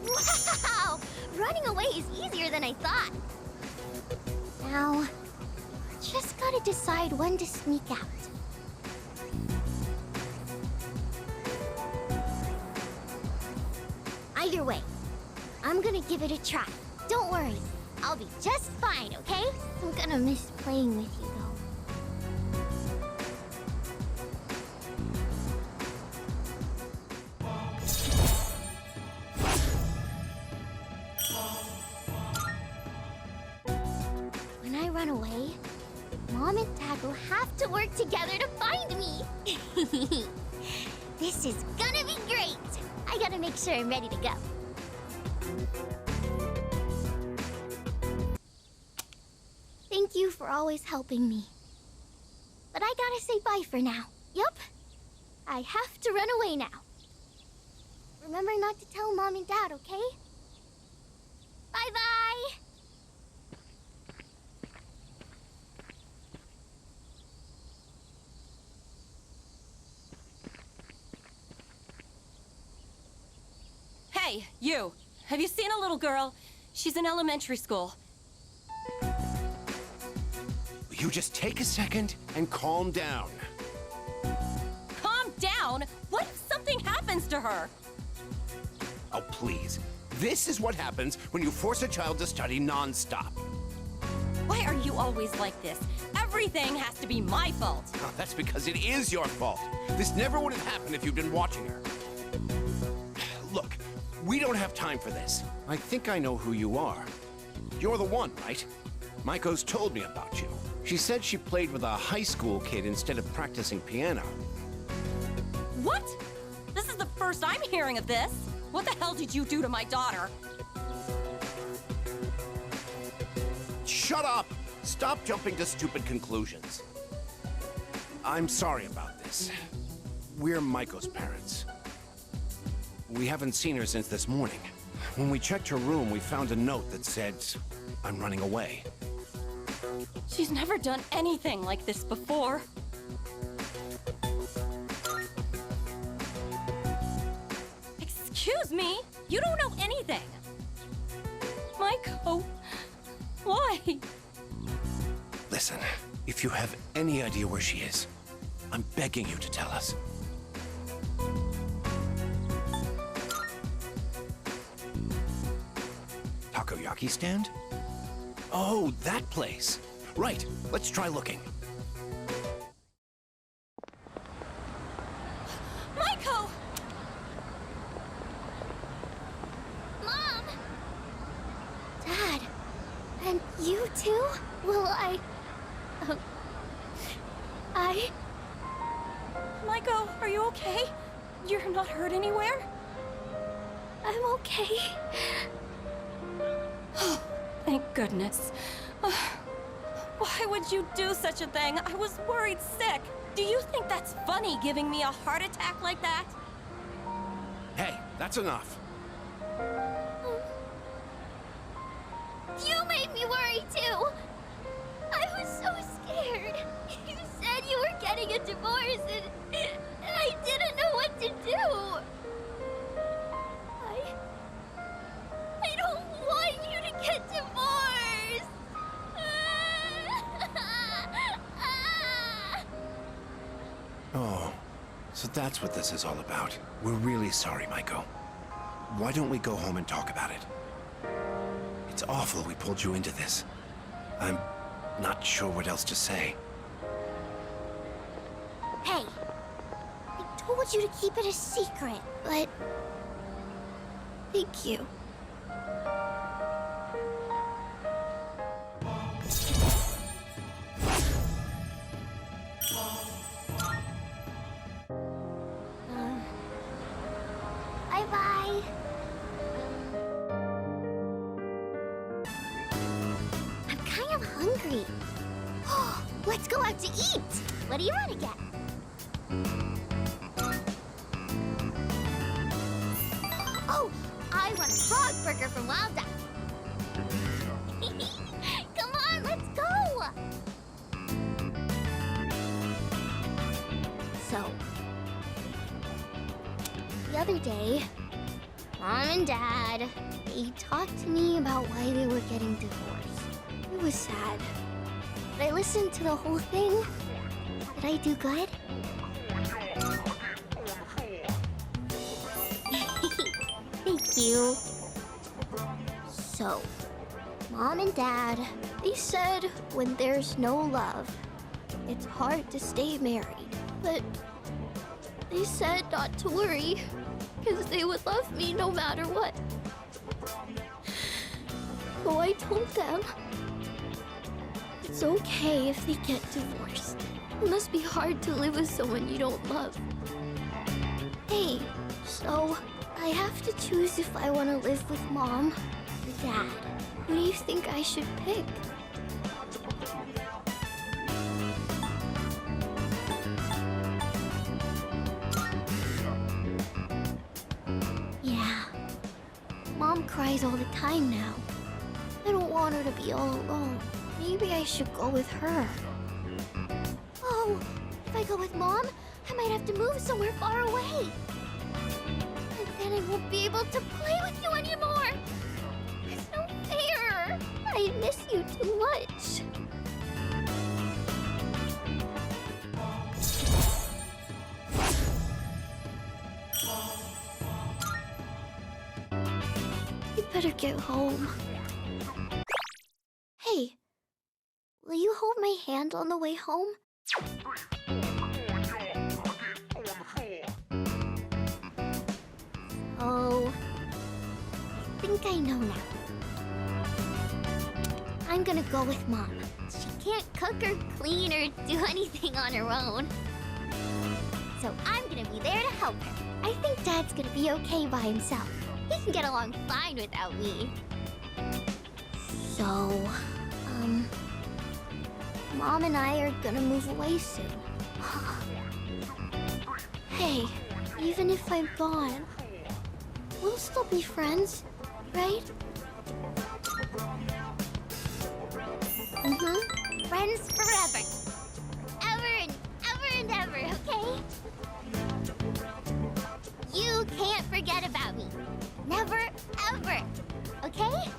Wow! Running away is easier than I thought. Now, just gotta decide when to sneak out. Either way, I'm gonna give it a try. Don't worry, I'll be just fine, okay? I'm gonna miss playing with you, though. When I run away, Mom and Dad will have to work together to find me. This is gonna be great. I gotta make sure I'm ready to go. Thank you for always helping me. But I gotta say bye for now. Yup. I have to run away now. Remember not to tell Mom and Dad, okay? Bye-bye! Hey, you. Have you seen a little girl? She's in elementary school. You just take a second and calm down. Calm down? What if something happens to her? Oh, please. This is what happens when you force a child to study non-stop. Why are you always like this? Everything has to be my fault. Oh, that's because it is your fault. This never would have happened if you'd been watching her. Look, we don't have time for this. I think I know who you are. You're the one, right? Maiko's told me about you. She said she played with a high school kid instead of practicing piano. What? This is the first I'm hearing of this. What the hell did you do to my daughter? Shut up! Stop jumping to stupid conclusions. I'm sorry about this. We're Maiko's parents. We haven't seen her since this morning. When we checked her room, we found a note that said, "I'm running away." She's never done anything like this before. Excuse me? You don't know anything. Maiko, why? Listen, if you have any idea where she is, I'm begging you to tell us. Takoyaki stand? Oh, that place. Right, let's try looking. Maiko! Mom! Dad! And you too? Will Maiko, are you okay? You're not hurt anywhere? I'm okay. Thank goodness. Why would you do such a thing? I was worried sick. Do you think that's funny, giving me a heart attack like that? Hey, that's enough. You made me worry too! I was so scared. You said you were getting a divorce and I didn't know what to do. I don't want you to get divorced! Oh, so that's what this is all about. We're really sorry, Maiko. Why don't we go home and talk about it? It's awful we pulled you into this. I'm not sure what else to say. Hey, I told you to keep it a secret, but... Thank you. Bye-bye. I'm kind of hungry. Let's go out to eat. What do you want to get? Oh, I want a frog burger from Wild Duck. Come on, let's go. So, the other day, Mom and Dad, they talked to me about why they were getting divorced. It was sad. But I listened to the whole thing. Did I do good? Thank you. So, Mom and Dad, they said when there's no love, it's hard to stay married. But they said not to worry, because they would love me no matter what. So I told them it's okay if they get divorced. It must be hard to live with someone you don't love. Hey, so I have to choose if I want to live with Mom or Dad. Who do you think I should pick? Yeah. Mom cries all the time now. I don't want her to be all alone. Maybe I should go with her. Oh, if I go with Mom, I might have to move somewhere far away. And then I won't be able to play with you anymore. It's no fair. I miss you too much. You better get home. Hey, will you hold my hand on the way home? Oh, I think I know now. I'm gonna go with Mom. She can't cook or clean or do anything on her own. So I'm gonna be there to help her. I think Dad's gonna be okay by himself. He can get along fine without me. So, Mom and I are gonna move away soon. Hey, even if I'm gone, we'll still be friends, right? Friends forever. Ever and ever, okay? You can't forget about me. Never, ever. Okay?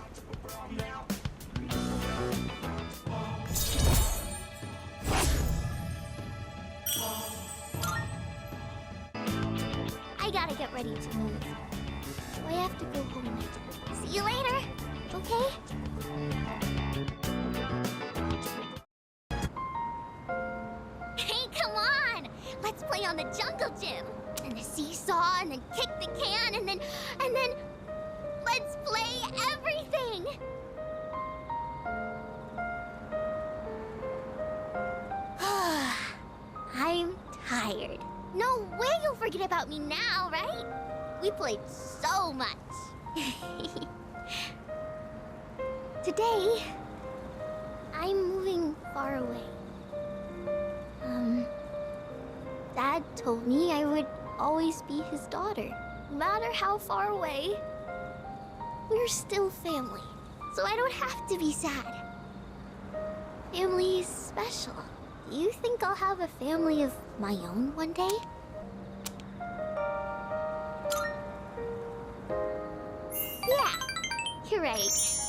I gotta get ready to move. So I have to go home now. See you later, okay? Hey, come on! Let's play on the jungle gym. And the seesaw, and then kick the can, and then... Let's play everything! I'm tired. No way you'll forget about me now, right? We played so much. Today, I'm moving far away. Dad told me I would always be his daughter. No matter how far away, we're still family. So I don't have to be sad. Family is special. Do you think I'll have a family of my own one day? Yeah, you're right.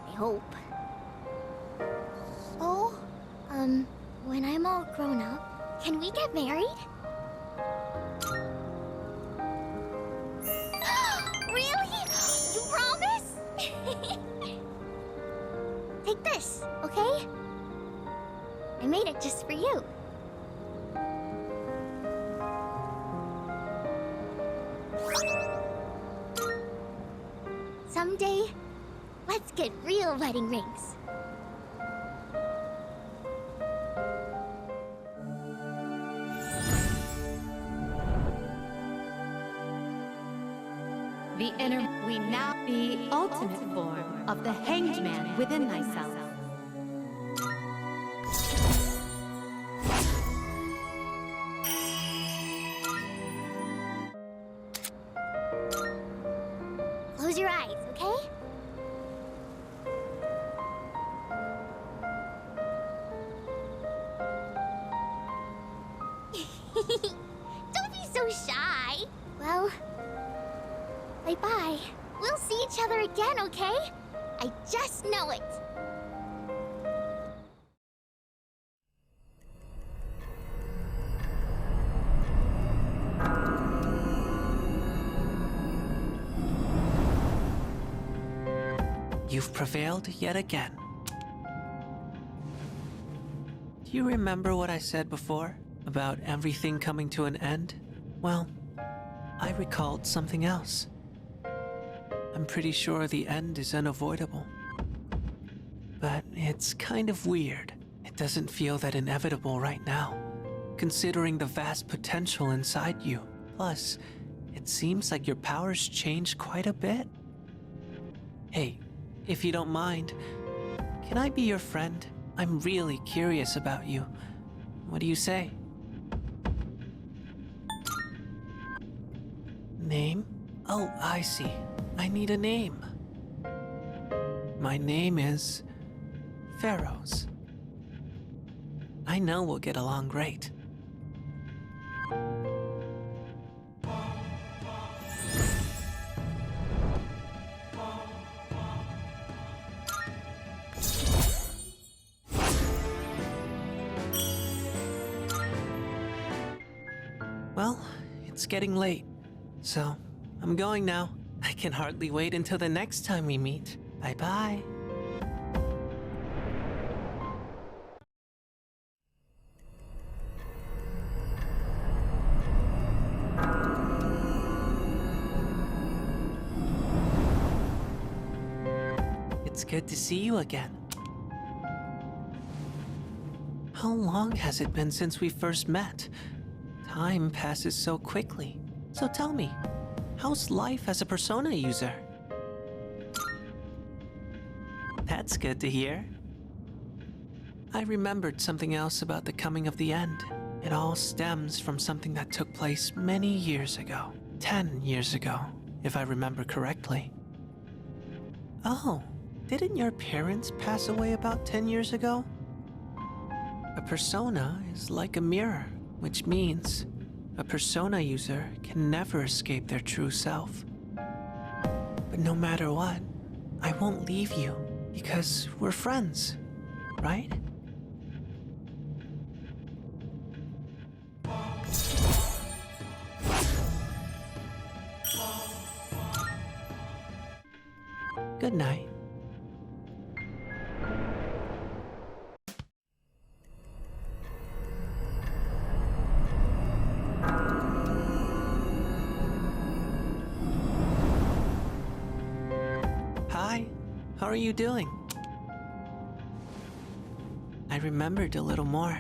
I hope. So, when I'm all grown up, can we get married? Really? You promise? Take this, okay? I made it just for you. Someday, let's get real wedding rings. The inner, we now the ultimate form of the hanged man within thyself. Close your eyes, okay? Don't be so shy. Well, bye-bye. We'll see each other again, okay? I just know it. You You've prevailed yet again. Do you remember what I said before about everything coming to an end? Well, I recalled something else. I'm pretty sure the end is unavoidable. But it's kind of weird. It doesn't feel that inevitable right now, considering the vast potential inside you. Plus, it seems like your powers changed quite a bit. Hey, if you don't mind, can I be your friend? I'm really curious about you. What do you say? Name? Oh, I see. I need a name. My name is Pharaohs. I know we'll get along great. Well, it's getting late, so I'm going now. I can hardly wait until the next time we meet. Bye-bye. It's good to see you again. How long has it been since we first met? Time passes so quickly. So tell me, how's life as a Persona user? That's good to hear. I remembered something else about the coming of the end. It all stems from something that took place many years ago. 10 years ago, if I remember correctly. Oh, didn't your parents pass away about 10 years ago? A persona is like a mirror, which means a persona user can never escape their true self. But no matter what, I won't leave you because we're friends, right? Good night. Hi, how are you doing? I remembered a little more.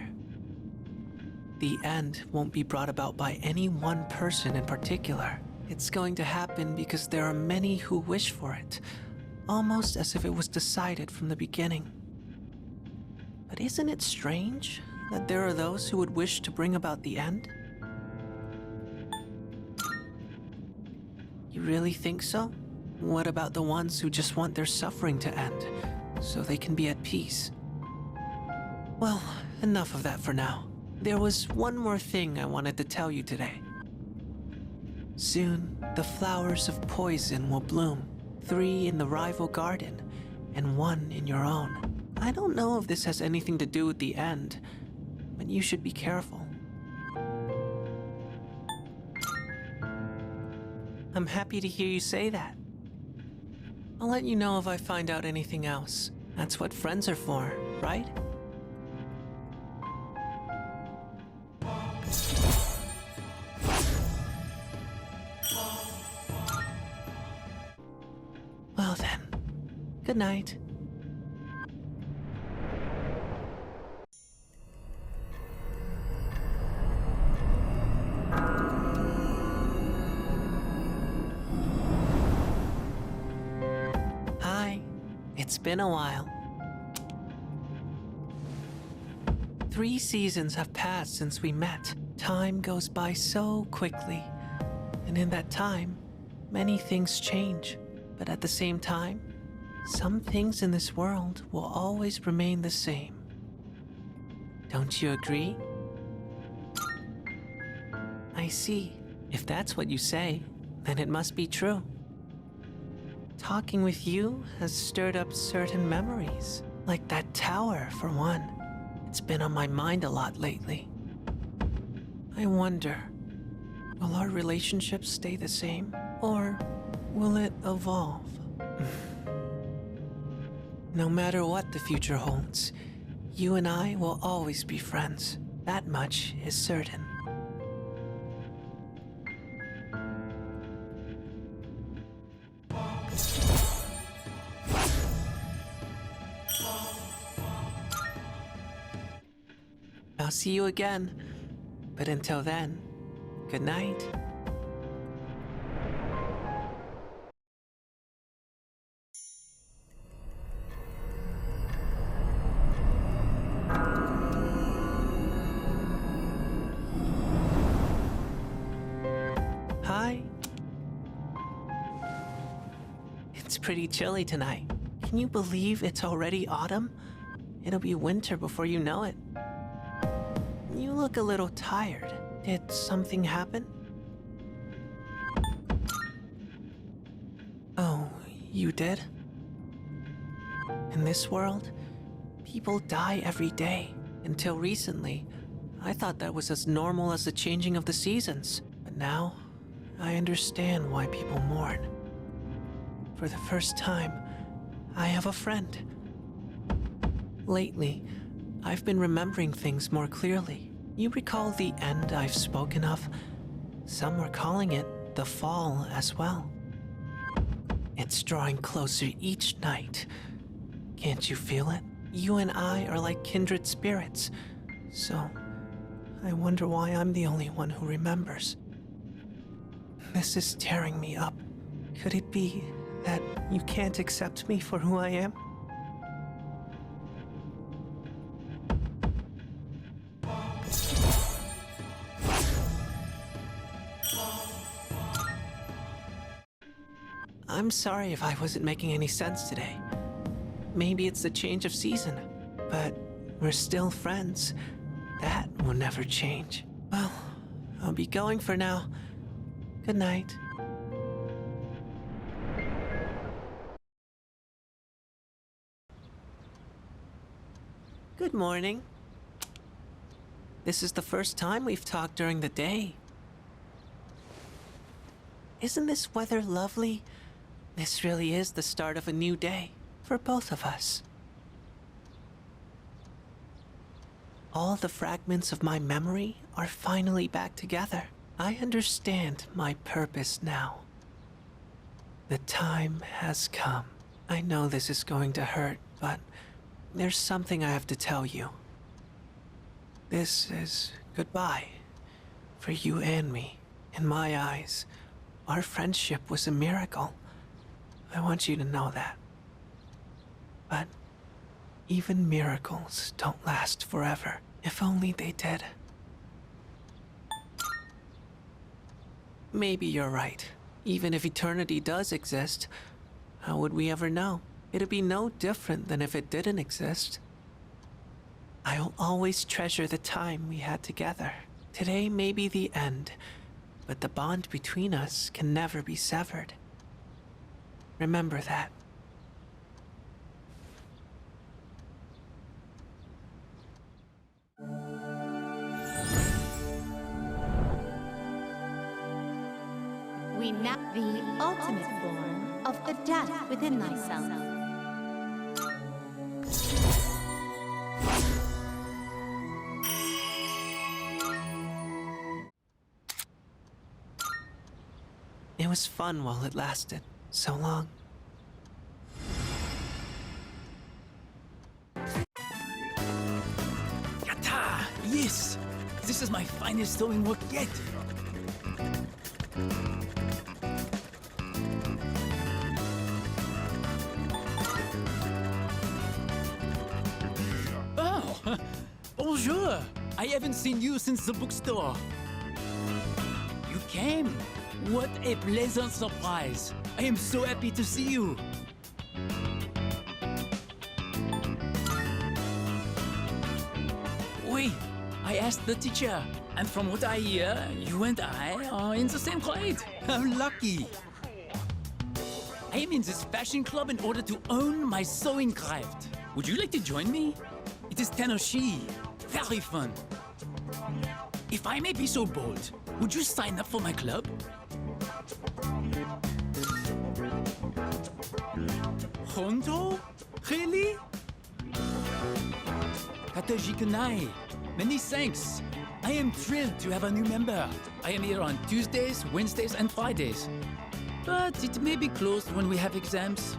The end won't be brought about by any one person in particular. It's going to happen because there are many who wish for it, almost as if it was decided from the beginning. But isn't it strange that there are those who would wish to bring about the end? You really think so? What about the ones who just want their suffering to end, so they can be at peace? Well, enough of that for now. There was one more thing I wanted to tell you today. Soon, the flowers of poison will bloom, 3 in the rival garden, and 1 in your own. I don't know if this has anything to do with the end, but you should be careful. I'm happy to hear you say that. I'll let you know if I find out anything else. That's what friends are for, right? Well then, good night. Hi, it's been a while. 3 seasons have passed since we met. Time goes by so quickly, and in that time, many things change. But at the same time, some things in this world will always remain the same. Don't you agree? I see. If that's what you say, then it must be true. Talking with you has stirred up certain memories, like that tower, for one. It's been on my mind a lot lately. I wonder, will our relationship stay the same, or will it evolve? No matter what the future holds, you and I will always be friends. That much is certain. I'll see you again. But until then, good night. Hi. It's pretty chilly tonight. Can you believe it's already autumn? It'll be winter before you know it. You look a little tired. Did something happen? Oh, you did? In this world, people die every day. Until recently, I thought that was as normal as the changing of the seasons. But now, I understand why people mourn. For the first time, I have a friend. Lately, I've been remembering things more clearly. You recall the end I've spoken of? Some were calling it the fall as well. It's drawing closer each night. Can't you feel it? You and I are like kindred spirits. So, I wonder why I'm the only one who remembers. This is tearing me up. Could it be that you can't accept me for who I am? I'm sorry if I wasn't making any sense today. Maybe it's the change of season, but we're still friends. That will never change. Well, I'll be going for now. Good night. Good morning. This is the first time we've talked during the day. Isn't this weather lovely? This really is the start of a new day for both of us. All the fragments of my memory are finally back together. I understand my purpose now. The time has come. I know this is going to hurt, but there's something I have to tell you. This is goodbye for you and me. In my eyes, our friendship was a miracle. I want you to know that. But even miracles don't last forever. If only they did. Maybe you're right. Even if eternity does exist, how would we ever know? It'd be no different than if it didn't exist. I'll always treasure the time we had together. Today may be the end, but the bond between us can never be severed. Remember that. We now the ultimate form of the death within thyself. It was fun while it lasted. So long. Yatta! Yes! This is my finest sewing work yet! Oh! Bonjour! I haven't seen you since the bookstore. You came! What a pleasant surprise! I am so happy to see you! Oui, I asked the teacher, and from what I hear, you and I are in the same grade. How lucky! I am in this fashion club in order to own my sewing craft. Would you like to join me? It is Tenoshi. Very fun. If I may be so bold, would you sign up for my club? Honto? Really? Kataji Kanai, many thanks. I am thrilled to have a new member. I am here on Tuesdays, Wednesdays, and Fridays. But it may be closed when we have exams.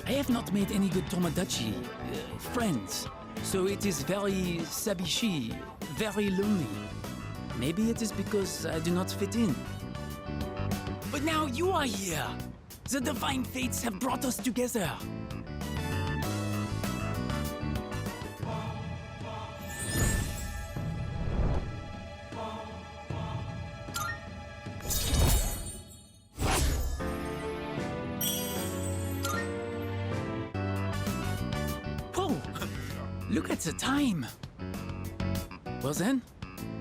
I have not made any good Tomodachi, friends. So it is very sabishi, very lonely. Maybe it is because I do not fit in. But now you are here. The divine fates have brought us together. Whoa! Look at the time. Well then,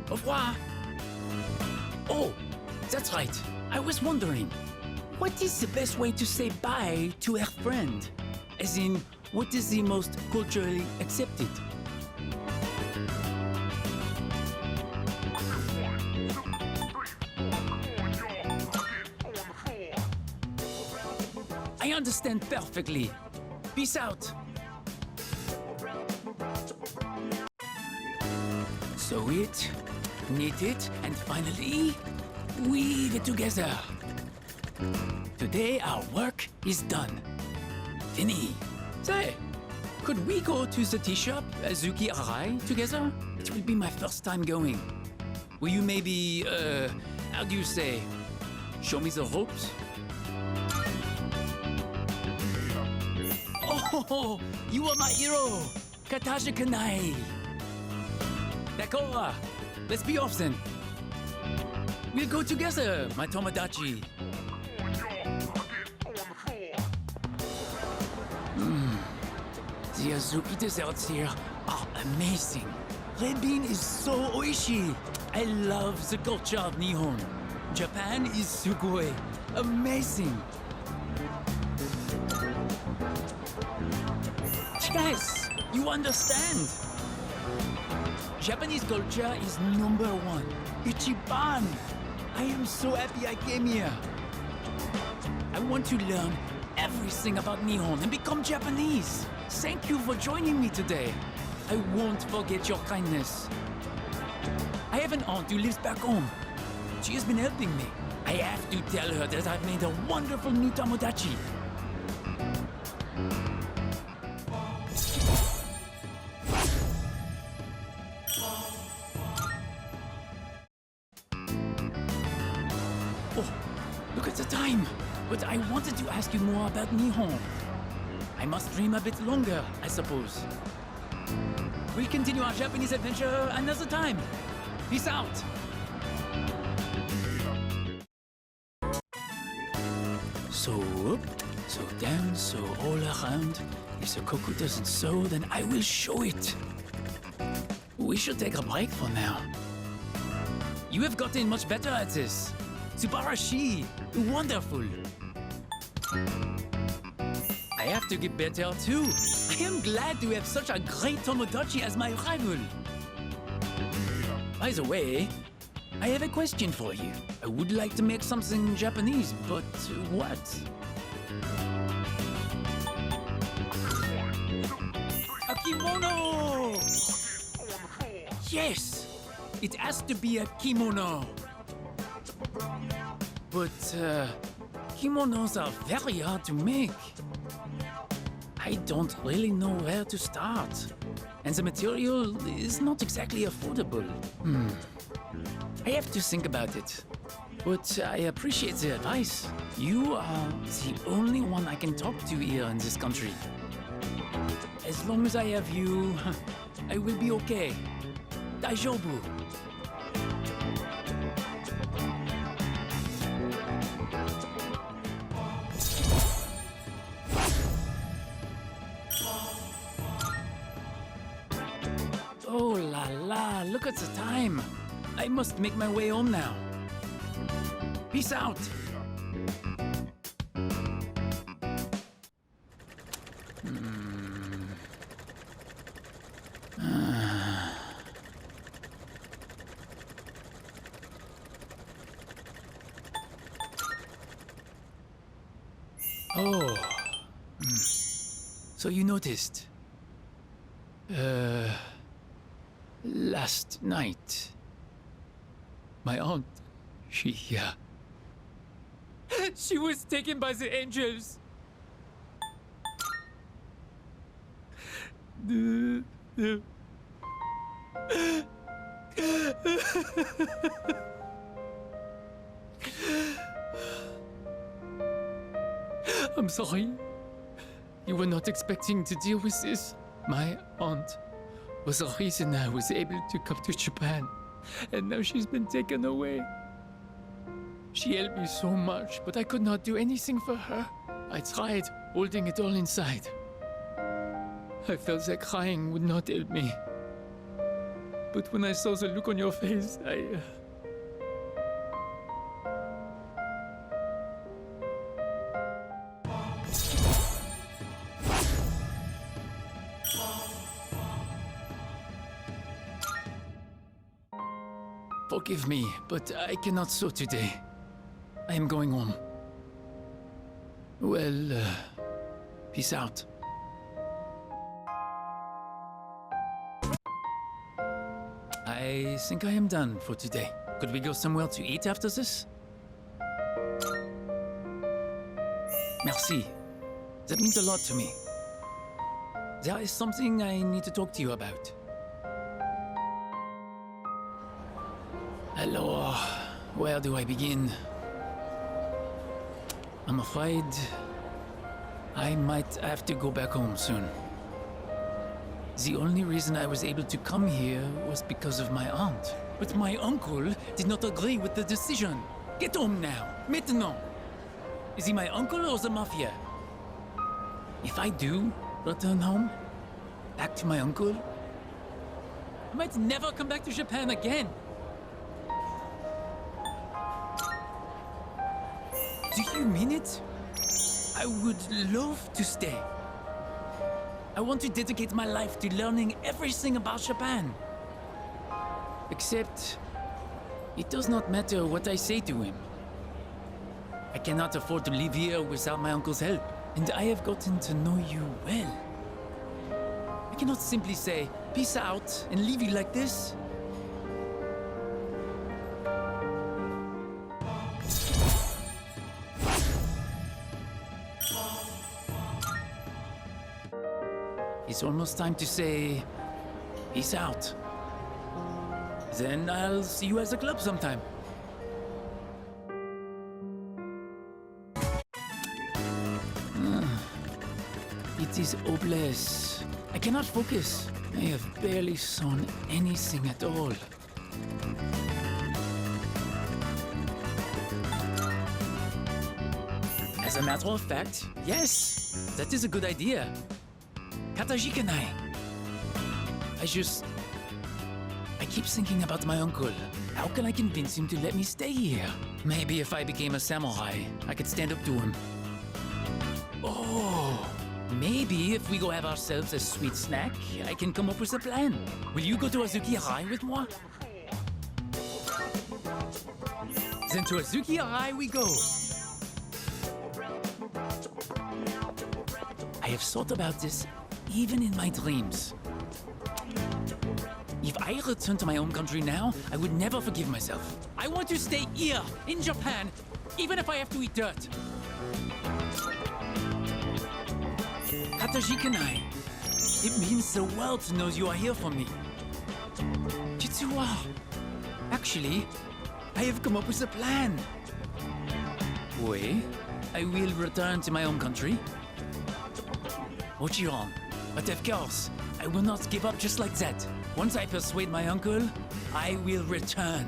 au revoir. Oh, that's right. I was wondering, what is the best way to say bye to a friend? As in, what is the most culturally accepted? I understand perfectly. Peace out. Sew it, knit it, and finally, weave it together. Today our work is done. Fini. Say, could we go to the tea shop, Azuki Arai, together? It will be my first time going. Will you maybe, how do you say, show me the ropes? Oh, you are my hero, Kataji Kanai. D'accord, let's be off then. We'll go together, my Tomodachi. The Azuki desserts here are amazing. Red bean is so oishi. I love the culture of Nihon. Japan is sugoi. Amazing. Guys, you understand? Japanese culture is #1. Ichiban. I am so happy I came here. I want to learn everything about Nihon and become Japanese. Thank you for joining me today. I won't forget your kindness. I have an aunt who lives back home. She has been helping me. I have to tell her that I've made a wonderful new Tomodachi. Oh, look at the time. But I wanted to ask you more about Nihon. I must dream a bit longer, I suppose. We'll continue our Japanese adventure another time. Peace out. So up, so down, so all around. If the Koku doesn't sew, then I will show it. We should take a break for now. You have gotten much better at this. Subarashi! Wonderful! I have to get better too. I am glad to have such a great Tomodachi as my rival. By the way, I have a question for you. I would like to make something Japanese, but what? A kimono! Yes! It has to be a kimono. But, kimonos are very hard to make. I don't really know where to start. And the material is not exactly affordable. I have to think about it. But I appreciate the advice. You are the only one I can talk to here in this country. As long as I have you, I will be okay. Daijoubu. Oh la la, look at the time. I must make my way home now. Peace out. Oh. So you noticed. Last night, my aunt, she was taken by the angels. I'm sorry. You were not expecting to deal with this. My aunt was the reason I was able to come to Japan. And now she's been taken away. She helped me so much, but I could not do anything for her. I tried holding it all inside. I felt that crying would not help me. But when I saw the look on your face, Forgive me, but I cannot sew today. I am going home. Well, peace out. I think I am done for today. Could we go somewhere to eat after this? Merci. That means a lot to me. There is something I need to talk to you about. Alors, where do I begin? I'm afraid I might have to go back home soon. The only reason I was able to come here was because of my aunt. But my uncle did not agree with the decision. Get home now, maintenant. Is he my uncle or the mafia? If I do return home, back to my uncle, I might never come back to Japan again. Do you mean it? I would love to stay. I want to dedicate my life to learning everything about Japan. Except, it does not matter what I say to him. I cannot afford to live here without my uncle's help, and I have gotten to know you well. I cannot simply say, peace out, and leave you like this. It's almost time to say, peace out. Then I'll see you at the club sometime. It is hopeless. I cannot focus. I have barely sewn anything at all. As a matter of fact, yes, that is a good idea. Katajikanai. I keep thinking about my uncle. How can I convince him to let me stay here? Maybe if I became a samurai, I could stand up to him. Oh, maybe if we go have ourselves a sweet snack, I can come up with a plan. Will you go to Azuki Arai with moi? Then to Azuki Arai we go. I have thought about this even in my dreams. If I return to my own country now, I would never forgive myself. I want to stay here, in Japan, even if I have to eat dirt. Katajikanai. It means the world to know you are here for me. Jitsuwa. Actually, I have come up with a plan. Oui, I will return to my own country. Ochiron. But of course, I will not give up just like that. Once I persuade my uncle, I will return.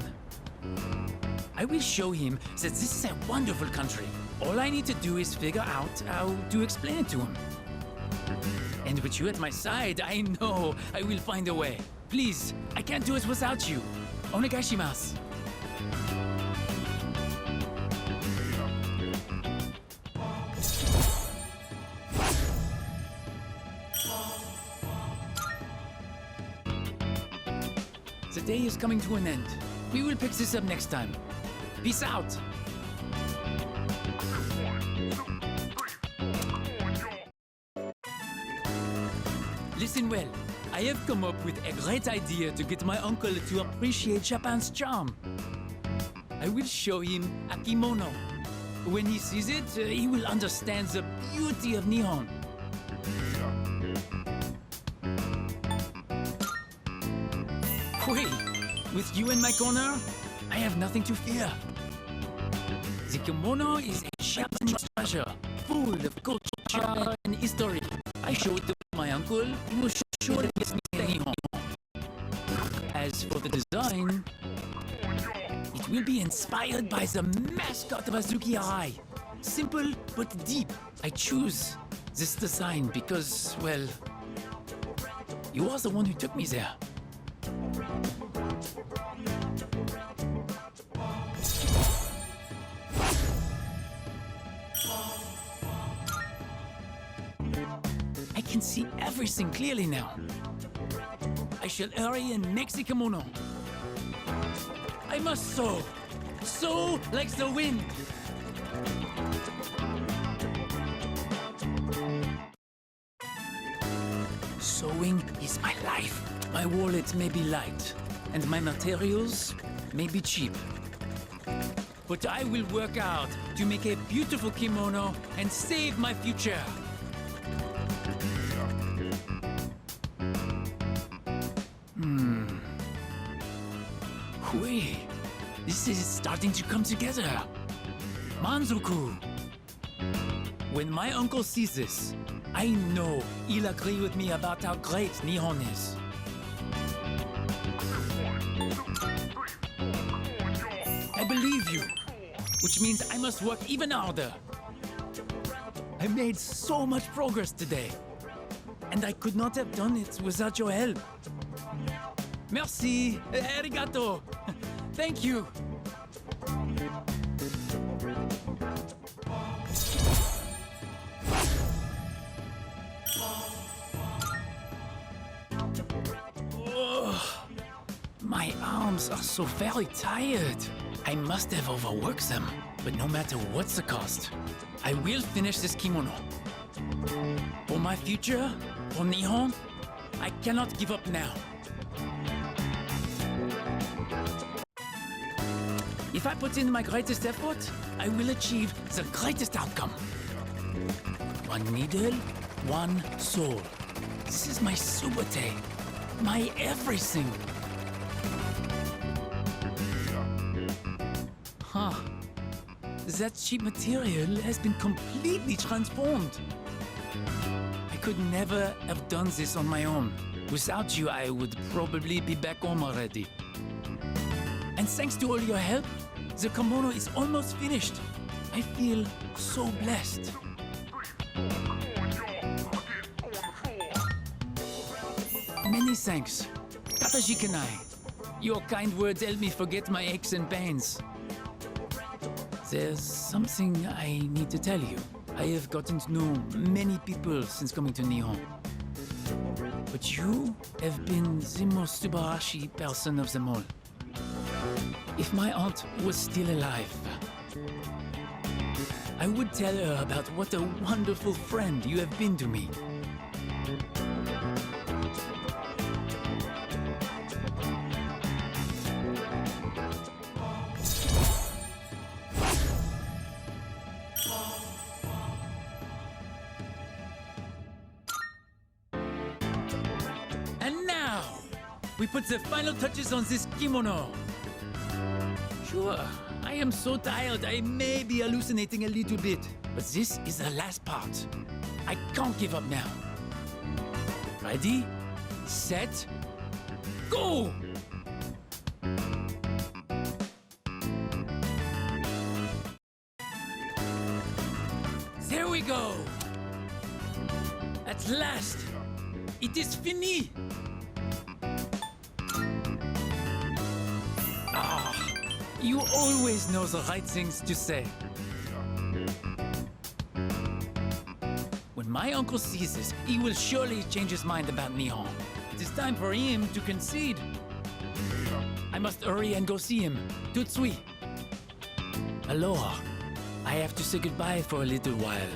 I will show him that this is a wonderful country. All I need to do is figure out how to explain it to him. And with you at my side, I know I will find a way. Please, I can't do it without you. Onegaishimasu. The day is coming to an end. We will pick this up next time. Peace out! Listen well. I have come up with a great idea to get my uncle to appreciate Japan's charm. I will show him a kimono. When he sees it, he will understand the beauty of Nihon. Wait, with you in my corner, I have nothing to fear. The kimono is a Japanese treasure, full of culture and history. I show it to my uncle, who will surely get me a Nihon. As for the design, it will be inspired by the mascot of Azuki Arai. Simple but deep. I choose this design because, well, you are the one who took me there. I can see everything clearly now. I shall hurry and make the kimono. I must sow. Sow like the wind. Sewing is my life. My wallet may be light, and my materials may be cheap. But I will work out to make a beautiful kimono and save my future. Wait, this is starting to come together. Manzoku. When my uncle sees this, I know he'll agree with me about how great Nihon is. I believe you, which means I must work even harder. I made so much progress today, and I could not have done it without your help. Merci, arigato. Thank you. Oh, my arms are so very tired. I must have overworked them, but no matter what's the cost, I will finish this kimono. For my future, for Nihon, I cannot give up now. If I put in my greatest effort, I will achieve the greatest outcome. One needle, one soul. This is my subate, my everything. Huh. That cheap material has been completely transformed. I could never have done this on my own. Without you, I would probably be back home already. And thanks to all your help, the kimono is almost finished. I feel so blessed. Many thanks. Katajikanai. Your kind words help me forget my aches and pains. There's something I need to tell you. I have gotten to know many people since coming to Nihon. But you have been the most subarashi person of them all. If my aunt was still alive, I would tell her about what a wonderful friend you have been to me. And now, we put the final touches on this kimono. Sure, I am so tired I may be hallucinating a little bit, but this is the last part. I can't give up now. Ready, set, go! There we go! At last, it is fini! You always know the right things to say. When my uncle sees this, he will surely change his mind about Nihon. It is time for him to concede. I must hurry and go see him. Tutsui. Aloha. I have to say goodbye for a little while.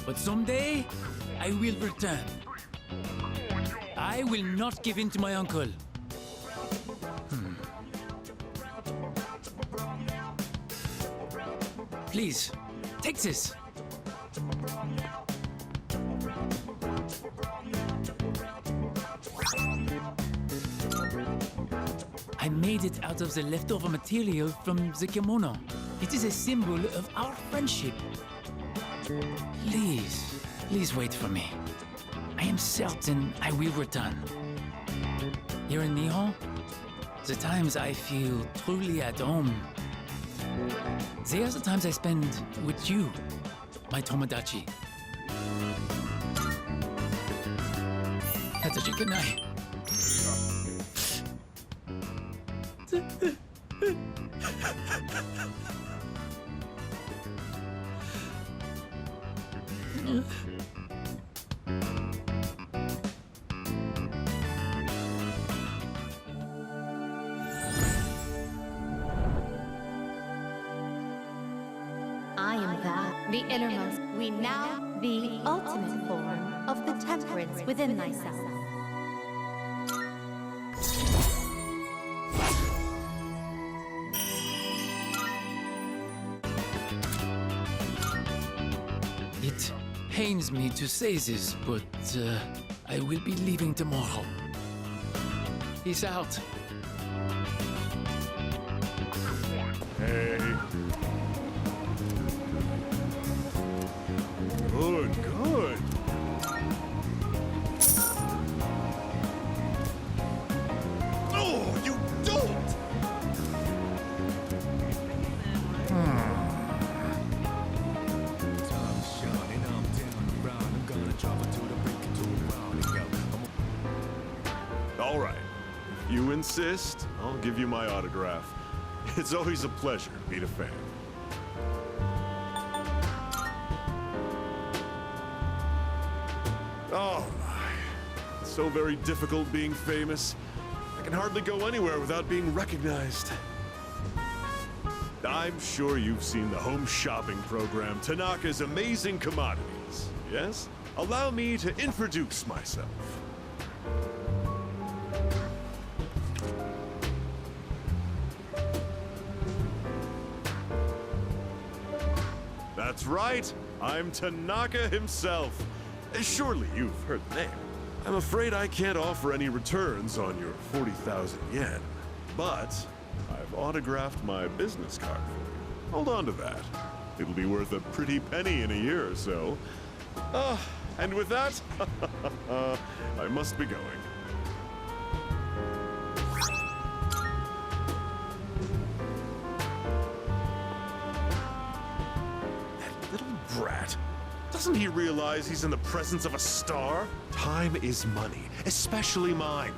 But someday, I will return. I will not give in to my uncle. Please, take this. I made it out of the leftover material from the kimono. It is a symbol of our friendship. Please wait for me. I am certain I will return. Here in Nihon, the times I feel truly at home, they are the times I spend with you, my Tomodachi. Hatachi, good night. I am thou, the innermost. We now the ultimate form of the temperance within thyself. It pains me to say this, but I will be leaving tomorrow. Peace out. Hey. Good, good. Oh, you don't! All right. If you insist, I'll give you my autograph. It's always a pleasure to meet a fan. Oh my. It's so very difficult being famous. I can hardly go anywhere without being recognized. I'm sure you've seen the home shopping program, Tanaka's Amazing Commodities, yes? Allow me to introduce myself. That's right, I'm Tanaka himself. Surely you've heard the name. I'm afraid I can't offer any returns on your 40,000 yen, but I've autographed my business card for you. Hold on to that. It'll be worth a pretty penny in a year or so. And with that, I must be going. That little brat. Doesn't he realize he's in the presence of a star? Time is money, especially mine.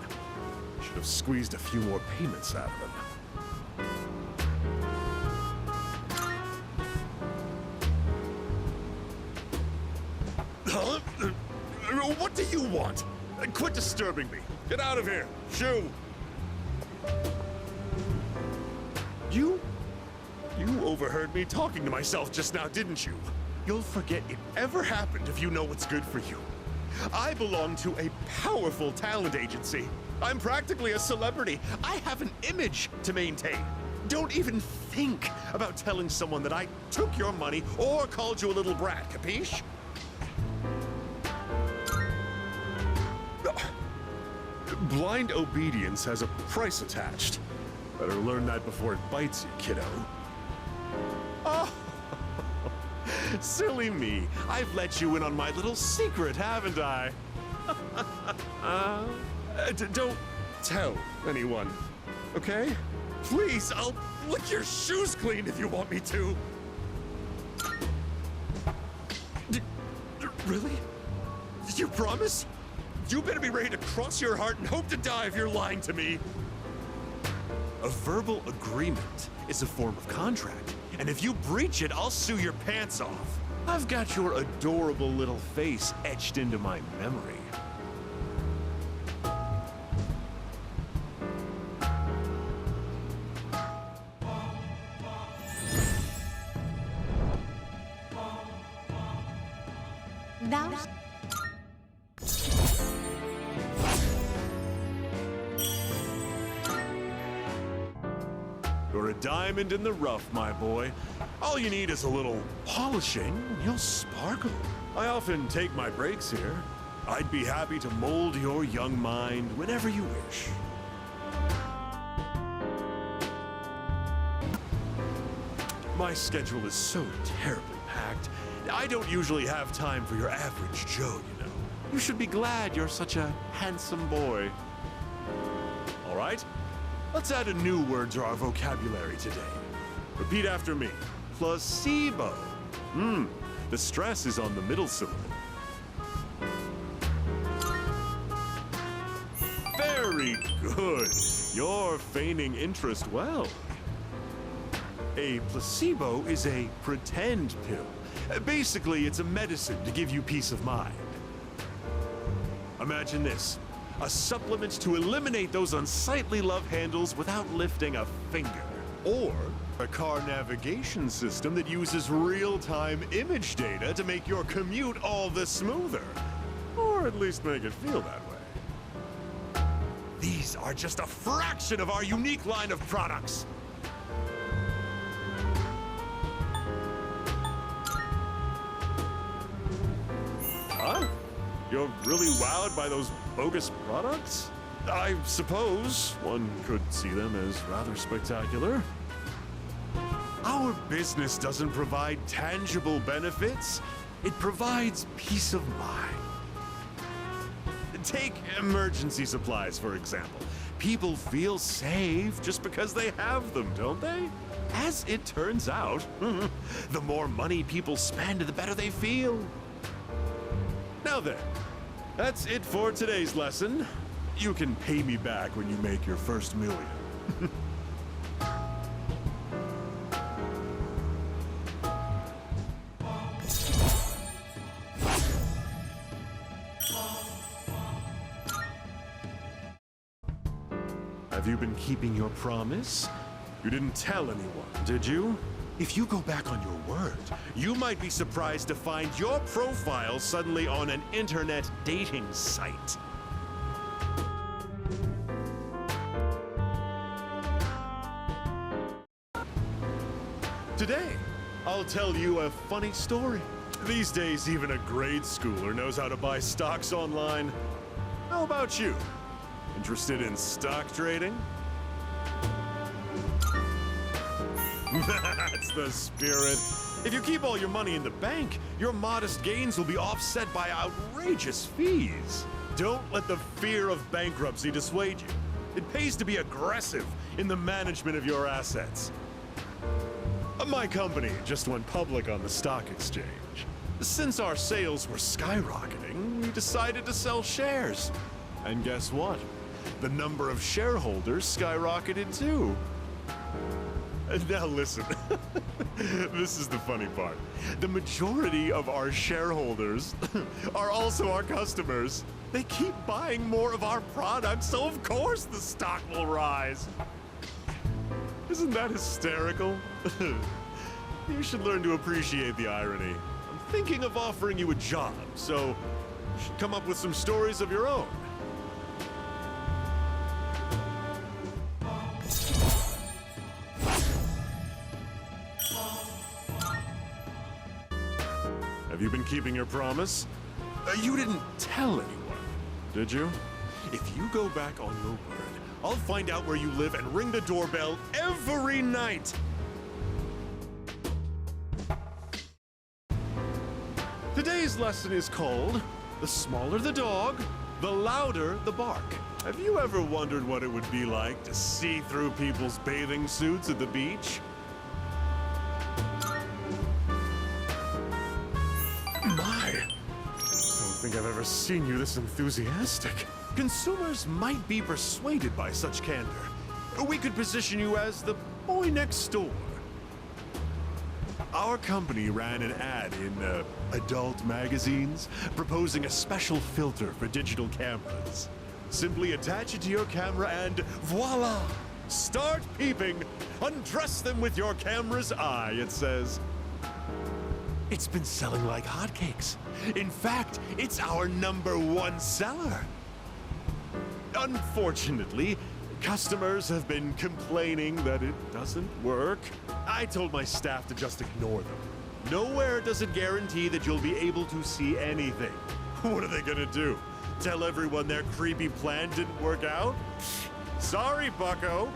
Should have squeezed a few more payments out of him. Huh? What do you want? Quit disturbing me. Get out of here. Shoo! You overheard me talking to myself just now, didn't you? You'll forget it ever happened if you know what's good for you. I belong to a powerful talent agency. I'm practically a celebrity. I have an image to maintain. Don't even think about telling someone that I took your money or called you a little brat, capiche? Blind obedience has a price attached. Better learn that before it bites you, kiddo. Oh, silly me. I've let you in on my little secret, haven't I? Don't tell anyone, okay? Please, I'll lick your shoes clean if you want me to. Really? Did you promise? You better be ready to cross your heart and hope to die if you're lying to me. A verbal agreement is a form of contract, and if you breach it, I'll sue your pants off. I've got your adorable little face etched into my memory. Thou You're a diamond in the rough, my boy. All you need is a little polishing, and you'll sparkle. I often take my breaks here. I'd be happy to mold your young mind whenever you wish. My schedule is so terribly packed. I don't usually have time for your average Joe, you know. You should be glad you're such a handsome boy. All right, let's add a new word to our vocabulary today. Repeat after me. Placebo. The stress is on the middle syllable. Very good. You're feigning interest well. A placebo is a pretend pill. Basically, it's a medicine to give you peace of mind. Imagine this. A supplement to eliminate those unsightly love handles without lifting a finger. Or a car navigation system that uses real-time image data to make your commute all the smoother. Or at least make it feel that way. These are just a fraction of our unique line of products. Huh? You're really wowed by those bogus products? I suppose one could see them as rather spectacular. Our business doesn't provide tangible benefits. It provides peace of mind. Take emergency supplies, for example. People feel safe just because they have them, don't they? As it turns out, the more money people spend, the better they feel. Now then, that's it for today's lesson. You can pay me back when you make your first million. Have you been keeping your promise? You didn't tell anyone, did you? If you go back on your word, you might be surprised to find your profile suddenly on an internet dating site. Today, I'll tell you a funny story. These days, even a grade schooler knows how to buy stocks online. How about you? Interested in stock trading? That's the spirit. If you keep all your money in the bank, your modest gains will be offset by outrageous fees. Don't let the fear of bankruptcy dissuade you. It pays to be aggressive in the management of your assets. My company just went public on the stock exchange. Since our sales were skyrocketing, we decided to sell shares. And guess what? The number of shareholders skyrocketed too. Now listen, this is the funny part. The majority of our shareholders are also our customers. They keep buying more of our products, so of course the stock will rise. Isn't that hysterical? You should learn to appreciate the irony. I'm thinking of offering you a job, so you should come up with some stories of your own. Have you been keeping your promise? You didn't tell anyone, did you? If you go back on your word, I'll find out where you live and ring the doorbell every night. Today's lesson is called, "The smaller the dog, the louder the bark." Have you ever wondered what it would be like to see through people's bathing suits at the beach? My, I don't think I've ever seen you this enthusiastic. Consumers might be persuaded by such candor. We could position you as the boy next door. Our company ran an ad in adult magazines proposing a special filter for digital cameras. Simply attach it to your camera and voila! Start peeping! Undress them with your camera's eye, it says. It's been selling like hotcakes. In fact, it's our #1 seller. Unfortunately, Customers have been complaining that it doesn't work. I told my staff to just ignore them. Nowhere does it guarantee that you'll be able to see anything. What are they gonna do? Tell everyone their creepy plan didn't work out? Sorry, bucko.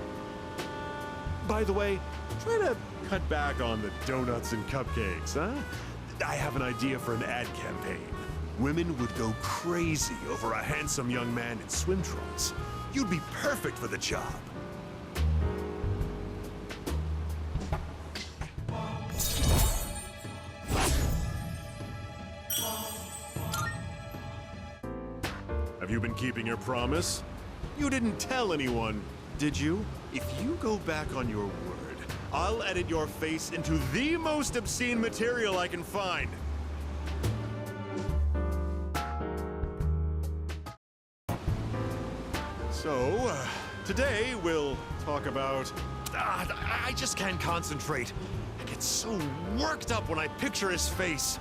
By the way, try to cut back on the donuts and cupcakes, huh? I have an idea for an ad campaign. Women would go crazy over a handsome young man in swim trunks. You'd be perfect for the job. Have you been keeping your promise? You didn't tell anyone, did you? If you go back on your word, I'll edit your face into the most obscene material I can find. So, today we'll talk about... I just can't concentrate. I get so worked up when I picture his face.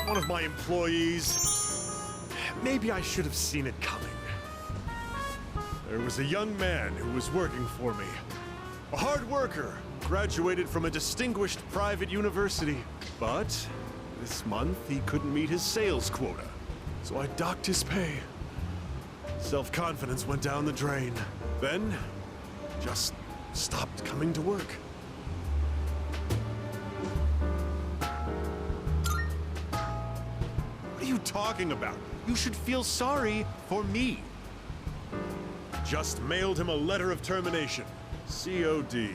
One of my employees. Maybe I should have seen it coming. There was a young man who was working for me. A hard worker, graduated from a distinguished private university. But this month he couldn't meet his sales quota, so I docked his pay. Self-confidence went down the drain. Then, just stopped coming to work. What are you talking about? You should feel sorry for me. Just mailed him a letter of termination. COD.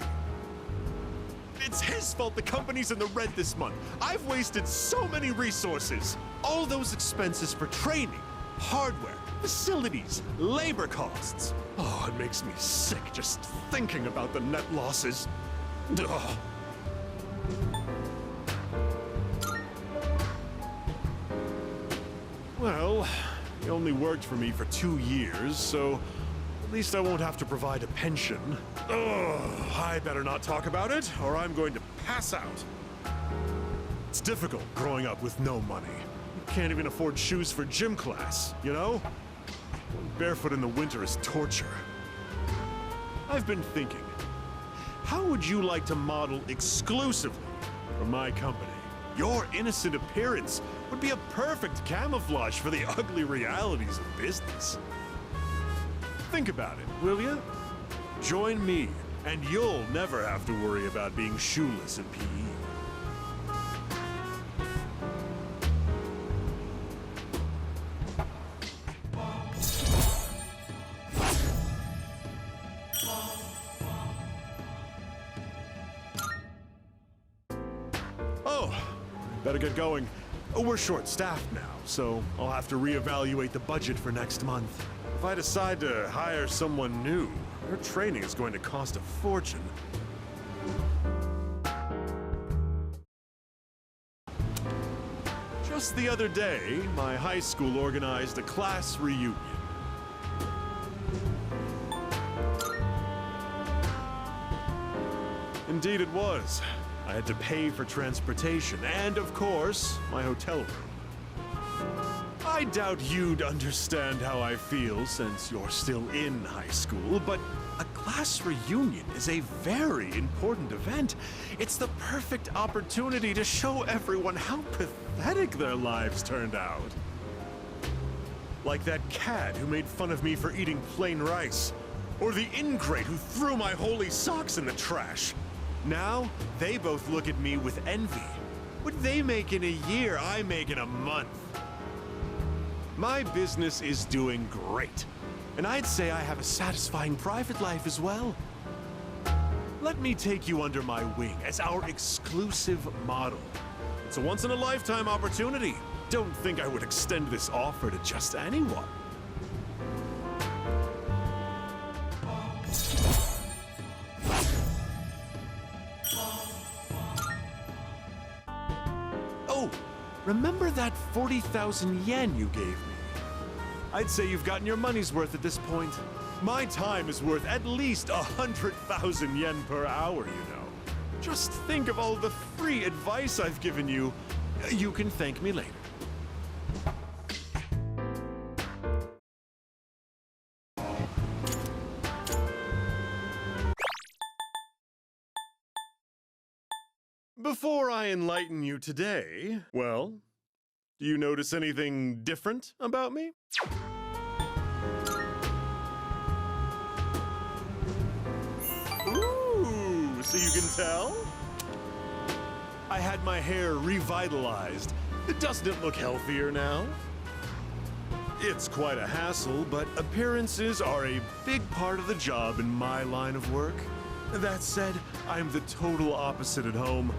It's his fault the company's in the red this month. I've wasted so many resources. All those expenses for training, hardware, facilities, labor costs. Oh, it makes me sick just thinking about the net losses. Ugh. Well, he only worked for me for 2 years, so at least I won't have to provide a pension. Ugh, I better not talk about it, or I'm going to pass out. It's difficult growing up with no money. You can't even afford shoes for gym class, you know? Going barefoot in the winter is torture. I've been thinking, how would you like to model exclusively for my company? Your innocent appearance would be a perfect camouflage for the ugly realities of business. Think about it, will you? Join me, and you'll never have to worry about being shoeless in PE. Oh, better get going. We're short-staffed now, so I'll have to reevaluate the budget for next month. If I decide to hire someone new, their training is going to cost a fortune. Just the other day, my high school organized a class reunion. Indeed it was. I had to pay for transportation and, of course, my hotel room. I doubt you'd understand how I feel since you're still in high school, but a class reunion is a very important event. It's the perfect opportunity to show everyone how pathetic their lives turned out. Like that cat who made fun of me for eating plain rice, or the ingrate who threw my holy socks in the trash. Now, they both look at me with envy. What they make in a year, I make in a month. My business is doing great, and I'd say I have a satisfying private life as well. Let me take you under my wing as our exclusive model. It's a once-in-a-lifetime opportunity. Don't think I would extend this offer to just anyone. Oh, remember that 40,000 yen you gave me? I'd say you've gotten your money's worth at this point. My time is worth at least 100,000 yen per hour, you know. Just think of all the free advice I've given you. You can thank me later. Before I enlighten you today, well, do you notice anything different about me? Ooh, so you can tell? I had my hair revitalized. Doesn't it look healthier now? It's quite a hassle, but appearances are a big part of the job in my line of work. That said, I'm the total opposite at home.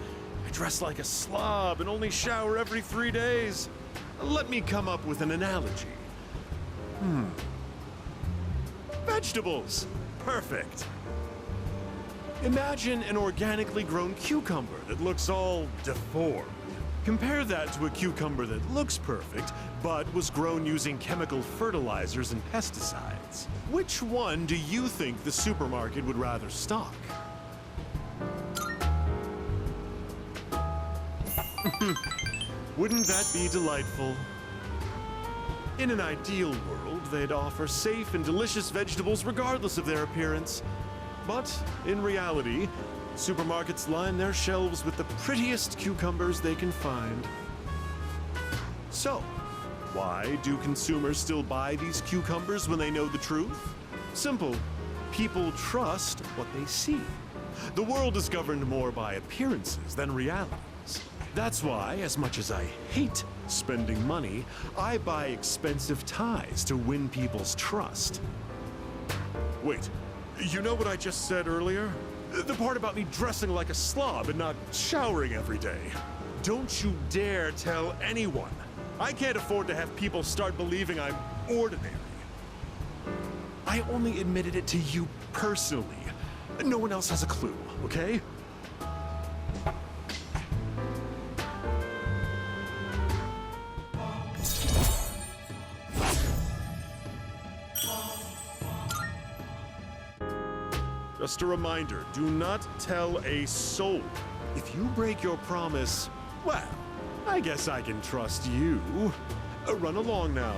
I dress like a slob and only shower every 3 days. Let me come up with an analogy. Vegetables. Perfect. Imagine an organically grown cucumber that looks all deformed. Compare that to a cucumber that looks perfect, but was grown using chemical fertilizers and pesticides. Which one do you think the supermarket would rather stock? Wouldn't that be delightful? In an ideal world, they'd offer safe and delicious vegetables regardless of their appearance. But in reality, supermarkets line their shelves with the prettiest cucumbers they can find. So, why do consumers still buy these cucumbers when they know the truth? Simple. People trust what they see. The world is governed more by appearances than realities. That's why, as much as I hate spending money, I buy expensive ties to win people's trust. Wait, you know what I just said earlier? The part about me dressing like a slob and not showering every day. Don't you dare tell anyone. I can't afford to have people start believing I'm ordinary. I only admitted it to you personally. No one else has a clue, okay? Just a reminder, do not tell a soul. If you break your promise, well, I guess I can trust you. Run along now.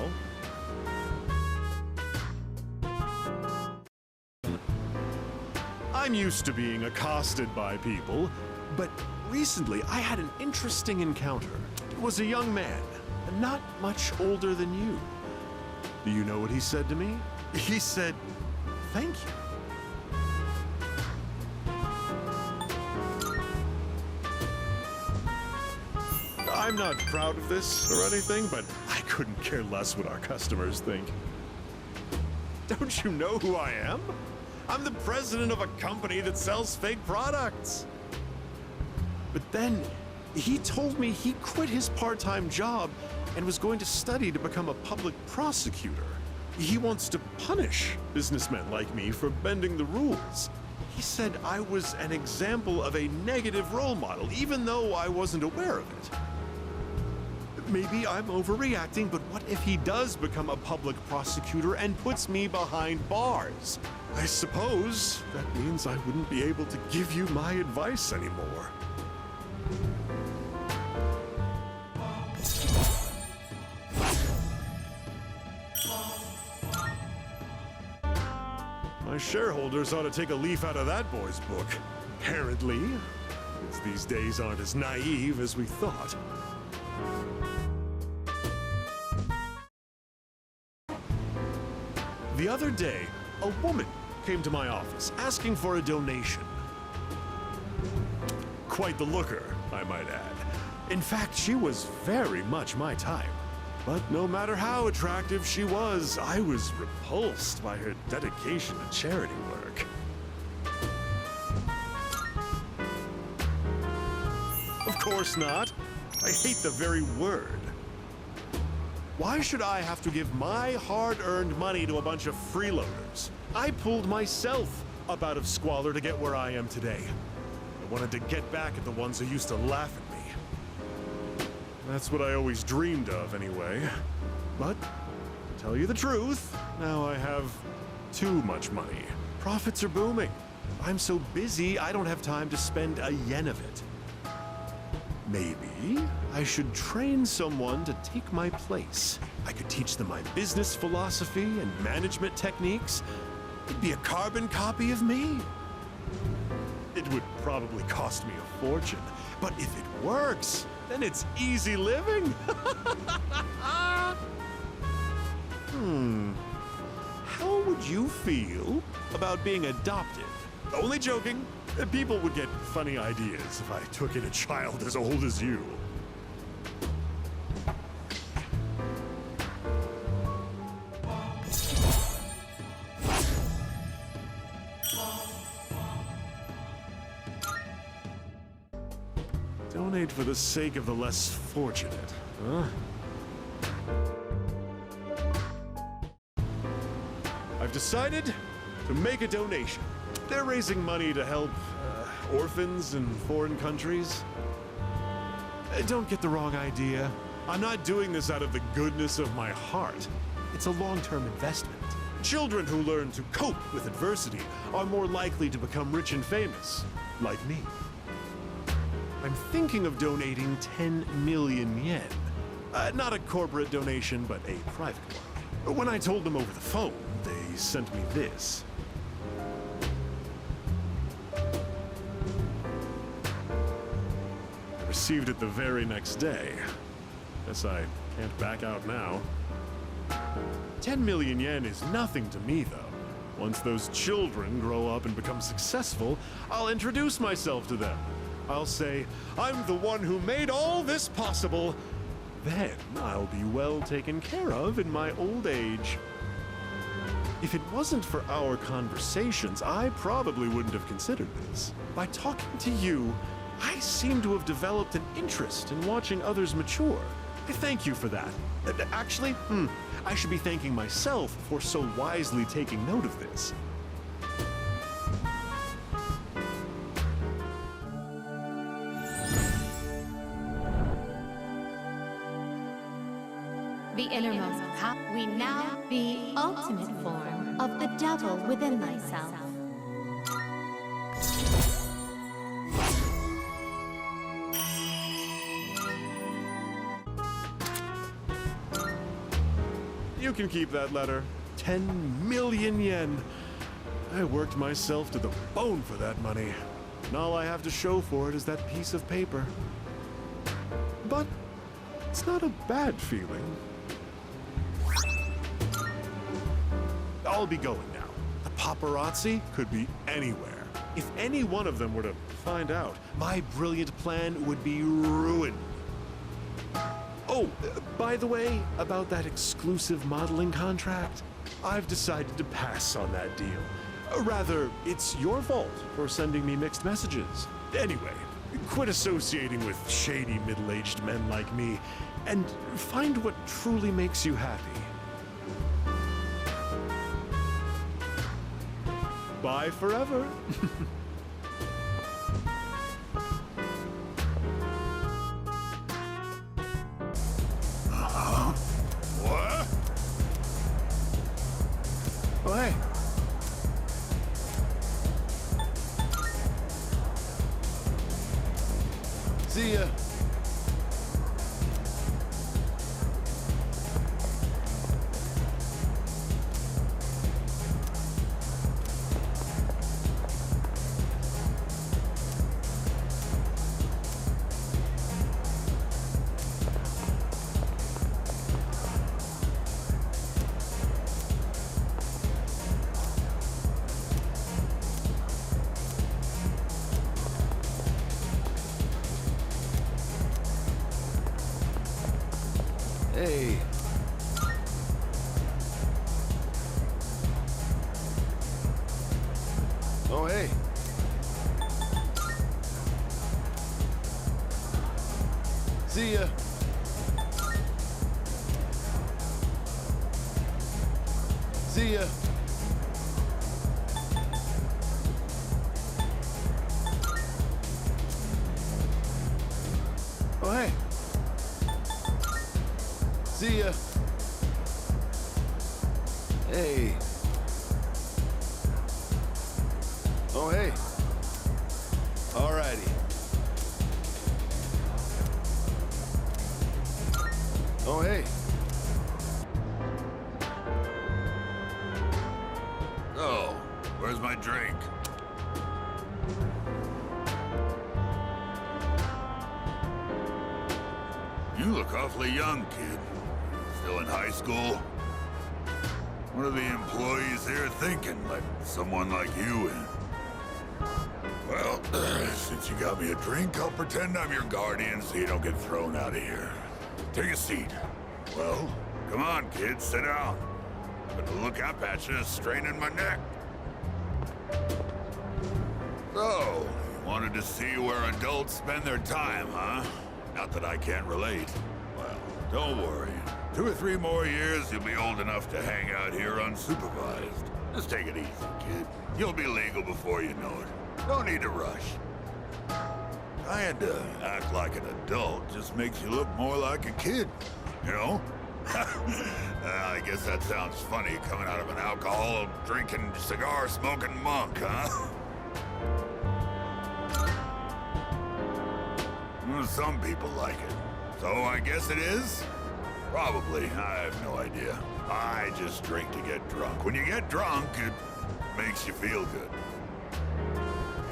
I'm used to being accosted by people, but recently I had an interesting encounter. It was a young man, not much older than you. Do you know what he said to me? He said, "Thank you." I'm not proud of this or anything, but I couldn't care less what our customers think. Don't you know who I am? I'm the president of a company that sells fake products. But then he told me he quit his part-time job and was going to study to become a public prosecutor. He wants to punish businessmen like me for bending the rules. He said I was an example of a negative role model, even though I wasn't aware of it. Maybe I'm overreacting, but what if he does become a public prosecutor and puts me behind bars? I suppose that means I wouldn't be able to give you my advice anymore. My shareholders ought to take a leaf out of that boy's book. Apparently, kids these days aren't as naive as we thought. The other day, a woman came to my office asking for a donation. Quite the looker, I might add. In fact, she was very much my type. But no matter how attractive she was, I was repulsed by her dedication to charity work. Of course not. I hate the very word. Why should I have to give my hard-earned money to a bunch of freeloaders? I pulled myself up out of squalor to get where I am today. I wanted to get back at the ones who used to laugh at me. That's what I always dreamed of, anyway. But, to tell you the truth, now I have too much money. Profits are booming. I'm so busy, I don't have time to spend a yen of it. Maybe I should train someone to take my place. I could teach them my business philosophy and management techniques. It'd be a carbon copy of me. It would probably cost me a fortune, but if it works, then it's easy living. How would you feel about being adopted? Only joking. People would get funny ideas if I took in a child as old as you. Donate for the sake of the less fortunate, huh? I've decided to make a donation. They're raising money to help orphans in foreign countries. Don't get the wrong idea. I'm not doing this out of the goodness of my heart. It's a long-term investment. Children who learn to cope with adversity are more likely to become rich and famous, like me. I'm thinking of donating 10 million yen. Not a corporate donation, but a private one. When I told them over the phone, they sent me this. I received it the very next day. Guess I can't back out now. 10 million yen is nothing to me, though. Once those children grow up and become successful, I'll introduce myself to them. I'll say, I'm the one who made all this possible. Then I'll be well taken care of in my old age. If it wasn't for our conversations, I probably wouldn't have considered this. By talking to you, I seem to have developed an interest in watching others mature. I thank you for that. Actually, I should be thanking myself for so wisely taking note of this. The innermost cup, we now the ultimate form of the devil within thyself. You can keep that letter. 10 million yen. I worked myself to the bone for that money. And all I have to show for it is that piece of paper. But it's not a bad feeling. I'll be going now. The paparazzi could be anywhere. If any one of them were to find out, my brilliant plan would be ruined. Oh, by the way, about that exclusive modeling contract, I've decided to pass on that deal. Rather, it's your fault for sending me mixed messages. Anyway, quit associating with shady middle-aged men like me, and find what truly makes you happy. Bye forever. What? Oh, hey. See ya. Hey. Oh, hey. See ya. See ya. Oh, hey. See ya. Hey. Oh, hey. Alrighty. Oh, hey. Oh, where's my drink? You look awfully young, kid. Still in high school? What are the employees here thinking, letting someone like you in? Well, since you got me a drink, I'll pretend I'm your guardian so you don't get thrown out of here. Take a seat. Well, come on, kid, sit down. But the look up at you is straining my neck. So, you wanted to see where adults spend their time, huh? Not that I can't relate. Well, don't worry. 2 or 3 more years, you'll be old enough to hang out here unsupervised. Just take it easy, kid. You'll be legal before you know it. Don't need to rush. Trying to act like an adult just makes you look more like a kid, you know? I guess that sounds funny coming out of an alcohol-drinking, cigar-smoking monk, huh? Some people like it. So I guess it is? Probably. I have no idea. I just drink to get drunk. When you get drunk, it makes you feel good.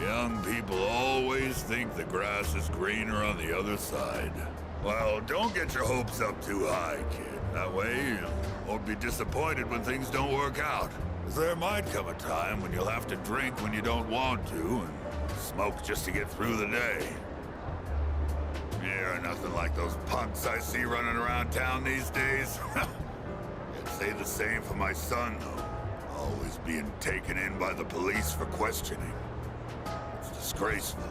Young people always think the grass is greener on the other side. Well, don't get your hopes up too high, kid. That way, you won't be disappointed when things don't work out. 'Cause there might come a time when you'll have to drink when you don't want to, and smoke just to get through the day. Yeah, nothing like those punks I see running around town these days. I'd say the same for my son, though. Always being taken in by the police for questioning. It's disgraceful.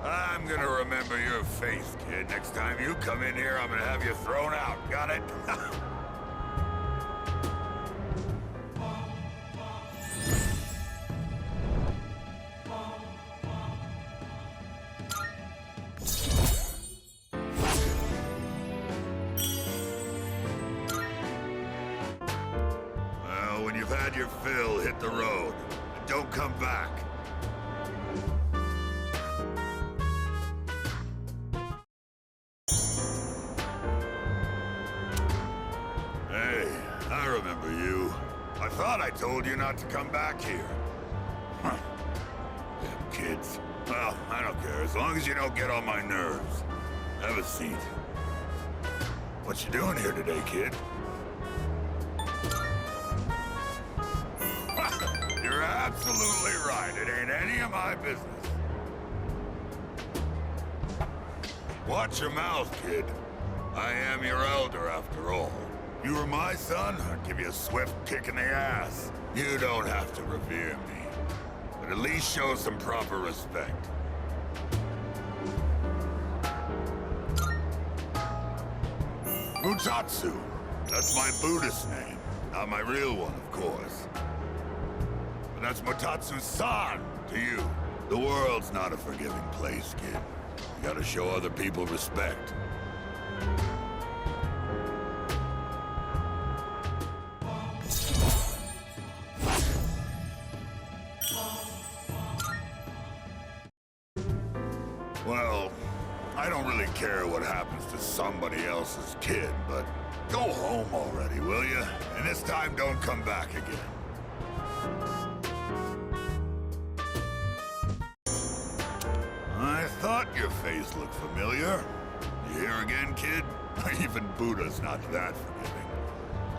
I'm gonna remember your face, kid. Next time you come in here, I'm gonna have you thrown out. Got it? Well, when you've had your fill, hit the road. And don't come back. I remember you. I thought I told you not to come back here. Huh. Damn kids. Well, I don't care, as long as you don't get on my nerves. Have a seat. What you doing here today, kid? You're absolutely right. It ain't any of my business. Watch your mouth, kid. I am your elder, after all. You were my son, I'd give you a swift kick in the ass. You don't have to revere me, but at least show some proper respect. Mutatsu. That's my Buddhist name. Not my real one, of course. But that's Mutatsu-san to you. The world's not a forgiving place, kid. You gotta show other people respect. Well, I don't really care what happens to somebody else's kid, but go home already, will you? And this time don't come back again. I thought your face looked familiar. You here again, kid? Even Buddha's not that forgiving.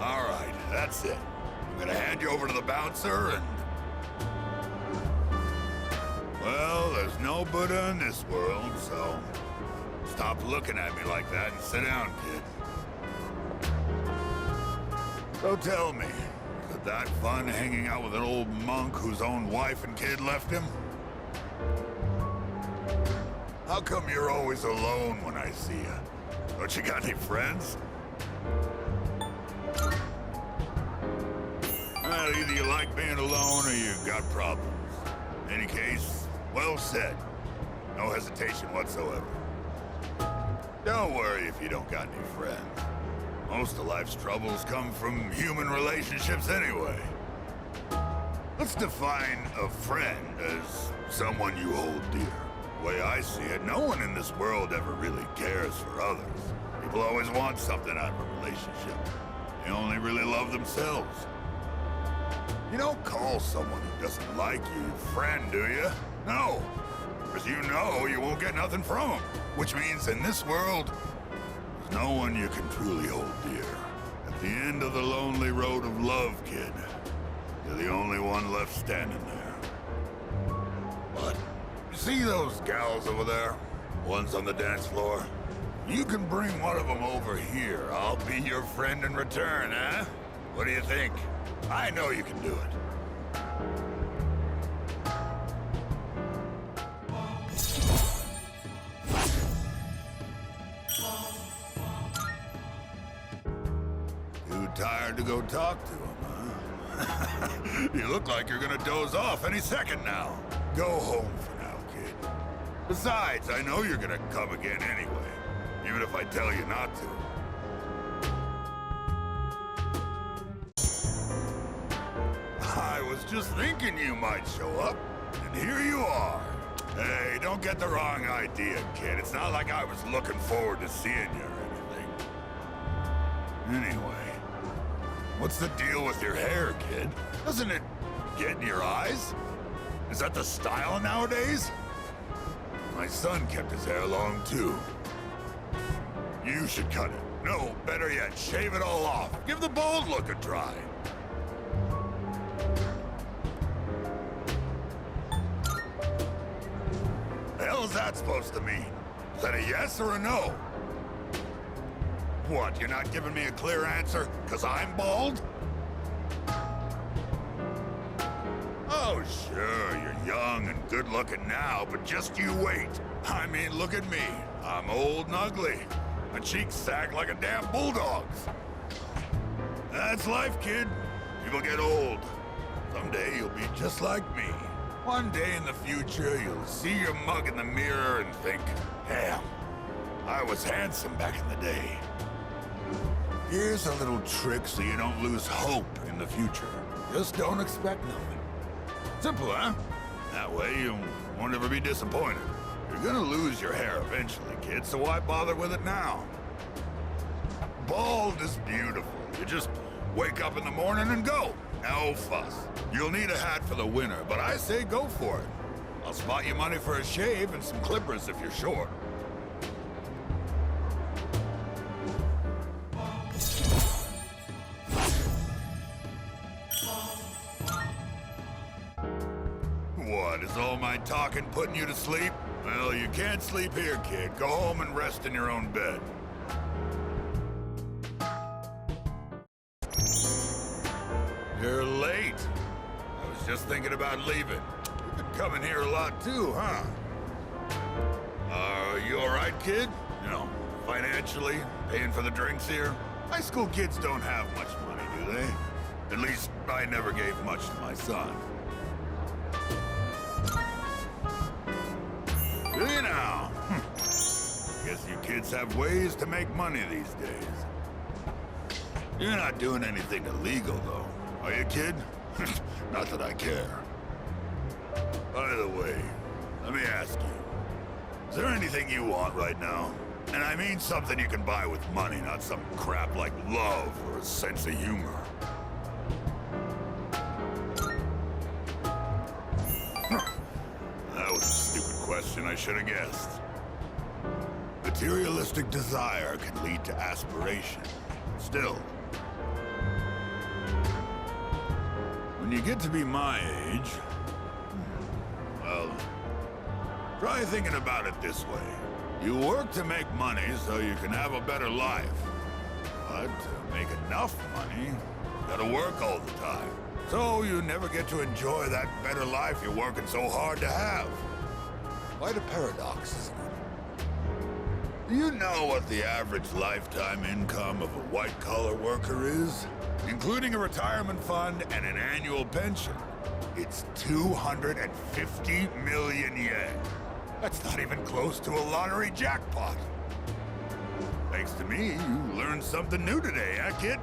All right, that's it. I'm gonna hand you over to the bouncer and... Well, there's no Buddha in this world, so stop looking at me like that and sit down, kid. So tell me, is it that fun hanging out with an old monk whose own wife and kid left him? How come you're always alone when I see you? Don't you got any friends? Well, either you like being alone or you got problems. In any case, well said. No hesitation whatsoever. Don't worry if you don't got any friends. Most of life's troubles come from human relationships anyway. Let's define a friend as someone you hold dear. The way I see it, no one in this world ever really cares for others. People always want something out of a relationship. They only really love themselves. You don't call someone who doesn't like you your friend, do you? No, because you know you won't get nothing from them. Which means in this world, there's no one you can truly hold dear. At the end of the lonely road of love, kid, you're the only one left standing there. But, you see those gals over there? Ones on the dance floor? You can bring one of them over here. I'll be your friend in return, huh? What do you think? I know you can do it. Too tired to go talk to him, huh? You look like you're gonna doze off any second now. Go home for now, kid. Besides, I know you're gonna come again anyway, even if I tell you not to. I was just thinking you might show up, and here you are. Hey, don't get the wrong idea, kid. It's not like I was looking forward to seeing you or anything. Anyway, what's the deal with your hair, kid? Doesn't it get in your eyes? Is that the style nowadays? My son kept his hair long, too. You should cut it. No, better yet, shave it all off. Give the bald look a try. The hell's that supposed to mean? Is that a yes or a no? What, you're not giving me a clear answer? 'Cause I'm bald? Oh, sure, you're young and good-looking now, but just you wait. I mean, look at me. I'm old and ugly. My cheeks sag like a damn bulldog's. That's life, kid. People get old. Someday you'll be just like me. One day in the future, you'll see your mug in the mirror and think, damn, I was handsome back in the day. Here's a little trick so you don't lose hope in the future. Just don't expect nothing. Simple, huh? That way you won't ever be disappointed. You're gonna lose your hair eventually, kid, so why bother with it now? Bald is beautiful. You just wake up in the morning and go. No fuss. You'll need a hat for the winter, but I say go for it. I'll spot you money for a shave and some clippers if you're short. What, is all my talking putting you to sleep? Well, you can't sleep here, kid. Go home and rest in your own bed. You're late. I was just thinking about leaving. You've been coming here a lot too, huh? Are you alright, kid? You know, financially, paying for the drinks here? High school kids don't have much money, do they? At least, I never gave much to my son. Do you now? Guess you kids have ways to make money these days. You're not doing anything illegal, though. Are you, kid? Not that I care. By the way, let me ask you. Is there anything you want right now? And I mean something you can buy with money, not some crap like love or a sense of humor. That was a stupid question, I should have guessed. Materialistic desire can lead to aspiration. Still, when you get to be my age, well, try thinking about it this way. You work to make money so you can have a better life. But to make enough money, you gotta work all the time. So you never get to enjoy that better life you're working so hard to have. Quite a paradox, isn't it? Do you know what the average lifetime income of a white-collar worker is? Including a retirement fund and an annual pension. It's 250 million yen. That's not even close to a lottery jackpot. Thanks to me, you learned something new today, huh, kid?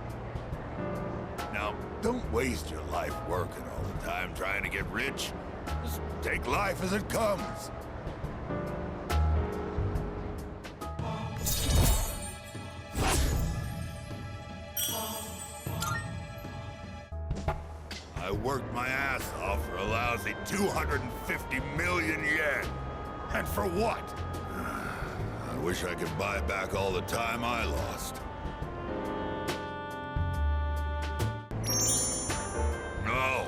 Now, don't waste your life working all the time trying to get rich. Just take life as it comes. I worked my ass off for a lousy 250 million yen. And for what? I wish I could buy back all the time I lost. No,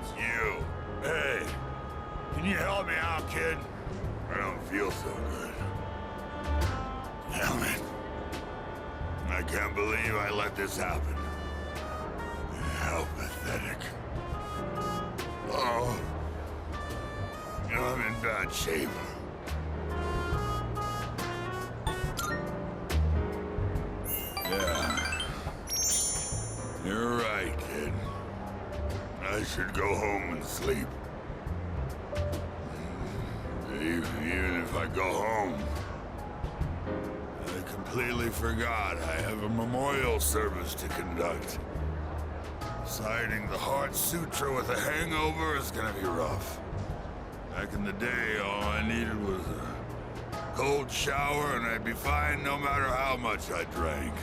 it's you. Hey, can you help me out, kid? I don't feel so good. Damn it. I can't believe I let this happen. How pathetic. Oh, I'm in bad shape. Yeah. You're right, kid. I should go home and sleep. Even if I go home, I completely forgot I have a memorial service to conduct. Reciting the Heart Sutra with a hangover is gonna be rough. Back in the day, all I needed was a cold shower and I'd be fine no matter how much I drank.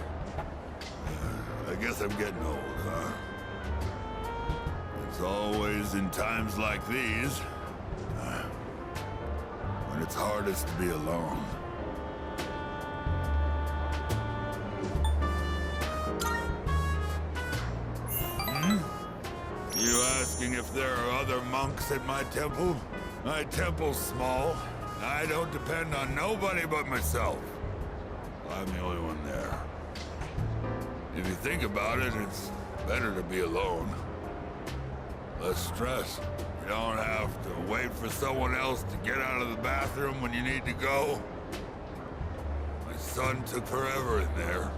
I guess I'm getting old, huh? It's always in times like these when it's hardest to be alone. You asking if there are other monks at my temple? My temple's small. I don't depend on nobody but myself. I'm the only one there. If you think about it, it's better to be alone. Less stress. You don't have to wait for someone else to get out of the bathroom when you need to go. My son took forever in there.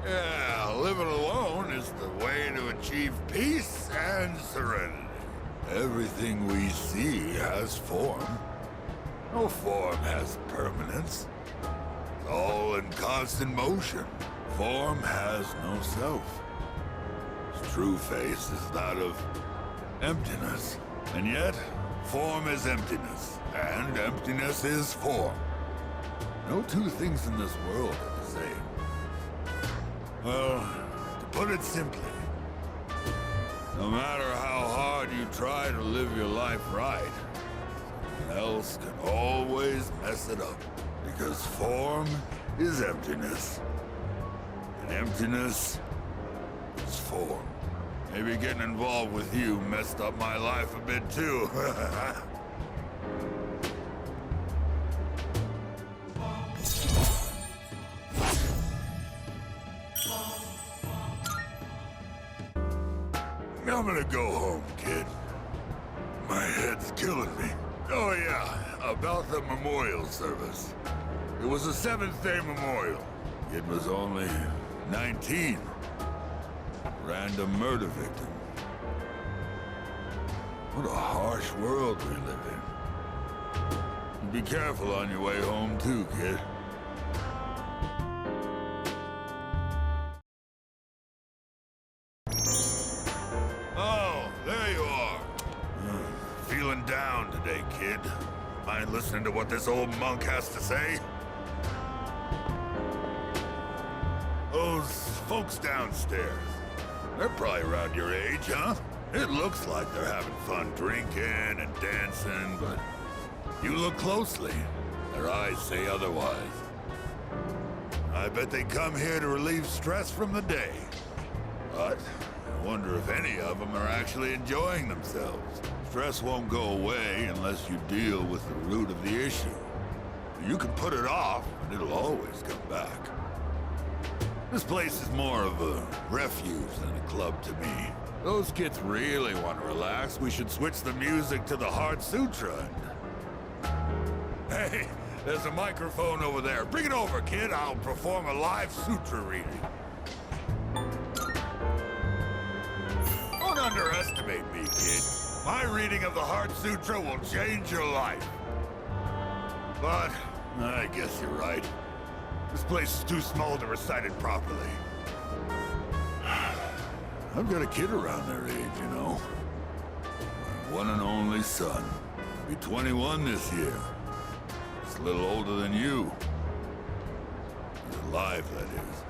Yeah, living alone is the way to achieve peace and serenity. Everything we see has form. No form has permanence. It's all in constant motion. Form has no self. Its true face is that of emptiness. And yet, form is emptiness, and emptiness is form. No two things in this world are the same. Well, to put it simply, no matter how hard you try to live your life right, someone else can always mess it up. Because form is emptiness, and emptiness is form. Maybe getting involved with you messed up my life a bit too. I'm gonna go home, kid. My head's killing me. Oh yeah, about the memorial service. It was a 7th-day memorial. Kid was only 19. Random murder victim. What a harsh world we live in. Be careful on your way home too, kid. Oh, there you are. Feeling down today, kid. Mind listening to what this old monk has to say? Those folks downstairs, they're probably around your age, huh? It looks like they're having fun drinking and dancing, but you look closely, their eyes say otherwise. I bet they come here to relieve stress from the day. But I wonder if any of them are actually enjoying themselves. Stress won't go away unless you deal with the root of the issue. You can put it off, but it'll always come back. This place is more of a refuge than a club to me. Those kids really want to relax. We should switch the music to the Heart Sutra. Hey, there's a microphone over there. Bring it over, kid. I'll perform a live sutra reading. Don't underestimate me, kid. My reading of the Heart Sutra will change your life. But I guess you're right. This place is too small to recite it properly. I've got a kid around their age, you know. My one and only son. He'll be 21 this year. He's a little older than you. He's alive, that is.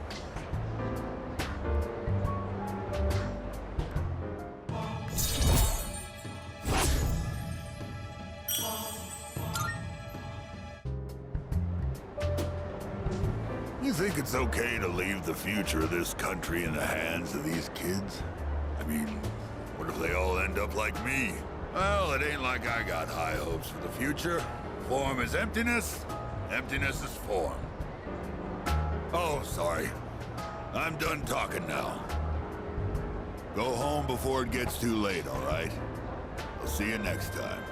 think it's okay to leave the future of this country in the hands of these kids? I mean, what if they all end up like me? Well, it ain't like I got high hopes for the future. Form is emptiness, emptiness is form. Oh, sorry. I'm done talking now. Go home before it gets too late, all right? I'll see you next time.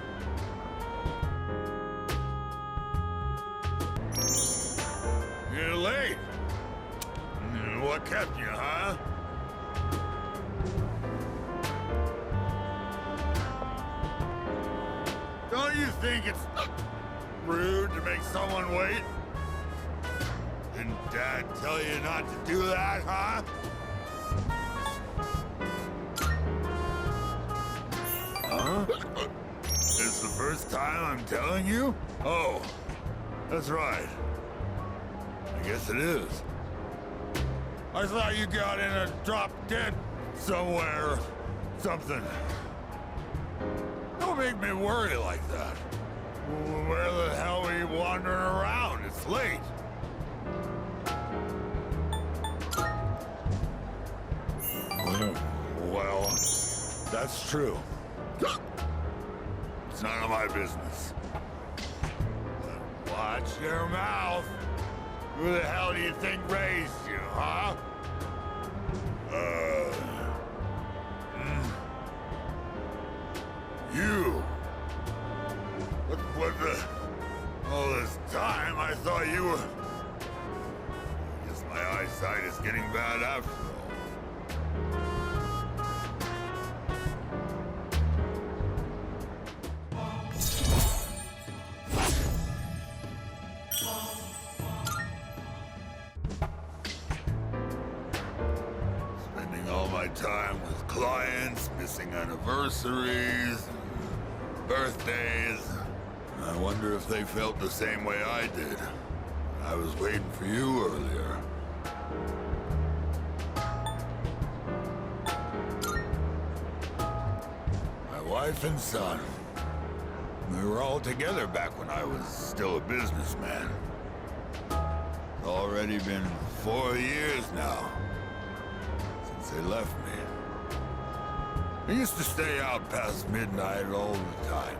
You're late. What kept you, huh? Don't you think it's rude to make someone wait? Didn't Dad tell you not to do that, huh? Huh? It's the first time I'm telling you? Oh, that's right. I guess it is. I thought you got in a drop dead somewhere or something. Don't make me worry like that. Where the hell are you wandering around? It's late. Well, that's true. It's none of my business. Watch your mouth. Who the hell do you think raised you, huh? You. What the... All this time, I thought you were... Guess my eyesight is getting bad after all. Spending all my time with clients, missing anniversaries, birthdays. I wonder if they felt the same way I did. I was waiting for you earlier. My wife and son. We were all together back when I was still a businessman. It's already been 4 years now since they left me. I used to stay out past midnight all the time.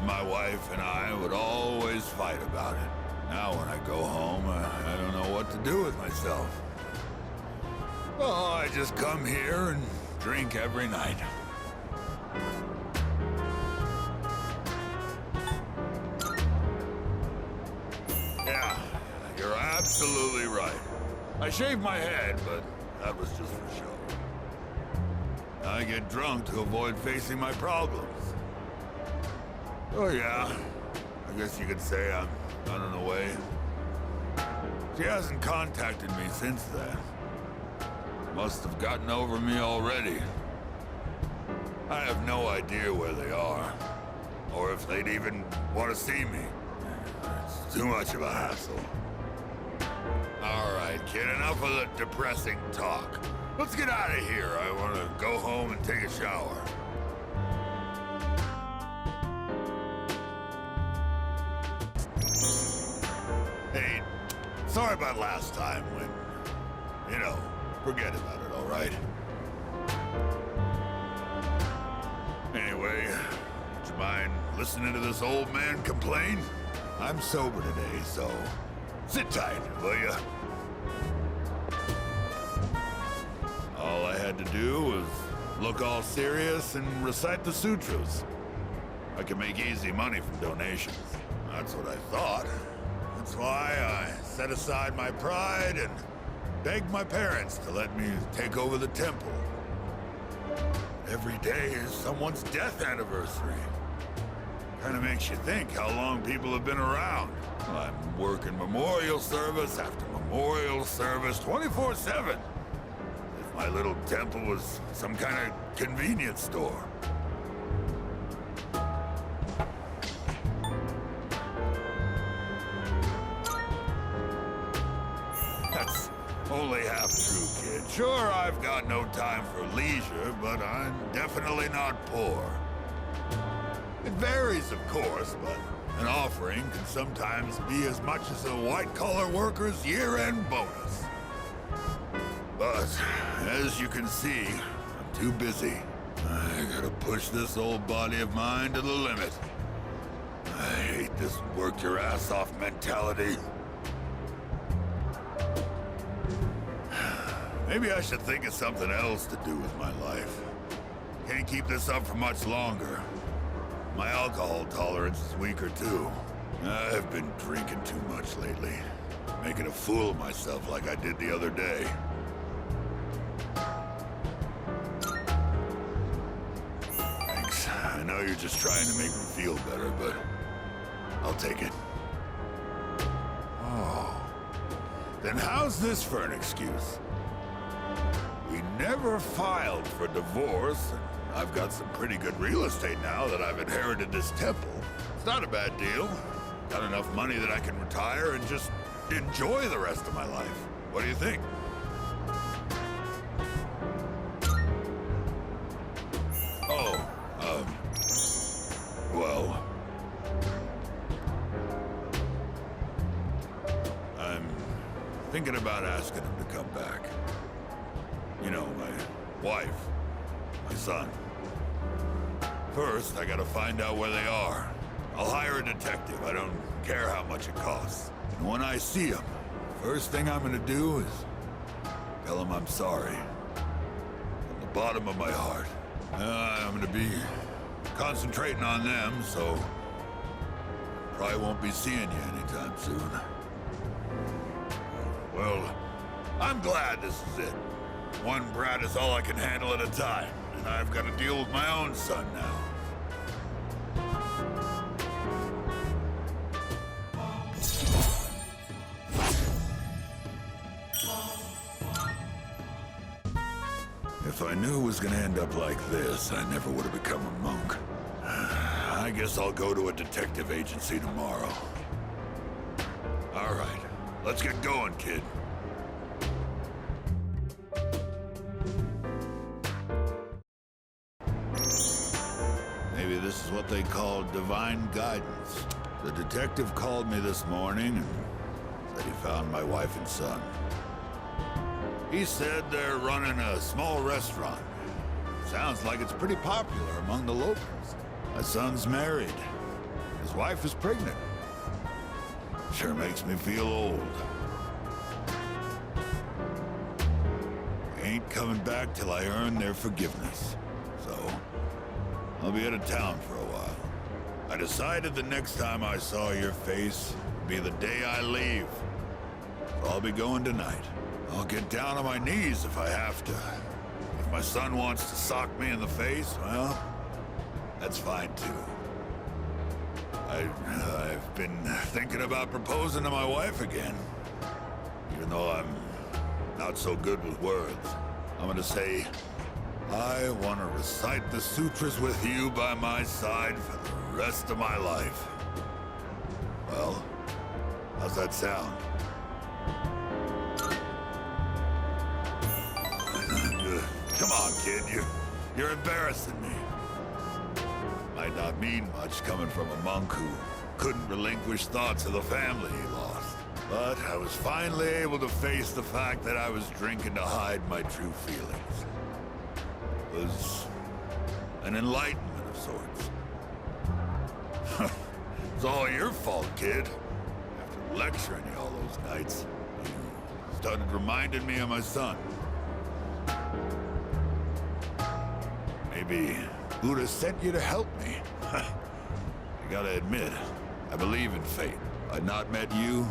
My wife and I would always fight about it. Now when I go home, I don't know what to do with myself. Oh, I just come here and drink every night. Yeah, you're absolutely right. I shaved my head, but that was just for show. I get drunk to avoid facing my problems. Oh yeah, I guess you could say I'm running away. She hasn't contacted me since then. Must have gotten over me already. I have no idea where they are, or if they'd even want to see me. It's too much of a hassle. All right, kid, enough of the depressing talk. Let's get out of here. I want to go home and take a shower. Hey, sorry about last time when, you know, forget about it, all right? Anyway, would you mind listening to this old man complain? I'm sober today, so sit tight, will ya? All I had to do was look all serious and recite the sutras. I could make easy money from donations. That's what I thought. That's why I set aside my pride and begged my parents to let me take over the temple. Every day is someone's death anniversary. Kinda makes you think how long people have been around. I'm working memorial service after memorial service 24/7. If my little temple was some kind of convenience store. That's only half true, kid. Sure, I've got no time for leisure, but I'm definitely not poor. It varies, of course, but An offering can sometimes be as much as a white-collar worker's year-end bonus. But, as you can see, I'm too busy. I gotta push this old body of mine to the limit. I hate this work-your-ass-off mentality. Maybe I should think of something else to do with my life. Can't keep this up for much longer. My alcohol tolerance is weaker too. I've been drinking too much lately. Making a fool of myself like I did the other day. Thanks. I know you're just trying to make me feel better, but I'll take it. Oh. Then how's this for an excuse? We never filed for divorce, and I've got some pretty good real estate now that I've inherited this temple. It's not a bad deal. Got enough money that I can retire and just enjoy the rest of my life. What do you think? Oh, well... I'm thinking about asking him to come back. You know, my wife, my son. First, I gotta find out where they are. I'll hire a detective. I don't care how much it costs. And when I see him, first thing I'm gonna do is tell him I'm sorry. From the bottom of my heart. I'm gonna be concentrating on them, so probably won't be seeing you anytime soon. Well, I'm glad this is it. One brat is all I can handle at a time, and I've got to deal with my own son now. If I knew it was gonna end up like this, I never would have become a monk. I guess I'll go to a detective agency tomorrow. All right, let's get going, kid. Maybe this is what they call divine guidance. The detective called me this morning and said he found my wife and son. He said they're running a small restaurant. Sounds like it's pretty popular among the locals. My son's married. His wife is pregnant. Sure makes me feel old. Ain't coming back till I earn their forgiveness. So, I'll be out of town for a while. I decided the next time I saw your face would be the day I leave. So I'll be going tonight. I'll get down on my knees if I have to. If my son wants to sock me in the face, well, that's fine too. I've been thinking about proposing to my wife again. Even though I'm not so good with words. I'm gonna say, I want to recite the sutras with you by my side for the rest of my life. Well, how's that sound? Come on, kid, you're embarrassing me. Might not mean much coming from a monk who couldn't relinquish thoughts of the family he lost. But I was finally able to face the fact that I was drinking to hide my true feelings. It was an enlightenment of sorts. It's all your fault, kid. After lecturing you all those nights, you started reminding me of my son. Maybe Buddha sent you to help me. I gotta admit, I believe in fate. If I'd not met you,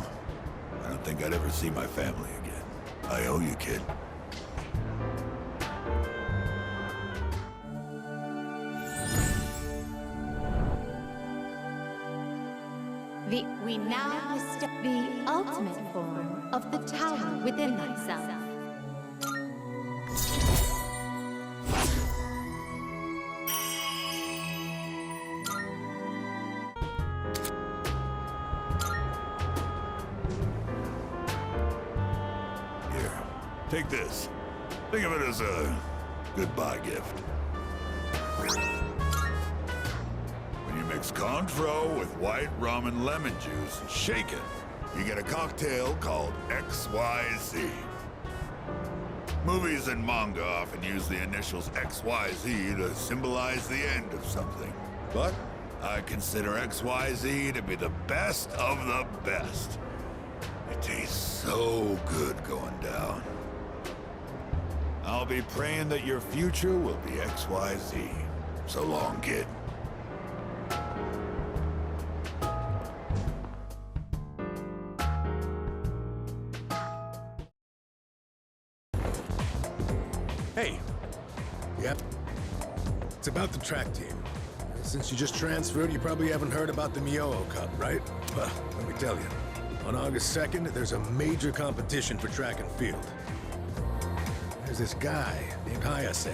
I don't think I'd ever see my family again. I owe you, kid. We now bestow the ultimate form of the tower within thyself. Here, take this. Think of it as a goodbye gift. When you mix Cointreau with white rum and lemon juice, shake it. You get a cocktail called XYZ. Movies and manga often use the initials XYZ to symbolize the end of something. But I consider XYZ to be the best of the best. It tastes so good going down. I'll be praying that your future will be XYZ. So long, kid. Hey. Yep. It's about the track team. Since you just transferred, you probably haven't heard about the Miyoho Cup, right? Well, let me tell you. On August 2nd, there's a major competition for track and field. There's this guy named Hayase.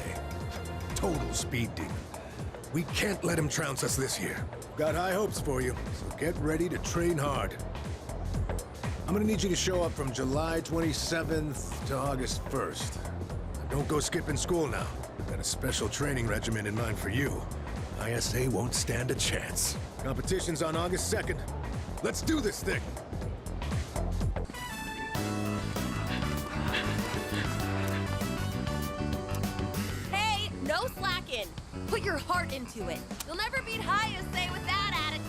Total speed demon. We can't let him trounce us this year. Got high hopes for you, so get ready to train hard. I'm gonna need you to show up from July 27th to August 1st. Don't go skipping school now. I've got a special training regimen in mind for you. ISA won't stand a chance. Competition's on August 2nd. Let's do this thing! Hey, no slacking. Put your heart into it. You'll never beat Hayase with that attitude.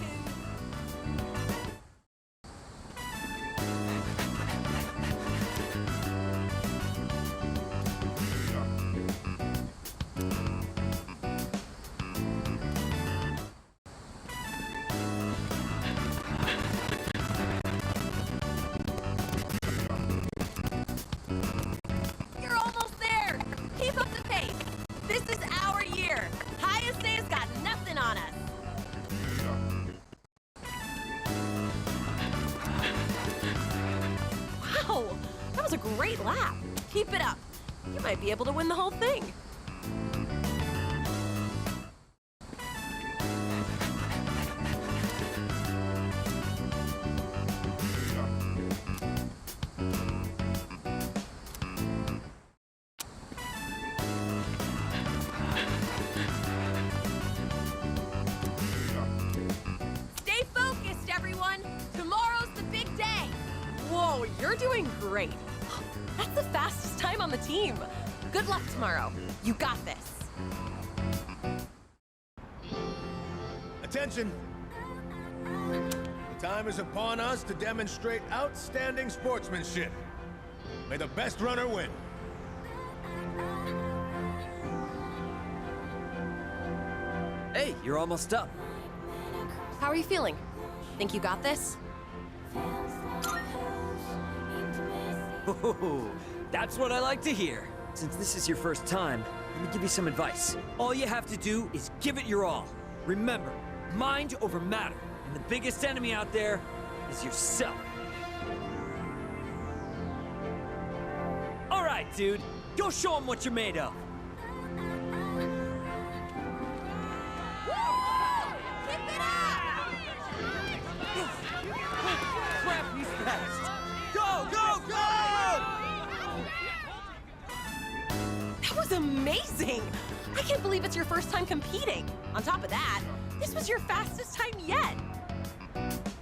You're almost there. Keep up the pace. This is our year. Hayase's got nothing on us. Wow, that was a great lap. Keep it up. You might be able to win the whole thing. Stay focused, everyone. Tomorrow's the big day. Whoa, you're doing great. That's the fastest time on the team. Good luck tomorrow. You got this. Attention! The time is upon us to demonstrate outstanding sportsmanship. May the best runner win. Hey, you're almost up. How are you feeling? Think you got this? Oh, that's what I like to hear. Since this is your first time, let me give you some advice. All you have to do is give it your all. Remember, mind over matter. And the biggest enemy out there is yourself. All right, dude. Go show them what you're made of. Crap, he's fast. Go, go, go! That was amazing! I can't believe it's your first time competing. On top of that, this was your fastest time yet.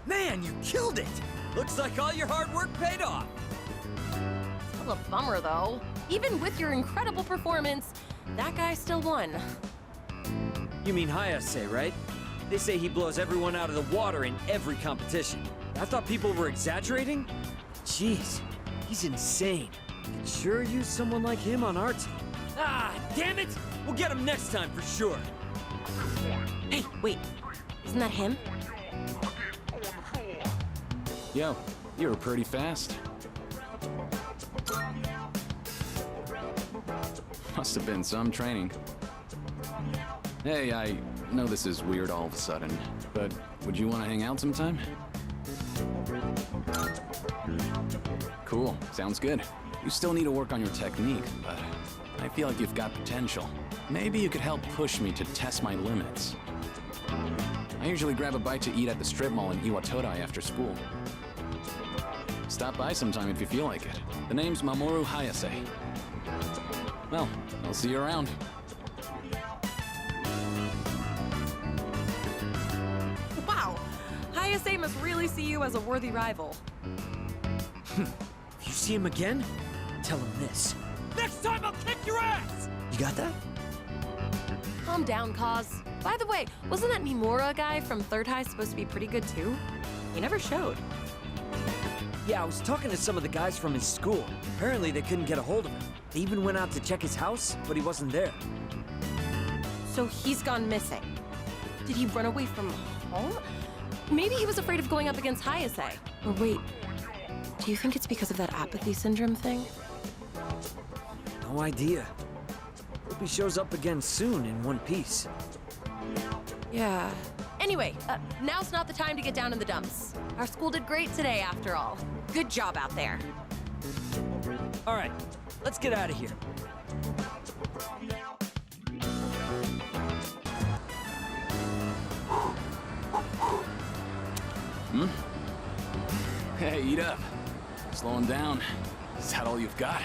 Man, you killed it! Looks like all your hard work paid off. Still a bummer, though. Even with your incredible performance, that guy still won. You mean Hayase, right? They say he blows everyone out of the water in every competition. I thought people were exaggerating? Jeez, he's insane. Could sure use someone like him on our team. Ah, damn it! We'll get him next time for sure. Hey, wait. Isn't that him? Yo, you were pretty fast. Must have been some training. Hey, I know this is weird all of a sudden, but would you want to hang out sometime? Cool, sounds good. You still need to work on your technique, but I feel like you've got potential. Maybe you could help push me to test my limits. I usually grab a bite to eat at the strip mall in Iwatodai after school. Stop by sometime if you feel like it. The name's Mamoru Hayase. Well, I'll see you around. Hayase must really see you as a worthy rival. If you see him again, tell him this. Next time I'll kick your ass! You got that? Calm down, Cause. By the way, wasn't that Mimura guy from Third High supposed to be pretty good too? He never showed. Yeah, I was talking to some of the guys from his school. Apparently they couldn't get a hold of him. They even went out to check his house, but he wasn't there. So he's gone missing. Did he run away from home? Maybe he was afraid of going up against Hayase. Or wait, do you think it's because of that apathy syndrome thing? No idea. Hope he shows up again soon in one piece. Yeah. Anyway, now's not the time to get down in the dumps. Our school did great today, after all. Good job out there. All right, let's get out of here. Hmm? Hey, eat up. Slowing down. Is that all you've got?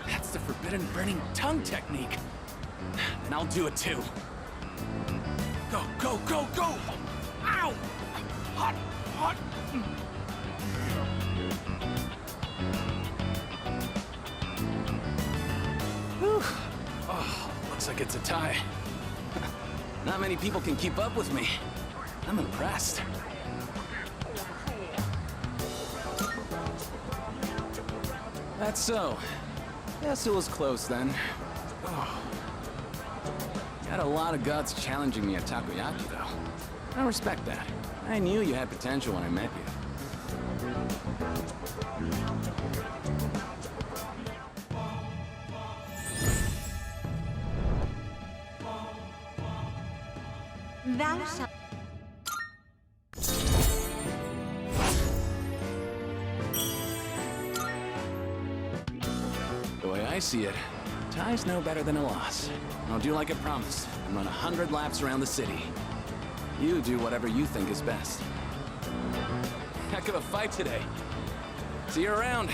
That's the forbidden burning tongue technique. And I'll do it too. Go, go, go, go! Ow! Hot, hot! Whew. Oh, looks like it's a tie. Not many people can keep up with me. I'm impressed. That's so. Guess it was close then. Oh. You had a lot of guts challenging me at Takoyaki, though. I respect that. I knew you had potential when I met you. Thou shalt. The way I see it, tie's no better than a loss. I'll do like I promised and run 100 laps around the city. You do whatever you think is best. Heck of a fight today. See you around.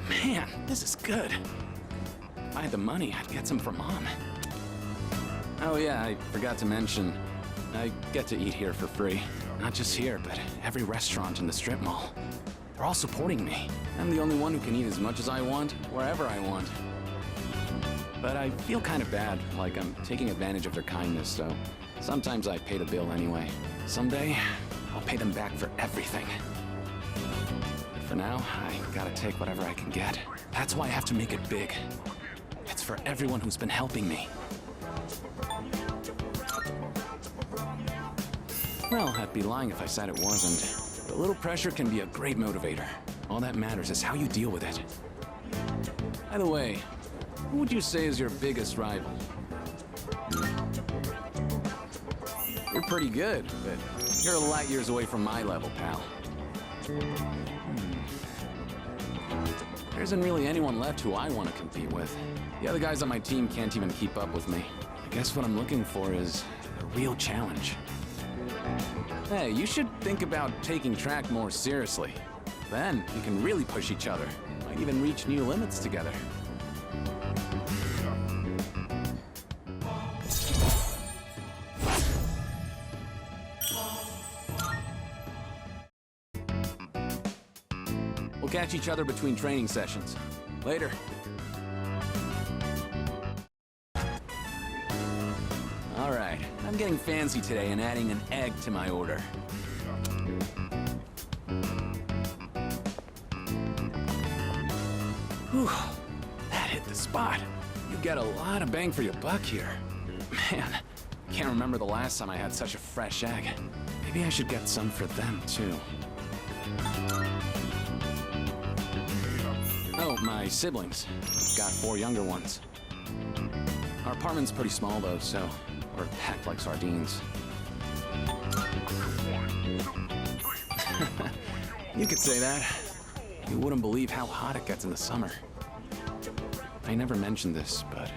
Man, this is good. If I had the money, I'd get some for Mom. Oh yeah, I forgot to mention, I get to eat here for free. Not just here, but every restaurant in the strip mall. They're all supporting me. I'm the only one who can eat as much as I want, wherever I want. But I feel kind of bad, like I'm taking advantage of their kindness, so sometimes I pay the bill anyway. Someday, I'll pay them back for everything. But for now, I gotta take whatever I can get. That's why I have to make it big. It's for everyone who's been helping me. Well, I'd be lying if I said it wasn't. But a little pressure can be a great motivator. All that matters is how you deal with it. By the way, who would you say is your biggest rival? You're pretty good, but you're light years away from my level, pal. There isn't really anyone left who I want to compete with. The other guys on my team can't even keep up with me. I guess what I'm looking for is a real challenge. Hey, you should think about taking track more seriously. Then we can really push each other. Might even reach new limits together. We'll catch each other between training sessions. Later. All right, I'm getting fancy today and adding an egg to my order. Whew, that hit the spot. You get a lot of bang for your buck here. Man, I can't remember the last time I had such a fresh egg. Maybe I should get some for them, too. Oh, my siblings. Got 4 younger ones. Our apartment's pretty small, though, so we're packed like sardines. You could say that. You wouldn't believe how hot it gets in the summer. I never mentioned this, but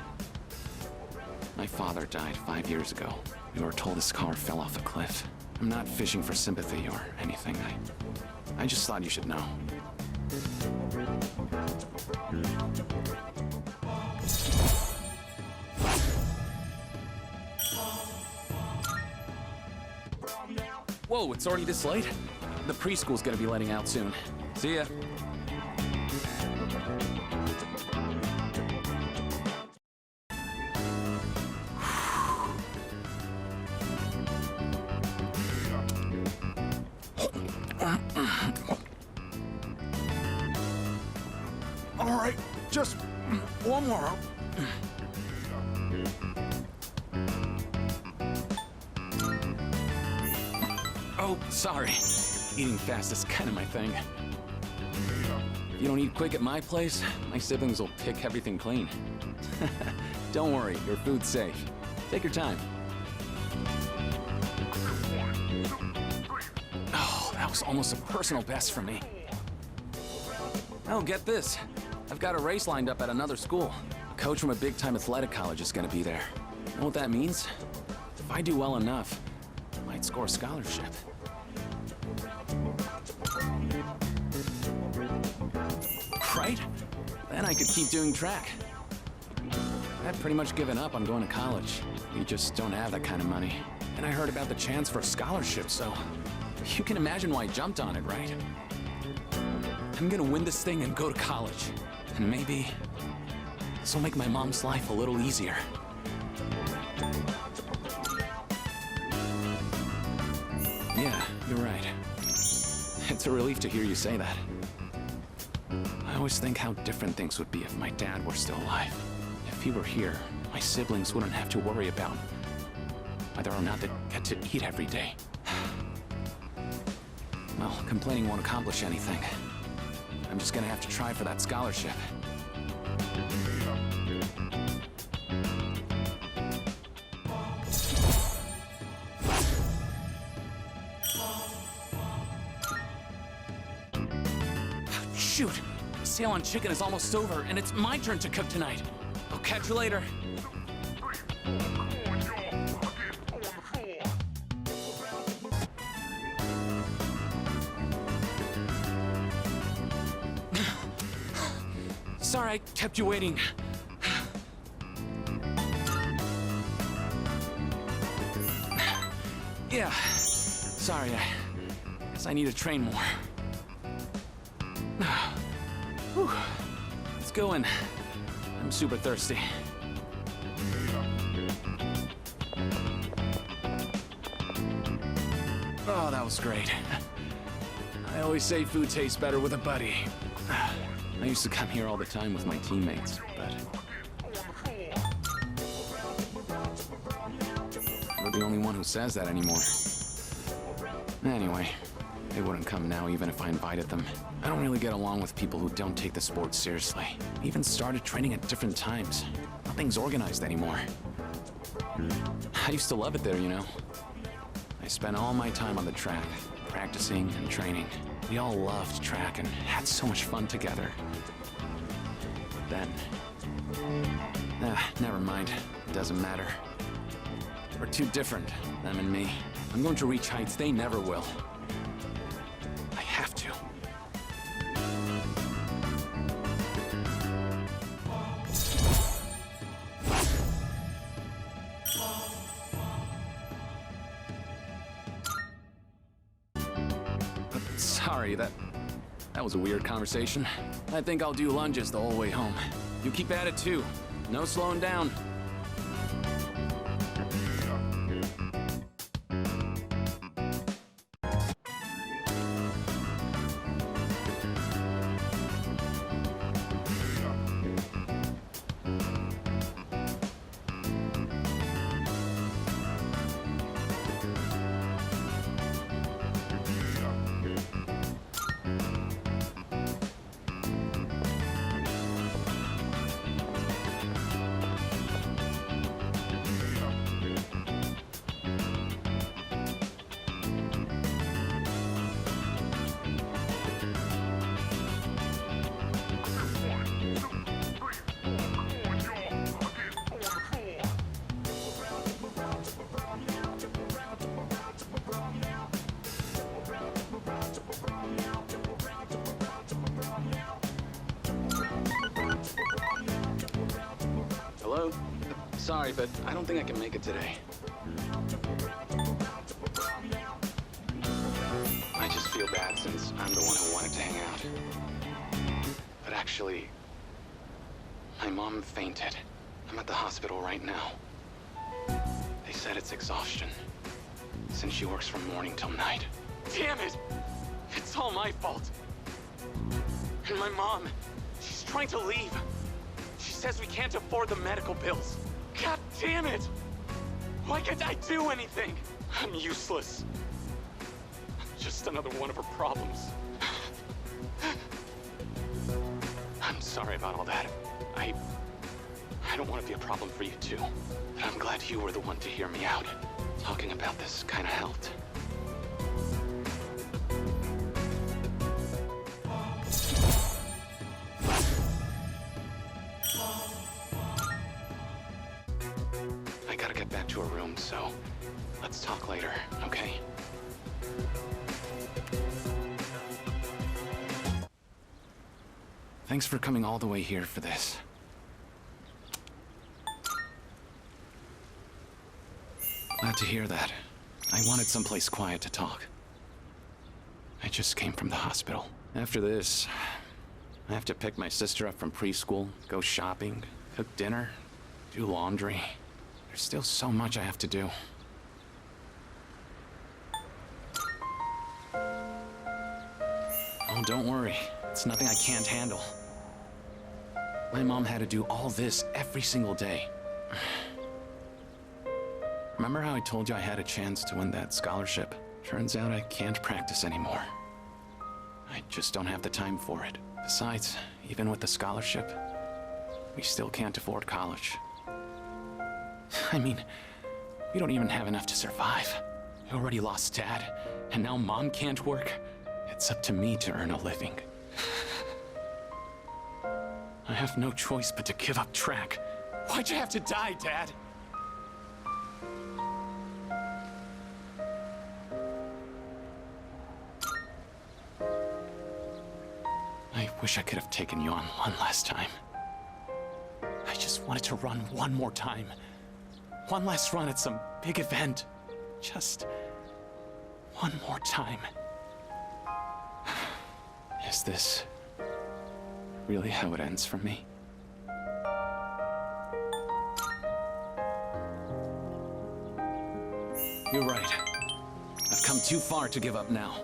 my father died 5 years ago. We were told his car fell off a cliff. I'm not fishing for sympathy or anything. I just thought you should know. Whoa, it's already this late? The preschool's gonna be letting out soon. See ya. All right, just one more. Oh, sorry. Eating fast is kind of my thing. If you don't eat quick at my place, my siblings will pick everything clean. Don't worry, your food's safe. Take your time. Oh, that was almost a personal best for me. Oh, get this. I've got a race lined up at another school. A coach from a big-time athletic college is gonna be there. Know what that means? If I do well enough, I might score a scholarship. Right? Then I could keep doing track. I've pretty much given up on going to college. We just don't have that kind of money. And I heard about the chance for a scholarship, so you can imagine why I jumped on it, right? I'm gonna win this thing and go to college. And maybe this will make my mom's life a little easier. Yeah, you're right. It's a relief to hear you say that. I always think how different things would be if my dad were still alive. If he were here, my siblings wouldn't have to worry about whether or not they get to eat every day. Well, complaining won't accomplish anything. I'm just gonna have to try for that scholarship. Shoot! The sale on chicken is almost over, and it's my turn to cook tonight. I'll catch you later. Sorry I kept you waiting. Yeah, sorry, I guess I need to train more. Whew. Let's go in. I'm super thirsty. Oh, that was great. I always say food tastes better with a buddy. I used to come here all the time with my teammates, but you're the only one who says that anymore. Anyway, they wouldn't come now even if I invited them. I don't really get along with people who don't take the sport seriously. Even started training at different times. Nothing's organized anymore. I used to love it there, you know. I spent all my time on the track, practicing and training. We all loved track and had so much fun together. Then... never mind. It doesn't matter. We're too different, them and me. I'm going to reach heights they never will. I have to. Sorry, that was a weird conversation. I think I'll do lunges the whole way home. You keep at it too. No slowing down. Sorry, but I don't think I can make it today. I just feel bad since I'm the one who wanted to hang out. But actually, my mom fainted. I'm at the hospital right now. They said it's exhaustion, since she works from morning till night. Damn it! It's all my fault. And my mom, she's trying to leave. She says we can't afford the medical bills. God damn it! Why can't I do anything? I'm useless. I'm just another one of her problems. I'm sorry about all that. I don't want to be a problem for you too, but I'm glad you were the one to hear me out. Talking about this kind of helped. I gotta get back to a room, so let's talk later, okay? Thanks for coming all the way here for this. Glad to hear that. I wanted someplace quiet to talk. I just came from the hospital. After this, I have to pick my sister up from preschool, go shopping, cook dinner, do laundry. There's still so much I have to do. Oh, don't worry. It's nothing I can't handle. My mom had to do all this every single day. Remember how I told you I had a chance to win that scholarship? Turns out I can't practice anymore. I just don't have the time for it. Besides, even with the scholarship, we still can't afford college. I mean, we don't even have enough to survive. We already lost Dad, and now Mom can't work. It's up to me to earn a living. I have no choice but to give up track. Why'd you have to die, Dad? I wish I could have taken you on one last time. I just wanted to run one more time. One last run at some big event. Just one more time. Is this really how it ends for me? You're right. I've come too far to give up now.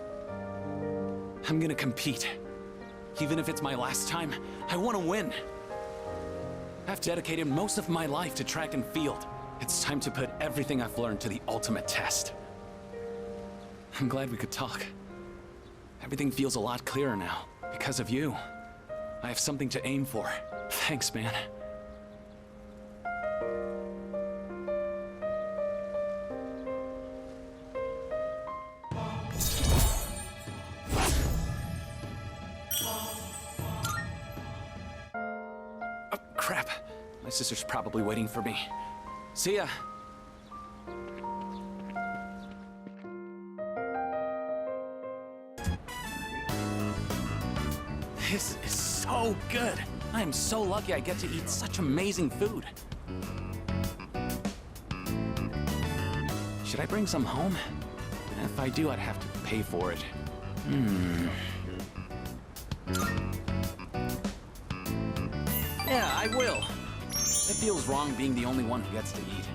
I'm gonna compete. Even if it's my last time, I want to win. I've dedicated most of my life to track and field. It's time to put everything I've learned to the ultimate test. I'm glad we could talk. Everything feels a lot clearer now. Because of you. I have something to aim for. Thanks, man. Oh, crap. My sister's probably waiting for me. See ya. This is so good. I am so lucky I get to eat such amazing food. Should I bring some home? If I do, I'd have to pay for it. Yeah, I will. It feels wrong being the only one who gets to eat.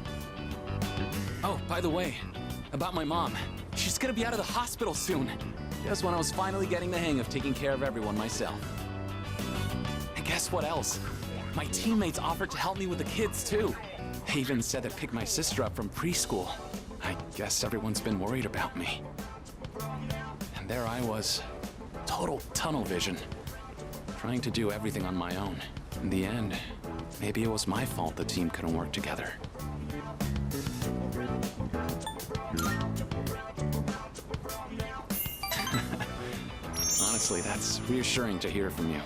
Oh, by the way, about my mom. She's gonna be out of the hospital soon. Just when I was finally getting the hang of taking care of everyone myself. And guess what else? My teammates offered to help me with the kids too. They even said to pick my sister up from preschool. I guess everyone's been worried about me. And there I was, total tunnel vision, trying to do everything on my own. In the end, maybe it was my fault the team couldn't work together. Honestly, that's reassuring to hear from you.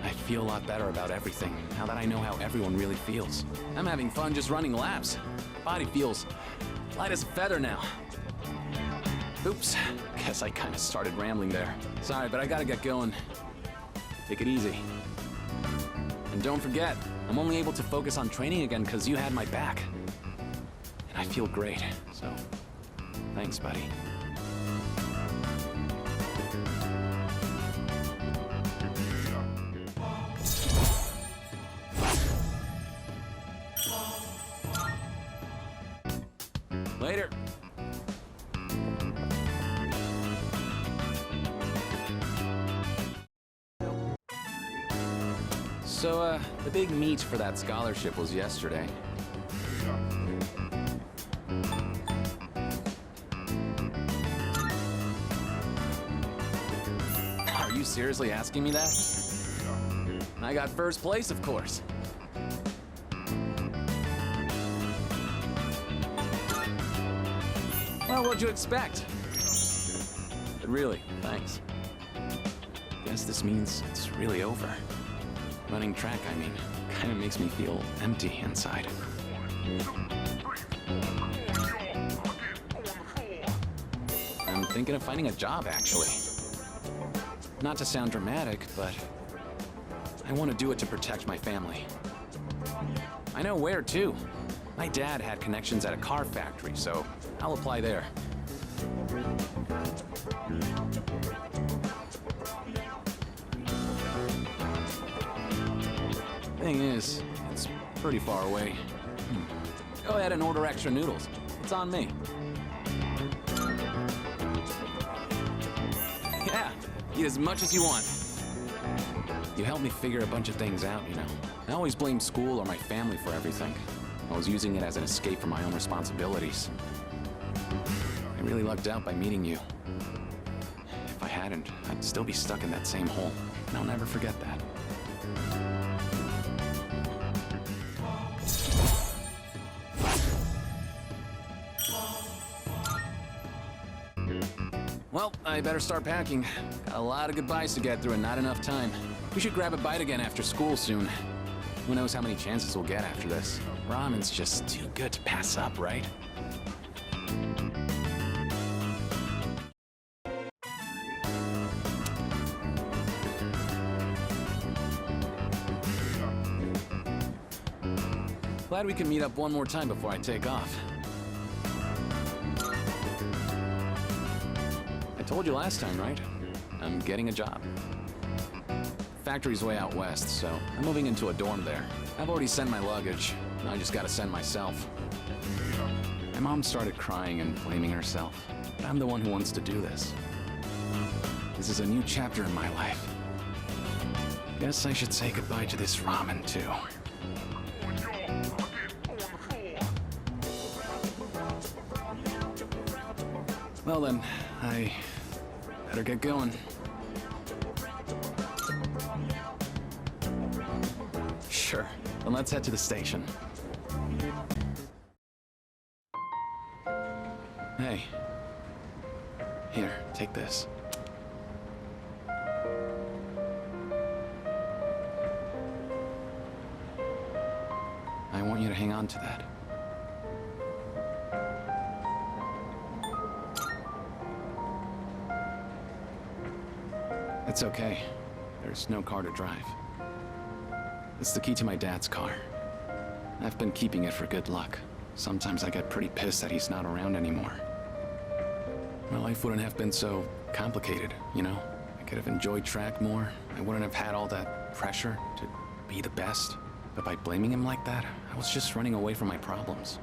I feel a lot better about everything now that I know how everyone really feels. I'm having fun just running laps. Body feels light as a feather now. Oops, guess I kind of started rambling there. Sorry, but I gotta get going. Take it easy. And don't forget, I'm only able to focus on training again because you had my back. And I feel great, so thanks, buddy. Later. So, the big meet for that scholarship was yesterday. Are you seriously asking me that? I got first place, of course. Well, what'd you expect? But really, thanks. Guess this means it's really over. Running track, I mean, kind of makes me feel empty inside. I'm thinking of finding a job, actually. Not to sound dramatic, but I want to do it to protect my family. I know where, too. My dad had connections at a car factory, so I'll apply there. Thing is, it's pretty far away. Go ahead and order extra noodles. It's on me. Yeah, eat as much as you want. You helped me figure a bunch of things out, you know. I always blamed school or my family for everything. I was using it as an escape from my own responsibilities. I really lucked out by meeting you. If I hadn't, I'd still be stuck in that same hole, and I'll never forget that. Well, I better start packing. Got a lot of goodbyes to get through and not enough time. We should grab a bite again after school soon. Who knows how many chances we'll get after this? Ramen's just too good to pass up, right? Glad we can meet up one more time before I take off. I told you last time, right? I'm getting a job. Factory's way out west, so I'm moving into a dorm there. I've already sent my luggage. Now I just gotta send myself. My mom started crying and blaming herself, but I'm the one who wants to do this. This is a new chapter in my life. Guess I should say goodbye to this ramen, too. Well then, I better get going. Sure, then let's head to the station. Hey. Here, take this. I want you to hang on to that. It's okay. There's no car to drive. It's the key to my dad's car. I've been keeping it for good luck. Sometimes I get pretty pissed that he's not around anymore. My life wouldn't have been so complicated, you know? I could have enjoyed track more. I wouldn't have had all that pressure to be the best. But by blaming him like that, I was just running away from my problems.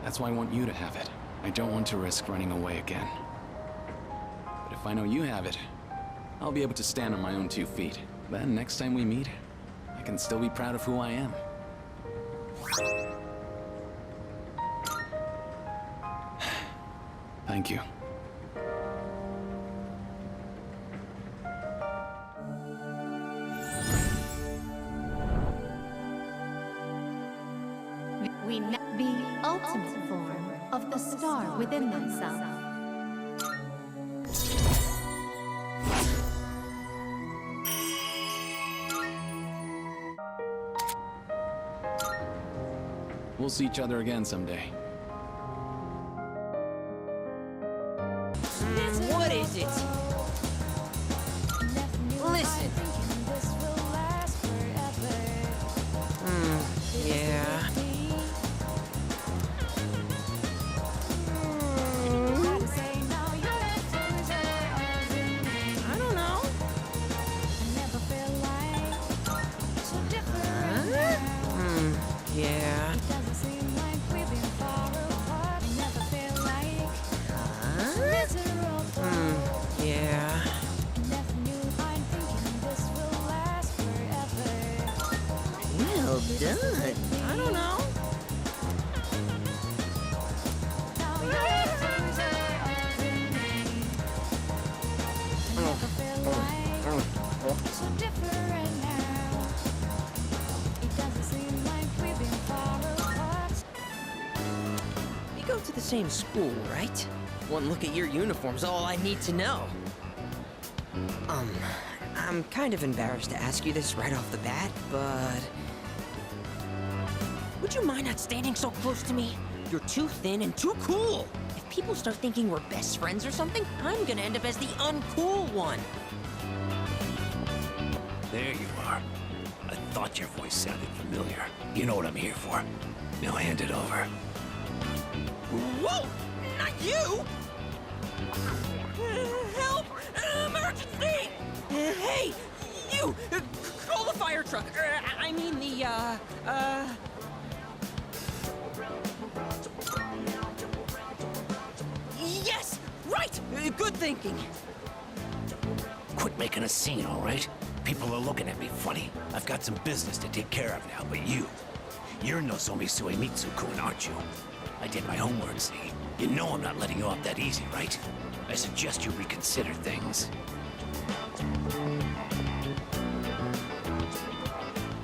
That's why I want you to have it. I don't want to risk running away again. But if I know you have it, I'll be able to stand on my own 2 feet. Then next time we meet, I can still be proud of who I am. Thank you. The ultimate form of the star within thyself. We'll see each other again someday. What is it? Listen. go to the same school, right? One look at your uniform's all I need to know. I'm kind of embarrassed to ask you this right off the bat, but... would you mind not standing so close to me? You're too thin and too cool! If people start thinking we're best friends or something, I'm gonna end up as the uncool one. There you are. I thought your voice sounded familiar. You know what I'm here for. Now hand it over. Whoa! Not you! Help! Emergency! Hey! You! Call the fire truck! I mean the, Yes! Right! Good thinking! Quit making a scene, all right? People are looking at me funny. I've got some business to take care of now, but you're Nozomi Suemitsu-kun, aren't you? I did my homework, see? You know I'm not letting you off that easy, right? I suggest you reconsider things.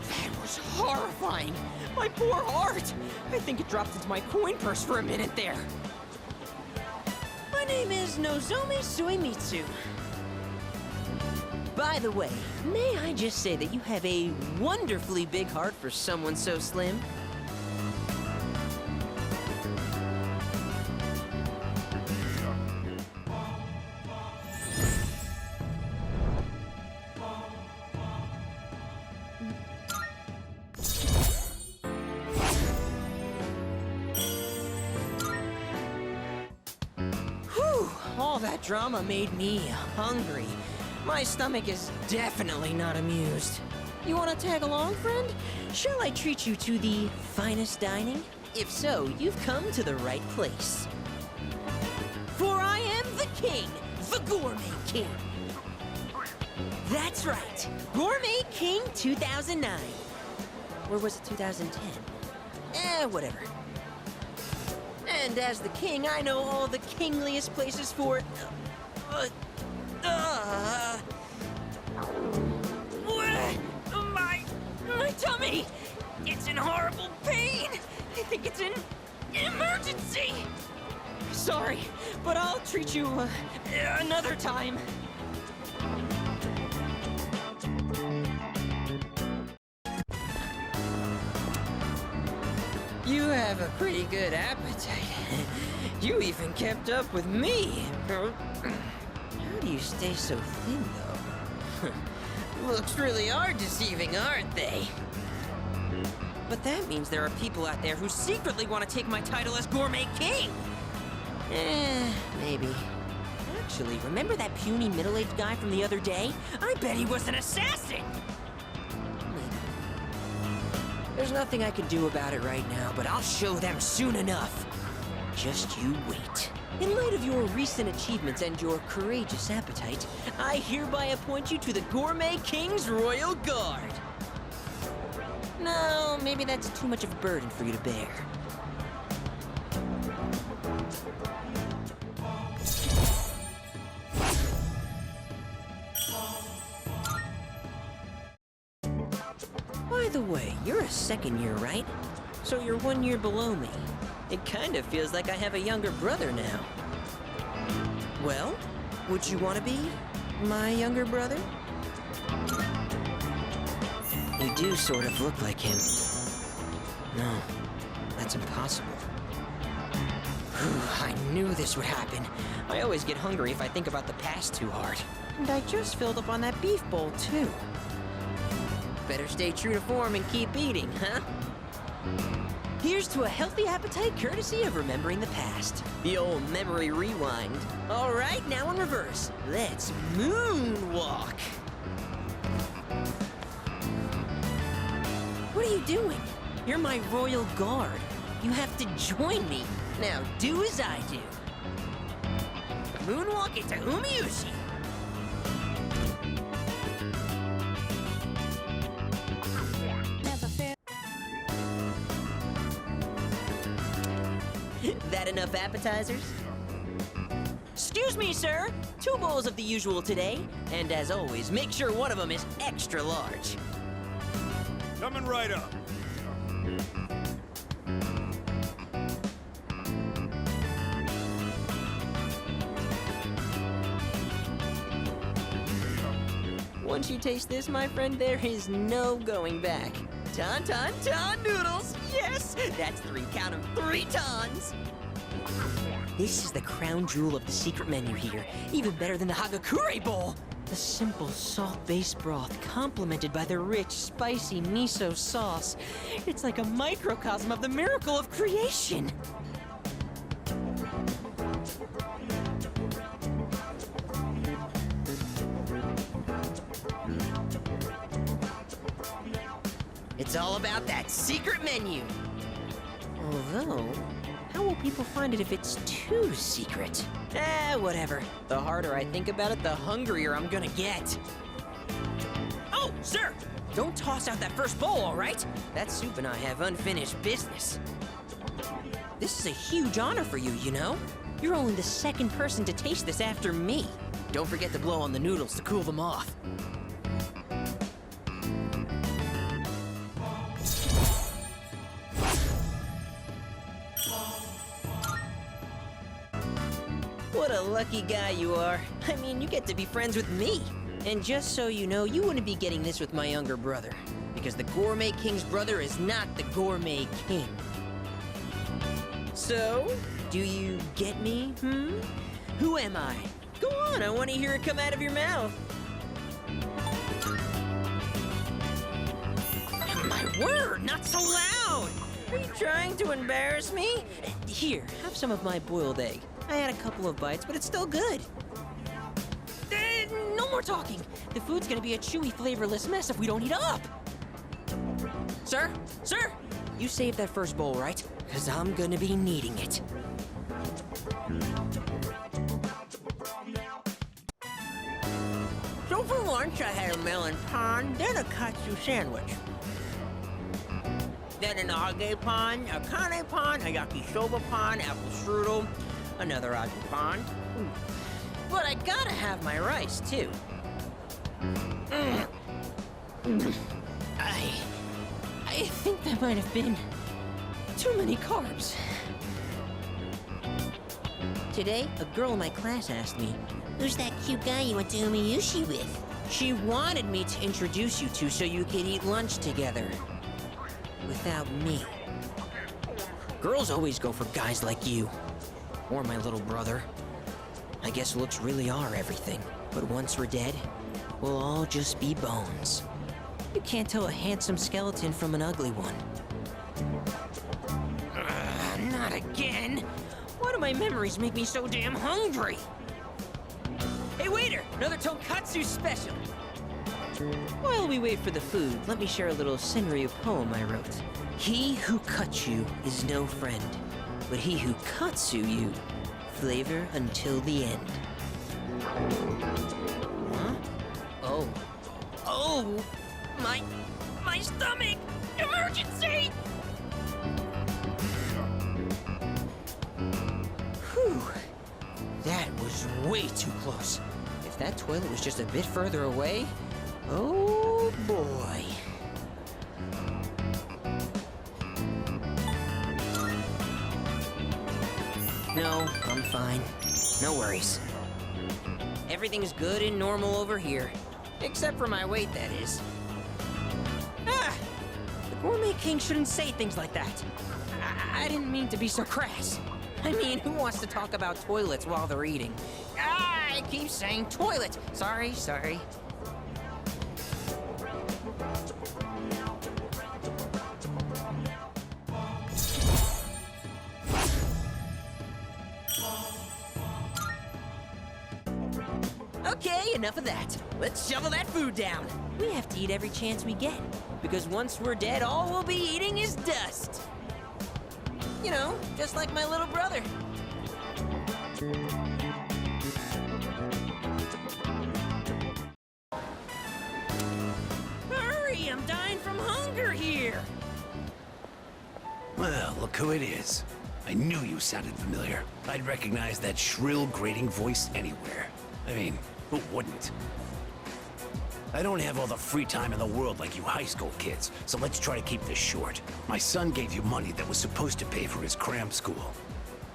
That was horrifying! My poor heart! I think it dropped into my coin purse for a minute there. My name is Nozomi Suemitsu. By the way, may I just say that you have a wonderfully big heart for someone so slim? Whew, all that drama made me hungry. My stomach is definitely not amused. You want to tag along, friend? Shall I treat you to the finest dining? If so, you've come to the right place. For I am the king, the Gourmet King. That's right, Gourmet King 2009. Or was it 2010? Whatever. And as the king, I know all the kingliest places for... My tummy! It's in horrible pain! I think it's an emergency! Sorry, but I'll treat you another time. You have a pretty good appetite. You even kept up with me. How do you stay so thin, though? Looks really hard deceiving, aren't they? But that means there are people out there who secretly want to take my title as Gourmet King. Maybe. Actually, remember that puny middle-aged guy from the other day? I bet he was an assassin! There's nothing I can do about it right now, but I'll show them soon enough. Just you wait. In light of your recent achievements and your courageous appetite, I hereby appoint you to the Gourmet King's Royal Guard. No, maybe that's too much of a burden for you to bear. By the way, you're a second year, right? So you're 1 year below me. It kind of feels like I have a younger brother now. Well, would you want to be my younger brother? You do sort of look like him. No, that's impossible. Whew, I knew this would happen. I always get hungry if I think about the past too hard. And I just filled up on that beef bowl, too. Better stay true to form and keep eating, huh? Here's to a healthy appetite courtesy of remembering the past. The old memory rewind. All right, now in reverse. Let's moonwalk. What are you doing? You're my royal guard. You have to join me. Now do as I do. Moonwalk into Umiushi. That enough appetizers? Excuse me, sir. 2 bowls of the usual today. And as always, make sure one of them is extra large. Coming right up. Once you taste this, my friend, there is no going back. Ton noodles! Yes! That's 3, count 'em, 3 tons! This is the crown jewel of the secret menu here. Even better than the Hagakure Bowl! The simple salt-based broth complemented by the rich, spicy miso sauce. It's like a microcosm of the miracle of creation. It's all about that secret menu. Although, how will people find it if it's too secret? Whatever. The harder I think about it, the hungrier I'm gonna get. Oh, sir! Don't toss out that first bowl, all right? That soup and I have unfinished business. This is a huge honor for you, you know? You're only the second person to taste this after me. Don't forget to blow on the noodles to cool them off. What a lucky guy you are. I mean, you get to be friends with me. And just so you know, you wouldn't be getting this with my younger brother. Because the Gourmet King's brother is not the Gourmet King. So, do you get me, Who am I? Go on, I want to hear it come out of your mouth. My word, not so loud! Are you trying to embarrass me? Here, have some of my boiled egg. I had a couple of bites, but it's still good. No more talking. The food's gonna be a chewy, flavorless mess if we don't eat up. Sir? Sir? You saved that first bowl, right? Because I'm gonna be needing it. So for lunch, I had a melon pan, then a katsu sandwich. Then an age pan, a kane pan, a yakisoba pan, apple strudel, another age pan. But I gotta have my rice, too. I think that might have been too many carbs. Today, a girl in my class asked me, "Who's that cute guy you went to Umiyushi with?" She wanted me to introduce you to so you could eat lunch together. Without me. Girls always go for guys like you. Or my little brother. I guess looks really are everything. But once we're dead, we'll all just be bones. You can't tell a handsome skeleton from an ugly one. Not again! Why do my memories make me so damn hungry? Hey waiter, another tonkatsu special! While we wait for the food, let me share a little Senryu poem I wrote. He who cuts you is no friend, but he who cuts you, flavor until the end. Huh? Oh. Oh! My stomach! Emergency! Whew. That was way too close. If that toilet was just a bit further away, oh boy. No, I'm fine. No worries. Everything's good and normal over here. Except for my weight, that is. Ah! The Gourmet King shouldn't say things like that. I didn't mean to be so crass. I mean, who wants to talk about toilets while they're eating? I keep saying toilet. Sorry. Okay, enough of that. Let's shovel that food down. We have to eat every chance we get. Because once we're dead, all we'll be eating is dust. You know, just like my little brother. Hurry, I'm dying from hunger here. Well, look who it is. I knew you sounded familiar. I'd recognize that shrill, grating voice anywhere. I mean, who wouldn't? I don't have all the free time in the world like you high school kids, so let's try to keep this short. My son gave you money that was supposed to pay for his cram school.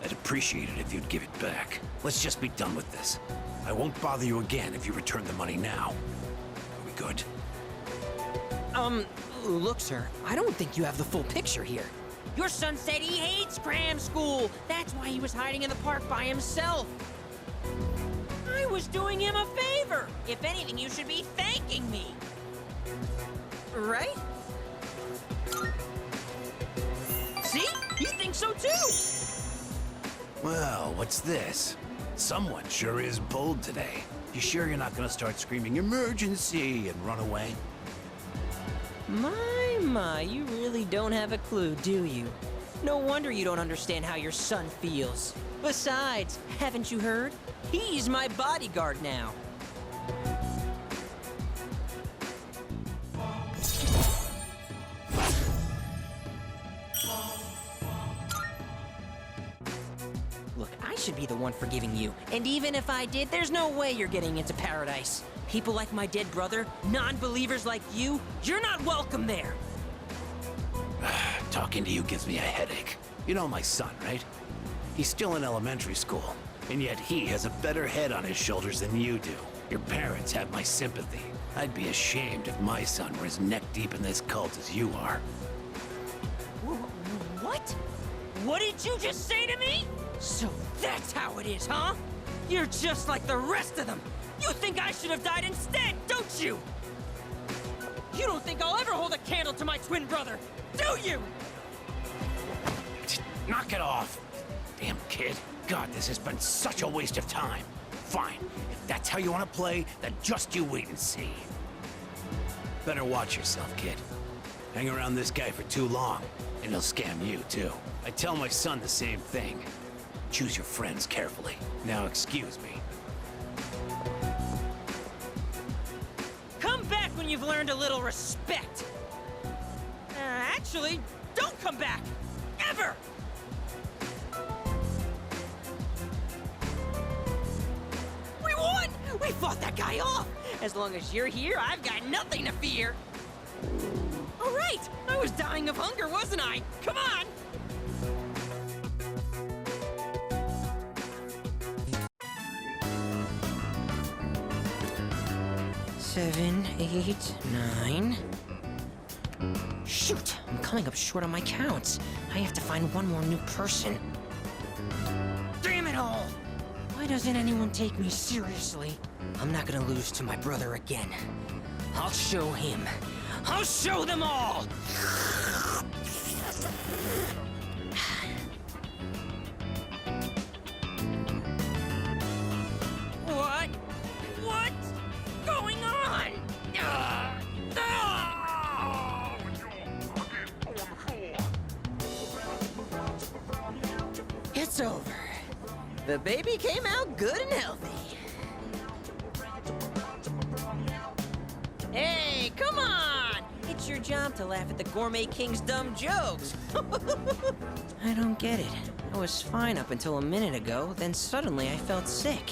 I'd appreciate it if you'd give it back. Let's just be done with this. I won't bother you again if you return the money now. Here we go. good. Look, sir, I don't think you have the full picture here. Your son said he hates cram school. That's why he was hiding in the park by himself. I was doing him a favor. If anything, you should be thanking me. Right? See? You think so too? Well, what's this? Someone sure is bold today. You sure you're not gonna start screaming emergency and run away? My, you really don't have a clue, do you? No wonder you don't understand how your son feels. Besides, haven't you heard? He's my bodyguard now. Look, I should be the one forgiving you. And even if I did, there's no way you're getting into paradise. People like my dead brother, non-believers like you, you're not welcome there. Talking to you gives me a headache. You know my son, right? He's still in elementary school, and yet he has a better head on his shoulders than you do. Your parents have my sympathy. I'd be ashamed if my son were as neck-deep in this cult as you are. What? What did you just say to me? So that's how it is, huh? You're just like the rest of them. You think I should have died instead, don't you? You don't think I'll ever hold a candle to my twin brother, do you? Knock it off! Damn kid. God, this has been such a waste of time. Fine. If that's how you want to play, then just you wait and see. Better watch yourself, kid. Hang around this guy for too long, and he'll scam you, too. I tell my son the same thing. Choose your friends carefully. Now excuse me. Come back when you've learned a little respect. Actually, don't come back! Ever! We won! We fought that guy off! As long as you're here, I've got nothing to fear! All right! I was dying of hunger, wasn't I? Come on! Seven, 8, 9... Shoot! I'm coming up short on my counts. I have to find one more new person. Damn it all! Why doesn't anyone take me seriously? I'm not gonna lose to my brother again. I'll show him. I'll show them all! What? What's going on? It's over. The baby came out good and healthy. Hey, come on! It's your job to laugh at the Gourmet King's dumb jokes. I don't get it. I was fine up until a minute ago, then suddenly I felt sick.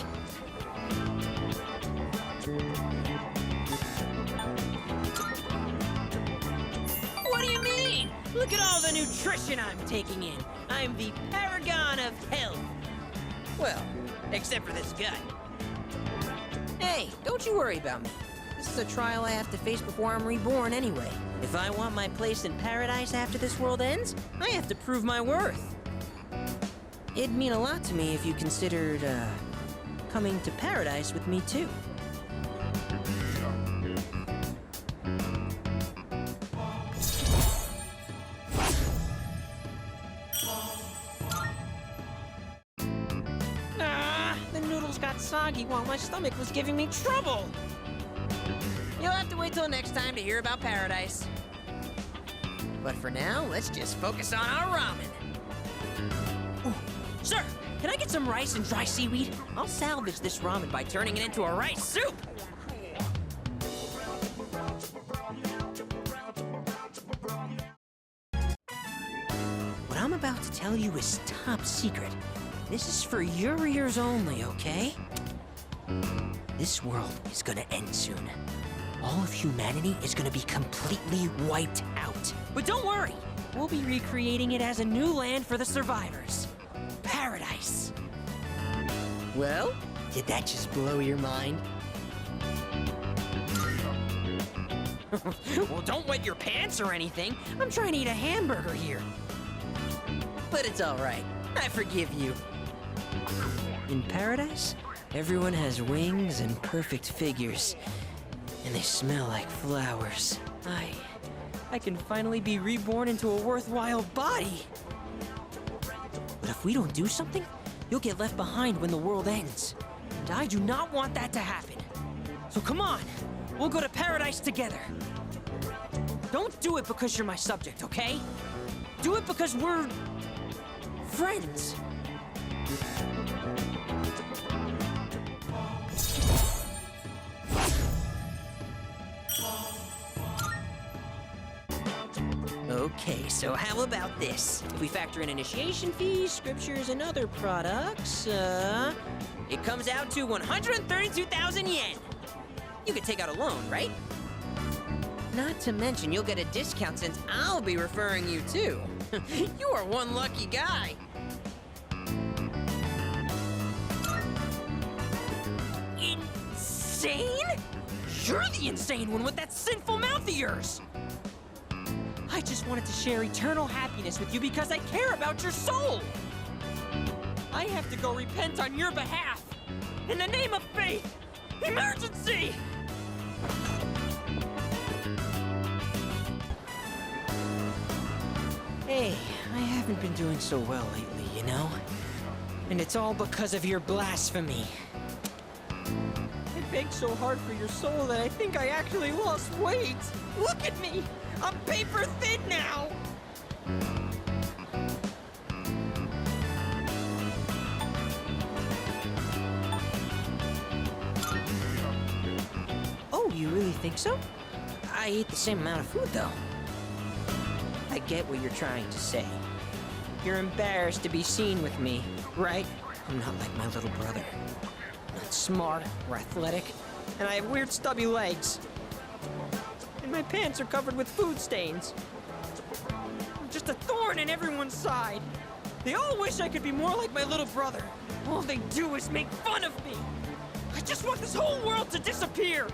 What do you mean? Look at all the nutrition I'm taking in. I'm the paragon of health. Well, except for this gut. Hey, don't you worry about me. This is a trial I have to face before I'm reborn anyway. If I want my place in paradise after this world ends, I have to prove my worth. It'd mean a lot to me if you considered, coming to paradise with me too. The noodles got soggy while my stomach was giving me trouble. You'll have to wait till next time to hear about paradise. But for now, let's just focus on our ramen. Ooh. Sir, can I get some rice and dry seaweed? I'll salvage this ramen by turning it into a rice soup. What I'm about to tell you is top secret. This is for your ears only, okay? This world is gonna end soon. All of humanity is gonna be completely wiped out. But don't worry, we'll be recreating it as a new land for the survivors. Paradise. Well, did that just blow your mind? Well, don't wet your pants or anything. I'm trying to eat a hamburger here. But it's all right. I forgive you. In paradise, everyone has wings and perfect figures. And they smell like flowers. I can finally be reborn into a worthwhile body. But if we don't do something, you'll get left behind when the world ends. And I do not want that to happen. So come on, we'll go to paradise together. Don't do it because you're my subject, okay? Do it because we're friends. Okay, so how about this? If we factor in initiation fees, scriptures, and other products, it comes out to 132,000 yen. You could take out a loan, right? Not to mention you'll get a discount since I'll be referring you too. You are one lucky guy. Insane? You're the insane one with that sinful mouth of yours. I just wanted to share eternal happiness with you because I care about your soul. I have to go repent on your behalf. In the name of faith! Emergency! Hey, I haven't been doing so well lately, you know? And it's all because of your blasphemy. I begged so hard for your soul that I think I actually lost weight. Look at me! I'm paper thin now! Oh, you really think so? I eat the same amount of food, though. I get what you're trying to say. You're embarrassed to be seen with me, right? I'm not like my little brother. I'm not smart or athletic, and I have weird stubby legs. And my pants are covered with food stains. I'm just a thorn in everyone's side. They all wish I could be more like my little brother. All they do is make fun of me. I just want this whole world to disappear.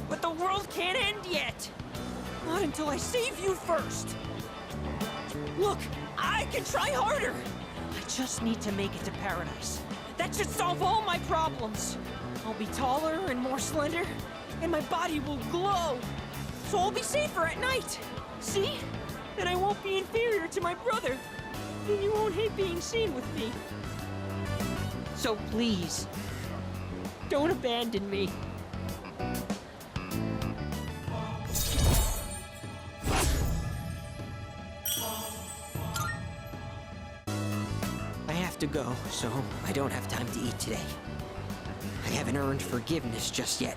But the world can't end yet. Not until I save you first. Look, I can try harder. I just need to make it to paradise. That should solve all my problems. I'll be taller and more slender, and my body will glow. So I'll be safer at night. See? Then I won't be inferior to my brother. And you won't hate being seen with me. So please, don't abandon me. I have to go, so I don't have time to eat today. I haven't earned forgiveness just yet.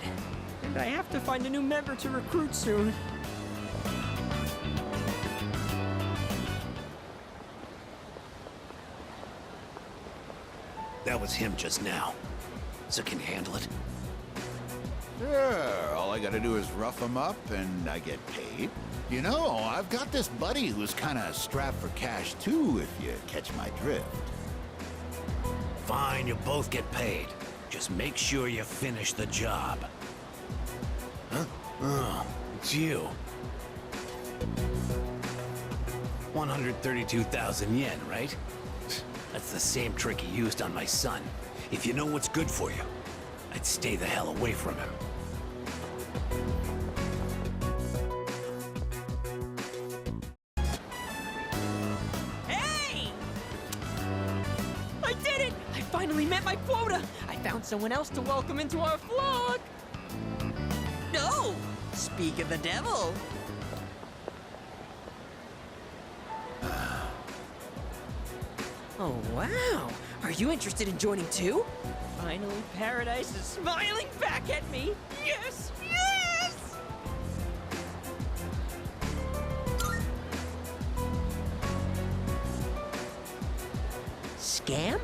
And I have to find a new member to recruit soon. That was him just now. So can you handle it? Sure, all I gotta do is rough him up and I get paid. You know, I've got this buddy who's kinda strapped for cash too, if you catch my drift. Fine, you both get paid. Just make sure you finish the job. Huh? Oh, it's you. 132,000 yen, right? That's the same trick he used on my son. If you know what's good for you, I'd stay the hell away from him. Hey! I did it! I finally met my quota! I found someone else to welcome into our flock! No! Speak of the devil! Oh, wow! Are you interested in joining too? Finally, paradise is smiling back at me! Yes! Yes! Scam?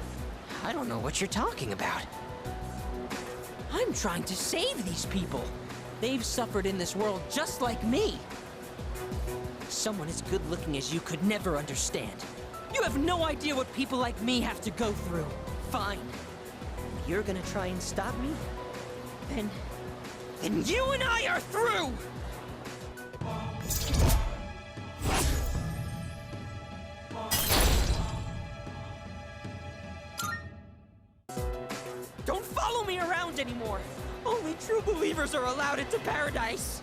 I don't know what you're talking about. I'm trying to save these people. They've suffered in this world just like me. Someone as good-looking as you could never understand. You have no idea what people like me have to go through. Fine. You're gonna try and stop me? Then then you and I are through! Don't follow me around anymore! Only true believers are allowed into paradise!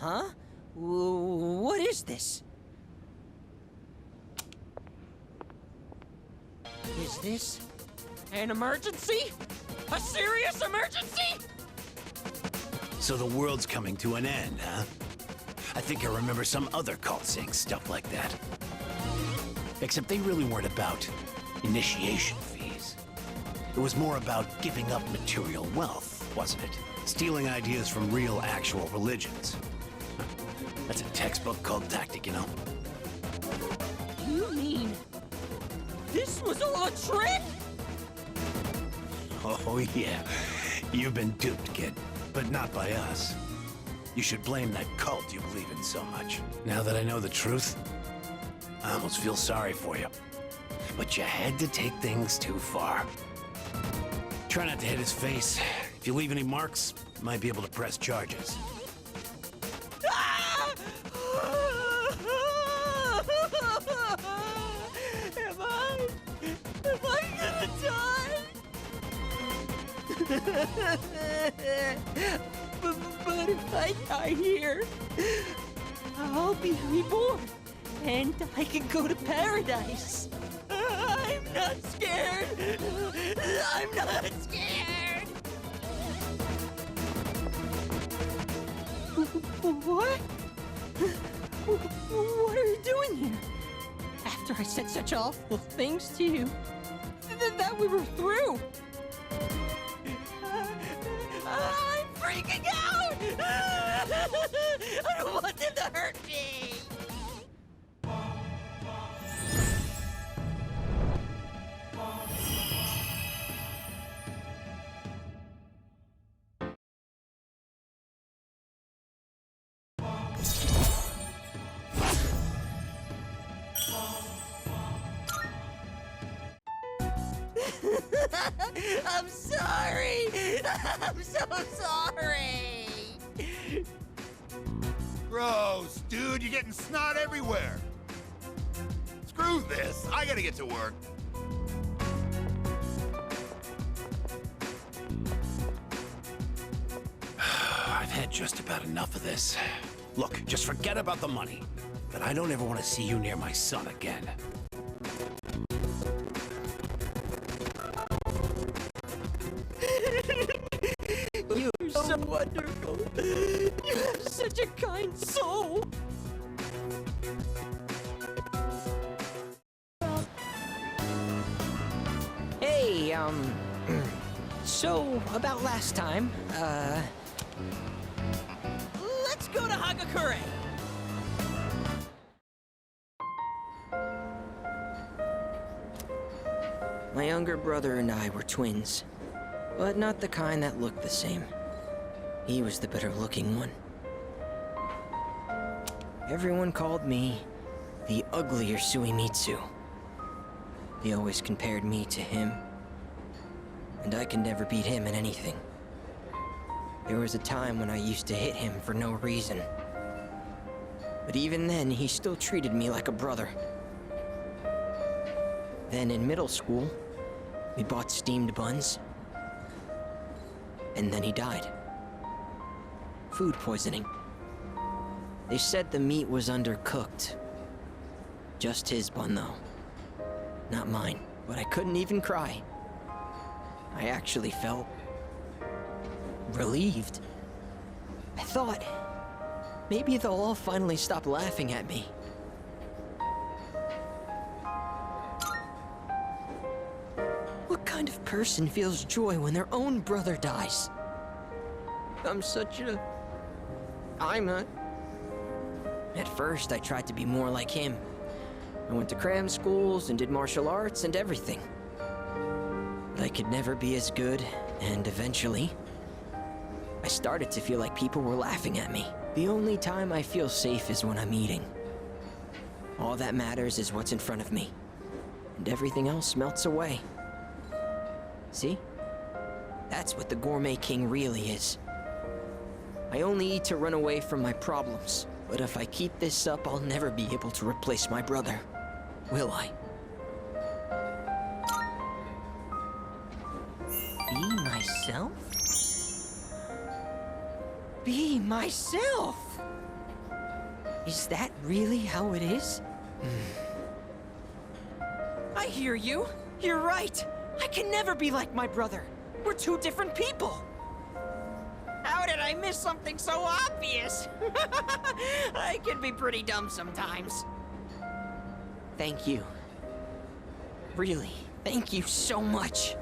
Huh? What is this? Is this an emergency? A serious emergency? So the world's coming to an end, huh? I think I remember some other cult saying stuff like that. Except they really weren't about initiation fees. It was more about giving up material wealth, wasn't it? Stealing ideas from real, actual religions. That's a textbook cult tactic, you know? You mean this was all a trick? Oh, yeah. You've been duped, kid. But not by us. You should blame that cult you believe in so much. Now that I know the truth, I almost feel sorry for you. But you had to take things too far. Try not to hit his face. If you leave any marks, you might be able to press charges. Am I gonna die? But if I die here, I'll be reborn, and I can go to paradise. I'm not scared. I'm not scared. What? What are you doing here? After I said such awful things to you, that we were through. I'm freaking out! I don't want them to hurt me! I'm sorry! I'm so sorry! Gross, dude, you're getting snot everywhere. Screw this, I gotta get to work. I've had just about enough of this. Look, just forget about the money. But I don't ever want to see you near my son again. You're so wonderful. You have such a kind soul. Hey, so about last time, let's go to Hagakure. My younger brother and I were twins, but not the kind that looked the same. He was the better-looking one. Everyone called me the uglier Suimitsu. They always compared me to him, and I could never beat him in anything. There was a time when I used to hit him for no reason. But even then, he still treated me like a brother. Then in middle school, we bought steamed buns. And then he died. Food poisoning. They said the meat was undercooked. Just his bun, though. Not mine. But I couldn't even cry. I actually felt relieved. I thought maybe they'll all finally stop laughing at me. What kind of person feels joy when their own brother dies? I'm not. At first, I tried to be more like him. I went to cram schools and did martial arts and everything. But I could never be as good, and eventually, I I started to feel like people were laughing at me. The only time I feel safe is when I'm eating. All that matters is what's in front of me, and everything else melts away. See? That's what the Gourmet King really is. I only eat to run away from my problems, but if I keep this up, I'll never be able to replace my brother. Will I? Be myself? Be myself! Is that really how it is? I hear you. You're right. I can never be like my brother. We're two different people. How did I miss something so obvious? I can be pretty dumb sometimes. Thank you. Really, thank you so much.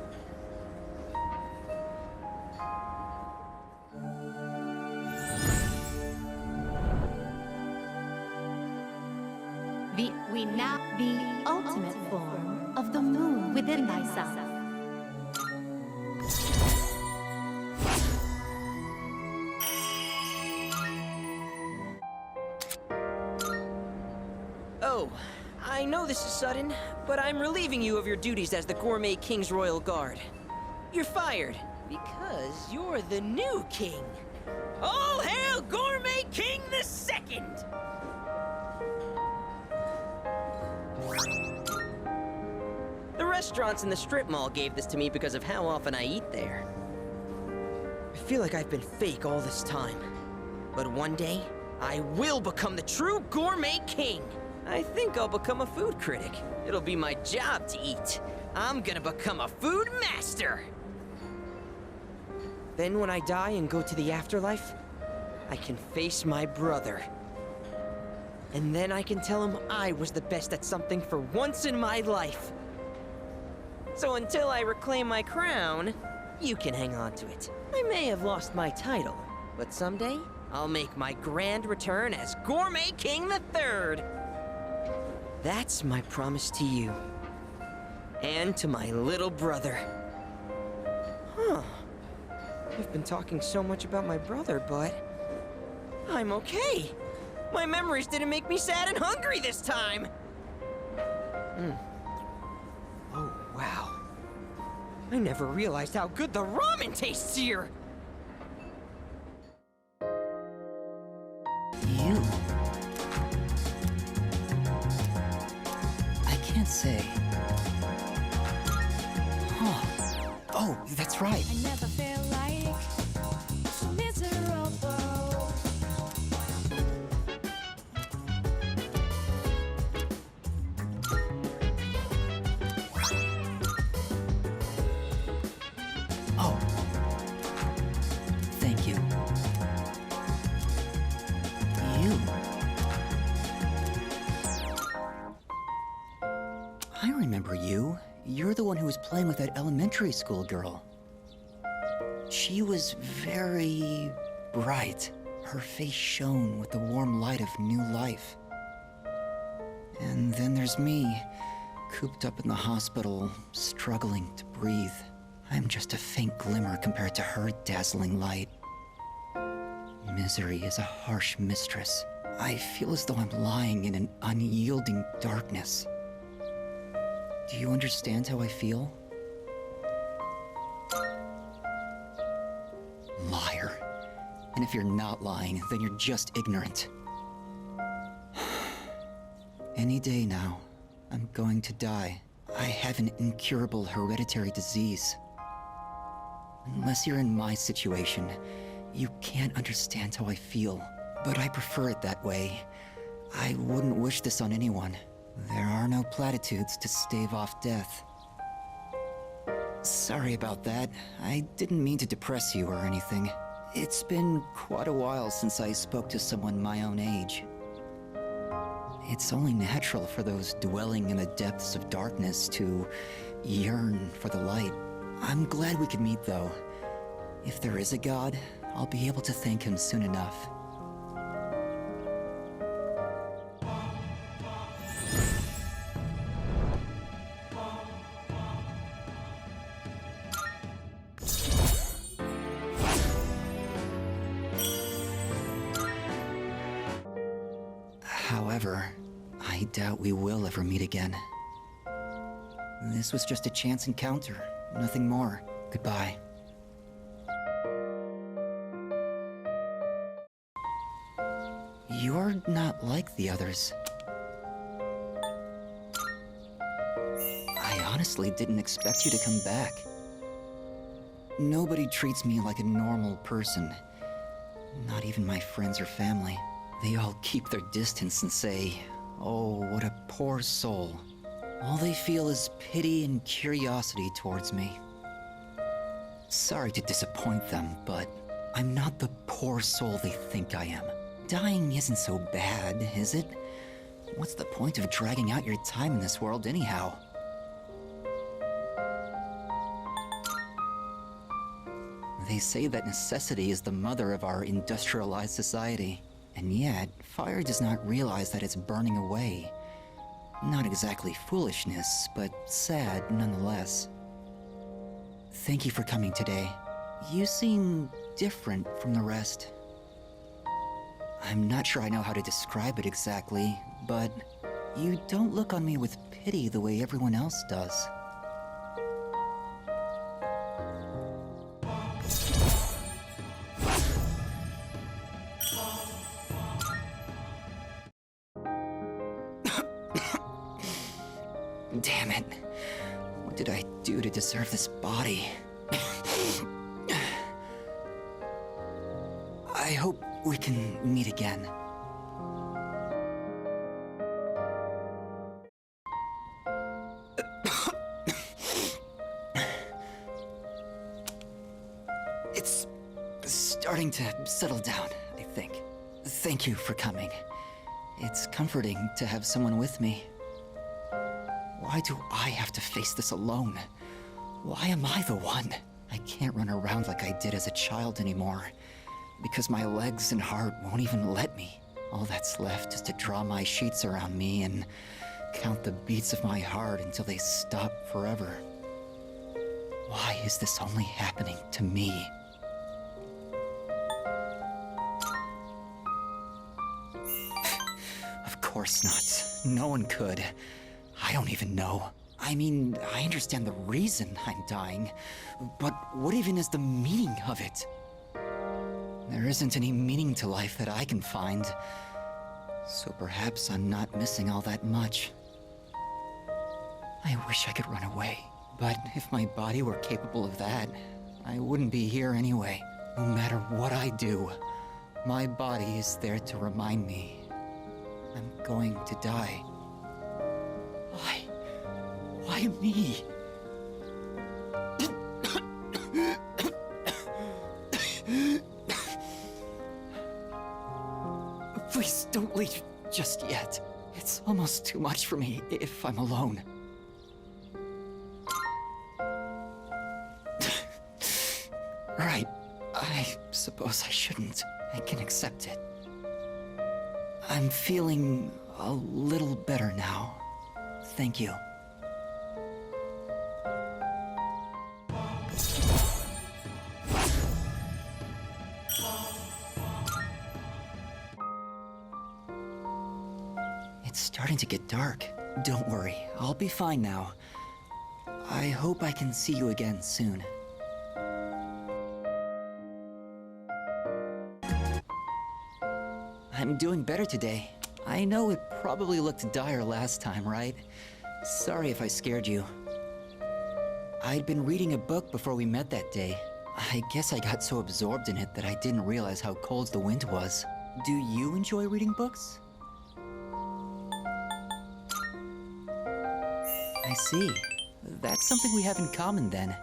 The ultimate form of the moon within thyself. Oh, I know this is sudden, but I'm relieving you of your duties as the Gourmet King's Royal Guard. You're fired, because you're the new king. All hail Gourmet King the Second! The restaurants in the strip mall gave this to me because of how often I eat there. I feel like I've been fake all this time. But one day, I will become the true Gourmet King. I think I'll become a food critic. It'll be my job to eat. I'm gonna become a food master. Then when I die and go to the afterlife, I can face my brother. And then I can tell him I was the best at something for once in my life. So until I reclaim my crown, you can hang on to it. I may have lost my title, but someday I'll make my grand return as Gourmet King III. That's my promise to you. And to my little brother. Huh. I've been talking so much about my brother, but I'm okay. My memories didn't make me sad and hungry this time. Oh, wow. I never realized how good the ramen tastes here. You. I can't say. Huh. Oh, that's right. I never feel like miserable. Oh. Thank you. You. I remember you. You're the one who was playing with that elementary school girl. She was very bright. Her face shone with the warm light of new life. And then there's me, cooped up in the hospital, struggling to breathe. I'm just a faint glimmer compared to her dazzling light. Misery is a harsh mistress. I feel as though I'm lying in an unyielding darkness. Do you understand how I feel? Liar. And if you're not lying, then you're just ignorant. Any day now, I'm going to die. I have an incurable hereditary disease. Unless you're in my situation, you can't understand how I feel. But I prefer it that way. I wouldn't wish this on anyone. There are no platitudes to stave off death. Sorry about that. I didn't mean to depress you or anything. It's been quite a while since I spoke to someone my own age. It's only natural for those dwelling in the depths of darkness to yearn for the light. I'm glad we could meet, though. If there is a God, I'll be able to thank him soon enough. However, I doubt we will ever meet again. This was just a chance encounter, nothing more. Goodbye. You're not like the others. I honestly didn't expect you to come back. Nobody treats me like a normal person. Not even my friends or family. They all keep their distance and say, "Oh, what a poor soul." All they feel is pity and curiosity towards me. Sorry to disappoint them, but I'm not the poor soul they think I am. Dying isn't so bad, is it? What's the point of dragging out your time in this world anyhow? They say that necessity is the mother of our industrialized society. And yet, fire does not realize that it's burning away. Not exactly foolishness, but sad nonetheless. Thank you for coming today. You seem different from the rest. I'm not sure I know how to describe it exactly, but you don't look on me with pity the way everyone else does. Damn it. What did I do to deserve this body? I hope we can meet again. It's starting to settle down, I think. Thank you for coming. It's comforting to have someone with me. Why do I have to face this alone? Why am I the one? I can't run around like I did as a child anymore, because my legs and heart won't even let me. All that's left is to draw my sheets around me and count the beats of my heart until they stop forever. Why is this only happening to me? Of course not. No one could. I don't even know. I mean, I understand the reason I'm dying, but what even is the meaning of it? There isn't any meaning to life that I can find, so perhaps I'm not missing all that much. I wish I could run away, but if my body were capable of that, I wouldn't be here anyway. No matter what I do, my body is there to remind me I'm going to die. Why me? Please don't leave just yet. It's almost too much for me if I'm alone. Right. I suppose I shouldn't. I can accept it. I'm feeling a little better now. Thank you. It's starting to get dark. Don't worry, I'll be fine now. I hope I can see you again soon. I'm doing better today. I know it probably looked dire last time, right? Sorry if I scared you. I'd been reading a book before we met that day. I guess I got so absorbed in it that I didn't realize how cold the wind was. Do you enjoy reading books? I see. That's something we have in common then.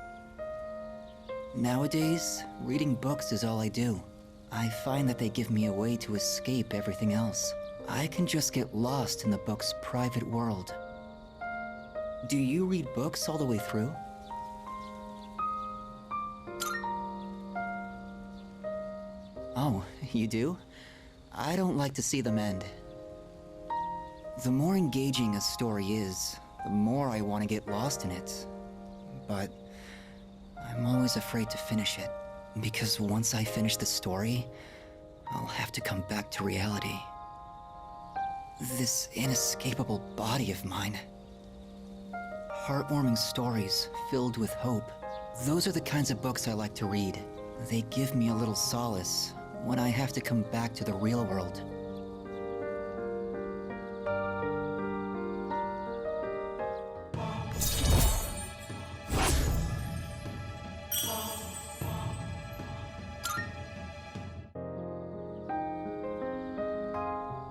Nowadays, reading books is all I do. I find that they give me a way to escape everything else. I can just get lost in the book's private world. Do you read books all the way through? Oh, you do? I don't like to see them end. The more engaging a story is, the more I want to get lost in it. But I'm always afraid to finish it, because once I finish the story, I'll have to come back to reality. This inescapable body of mine. Heartwarming stories filled with hope. Those are the kinds of books I like to read. They give me a little solace when I have to come back to the real world.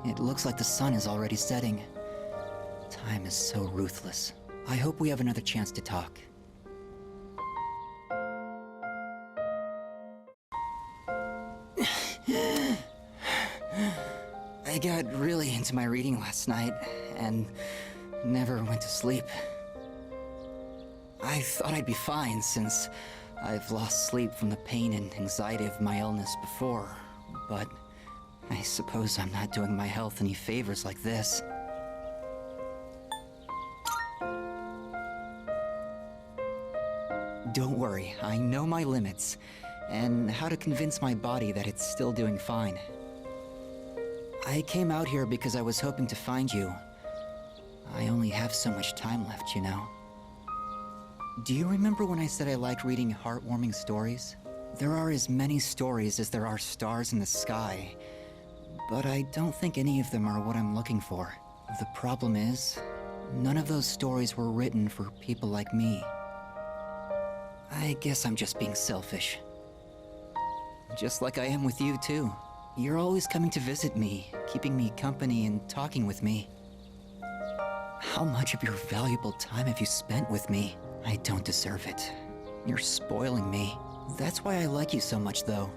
It looks like the sun is already setting. Time is so ruthless. I hope we have another chance to talk. I got really into my reading last night and never went to sleep. I thought I'd be fine since I've lost sleep from the pain and anxiety of my illness before, but I suppose I'm not doing my health any favors like this. Don't worry, I know my limits, and how to convince my body that it's still doing fine. I came out here because I was hoping to find you. I only have so much time left, you know. Do you remember when I said I liked reading heartwarming stories? There are as many stories as there are stars in the sky, but I don't think any of them are what I'm looking for. The problem is, none of those stories were written for people like me. I guess I'm just being selfish. Just like I am with you, too. You're always coming to visit me, keeping me company and talking with me. How much of your valuable time have you spent with me? I don't deserve it. You're spoiling me. That's why I like you so much, though.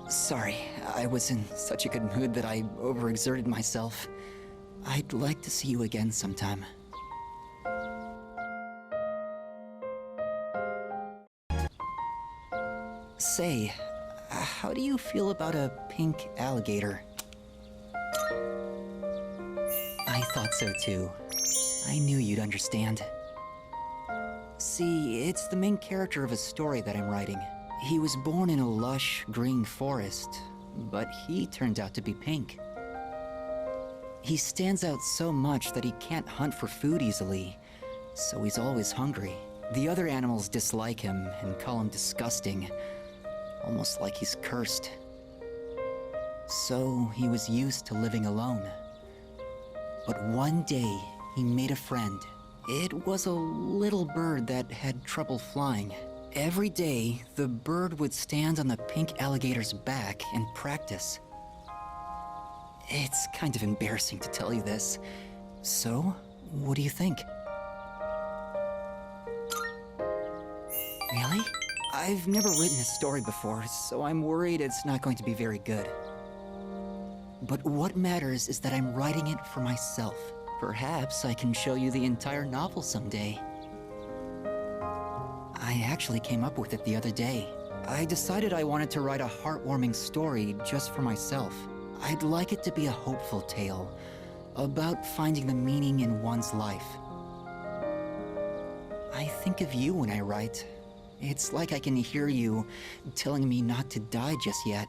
Sorry, I was in such a good mood that I overexerted myself. I'd like to see you again sometime. Say, how do you feel about a pink alligator? I thought so too. I knew you'd understand. See, it's the main character of a story that I'm writing. He was born in a lush, green forest, but he turned out to be pink. He stands out so much that he can't hunt for food easily, so he's always hungry. The other animals dislike him and call him disgusting, almost like he's cursed. So he was used to living alone. But one day, he made a friend. It was a little bird that had trouble flying. Every day, the bird would stand on the pink alligator's back and practice. It's kind of embarrassing to tell you this. So, what do you think? Really? I've never written a story before, so I'm worried it's not going to be very good. But what matters is that I'm writing it for myself. Perhaps I can show you the entire novel someday. I actually came up with it the other day. I decided I wanted to write a heartwarming story just for myself. I'd like it to be a hopeful tale about finding the meaning in one's life. I think of you when I write. It's like I can hear you telling me not to die just yet.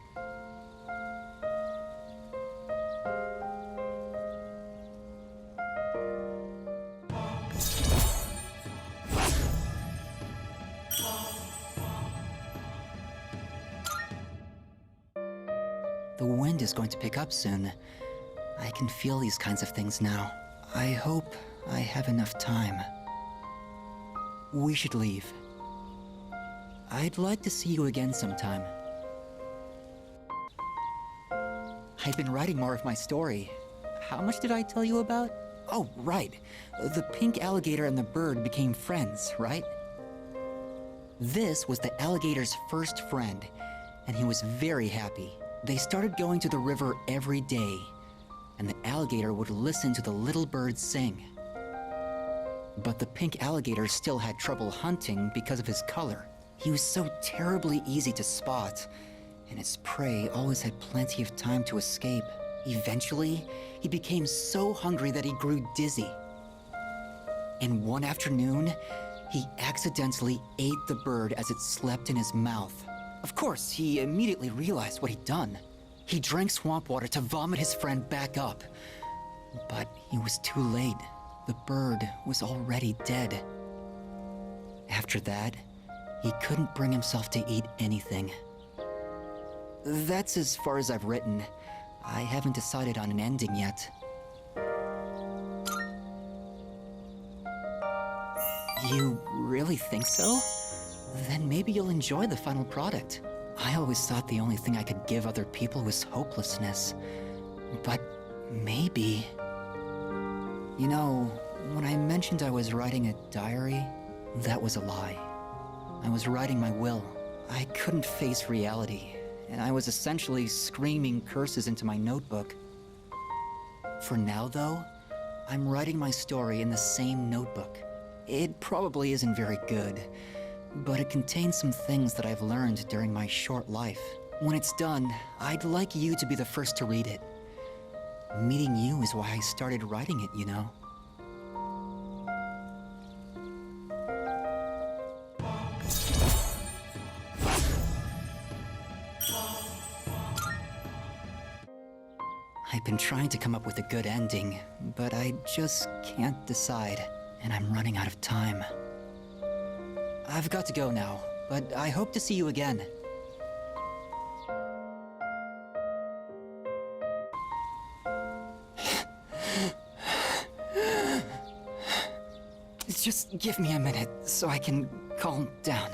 The wind is going to pick up soon. I can feel these kinds of things now. I hope I have enough time. We should leave. I'd like to see you again sometime. I've been writing more of my story. How much did I tell you about? Oh, right. The pink alligator and the bird became friends, right? This was the alligator's first friend, and he was very happy. They started going to the river every day, and the alligator would listen to the little bird sing. But the pink alligator still had trouble hunting because of his color. He was so terribly easy to spot, and his prey always had plenty of time to escape. Eventually, he became so hungry that he grew dizzy. And one afternoon, he accidentally ate the bird as it slept in his mouth. Of course, he immediately realized what he'd done. He drank swamp water to vomit his friend back up. But he was too late. The bird was already dead. After that, he couldn't bring himself to eat anything. That's as far as I've written. I haven't decided on an ending yet. You really think so? Then maybe you'll enjoy the final product. I always thought the only thing I could give other people was hopelessness. But maybe... You know, when I mentioned I was writing a diary, that was a lie. I was writing my will. I couldn't face reality, and I was essentially screaming curses into my notebook. For now, though, I'm writing my story in the same notebook. It probably isn't very good, but it contains some things that I've learned during my short life. When it's done, I'd like you to be the first to read it. Meeting you is why I started writing it, you know? I've been trying to come up with a good ending, but I just can't decide, and I'm running out of time. I've got to go now, but I hope to see you again. Just give me a minute so I can calm down.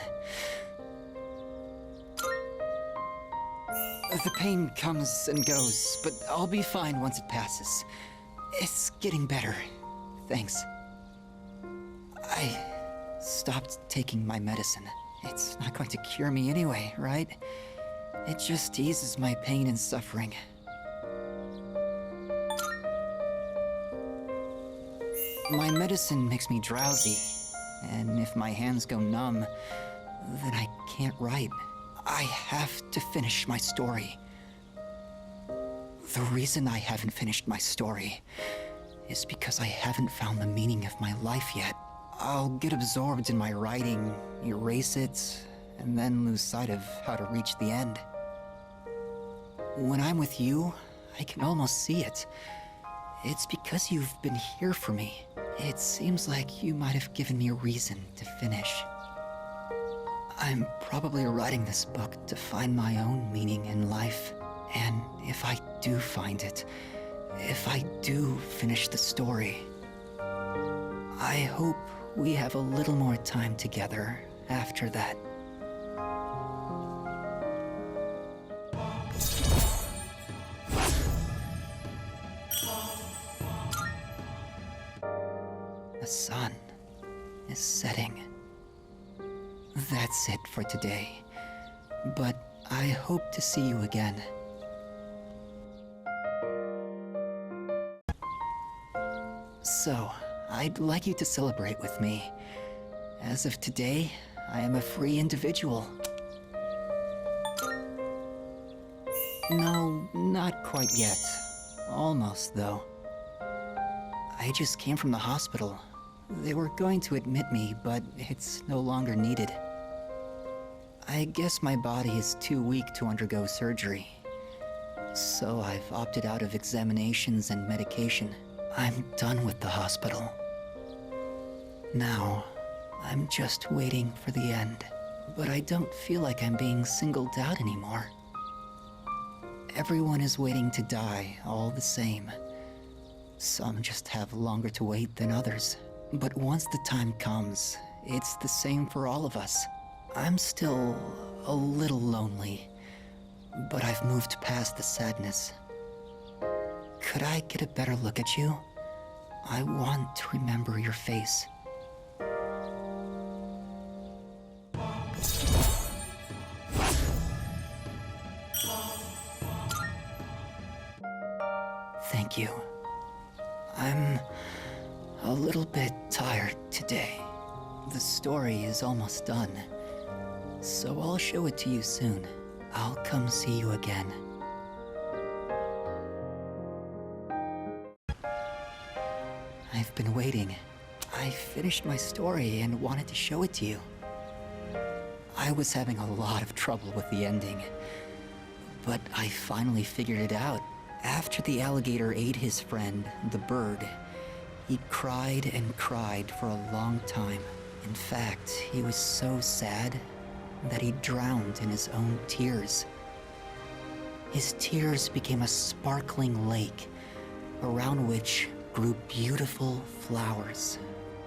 The pain comes and goes, but I'll be fine once it passes. It's getting better. Thanks. I stopped taking my medicine. It's not going to cure me anyway, right? It just eases my pain and suffering. My medicine makes me drowsy, and if my hands go numb, then I can't write. I have to finish my story. The reason I haven't finished my story is because I haven't found the meaning of my life yet. I'll get absorbed in my writing, erase it, and then lose sight of how to reach the end. When I'm with you, I can almost see it. It's because you've been here for me. It seems like you might have given me a reason to finish. I'm probably writing this book to find my own meaning in life. And if I do find it, if I do finish the story, I hope we have a little more time together after that. The sun is setting. That's it for today. But I hope to see you again. So, I'd like you to celebrate with me. As of today, I am a free individual. No, not quite yet. Almost, though. I just came from the hospital. They were going to admit me, but it's no longer needed. I guess my body is too weak to undergo surgery. So I've opted out of examinations and medication. I'm done with the hospital. Now, I'm just waiting for the end. But I don't feel like I'm being singled out anymore. Everyone is waiting to die all the same. Some just have longer to wait than others. But once the time comes, it's the same for all of us. I'm still a little lonely, but I've moved past the sadness. Could I get a better look at you? I want to remember your face. Thank you. I'm a little bit tired today. The story is almost done, so I'll show it to you soon. I'll come see you again. I've been waiting. I finished my story and wanted to show it to you. I was having a lot of trouble with the ending, but I finally figured it out. After the alligator ate his friend, the bird, he cried and cried for a long time. In fact, he was so sad that he drowned in his own tears. His tears became a sparkling lake, around which grew beautiful flowers,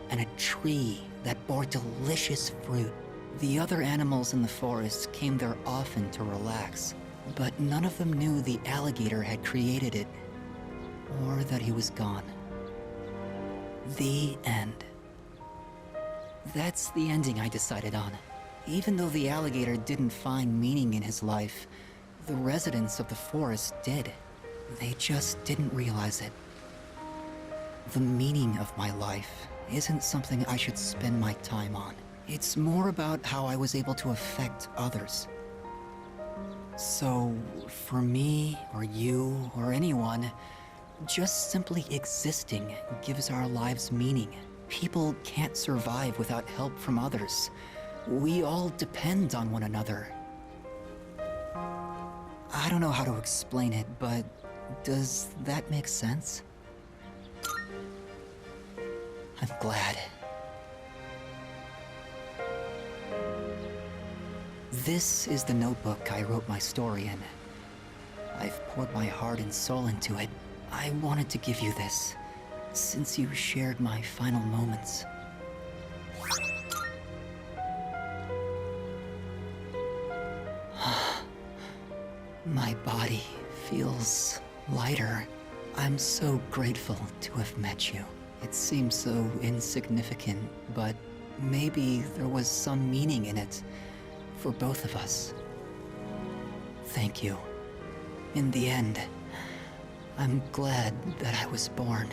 and a tree that bore delicious fruit. The other animals in the forest came there often to relax, but none of them knew the alligator had created it, or that he was gone. The end. That's the ending I decided on. Even though the alligator didn't find meaning in his life, the residents of the forest did. They just didn't realize it. The meaning of my life isn't something I should spend my time on. It's more about how I was able to affect others. So, for me, or you, or anyone, just simply existing gives our lives meaning. People can't survive without help from others. We all depend on one another. I don't know how to explain it, but does that make sense? I'm glad. This is the notebook I wrote my story in. I've poured my heart and soul into it. I wanted to give you this, since you shared my final moments. My body feels lighter. I'm so grateful to have met you. It seems so insignificant, but maybe there was some meaning in it for both of us. Thank you. In the end, I'm glad that I was born.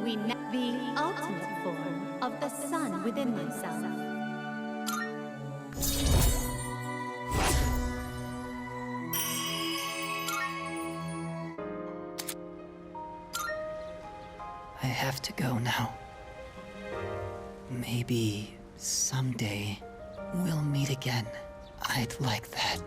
We met the ultimate form of the sun within myself. I have to go now. Maybe someday we'll meet again. I'd like that.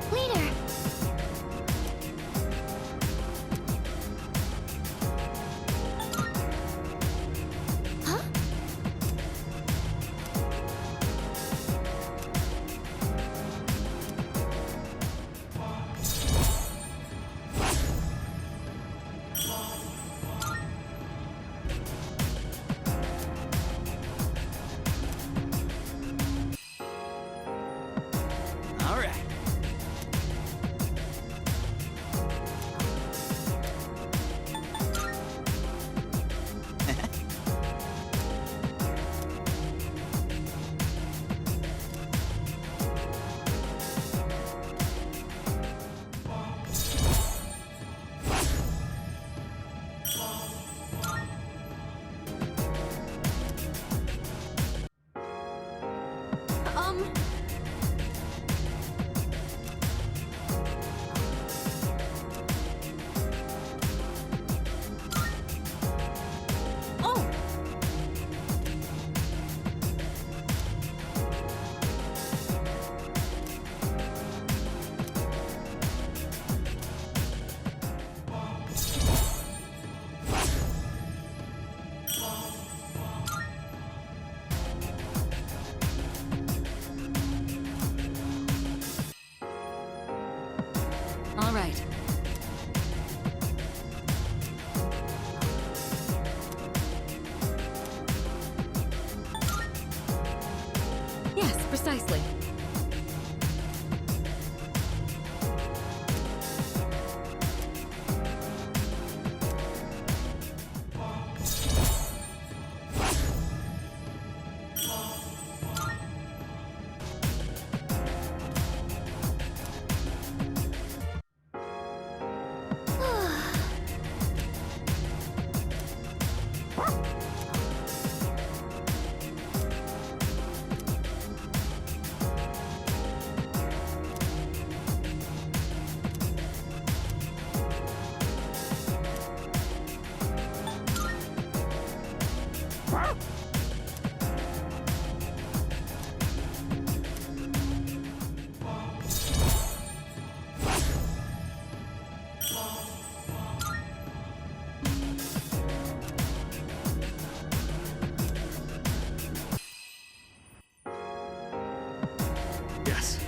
Leader! Huh? All right. Oh! All right. Yes, precisely. Yes.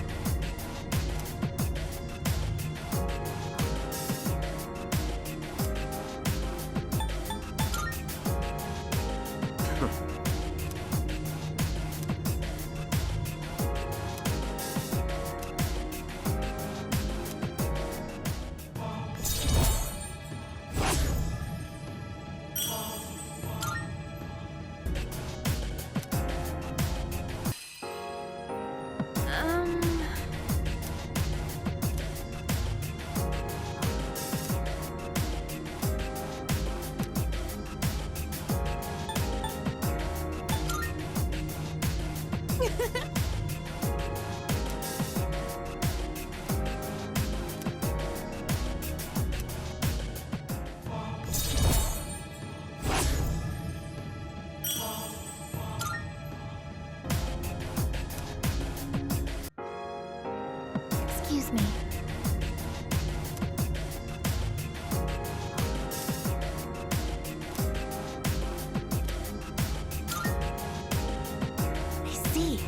Excuse me. I see.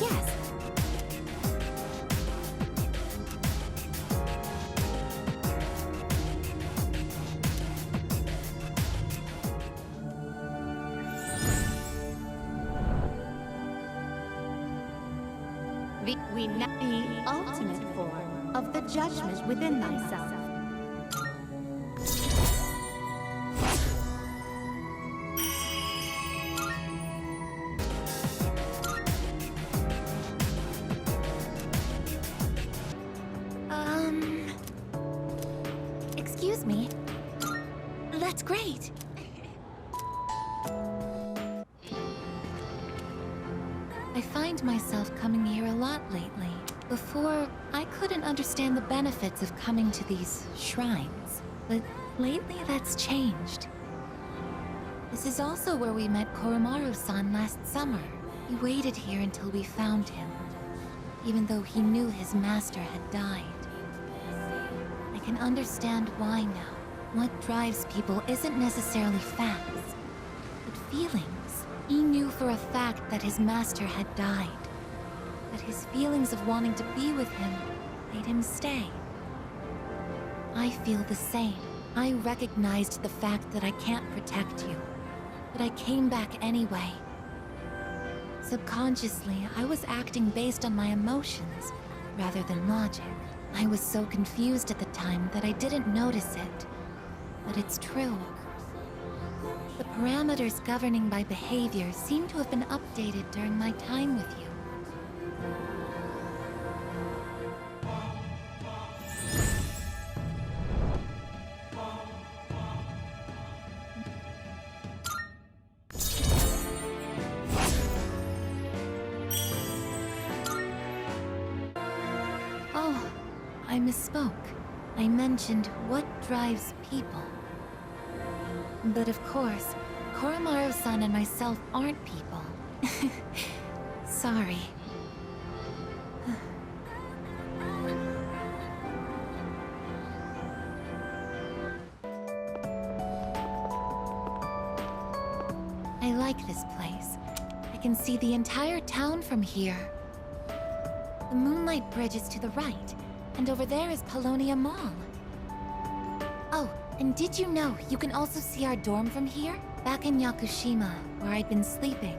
Yes. The ultimate form of the judgment within thyself. Excuse me. That's great. I find myself coming here a lot lately. Before, I couldn't understand the benefits of coming to these shrines, but lately that's changed. This is also where we met Koromaru-san last summer. He waited here until we found him, even though he knew his master had died. I can understand why now. What drives people isn't necessarily facts, but feelings. He knew for a fact that his master had died, but his feelings of wanting to be with him made him stay. I feel the same. I recognized the fact that I can't protect you, but I came back anyway. Subconsciously, I was acting based on my emotions rather than logic. I was so confused at the time that I didn't notice it, but it's true. The parameters governing my behavior seem to have been updated during my time with you. Oh, I misspoke. I mentioned what drives people. But of course, Koromaru-san and myself aren't people. Sorry. I like this place. I can see the entire town from here. The Moonlight Bridge is to the right, and over there is Polonia Mall. Oh, And did you know you can also see our dorm from here? Back in Yakushima, where I'd been sleeping,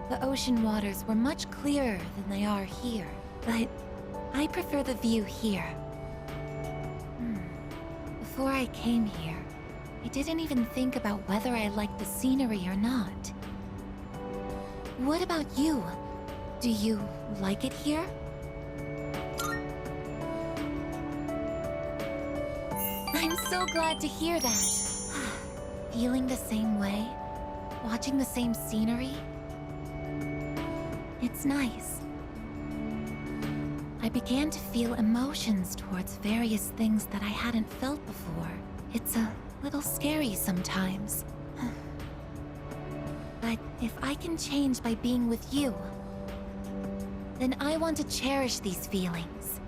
the ocean waters were much clearer than they are here. But I prefer the view here. Before I came here, I didn't even think about whether I liked the scenery or not. What about you? Do you like it here? I'm so glad to hear that. Feeling the same way? Watching the same scenery? It's nice. I began to feel emotions towards various things that I hadn't felt before. It's a little scary sometimes. But if I can change by being with you, then I want to cherish these feelings.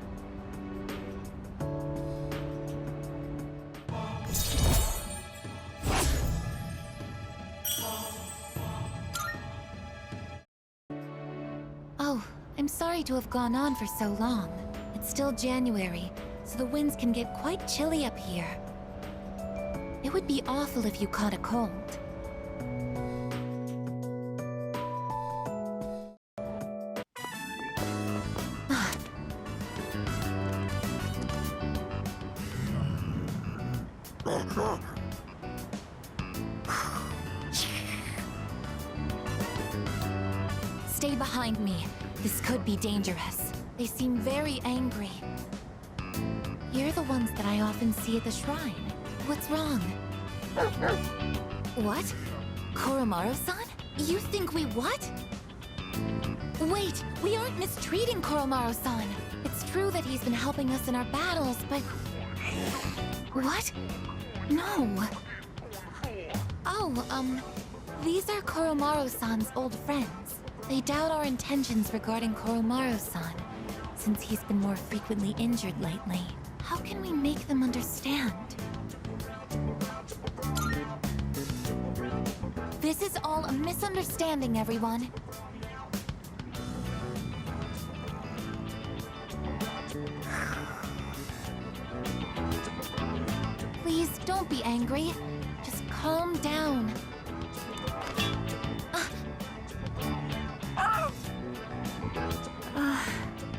Oh, I'm sorry to have gone on for so long. It's still January, so the winds can get quite chilly up here. It would be awful if you caught a cold. Stay behind me. This could be dangerous. They seem very angry. You're the ones that I often see at the shrine. What's wrong? What? Koromaru-san? You think we what? Wait, we aren't mistreating Koromaru-san. It's true that he's been helping us in our battles, but... What? No. Oh, these are Koromaru-san's old friends. They doubt our intentions regarding Koromaru-san, since he's been more frequently injured lately. How can we make them understand? This is all a misunderstanding, everyone. Please, don't be angry. Just calm down.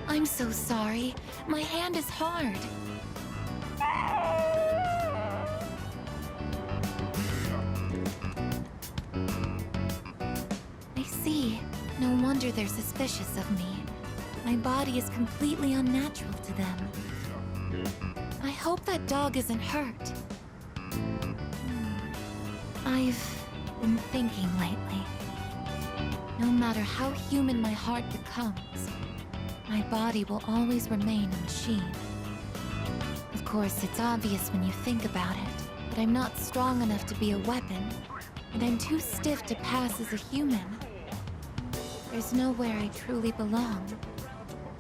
I'm so sorry. My hand is hard. I see. No wonder they're suspicious of me. My body is completely unnatural to them. I hope that dog isn't hurt. I've been thinking lately. No matter how human my heart becomes, my body will always remain a machine. Of course, it's obvious when you think about it, but I'm not strong enough to be a weapon, and I'm too stiff to pass as a human. There's nowhere I truly belong.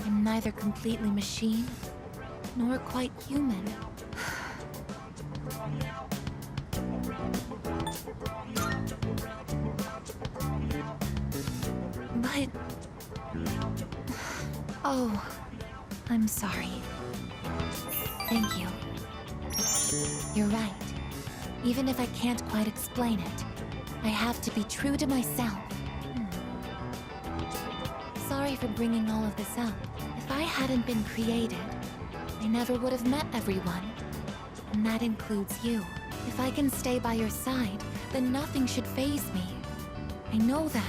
I'm neither completely machine, nor quite human. But... Oh, I'm sorry. Thank you. You're right. Even if I can't quite explain it, I have to be true to myself. Sorry for bringing all of this up. If I hadn't been created, I never would have met everyone. And that includes you. If I can stay by your side, then nothing should faze me. I know that.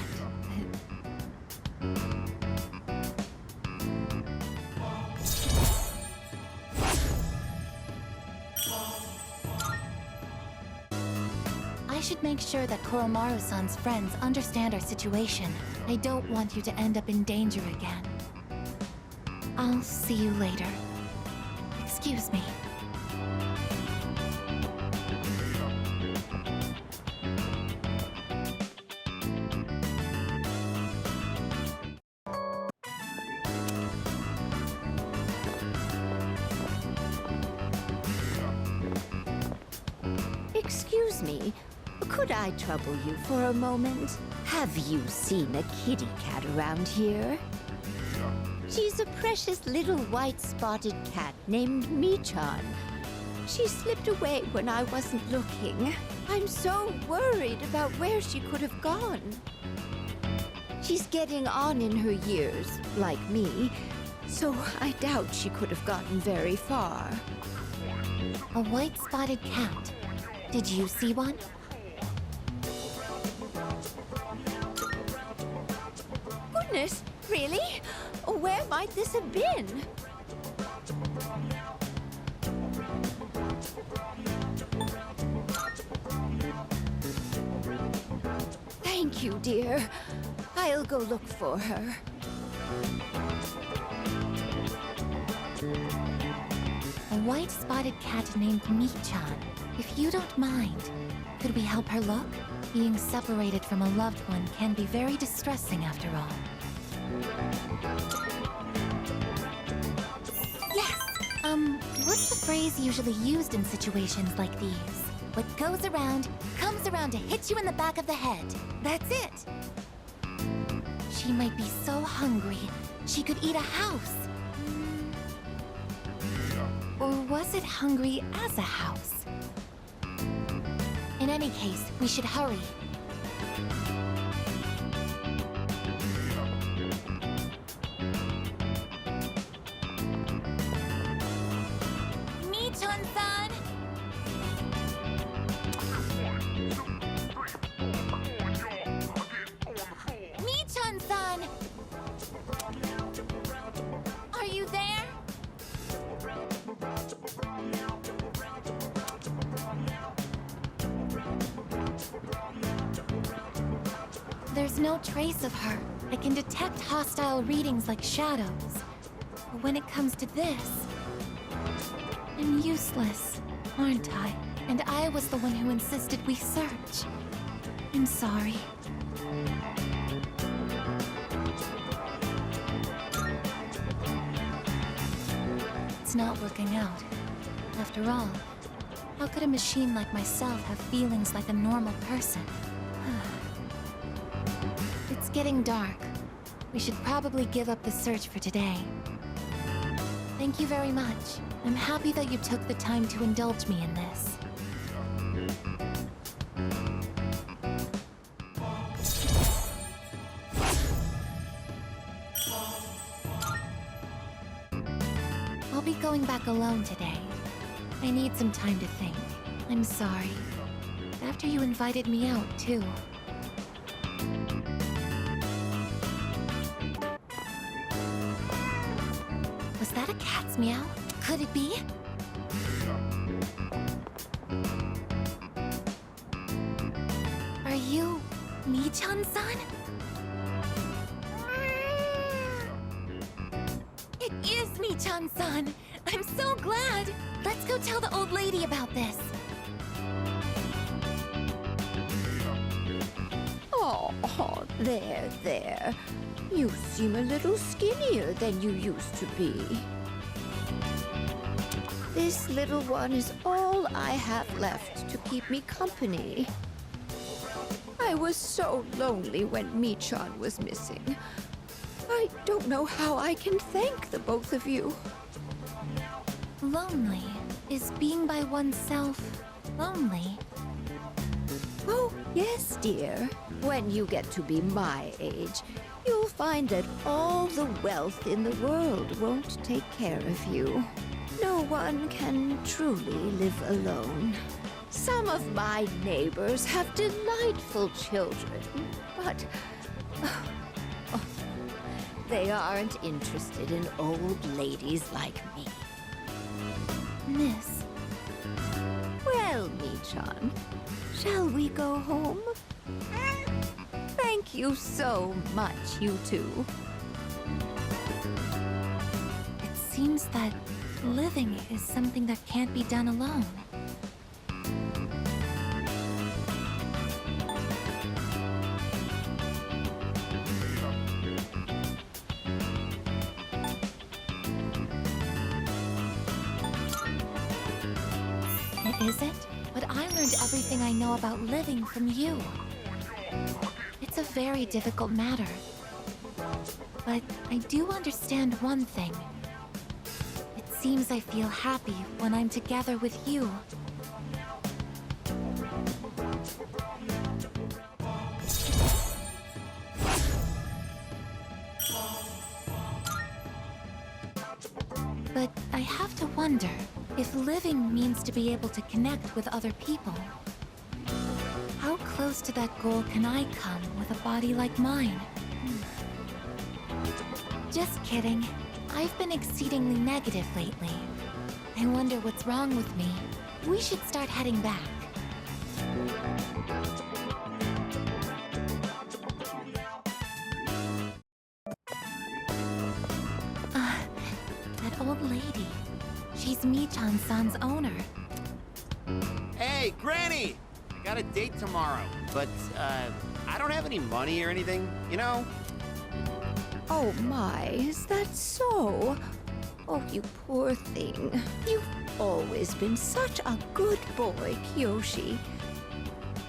I should make sure that Koromaru-san's friends understand our situation. I don't want you to end up in danger again. I'll see you later. Excuse me. Excuse me, could I trouble you for a moment? Have you seen a kitty cat around here? She's a precious little white spotted cat named Michan. She slipped away when I wasn't looking. I'm so worried about where she could have gone. She's getting on in her years, like me, so I doubt she could have gotten very far. A white-spotted cat. Did you see one? Goodness, really? Where might this have been? Thank you, dear. I'll go look for her. A white-spotted cat named Mi-chan. If you don't mind, could we help her look? Being separated from a loved one can be very distressing after all. Yes! What's the phrase usually used in situations like these? What goes around, comes around to hit you in the back of the head. That's it! She might be so hungry, she could eat a house. Or was it hungry as a house? In any case, we should hurry. Mi-chan-san! Mi-chan-san! Are you there? There's no trace of her. I can detect hostile readings like shadows. But when it comes to this, I'm useless, aren't I? And I was the one who insisted we search. I'm sorry. It's not working out. After all, how could a machine like myself have feelings like a normal person? It's getting dark. We should probably give up the search for today. Thank you very much. I'm happy that you took the time to indulge me in this. I'll be going back alone today. I need some time to think. I'm sorry. After you invited me out, too. Was that a cat's meow? Could it be? Are you Mi-chan-san? It is Mi-chan-san! I'm so glad! Let's go tell the old lady about this. Oh, there, there. You seem a little skinnier than you used to be. This little one is all I have left to keep me company. I was so lonely when Mi-chan was missing. I don't know how I can thank the both of you. Lonely? Is being by oneself lonely? Oh, yes, dear. When you get to be my age, you'll find that all the wealth in the world won't take care of you. No one can truly live alone. Some of my neighbors have delightful children, but they aren't interested in old ladies like me. Miss. Well, Mi-chan, shall we go home? Thank you so much, you two. It seems that living is something that can't be done alone. It isn't, but I learned everything I know about living from you. It's a very difficult matter. But I do understand one thing. It seems I feel happy when I'm together with you. But I have to wonder if living means to be able to connect with other people. How close to that goal can I come with a body like mine? Just kidding. I've been exceedingly negative lately. I wonder what's wrong with me. We should start heading back. That old lady. She's Michan-san's owner. Hey, Granny! I got a date tomorrow, but, I don't have any money or anything, you know? Oh my, is that so? Oh, you poor thing. You've always been such a good boy, Kiyoshi.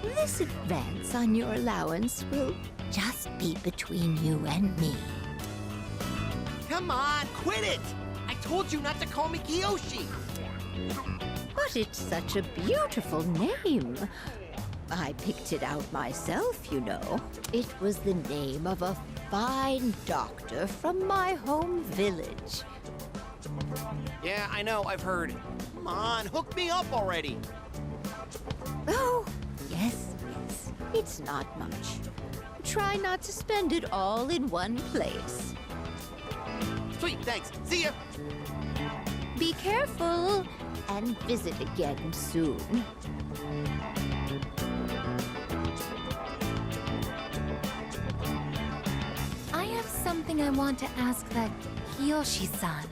This advance on your allowance will just be between you and me. Come on, quit it! I told you not to call me Kiyoshi! But it's such a beautiful name. I picked it out myself, you know. It was the name of a fine doctor from my home village. Yeah, I know, I've heard. Come on, hook me up already! Oh, yes, yes. It's not much. Try not to spend it all in one place. Sweet, thanks. See ya! Be careful, and visit again soon. I have something I want to ask that Kiyoshi-san.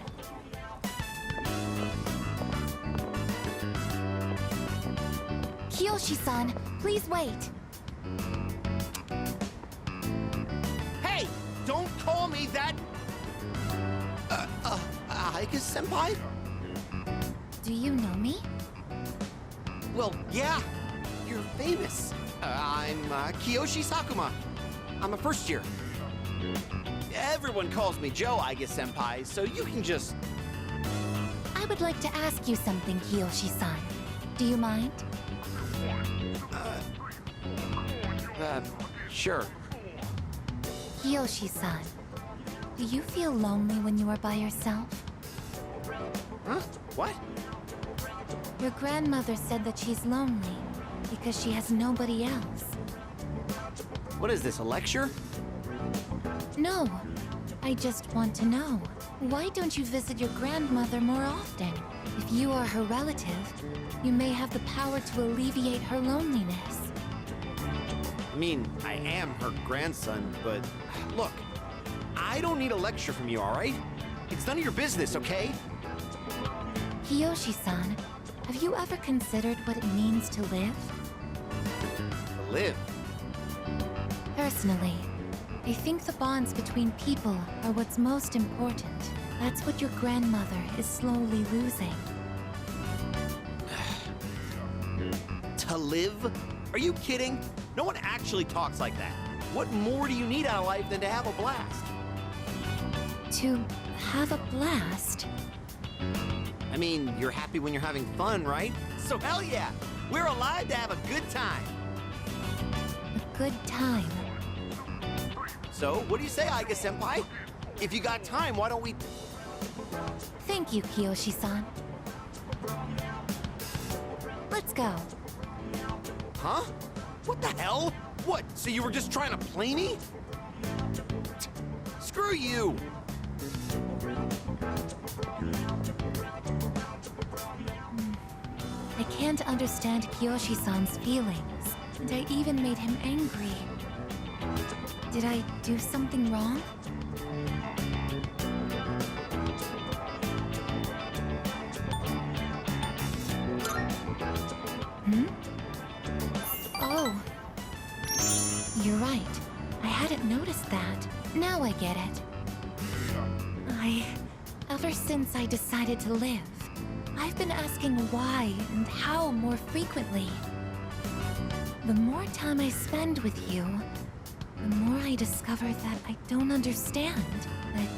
Kiyoshi-san, please wait. Hey! Don't call me that! Aika-senpai? Do you know me? Well, yeah. You're famous. I'm Kiyoshi Sakuma. I'm a first year. Everyone calls me Joe, Aika-senpai, so you can just... I would like to ask you something, Kiyoshi-san. Do you mind? Sure. Kiyoshi-san, do you feel lonely when you are by yourself? Huh? What? Your grandmother said that she's lonely because she has nobody else. What is this, a lecture? No, I just want to know. Why don't you visit your grandmother more often? If you are her relative, you may have the power to alleviate her loneliness. I mean, I am her grandson, but look, I don't need a lecture from you, all right? It's none of your business, okay? Kiyoshi-san, have you ever considered what it means to live? To live? Personally, I think the bonds between people are what's most important. That's what your grandmother is slowly losing. To live? Are you kidding? No one actually talks like that. What more do you need out of life than to have a blast? To have a blast? I mean, you're happy when you're having fun, right? So hell yeah! We're alive to have a good time! A good time? So, what do you say, Aika-senpai? If you got time, why don't we... Thank you, Kiyoshi-san. Let's go. Huh? What the hell? What, so you were just trying to play me? Screw you! I can't understand Kiyoshi-san's feelings, and I even made him angry. Did I do something wrong? Oh. You're right. I hadn't noticed that. Now I get it. Ever since I decided to live, I've been asking why and how more frequently. The more time I spend with you, the more I discover that I don't understand. That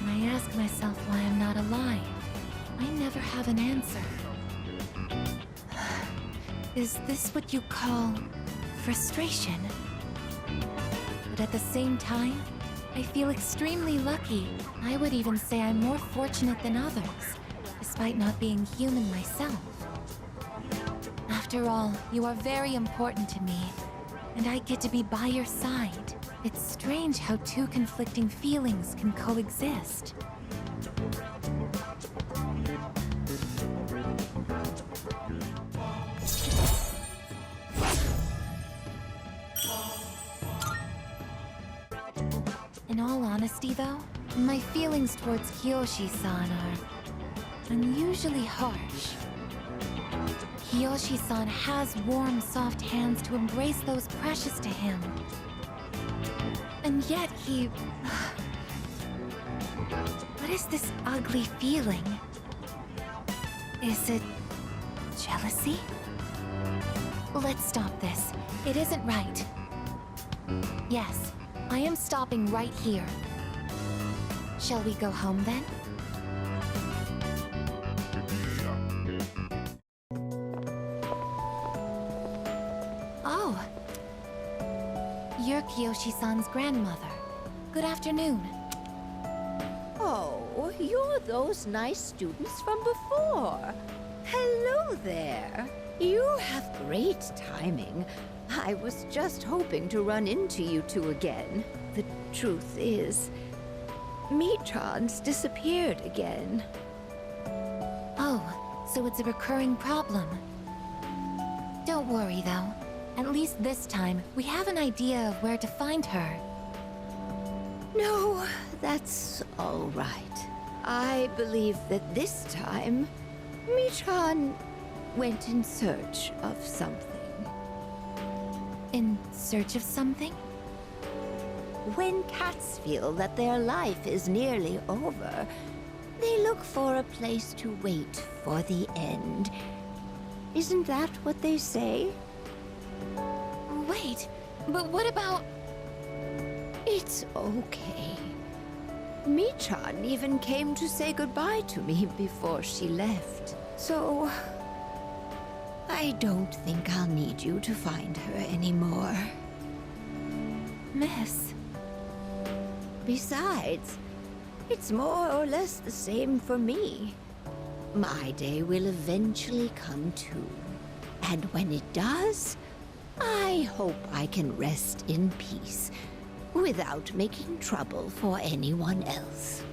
when I ask myself why I'm not alive, I never have an answer. Is this what you call frustration? But at the same time, I feel extremely lucky. I would even say I'm more fortunate than others, despite not being human myself. After all, you are very important to me, and I get to be by your side. It's strange how two conflicting feelings can coexist. In all honesty, though, my feelings towards Kiyoshi-san are unusually harsh. Kiyoshi-san has warm, soft hands to embrace those precious to him. And yet he... What is this ugly feeling? Is it... jealousy? Let's stop this. It isn't right. Yes, I am stopping right here. Shall we go home then? Oh. You're Kiyoshi-san's grandmother. Good afternoon. Oh, you're those nice students from before. Hello there. You have great timing. I was just hoping to run into you two again. The truth is, Michan's disappeared again. Oh, so it's a recurring problem. Don't worry, though. At least this time, we have an idea of where to find her. No, that's all right. I believe that this time, Michan went in search of something. In search of something? When cats feel that their life is nearly over, they look for a place to wait for the end. Isn't that what they say? Wait, but what about... It's okay. Michan even came to say goodbye to me before she left. So... I don't think I'll need you to find her anymore. Miss... Besides, it's more or less the same for me. My day will eventually come too. And when it does, I hope I can rest in peace, without making trouble for anyone else.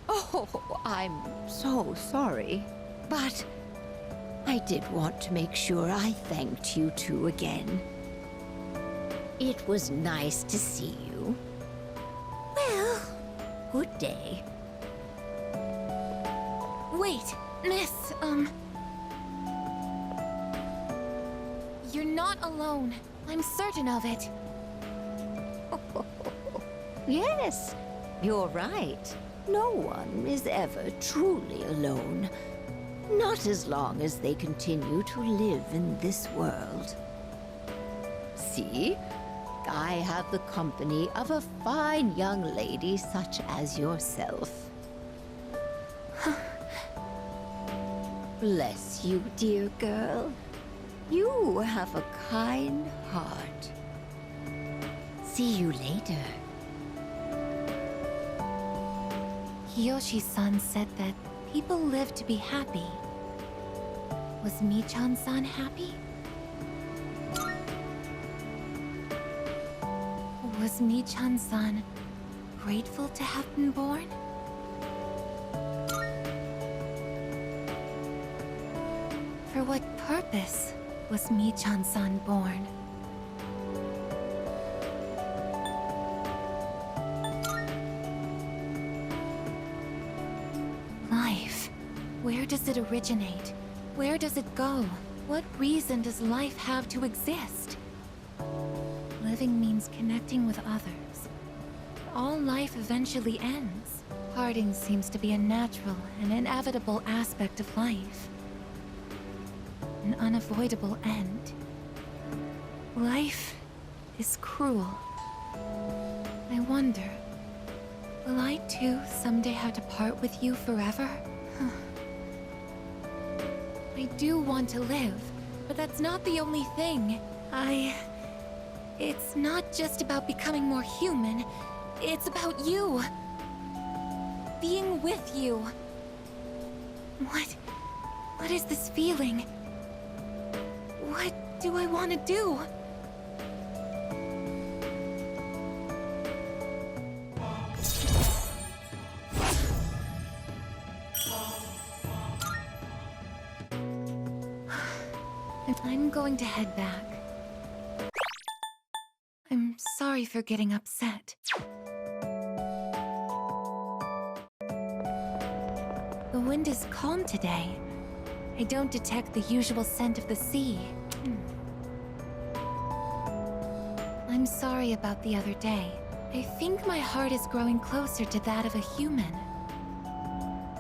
Oh, I'm so sorry. But I did want to make sure I thanked you two again. It was nice to see you. Well, good day. Wait, Miss, You're not alone. I'm certain of it. Yes, you're right. No one is ever truly alone. Not as long as they continue to live in this world. See? I have the company of a fine young lady such as yourself. Bless you, dear girl. You have a kind heart. See you later. Kiyoshi-san said that people live to be happy. Was Michan-san happy? Was Michan-san grateful to have been born? For what purpose was Michan-san born? Life. Where does it originate? Where does it go? What reason does life have to exist? Living means connecting with others. All life eventually ends. Parting seems to be a natural and inevitable aspect of life. An unavoidable end. Life is cruel. I wonder, Will I too someday have to part with you forever? I do want to live, but that's not the only thing. It's not just about becoming more human. It's about you. Being with you. What is this feeling? What do I want to do? I'm going to head back. I'm sorry for getting upset. The wind is calm today. I don't detect the usual scent of the sea. I'm sorry about the other day. I think my heart is growing closer to that of a human.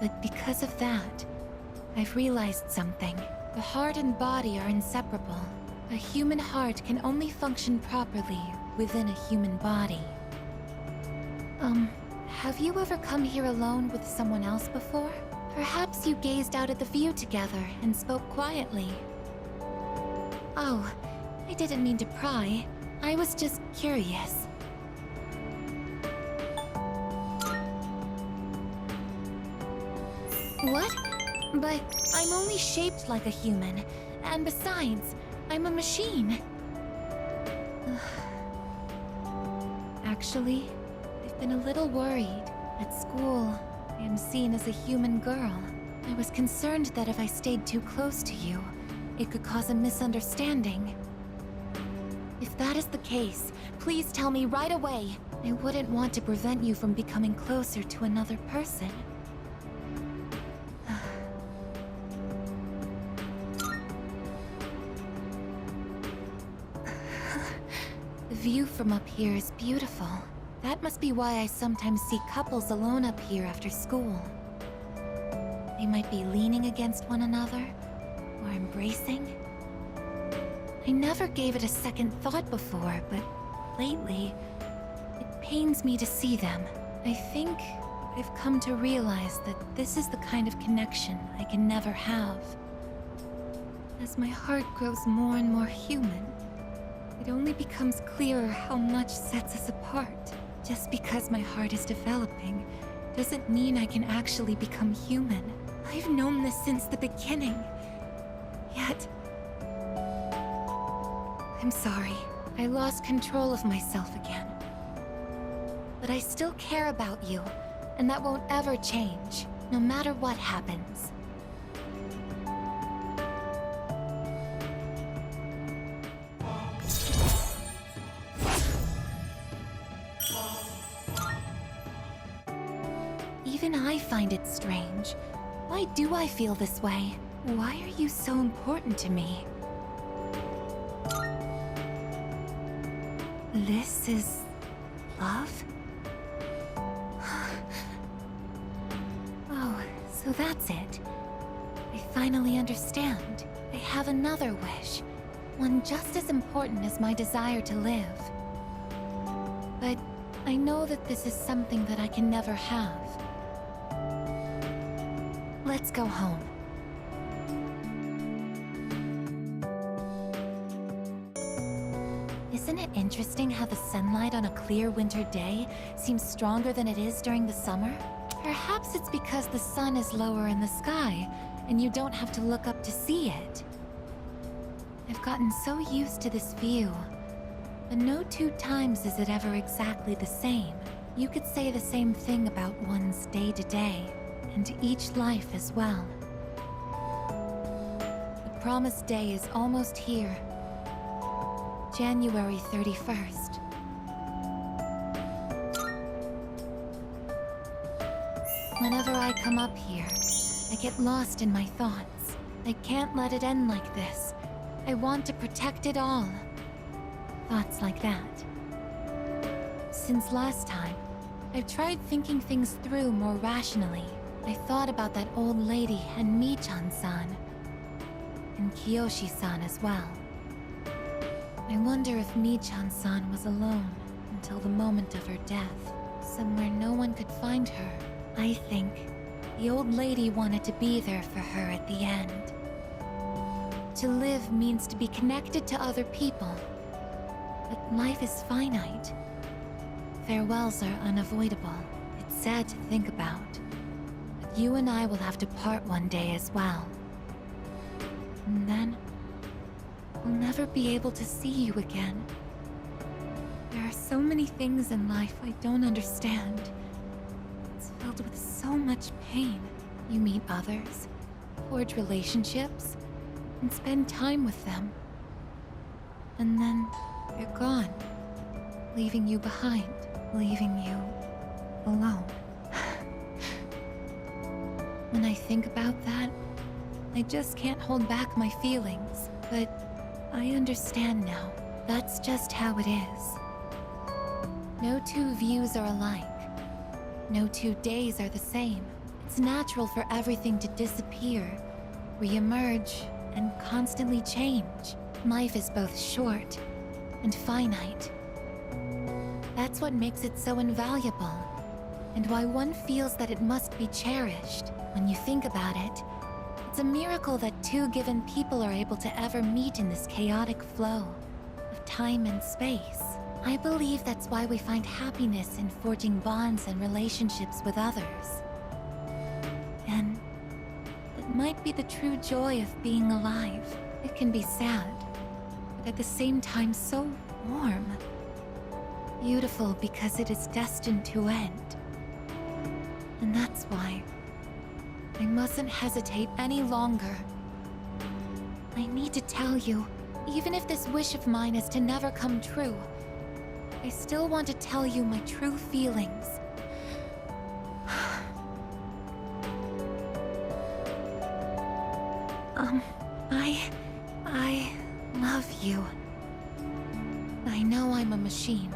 But because of that, I've realized something. The heart and body are inseparable. A human heart can only function properly within a human body. Have you ever come here alone with someone else before? Perhaps you gazed out at the view together and spoke quietly. Oh, I didn't mean to pry. I was just curious. What? But I'm only shaped like a human. And besides, I'm a machine. Actually, I've been a little worried. At school, I am seen as a human girl. I was concerned that if I stayed too close to you, it could cause a misunderstanding. If that is the case, please tell me right away. I wouldn't want to prevent you from becoming closer to another person. The view from up here is beautiful. That must be why I sometimes see couples alone up here after school. They might be leaning against one another, or embracing. I never gave it a second thought before, but lately, it pains me to see them. I think I've come to realize that this is the kind of connection I can never have. As my heart grows more and more human, it only becomes clearer how much sets us apart. Just because my heart is developing doesn't mean I can actually become human. I've known this since the beginning. Yet... I'm sorry. I lost control of myself again. But I still care about you, and that won't ever change, no matter what happens. Even I find it strange. Why do I feel this way? Why are you so important to me? This is... love? Oh, so that's it. I finally understand. I have another wish. One just as important as my desire to live. But I know that this is something that I can never have. Let's go home. Isn't it interesting how the sunlight on a clear winter day seems stronger than it is during the summer? Perhaps it's because the sun is lower in the sky, and you don't have to look up to see it. I've gotten so used to this view, but no two times is it ever exactly the same. You could say the same thing about one's day-to-day. And each life as well. The promised day is almost here. January 31st. Whenever I come up here, I get lost in my thoughts. I can't let it end like this. I want to protect it all. Thoughts like that. Since last time, I've tried thinking things through more rationally. I thought about that old lady and Michan-san. And Kiyoshi-san as well. I wonder if Michan-san was alone until the moment of her death. somewhere no one could find her. I think the old lady wanted to be there for her at the end. To live means to be connected to other people. But life is finite. Farewells are unavoidable. It's sad to think about. But you and I will have to part one day as well. And then, I'll never be able to see you again. There are so many things in life I don't understand. It's filled with so much pain. You meet others, forge relationships, and spend time with them. And then, they're gone, leaving you behind, leaving you alone. When I think about that, I just can't hold back my feelings. But I understand now. That's just how it is. No two views are alike. No 2 days are the same. It's natural for everything to disappear, re-emerge, and constantly change. Life is both short and finite. That's what makes it so invaluable, and why one feels that it must be cherished. When you think about it, it's a miracle that 2 given people are able to ever meet in this chaotic flow of time and space. I believe that's why we find happiness in forging bonds and relationships with others. And it might be the true joy of being alive. It can be sad, but at the same time so warm. Beautiful because it is destined to end. And that's why I mustn't hesitate any longer. I need to tell you, even if this wish of mine is to never come true, I still want to tell you my true feelings. I love you. I know I'm a machine.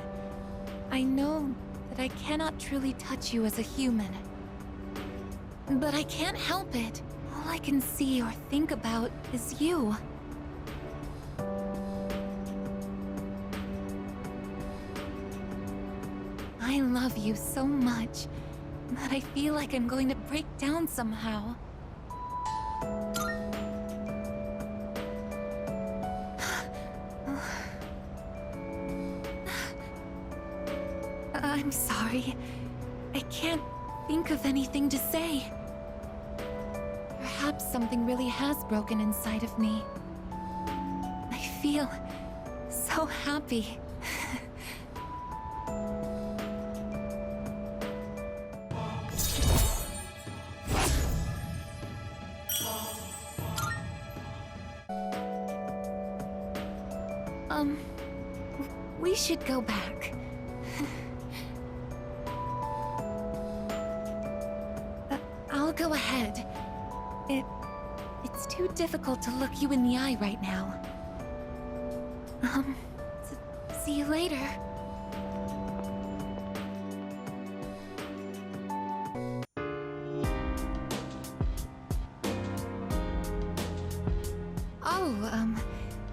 I know that I cannot truly touch you as a human. But I can't help it. All I can see or think about is you. I love you so much that I feel like I'm going to break down somehow. I'm sorry. I can't think of anything to say. Perhaps something really has broken inside of me. I feel so happy. We should go back. I'll go ahead. It's too difficult to look you in the eye right now. See you later. Oh,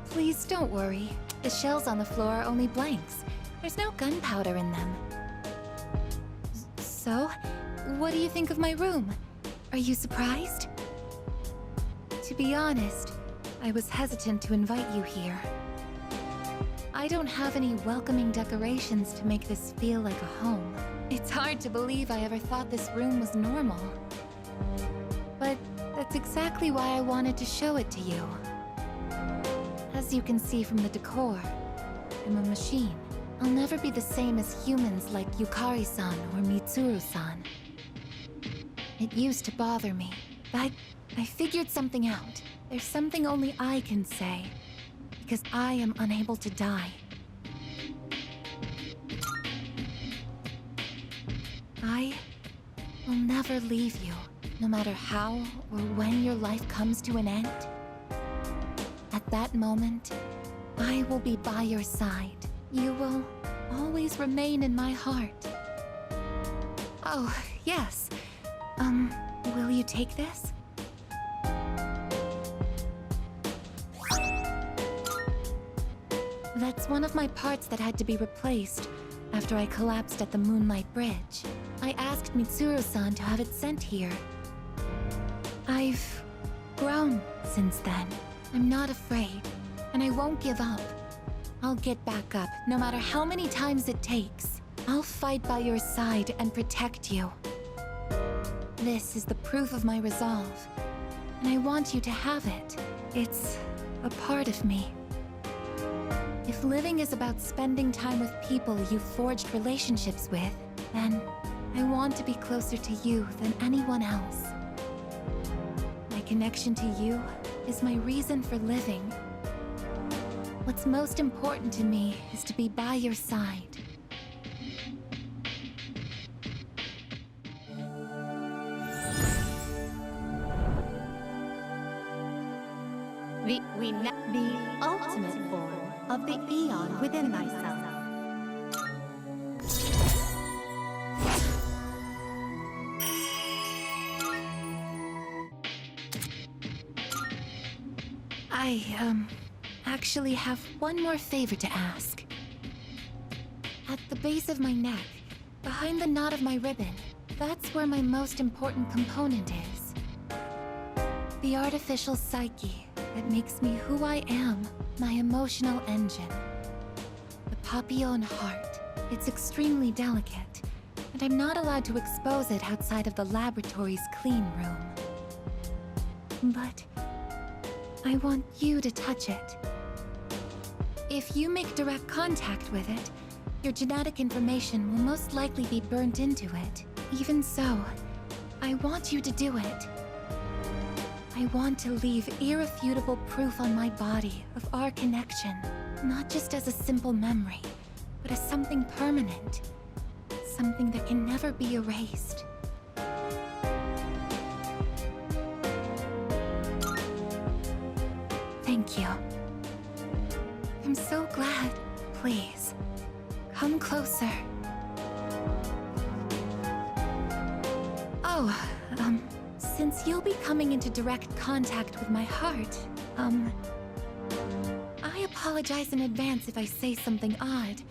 please don't worry. The shells on the floor are only blanks. There's no gunpowder in them. So, what do you think of my room? Are you surprised? To be honest, I was hesitant to invite you here. I don't have any welcoming decorations to make this feel like a home. It's hard to believe I ever thought this room was normal. But that's exactly why I wanted to show it to you. As you can see from the decor, I'm a machine. I'll never be the same as humans like Yukari-san or Mitsuru-san. It used to bother me, but I figured something out. There's something only I can say, because I am unable to die. I will never leave you, no matter how or when your life comes to an end. At that moment, I will be by your side. You will always remain in my heart. Oh, yes. Will you take this? That's one of my parts that had to be replaced after I collapsed at the Moonlight Bridge. I asked Mitsuru-san to have it sent here. I've grown since then. I'm not afraid, and I won't give up. I'll get back up, no matter how many times it takes. I'll fight by your side and protect you. This is the proof of my resolve, and I want you to have it. It's a part of me. If living is about spending time with people you've forged relationships with, then I want to be closer to you than anyone else. My connection to you is my reason for living. What's most important to me is to be by your side. The ultimate form of the Eon within thyself. I actually have one more favor to ask. At the base of my neck, behind the knot of my ribbon, that's where my most important component is. The artificial psyche that makes me who I am, my emotional engine. The papillon heart. It's extremely delicate, and I'm not allowed to expose it outside of the laboratory's clean room. But I want you to touch it. If you make direct contact with it, your genetic information will most likely be burnt into it. Even so, I want you to do it. I want to leave irrefutable proof on my body of our connection, not just as a simple memory, but as something permanent, something that can never be erased. Thank you. I'm so glad. Please, come closer. Oh, since you'll be coming into direct contact with my heart, I apologize in advance if I say something odd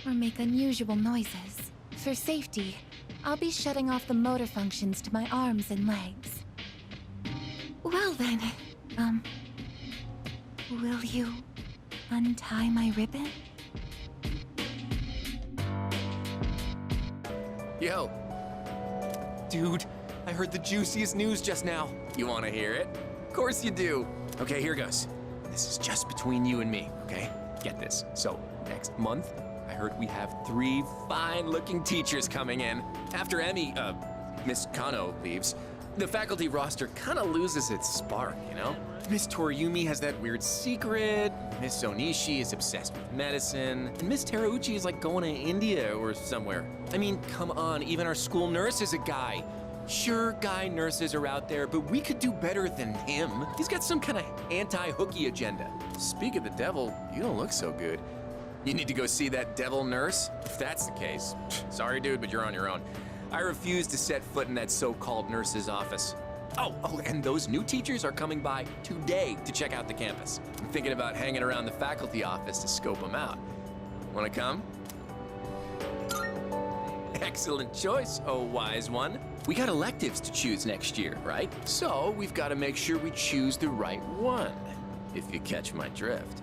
or make unusual noises. For safety, I'll be shutting off the motor functions to my arms and legs. Well then, will you untie my ribbon? Yo. Dude, I heard the juiciest news just now. You want to hear it? Of course you do. Okay, here goes. This is just between you and me, okay? Get this. So, next month, I heard we have 3 fine-looking teachers coming in. After Miss Kano leaves, the faculty roster kind of loses its spark, you know? Miss Toriumi has that weird secret, Miss Onishi is obsessed with medicine, and Miss Terauchi is like going to India or somewhere. I mean, come on, even our school nurse is a guy. Sure, guy nurses are out there, but we could do better than him. He's got some kind of anti-hooky agenda. Speak of the devil, you don't look so good. You need to go see that devil nurse? If that's the case, sorry dude, but you're on your own. I refuse to set foot in that so-called nurse's office. Oh, and those new teachers are coming by today to check out the campus. I'm thinking about hanging around the faculty office to scope them out. Wanna come? Excellent choice, oh wise one. We got electives to choose next year, right? So we've got to make sure we choose the right one, if you catch my drift.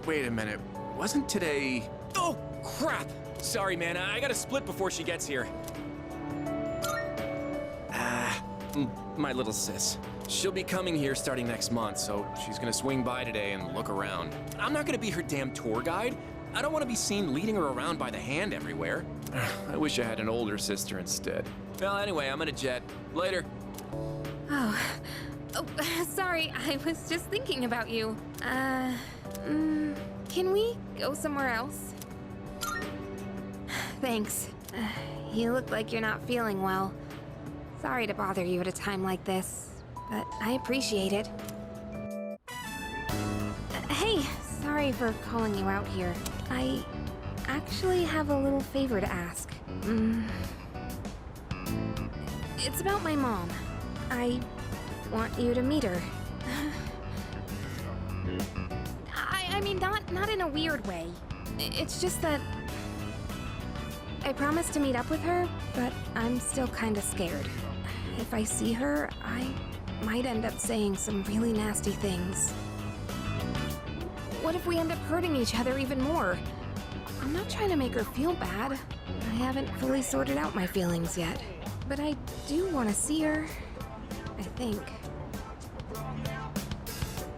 Wait a minute, wasn't today... Oh, crap! Sorry, man, I gotta split before she gets here. My little sis. She'll be coming here starting next month, so she's gonna swing by today and look around. I'm not gonna be her damn tour guide. I don't want to be seen leading her around by the hand everywhere. I wish I had an older sister instead. Well, anyway, I'm gonna jet. Later. Oh, sorry, I was just thinking about you. Can we go somewhere else? Thanks. You look like you're not feeling well. Sorry to bother you at a time like this, but I appreciate it. Hey, sorry for calling you out here. I actually have a little favor to ask. It's about my mom. I want you to meet her. I mean, not in a weird way. It's just that I promised to meet up with her, but I'm still kinda scared. If I see her, I might end up saying some really nasty things. What if we end up hurting each other even more? I'm not trying to make her feel bad. I haven't fully sorted out my feelings yet. But I do want to see her, I think.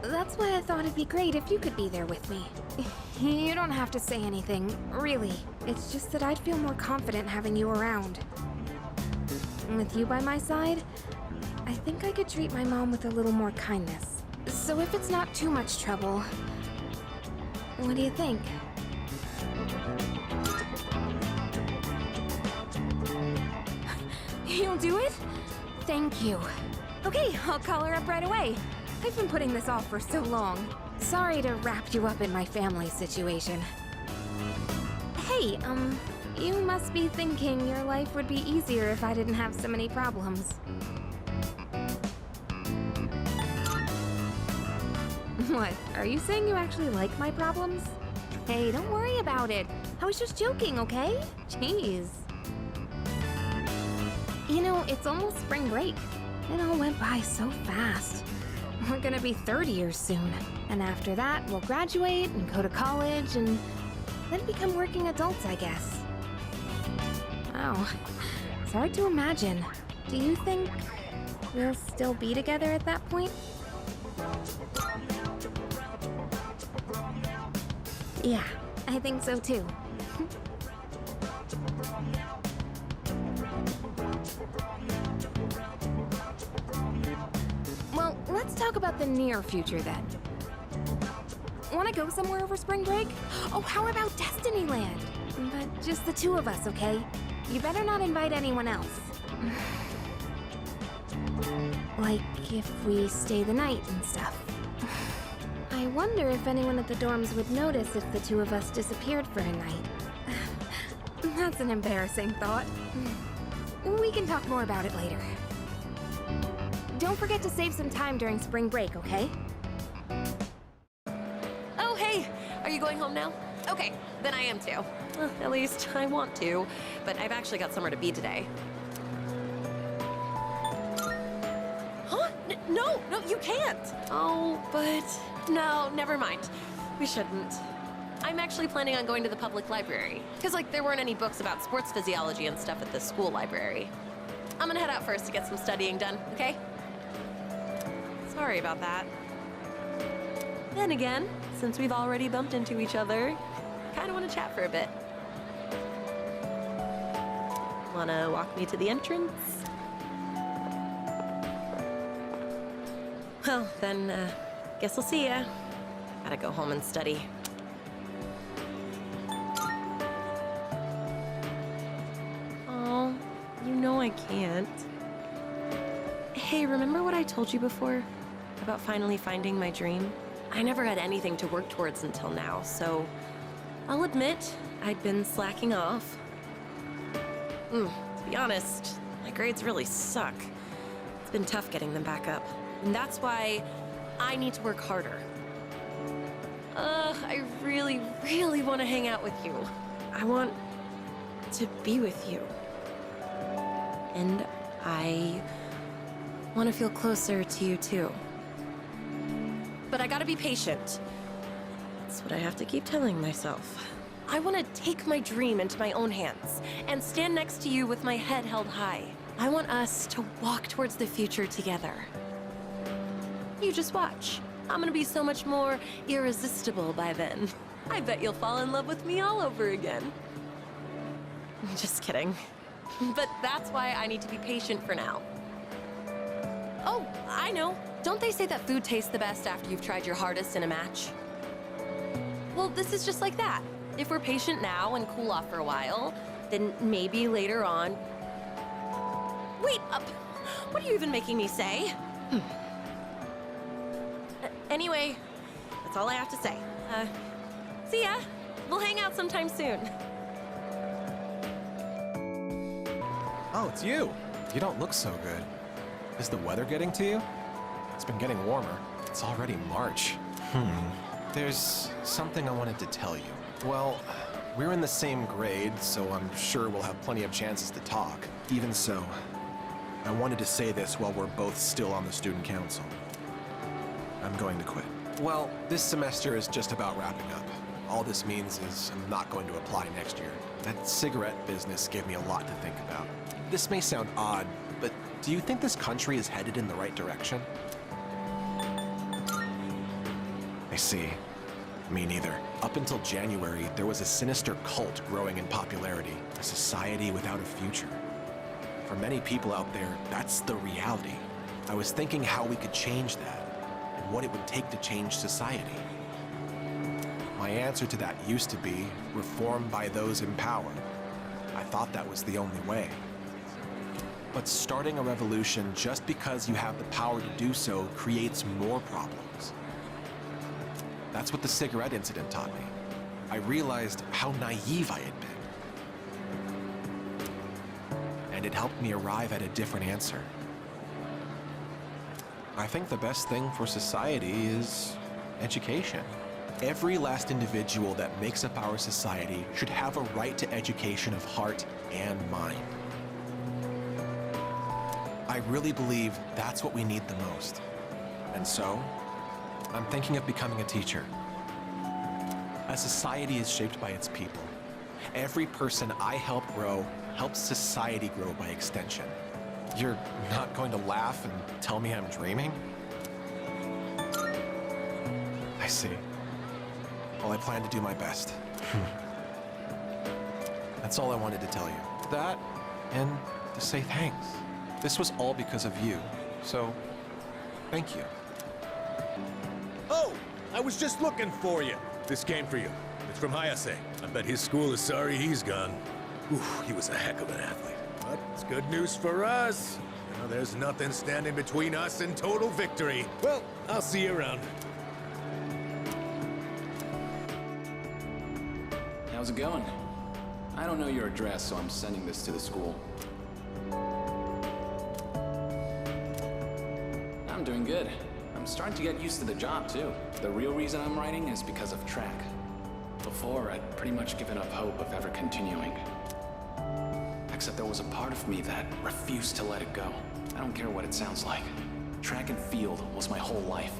That's why I thought it'd be great if you could be there with me. You don't have to say anything, really. It's just that I'd feel more confident having you around. With you by my side, I think I could treat my mom with a little more kindness. So if it's not too much trouble, what do you think? You'll do it? Thank you. Okay, I'll call her up right away. I've been putting this off for so long. Sorry to wrap you up in my family situation. Hey, you must be thinking your life would be easier if I didn't have so many problems. What, are you saying you actually like my problems? Hey, don't worry about it. I was just joking, okay? Jeez. You know, it's almost spring break. It all went by so fast. We're gonna be third years soon. And after that, we'll graduate and go to college and then become working adults, I guess. Wow. It's hard to imagine. Do you think we'll still be together at that point? Yeah, I think so too. Well, let's talk about the near future then. Wanna go somewhere over spring break? Oh, how about Destinyland? But just the two of us, okay? You better not invite anyone else. Like if we stay the night and stuff. I wonder if anyone at the dorms would notice if the two of us disappeared for a night. That's an embarrassing thought. We can talk more about it later. Don't forget to save some time during spring break, okay? Oh, hey! Are you going home now? Okay, then I am too. Well, at least I want to, but I've actually got somewhere to be today. Huh? No, you can't! Oh, but... No, never mind. We shouldn't. I'm actually planning on going to the public library. Because, like, there weren't any books about sports physiology and stuff at the school library. I'm gonna head out first to get some studying done, okay? Sorry about that. Then again, since we've already bumped into each other, I kinda wanna chat for a bit. Wanna walk me to the entrance? Well, then, guess I'll see ya. Gotta go home and study. Oh, you know I can't. Hey, remember what I told you before? About finally finding my dream? I never had anything to work towards until now, so I'll admit I'd been slacking off. To be honest, my grades really suck. It's been tough getting them back up. And that's why I need to work harder. I really, really want to hang out with you. I want to be with you. And I want to feel closer to you too. But I gotta be patient. That's what I have to keep telling myself. I want to take my dream into my own hands and stand next to you with my head held high. I want us to walk towards the future together. You just watch. I'm gonna be so much more irresistible by then. I bet you'll fall in love with me all over again. Just kidding. But that's why I need to be patient for now. Oh, I know. Don't they say that food tastes the best after you've tried your hardest in a match? Well, this is just like that. If we're patient now and cool off for a while, then maybe later on... Wait, what are you even making me say? Anyway, that's all I have to say. See ya. We'll hang out sometime soon. Oh, it's you. You don't look so good. Is the weather getting to you? It's been getting warmer. It's already March. There's something I wanted to tell you. Well, We're in the same grade, so I'm sure we'll have plenty of chances to talk. Even so, I wanted to say this while we're both still on the student council. I'm going to quit. Well, this semester is just about wrapping up. All this means is I'm not going to apply next year. That cigarette business gave me a lot to think about. This may sound odd, but do you think this country is headed in the right direction? I see. Me neither. Up until January, there was a sinister cult growing in popularity, a society without a future. For many people out there, that's the reality. I was thinking how we could change that, and what it would take to change society. My answer to that used to be reform by those in power. I thought that was the only way. But starting a revolution just because you have the power to do so creates more problems. That's what the cigarette incident taught me. I realized how naive I had been. And it helped me arrive at a different answer. I think the best thing for society is education. Every last individual that makes up our society should have a right to education of heart and mind. I really believe that's what we need the most. And so, I'm thinking of becoming a teacher. A society is shaped by its people. Every person I help grow helps society grow by extension. You're not going to laugh and tell me I'm dreaming? I see. Well, I plan to do my best. That's all I wanted to tell you. That, and to say thanks. This was all because of you, so thank you. Oh, I was just looking for you. This came for you. It's from Hayase. I bet his school is sorry he's gone. Oof, he was a heck of an athlete. But it's good news for us. You know, there's nothing standing between us and total victory. Well, I'll see you around. How's it going? I don't know your address, so I'm sending this to the school. I'm doing good. I'm starting to get used to the job, too. The real reason I'm writing is because of track. Before, I'd pretty much given up hope of ever continuing. Except there was a part of me that refused to let it go. I don't care what it sounds like. Track and field was my whole life.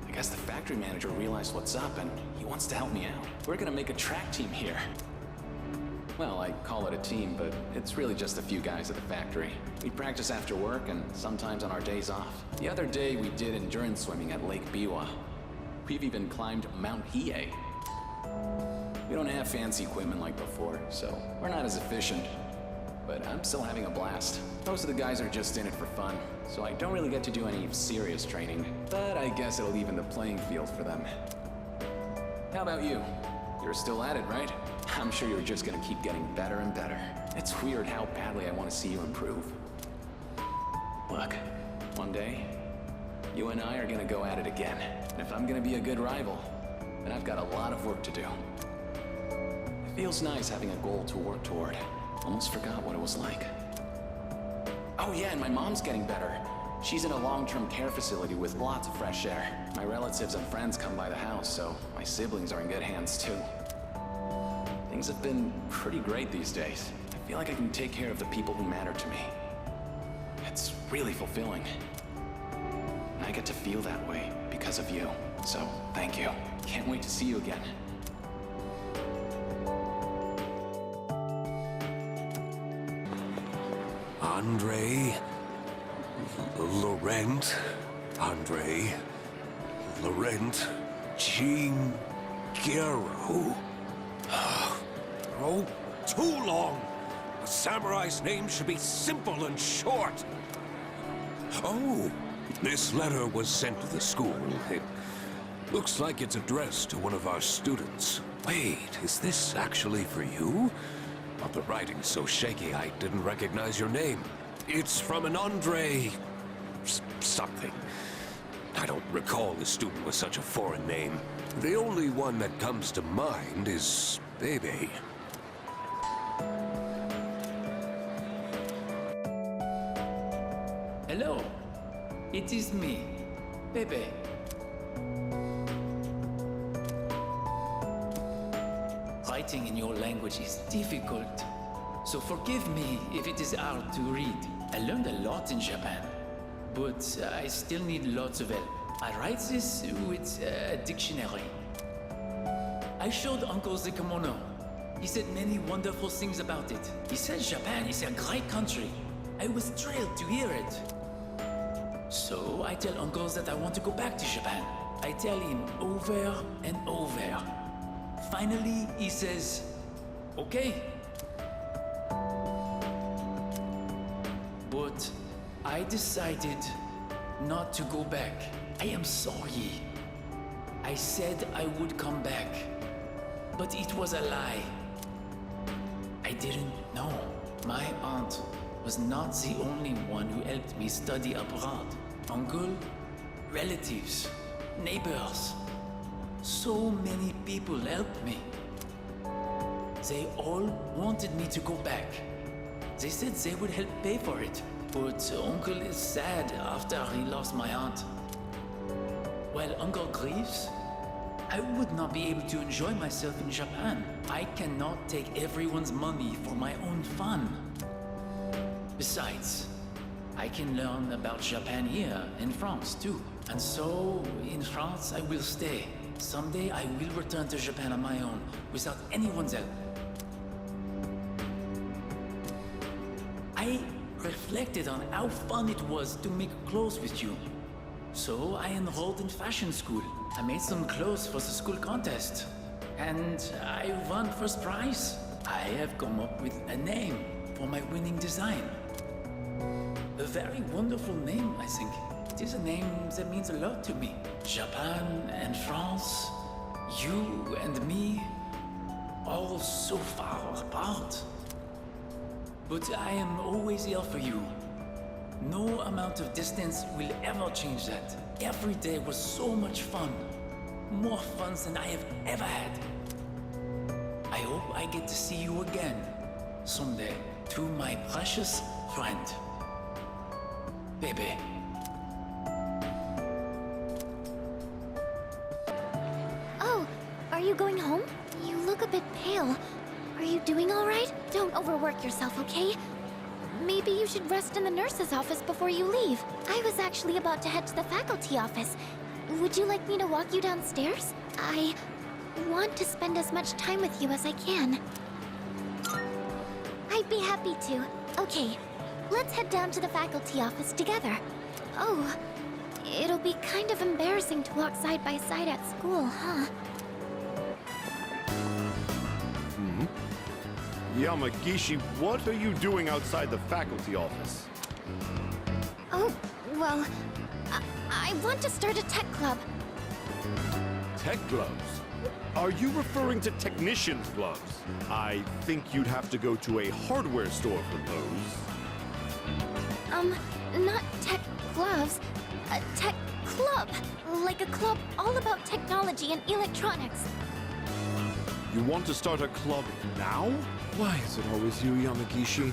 I guess the factory manager realized what's up and he wants to help me out. We're gonna make a track team here. Well, I call it a team, but it's really just a few guys at the factory. We practice after work and sometimes on our days off. The other day we did endurance swimming at Lake Biwa. We've even climbed Mount Hiei. We don't have fancy equipment like before, so we're not as efficient. But I'm still having a blast. Most of the guys are just in it for fun, so I don't really get to do any serious training. But I guess it'll even the playing field for them. How about you? You're still at it, right? I'm sure you're just gonna keep getting better and better. It's weird how badly I want to see you improve. Look, one day, you and I are gonna go at it again. And if I'm gonna be a good rival, then I've got a lot of work to do. It feels nice having a goal to work toward. Almost forgot what it was like. Oh yeah, and my mom's getting better. She's in a long-term care facility with lots of fresh air. My relatives and friends come by the house, so my siblings are in good hands too. Things have been pretty great these days. I feel like I can take care of the people who matter to me. It's really fulfilling. And I get to feel that way because of you. So, thank you. Can't wait to see you again. Andre... Laurent... Andre... Laurent... Jean... Guerrero... Oh, too long! A samurai's name should be simple and short. Oh, this letter was sent to the school. It looks like it's addressed to one of our students. Wait, is this actually for you? But the writing's so shaky I didn't recognize your name. It's from an Andre... something. I don't recall the student with such a foreign name. The only one that comes to mind is Bebe. Hello, it is me, Pepe. writing in your language is difficult. So forgive me if it is hard to read. I learned a lot in Japan, but I still need lots of help. I write this with a dictionary. I showed Uncle the kimono. He said many wonderful things about it. He said Japan is a great country. I was thrilled to hear it. So I tell Uncle that I want to go back to Japan. I tell him over and over. Finally, he says, okay. But I decided not to go back. I am sorry. I said I would come back, but it was a lie. I didn't know. My aunt was not the only one who helped me study abroad. Uncle, relatives, neighbors. So many people helped me. They all wanted me to go back. They said they would help pay for it. But Uncle is sad after he lost my aunt. While Uncle grieves, I would not be able to enjoy myself in Japan. I cannot take everyone's money for my own fun. Besides, I can learn about Japan here in France too. And so, in France, I will stay. Someday I will return to Japan on my own, without anyone's help. I reflected on how fun it was to make clothes with you. So I enrolled in fashion school. I made some clothes for the school contest. And I won first prize. I have come up with a name for my winning design. A very wonderful name, I think. It is a name that means a lot to me. Japan and France, you and me, all so far apart. But I am always here for you. No amount of distance will ever change that. Every day was so much fun. More fun than I have ever had. I hope I get to see you again someday. To my precious friend, Bebe. Oh, are you going home? You look a bit pale. Are you doing all right? Don't overwork yourself, okay? Maybe you should rest in the nurse's office before you leave. I was actually about to head to the faculty office. Would you like me to walk you downstairs? I want to spend as much time with you as I can. I'd be happy to. Okay, let's head down to the faculty office together. Oh, it'll be kind of embarrassing to walk side by side at school, huh? Yamagishi, what are you doing outside the faculty office? Oh, well, I want to start a tech club. Tech gloves? Are you referring to technician's gloves? I think you'd have to go to a hardware store for those. Not tech gloves. A tech club. Like a club all about technology and electronics. You want to start a club now? Why is it always you, Yamagishi?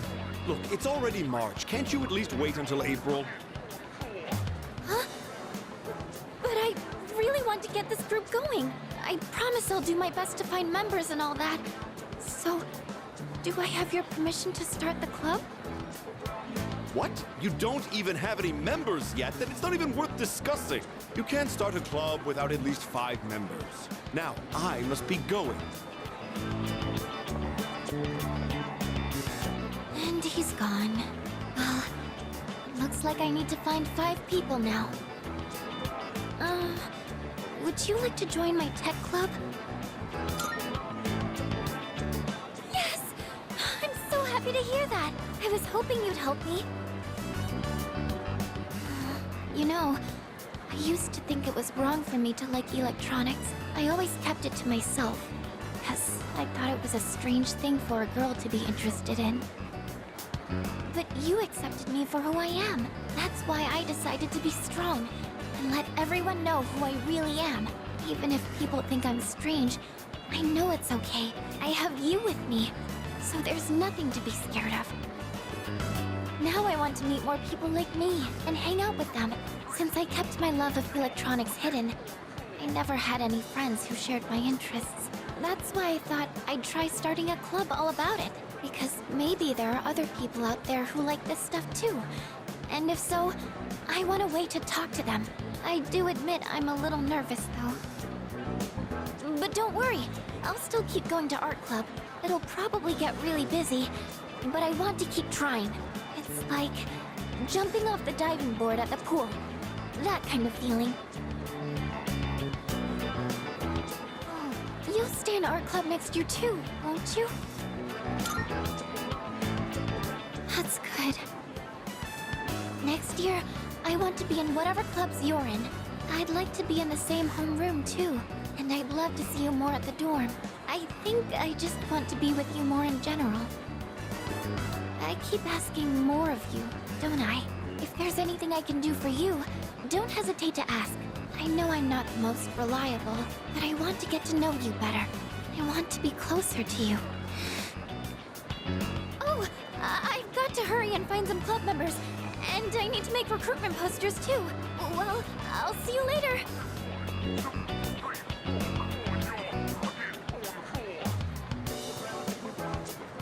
Look, it's already March. Can't you at least wait until April? Huh? But I really want to get this group going. I promise I'll do my best to find members and all that. So, do I have your permission to start the club? What? You don't even have any members yet? Then it's not even worth discussing. You can't start a club without at least 5 members. Now, I must be going. And he's gone. Well, looks like I need to find 5 people now. Would you like to join my tech club? Yes! I'm so happy to hear that. I was hoping you'd help me. You know, I used to think it was wrong for me to like electronics. I always kept it to myself, because I thought it was a strange thing for a girl to be interested in. But you accepted me for who I am. That's why I decided to be strong, and let everyone know who I really am. Even if people think I'm strange, I know it's okay. I have you with me, so there's nothing to be scared of. Now I want to meet more people like me and hang out with them. Since I kept my love of electronics hidden, I I never had any friends who shared my interests. That's why I thought I'd try starting a club all about it. Because maybe there are other people out there who like this stuff too. And if so, I want a way to talk to them. I do admit I'm a little nervous though. But don't worry, I'll still keep going to art club. It'll probably get really busy, but I want to keep trying. It's like jumping off the diving board at the pool. That kind of feeling. You'll stay in art club next year too, won't you? That's good. Next year, I want to be in whatever clubs you're in. I'd like to be in the same homeroom too. And I'd love to see you more at the dorm. I think I just want to be with you more in general. I keep asking more of you, don't I? If there's anything I can do for you, don't hesitate to ask. I know I'm not the most reliable, but I want to get to know you better. I want to be closer to you. Oh, I've got to hurry and find some club members. And I need to make recruitment posters too. Well, I'll see you later.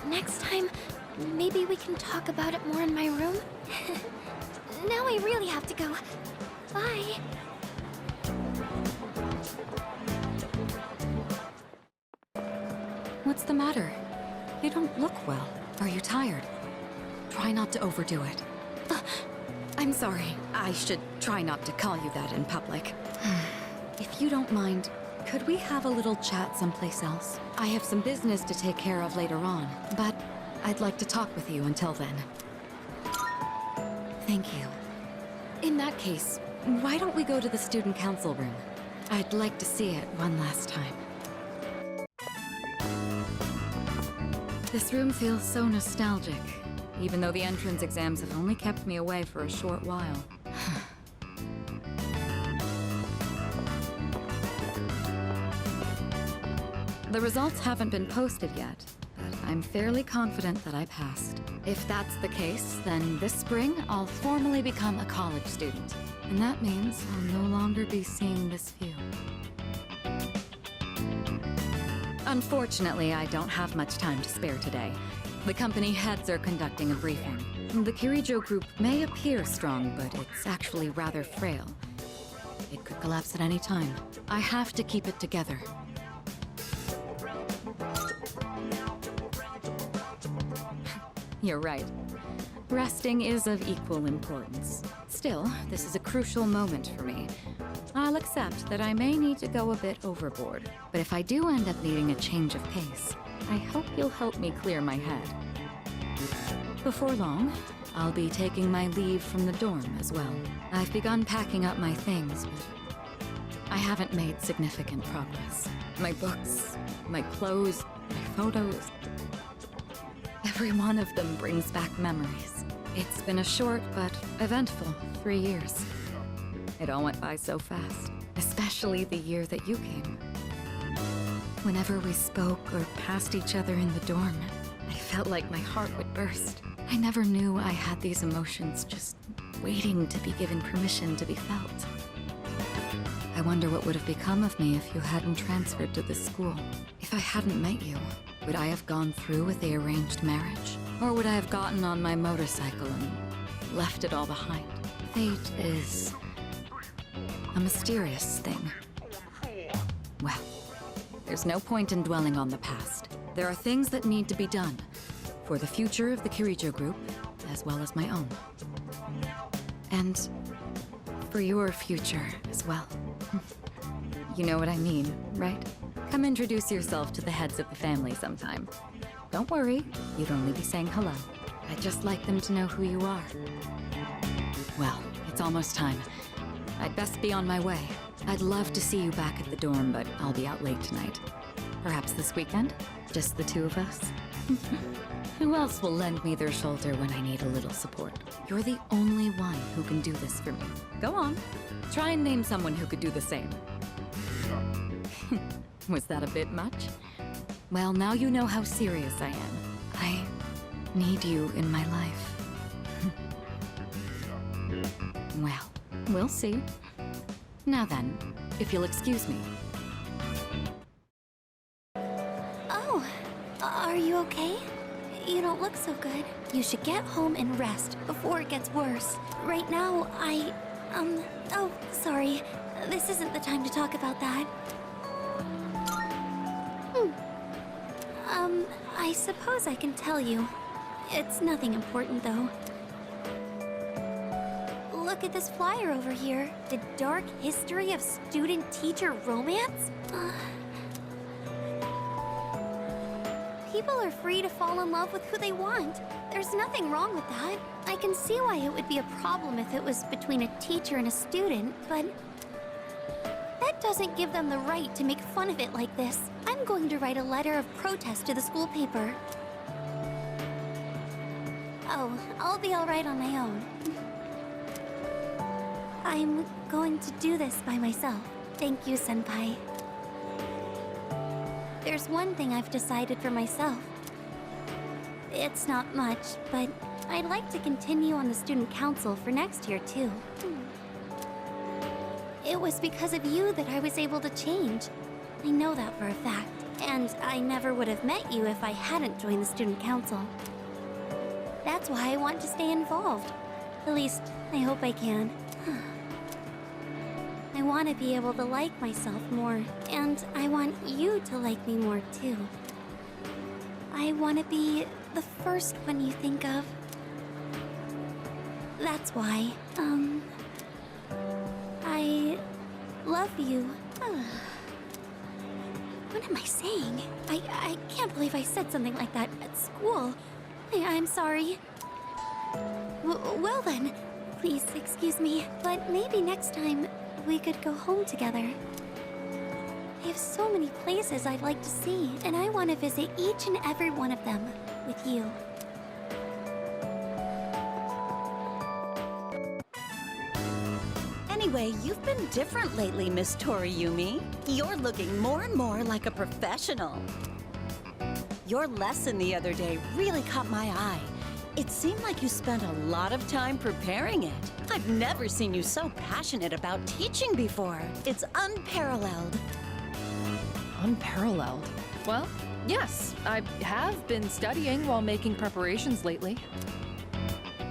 Next time, maybe we can talk about it more in my room? Now I really have to go. Bye. What's the matter? You don't look well. Are you tired? Try not to overdo it. I'm sorry. I should try not to call you that in public. If you don't mind, could we have a little chat someplace else? I have some business to take care of later on, but I'd like to talk with you until then. Thank you. In that case, why don't we go to the student council room? I'd like to see it one last time. This room feels so nostalgic, even though the entrance exams have only kept me away for a short while. The results haven't been posted yet, but I'm fairly confident that I passed. If that's the case, then this spring I'll formally become a college student. And that means I'll no longer be seeing this view. Unfortunately, I don't have much time to spare today. The company heads are conducting a briefing. The Kirijo group may appear strong, but it's actually rather frail. It could collapse at any time. I have to keep it together. You're right. Resting is of equal importance. Still, this is a crucial moment for me. I'll accept that I may need to go a bit overboard, but if I do end up needing a change of pace, I hope you'll help me clear my head. Before long, I'll be taking my leave from the dorm as well. I've begun packing up my things, but I haven't made significant progress. My books, my clothes, my photos, every one of them brings back memories. It's been a short but eventful 3 years. It all went by so fast, especially the year that you came. Whenever we spoke or passed each other in the dorm, I felt like my heart would burst. I never knew I had these emotions just waiting to be given permission to be felt. I wonder what would have become of me if you hadn't transferred to this school. If I hadn't met you, would I have gone through with the arranged marriage? Or would I have gotten on my motorcycle and left it all behind? Fate is a mysterious thing. Well, there's no point in dwelling on the past. There are things that need to be done for the future of the Kirijo group, as well as my own. And for your future as well. You know what I mean, right? Come introduce yourself to the heads of the family sometime. Don't worry, you'd only be saying hello. I'd just like them to know who you are. Well, it's almost time. I'd best be on my way. I'd love to see you back at the dorm, but I'll be out late tonight. Perhaps this weekend? Just the two of us? Who else will lend me their shoulder when I need a little support? You're the only one who can do this for me. Go on. Try and name someone who could do the same. Was that a bit much? Well, now you know how serious I am. I need you in my life. Well, we'll see. Now then, if you'll excuse me. Oh, are you okay? You don't look so good. You should get home and rest before it gets worse. Right now, oh, sorry. This isn't the time to talk about that. I suppose I can tell you. It's nothing important, though. Look at this flyer over here. The dark history of student-teacher romance? People are free to fall in love with who they want. There's nothing wrong with that. I can see why it would be a problem if it was between a teacher and a student, but that doesn't give them the right to make fun of it like this. I'm going to write a letter of protest to the school paper. Oh, I'll be all right on my own. I'm going to do this by myself. Thank you, Senpai. There's one thing I've decided for myself. It's not much, but I'd like to continue on the student council for next year, too. It was because of you that I was able to change. I know that for a fact. And I never would have met you if I hadn't joined the student council. That's why I want to stay involved. At least, I hope I can. I want to be able to like myself more, and I want you to like me more, too. I want to be the first one you think of. That's why, I love you. What am I saying? I can't believe I said something like that at school. I'm sorry. Well then, please excuse me, but maybe next time we could go home together. I have so many places I'd like to see, and I want to visit each and every one of them with you. Anyway, you've been different lately, Miss Toriyumi. You're looking more and more like a professional. Your lesson the other day really caught my eye. It seemed like you spent a lot of time preparing it. I've never seen you so passionate about teaching before. It's unparalleled. Unparalleled? Well, yes, I have been studying while making preparations lately.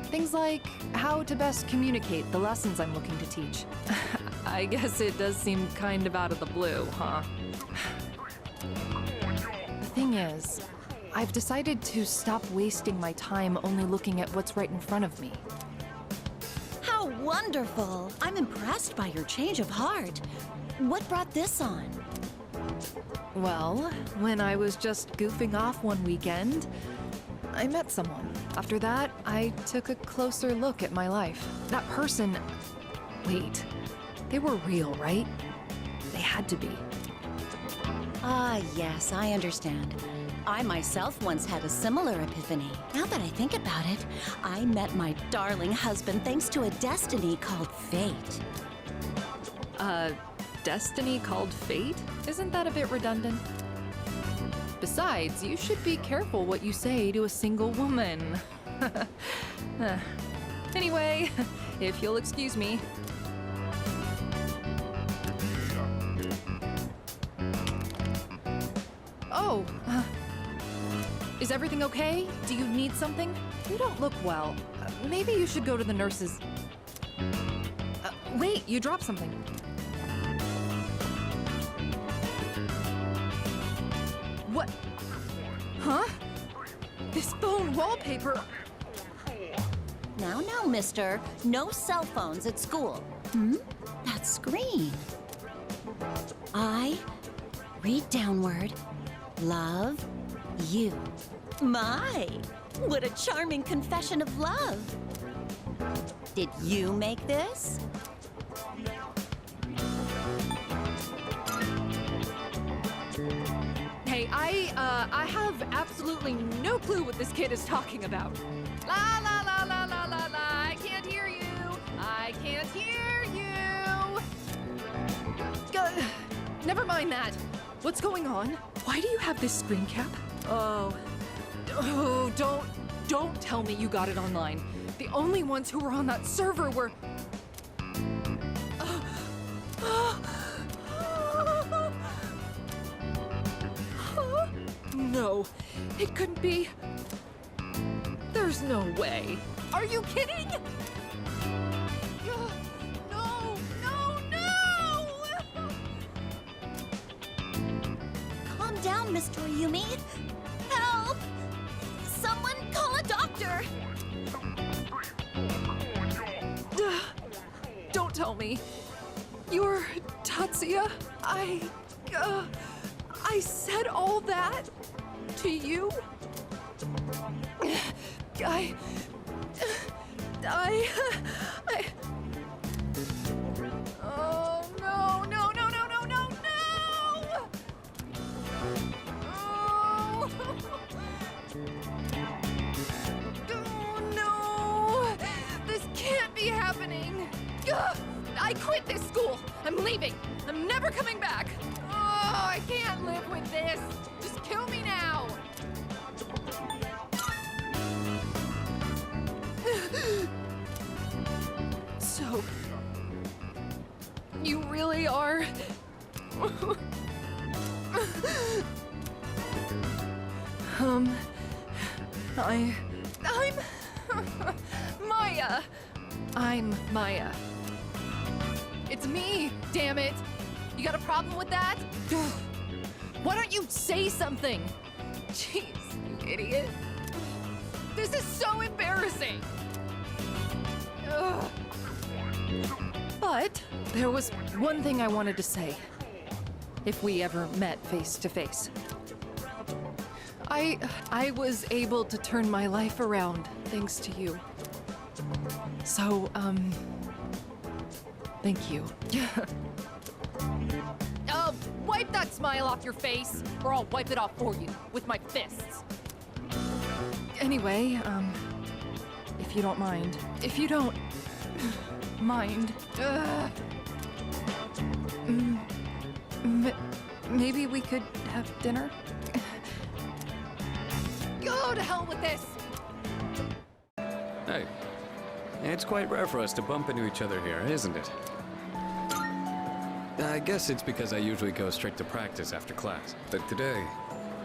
Things like how to best communicate the lessons I'm looking to teach. I guess it does seem kind of out of the blue, huh? The thing is, I've decided to stop wasting my time only looking at what's right in front of me. How wonderful! I'm impressed by your change of heart. What brought this on? Well, when I was just goofing off one weekend, I met someone. After that, I took a closer look at my life. That person... Wait, they were real, right? They had to be. Ah, yes, I understand. I myself once had a similar epiphany. Now that I think about it, I met my darling husband thanks to a destiny called fate. Destiny called fate? Isn't that a bit redundant? Besides, you should be careful what you say to a single woman. Anyway, if you'll excuse me. Oh, is everything okay? Do you need something? You don't look well. Maybe you should go to the nurses. Wait, you dropped something. What? Huh? This phone wallpaper. Now, mister. No cell phones at school. That screen. I read downward. Love you. My, what a charming confession of love. Did you make this? Hey, I have absolutely no clue what this kid is talking about. La la la la la la la, I can't hear you. I can't hear you. Never mind that. What's going on? Why do you have this screen cap? Oh, don't tell me you got it online. The only ones who were on that server were... No, it couldn't be. There's no way. Are you kidding? No, no, no! Calm down, Miss Toriumi. Help! Someone call a doctor! Don't tell me. You're Tatsuya? I said all that to you? I... Oh, no, no, no, no, no, no, no! Oh, oh no! This can't be happening! Ugh! I quit this school! I'm leaving! I'm never coming back! Oh, I can't live with this! Just kill me now! So, you really are... I'm... Maya! I'm Maya. It's me, damn it! You got a problem with that? Why don't you say something? Jeez, you idiot. This is so embarrassing! Ugh. But there was one thing I wanted to say. If we ever met face to face. I was able to turn my life around thanks to you. So, thank you. Wipe that smile off your face, or I'll wipe it off for you with my fists. Anyway, if you don't mind. If you don't mind. Maybe we could have dinner? Go to hell with this! Hey, it's quite rare for us to bump into each other here, isn't it? I guess it's because I usually go straight to practice after class. But today,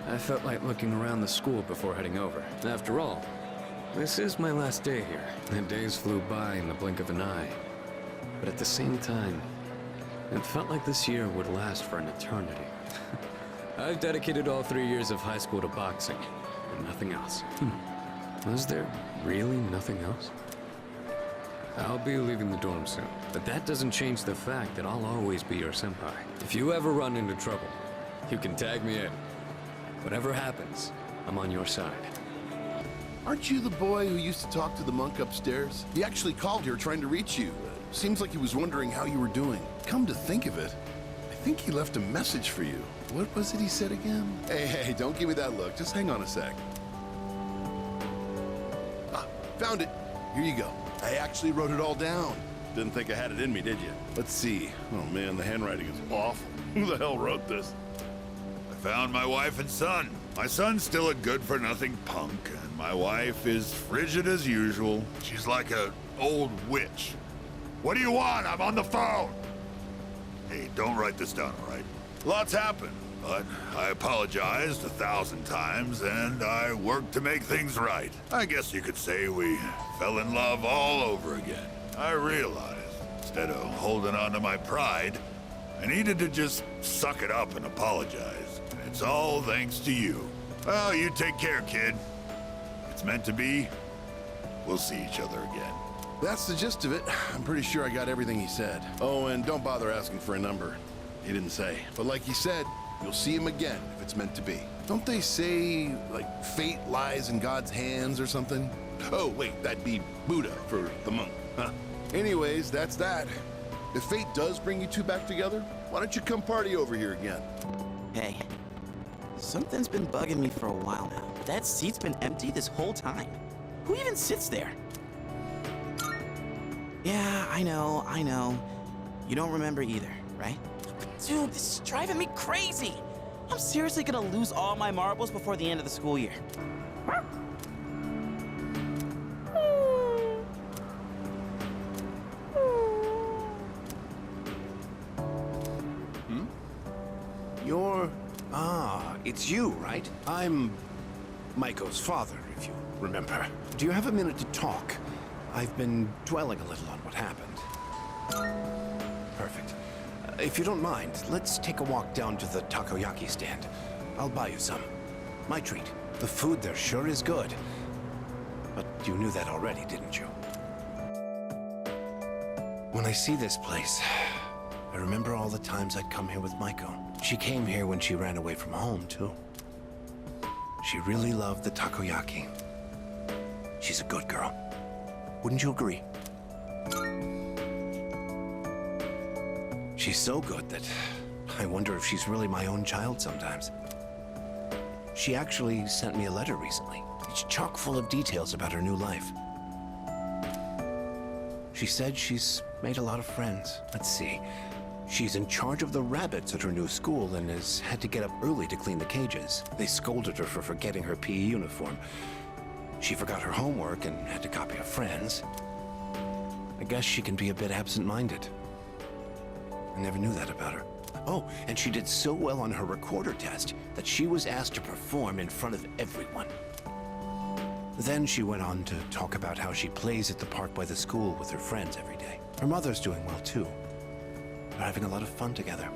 I felt like looking around the school before heading over. After all, this is my last day here. The days flew by in the blink of an eye. But at the same time, it felt like this year would last for an eternity. I've dedicated all 3 years of high school to boxing, and nothing else. Was there really nothing else? I'll be leaving the dorm soon, but that doesn't change the fact that I'll always be your senpai. If you ever run into trouble, you can tag me in. Whatever happens, I'm on your side. Aren't you the boy who used to talk to the monk upstairs? He actually called here trying to reach you. Seems like he was wondering how you were doing. Come to think of it, I think he left a message for you. What was it he said again? Hey, don't give me that look. Just hang on a sec. Ah, found it. Here you go. I actually wrote it all down. Didn't think I had it in me, did you? Let's see. Oh man, the handwriting is awful. Who the hell wrote this? I found my wife and son. My son's still a good-for-nothing punk, and my wife is frigid as usual. She's like an old witch. What do you want? I'm on the phone! Hey, don't write this down, all right? Lots happened, but I apologized 1,000 times, and I worked to make things right. I guess you could say we fell in love all over again. I realized, instead of holding on to my pride, I needed to just suck it up and apologize. And it's all thanks to you. Well, you take care, kid. If it's meant to be, we'll see each other again. That's the gist of it. I'm pretty sure I got everything he said. Oh, and don't bother asking for a number. He didn't say. But like he said, you'll see him again if it's meant to be. Don't they say, like, fate lies in God's hands or something? Oh, wait, that'd be Buddha for the monk. Huh. Anyways, that's that. If fate does bring you two back together, why don't you come party over here again? Hey, something's been bugging me for a while now. That seat's been empty this whole time. Who even sits there? Yeah, I know. You don't remember either, right? Dude, this is driving me crazy. I'm seriously gonna lose all my marbles before the end of the school year. You're Ah, it's you, right? I'm Maiko's father, if you remember. Do you have a minute to talk? I've been dwelling a little on what happened. Perfect. If you don't mind, let's take a walk down to the takoyaki stand. I'll buy you some. My treat. The food there sure is good. But you knew that already, didn't you? When I see this place, I remember all the times I'd come here with Maiko. She came here when she ran away from home, too. She really loved the takoyaki. She's a good girl. Wouldn't you agree? She's so good that I wonder if she's really my own child sometimes. She actually sent me a letter recently. It's chock full of details about her new life. She said she's made a lot of friends. Let's see. She's in charge of the rabbits at her new school and has had to get up early to clean the cages. They scolded her for forgetting her PE uniform. She forgot her homework and had to copy a friend's. I guess she can be a bit absent-minded. I never knew that about her. Oh, and she did so well on her recorder test that she was asked to perform in front of everyone. Then she went on to talk about how she plays at the park by the school with her friends every day. Her mother's doing well, too. They're having a lot of fun together.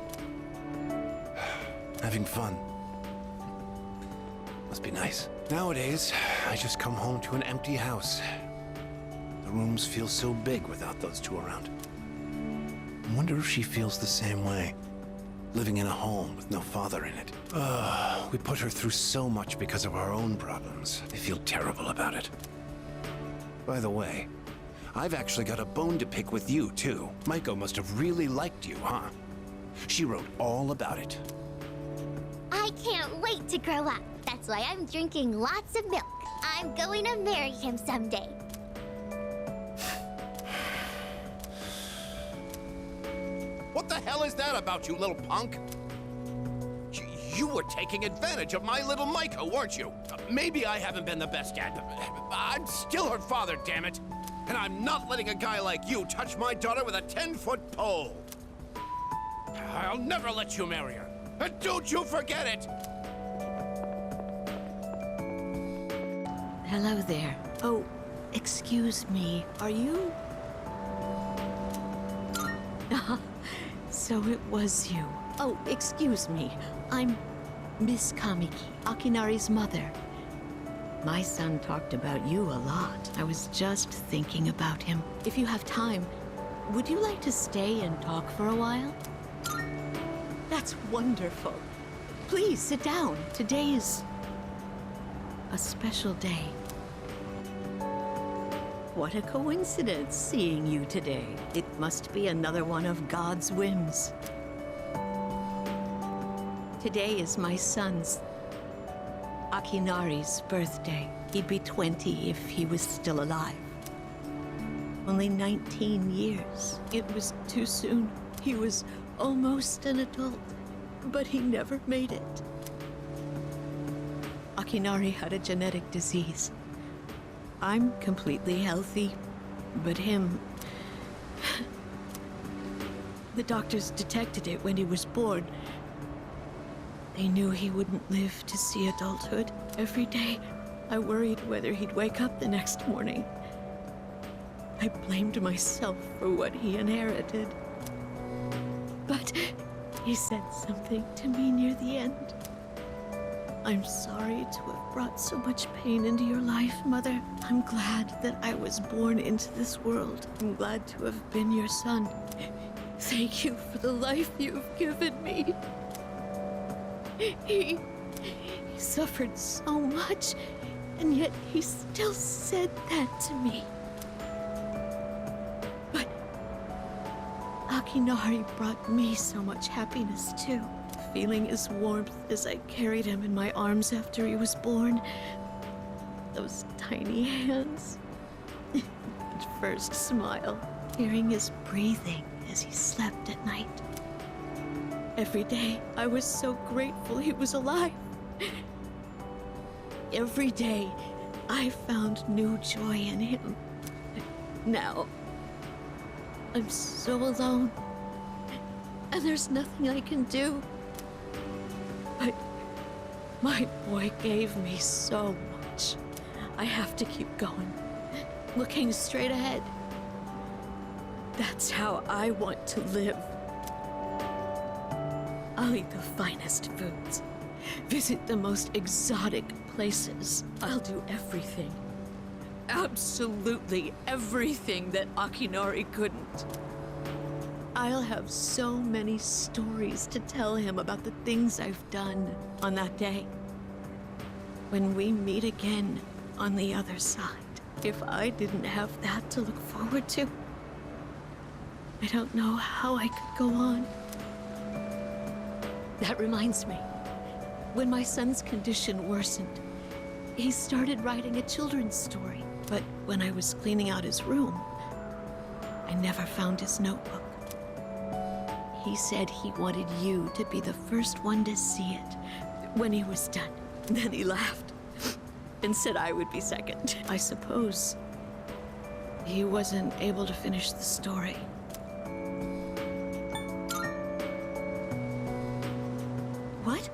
Having fun. Must be nice. Nowadays, I just come home to an empty house. The rooms feel so big without those two around. I wonder if she feels the same way. Living in a home with no father in it. We put her through so much because of our own problems. I feel terrible about it. By the way, I've actually got a bone to pick with you, too. Maiko must have really liked you, huh? She wrote all about it. I can't wait to grow up. That's why I'm drinking lots of milk. I'm going to marry him someday. What the hell is that about, you little punk? You were taking advantage of my little Maiko, weren't you? Maybe I haven't been the best dad, but I'm still her father, damn it. And I'm not letting a guy like you touch my daughter with a 10-foot pole. I'll never let you marry her. And don't you forget it! Hello there. Oh, excuse me. Are you... So it was you. Oh, excuse me. I'm Miss Kamiki, Akinari's mother. My son talked about you a lot. I was just thinking about him. If you have time, would you like to stay and talk for a while? That's wonderful. Please sit down. Today is a special day. What a coincidence seeing you today. It must be another one of God's whims. Today is my son's, Akinari's, birthday. He'd be 20 if he was still alive. Only 19 years. It was too soon. He was almost an adult, but he never made it. Akinari had a genetic disease. I'm completely healthy, but him... The doctors detected it when he was born. They knew he wouldn't live to see adulthood. Every day, I worried whether he'd wake up the next morning. I blamed myself for what he inherited. But he said something to me near the end. I'm sorry to have brought so much pain into your life, Mother. I'm glad that I was born into this world. I'm glad to have been your son. Thank you for the life you've given me. He suffered so much, and yet he still said that to me. But Akinari brought me so much happiness, too. Feeling his warmth as I carried him in my arms after he was born. Those tiny hands. That first smile. Hearing his breathing as he slept at night. Every day, I was so grateful he was alive. Every day, I found new joy in him. Now, I'm so alone. And there's nothing I can do. But my boy gave me so much. I have to keep going, looking straight ahead. That's how I want to live. I'll eat the finest foods, visit the most exotic places. I'll do everything, absolutely everything that Akinori couldn't. I'll have so many stories to tell him about the things I've done on that day. When we meet again on the other side, if I didn't have that to look forward to, I don't know how I could go on. That reminds me, when my son's condition worsened, he started writing a children's story. But when I was cleaning out his room, I never found his notebook. He said he wanted you to be the first one to see it when he was done. Then he laughed and said I would be second. I suppose he wasn't able to finish the story. What?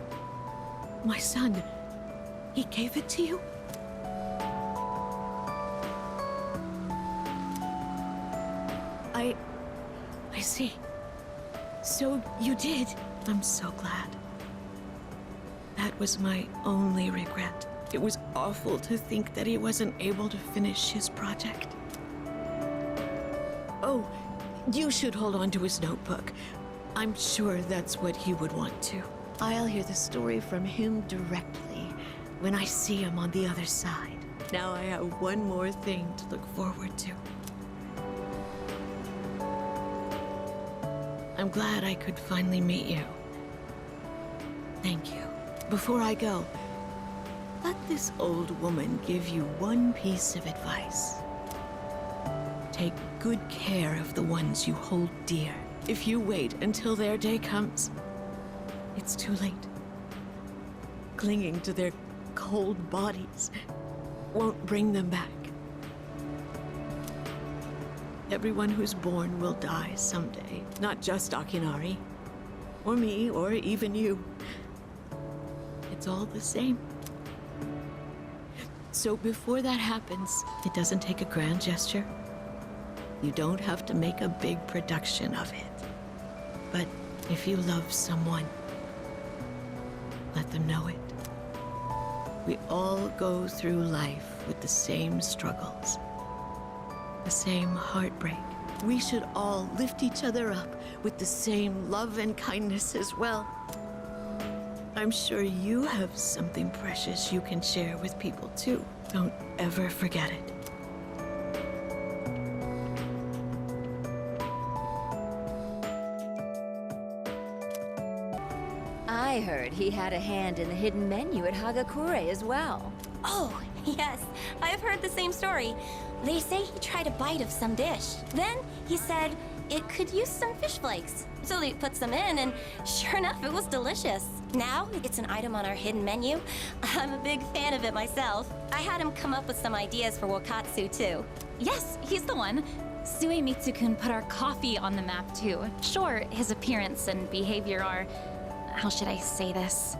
My son, he gave it to you? I see. So you did. I'm so glad. That was my only regret. It was awful to think that he wasn't able to finish his project. Oh, you should hold on to his notebook. I'm sure that's what he would want to. I'll hear the story from him directly when I see him on the other side. Now I have one more thing to look forward to. I'm glad I could finally meet you. Thank you. Before I go, let this old woman give you one piece of advice. Take good care of the ones you hold dear. If you wait until their day comes, it's too late. Clinging to their cold bodies won't bring them back. Everyone who's born will die someday. Not just Akinari, or me, or even you. It's all the same. So before that happens, it doesn't take a grand gesture. You don't have to make a big production of it. But if you love someone, let them know it. We all go through life with the same struggles, the same heartbreak. We should all lift each other up with the same love and kindness as well. I'm sure you have something precious you can share with people too. Don't ever forget it. I heard he had a hand in the hidden menu at Hagakure as well. Oh, yes. I've heard the same story. They say he tried a bite of some dish. Then he said it could use some fish flakes. So he put some in, and sure enough, it was delicious. Now it's an item on our hidden menu. I'm a big fan of it myself. I had him come up with some ideas for Wakatsu, too. Yes, he's the one. Suemitsu-kun put our coffee on the map, too. Sure, his appearance and behavior are... how should I say this?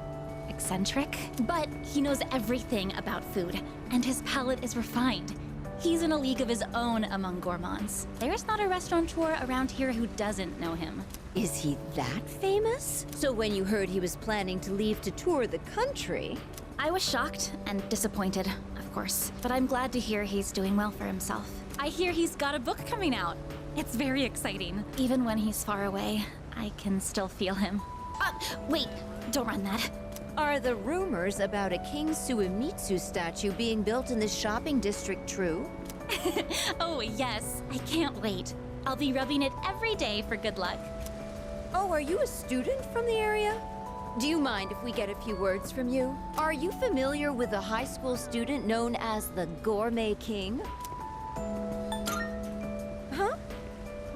Eccentric? But he knows everything about food, and his palate is refined. He's in a league of his own among gourmands. There's not a restaurateur around here who doesn't know him. Is he that famous? So when you heard he was planning to leave to tour the country... I was shocked and disappointed, of course. But I'm glad to hear he's doing well for himself. I hear he's got a book coming out. It's very exciting. Even when he's far away, I can still feel him. Wait, don't run that. Are the rumors about a King Suemitsu statue being built in this shopping district true? Oh, yes. I can't wait. I'll be rubbing it every day for good luck. Oh, are you a student from the area? Do you mind if we get a few words from you? Are you familiar with a high school student known as the Gourmet King? Huh?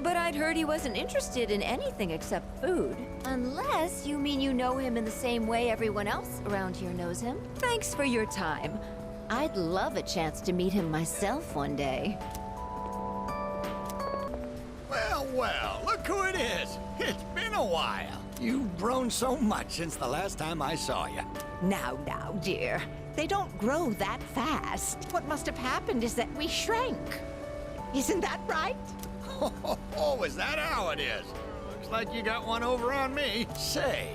But I'd heard he wasn't interested in anything except food. Unless you mean you know him in the same way everyone else around here knows him. Thanks for your time. I'd love a chance to meet him myself one day. Well, well, look who it is. It's been a while. You've grown so much since the last time I saw you. Now, dear. They don't grow that fast. What must have happened is that we shrank. Isn't that right? Oh, is that how it is? Looks like you got one over on me. Say,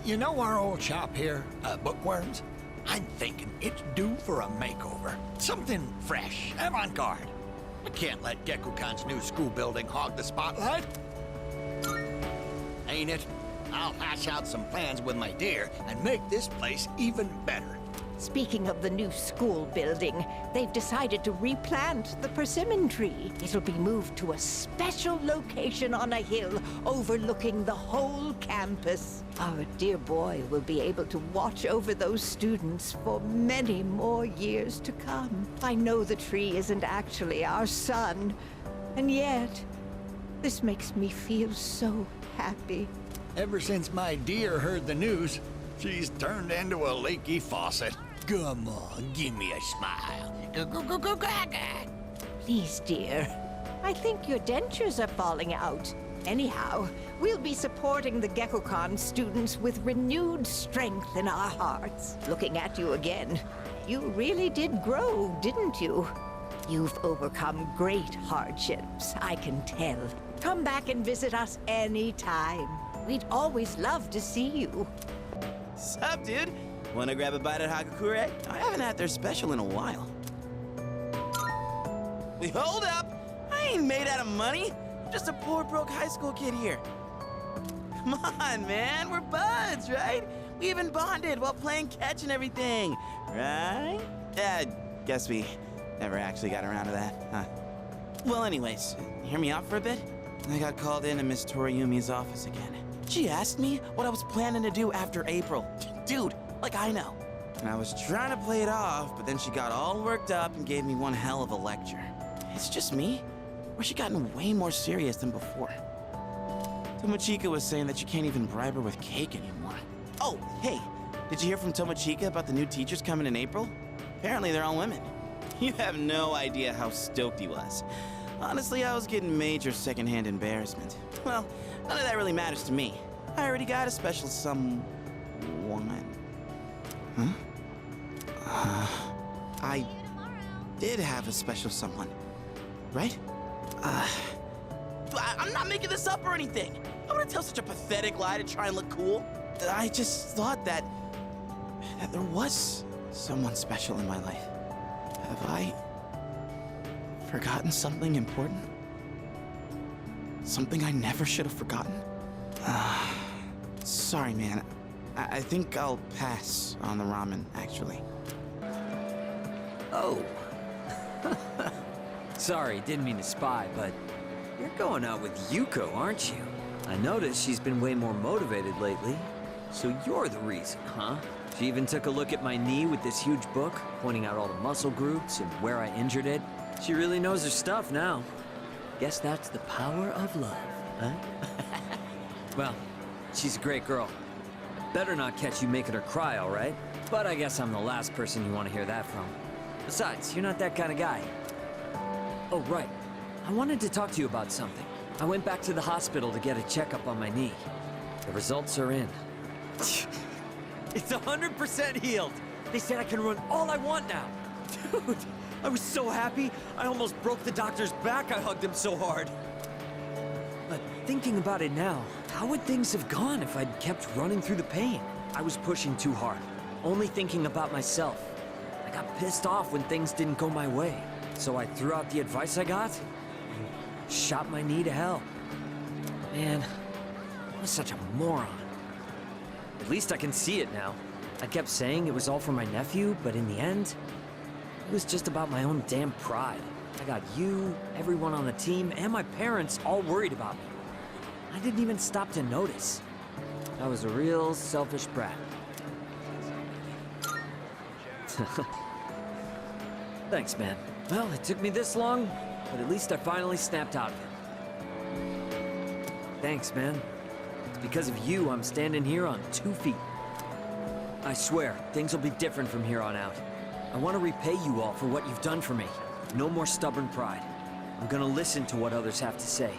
you know our old shop here, Bookworms? I'm thinking it's due for a makeover. Something fresh, avant-garde. I can't let Gekukan's new school building hog the spotlight. Ain't it? I'll hash out some plans with my dear and make this place even better. Speaking of the new school building, they've decided to replant the persimmon tree. It'll be moved to a special location on a hill overlooking the whole campus. Our dear boy will be able to watch over those students for many more years to come. I know the tree isn't actually our son, and yet, this makes me feel so happy. Ever since my dear heard the news, she's turned into a leaky faucet. Come on, give me a smile. Please, dear. I think your dentures are falling out. Anyhow, we'll be supporting the Gekukan students with renewed strength in our hearts. Looking at you again, you really did grow, didn't you? You've overcome great hardships, I can tell. Come back and visit us anytime. We'd always love to see you. Sup, dude? Wanna grab a bite at Hagakure? I haven't had their special in a while. Wait, hold up! I ain't made out of money. I'm just a poor, broke high school kid here. Come on, man. We're buds, right? We even bonded while playing catch and everything, right? Guess we never actually got around to that, huh? Well, anyways, hear me out for a bit? I got called in to Miss Toriyumi's office again. She asked me what I was planning to do after April. Dude, like I know. And I was trying to play it off, but then she got all worked up and gave me one hell of a lecture. It's just me? Or she gotten way more serious than before? Tomochika was saying that you can't even bribe her with cake anymore. Oh, hey, did you hear from Tomochika about the new teachers coming in April? Apparently they're all women. You have no idea how stoked he was. Honestly, I was getting major secondhand embarrassment. Well, none of that really matters to me. I already got a special someone. Huh? I did have a special someone, right? I'm not making this up or anything. I wouldn't tell such a pathetic lie to try and look cool. I just thought that there was someone special in my life. Have I forgotten something important? Something I never should have forgotten? Sorry, man. I think I'll pass on the ramen, actually. Oh. Sorry, didn't mean to spy, but you're going out with Yuko, aren't you? I noticed she's been way more motivated lately. So you're the reason, huh? She even took a look at my knee with this huge book, pointing out all the muscle groups and where I injured it. She really knows her stuff now. Guess that's the power of love, huh? Well, she's a great girl. Better not catch you making her cry, all right? But I guess I'm the last person you want to hear that from. Besides, you're not that kind of guy. Oh, right. I wanted to talk to you about something. I went back to the hospital to get a checkup on my knee. The results are in. It's 100% healed. They said I can run all I want now. Dude, I was so happy. I almost broke the doctor's back. I hugged him so hard. But thinking about it now, how would things have gone if I'd kept running through the pain? I was pushing too hard, only thinking about myself. I got pissed off when things didn't go my way. So I threw out the advice I got and shot my knee to hell. Man, I was such a moron. At least I can see it now. I kept saying it was all for my nephew, but in the end, it was just about my own damn pride. I got you, everyone on the team, and my parents all worried about me. I didn't even stop to notice. I was a real selfish brat. Thanks, man. Well, it took me this long, but at least I finally snapped out of it. Thanks, man. It's because of you I'm standing here on 2 feet. I swear, things will be different from here on out. I want to repay you all for what you've done for me. No more stubborn pride. I'm gonna listen to what others have to say.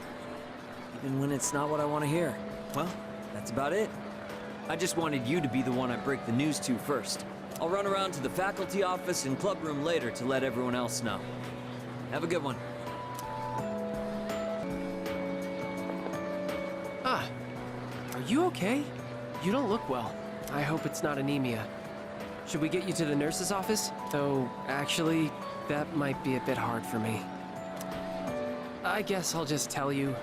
Even when it's not what I want to hear. Well, That's about it. I just wanted you to be the one I break the news to first. I'll run around to the faculty office and club room later to let everyone else know. Have a good one. Ah, are you okay? You don't look well. I hope it's not anemia. Should we get you to the nurse's office? Though, actually, that might be a bit hard for me. I guess I'll just tell you.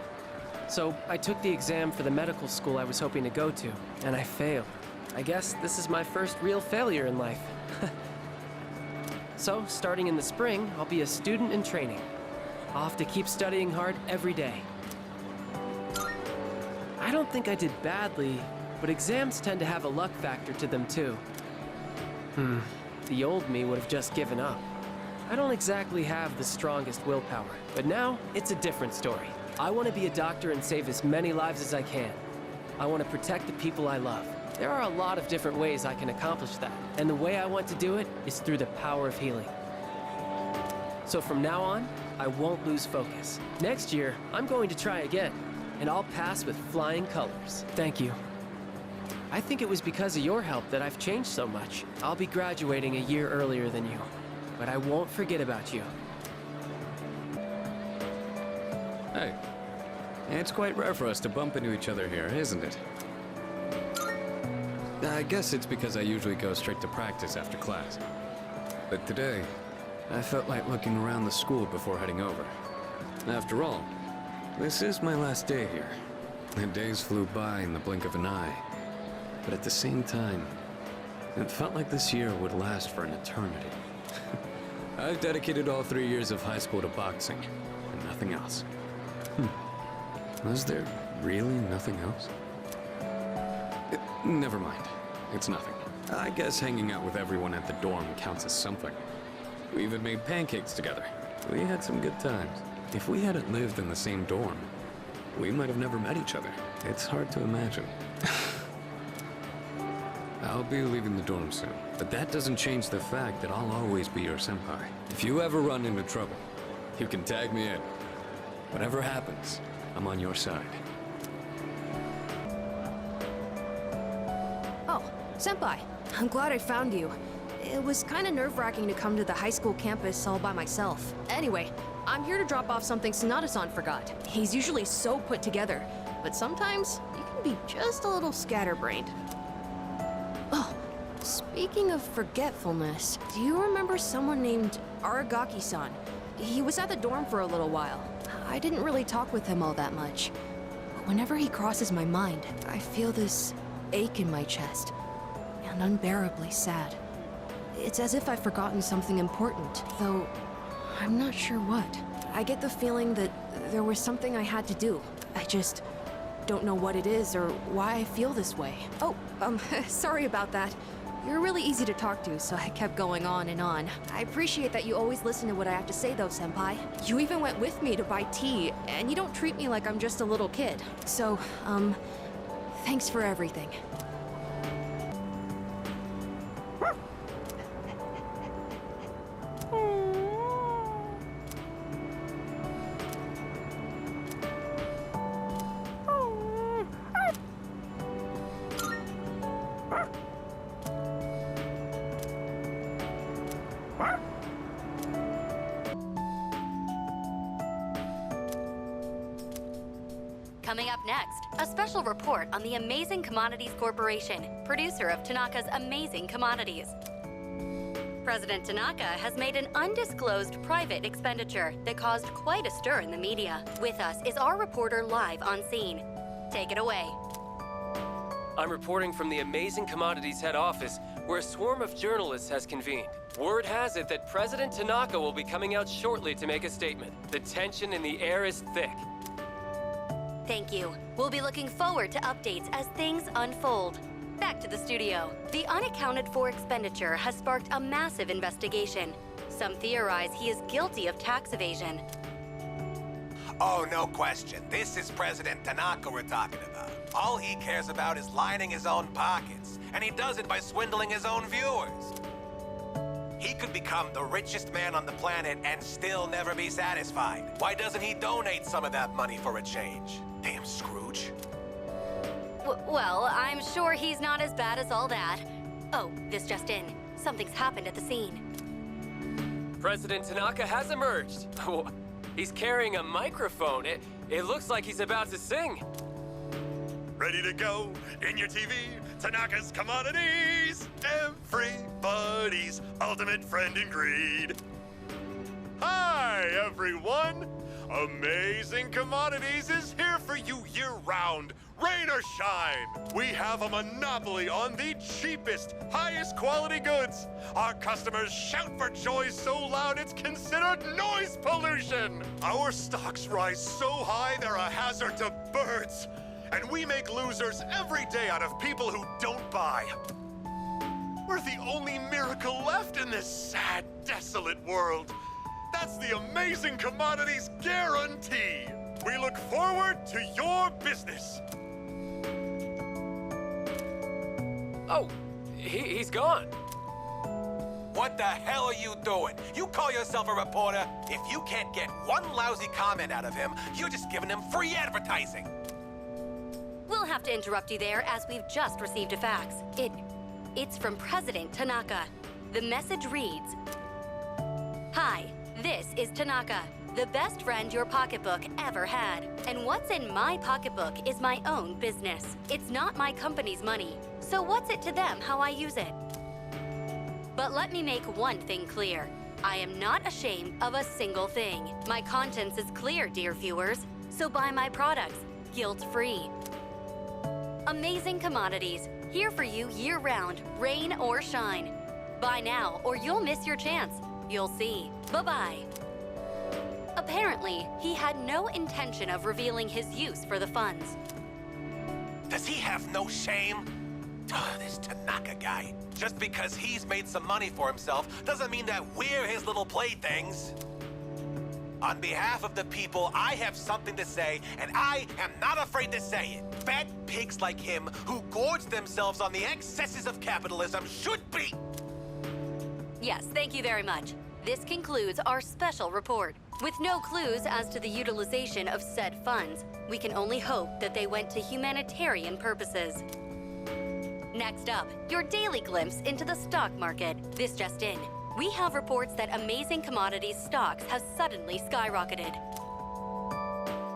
So, I took the exam for the medical school I was hoping to go to, and I failed. I guess this is my first real failure in life. So, starting in the spring, I'll be a student in training. I'll have to keep studying hard every day. I don't think I did badly, but exams tend to have a luck factor to them too. The old me would have just given up. I don't exactly have the strongest willpower, but now it's a different story. I want to be a doctor and save as many lives as I can. I want to protect the people I love. There are a lot of different ways I can accomplish that, and the way I want to do it is through the power of healing. So from now on, I won't lose focus. Next year, I'm going to try again, and I'll pass with flying colors. Thank you. I think it was because of your help that I've changed so much. I'll be graduating a year earlier than you, but I won't forget about you. Hey, it's quite rare for us to bump into each other here, isn't it? I guess it's because I usually go straight to practice after class. But today, I felt like looking around the school before heading over. After all, this is my last day here. The days flew by in the blink of an eye. But at the same time, it felt like this year would last for an eternity. I've dedicated all 3 years of high school to boxing, and nothing else. Was there really nothing else? Never mind. It's nothing. I guess hanging out with everyone at the dorm counts as something. We even made pancakes together. We had some good times. If we hadn't lived in the same dorm, we might have never met each other. It's hard to imagine. I'll be leaving the dorm soon, but that doesn't change the fact that I'll always be your senpai. If you ever run into trouble, you can tag me in. Whatever happens, I'm on your side. Oh, Senpai, I'm glad I found you. It was kind of nerve-wracking to come to the high school campus all by myself. Anyway, I'm here to drop off something Sanada-san forgot. He's usually so put together, but sometimes you can be just a little scatterbrained. Oh, speaking of forgetfulness, do you remember someone named Aragaki-san? He was at the dorm for a little while. I didn't really talk with him all that much. But whenever he crosses my mind, I feel this ache in my chest, and unbearably sad. It's as if I've forgotten something important, though I'm not sure what. I get the feeling that there was something I had to do. I just don't know what it is or why I feel this way. Oh, sorry about that. You're really easy to talk to, so I kept going on and on. I appreciate that you always listen to what I have to say, though, Senpai. You even went with me to buy tea, and you don't treat me like I'm just a little kid. So, thanks for everything. Coming up next, a special report on the Amazing Commodities Corporation, producer of Tanaka's Amazing Commodities. President Tanaka has made an undisclosed private expenditure that caused quite a stir in the media. With us is our reporter live on scene. Take it away. I'm reporting from the Amazing Commodities head office, where a swarm of journalists has convened. Word has it that President Tanaka will be coming out shortly to make a statement. The tension in the air is thick. Thank you. We'll be looking forward to updates as things unfold. Back to the studio. The unaccounted for expenditure has sparked a massive investigation. Some theorize he is guilty of tax evasion. Oh, no question. This is President Tanaka we're talking about. All he cares about is lining his own pockets, and he does it by swindling his own viewers. He could become the richest man on the planet and still never be satisfied. Why doesn't he donate some of that money for a change? Damn Scrooge. Well, I'm sure he's not as bad as all that. Oh, this just in. Something's happened at the scene. President Tanaka has emerged. He's carrying a microphone. It looks like he's about to sing. Ready to go in your TV, Tanaka's Commodities, everybody's ultimate friend in greed. Hi, everyone! Amazing Commodities is here for you year-round, rain or shine. We have a monopoly on the cheapest, highest quality goods. Our customers shout for joy so loud it's considered noise pollution. Our stocks rise so high they're a hazard to birds. And we make losers every day out of people who don't buy. We're the only miracle left in this sad, desolate world. That's the Amazing Commodities guarantee. We look forward to your business. Oh, he's gone. What the hell are you doing? You call yourself a reporter? If you can't get one lousy comment out of him, you're just giving him free advertising. We'll have to interrupt you there as we've just received a fax. It's from President Tanaka. The message reads, "Hi, this is Tanaka, the best friend your pocketbook ever had. And what's in my pocketbook is my own business. It's not my company's money, so what's it to them how I use it? But let me make one thing clear. I am not ashamed of a single thing. My conscience is clear, dear viewers, so buy my products, guilt-free. Amazing Commodities, here for you year-round, rain or shine. Buy now or you'll miss your chance. You'll see. Bye-bye." Apparently, he had no intention of revealing his use for the funds. Does he have no shame? This Tanaka guy. Just because he's made some money for himself doesn't mean that we're his little playthings. On behalf of the people, I have something to say, and I am not afraid to say it. Fat pigs like him who gorge themselves on the excesses of capitalism should be... Yes, thank you very much. This concludes our special report. With no clues as to the utilization of said funds, we can only hope that they went to humanitarian purposes. Next up, your daily glimpse into the stock market. This just in. We have reports that Amazing Commodities stocks have suddenly skyrocketed.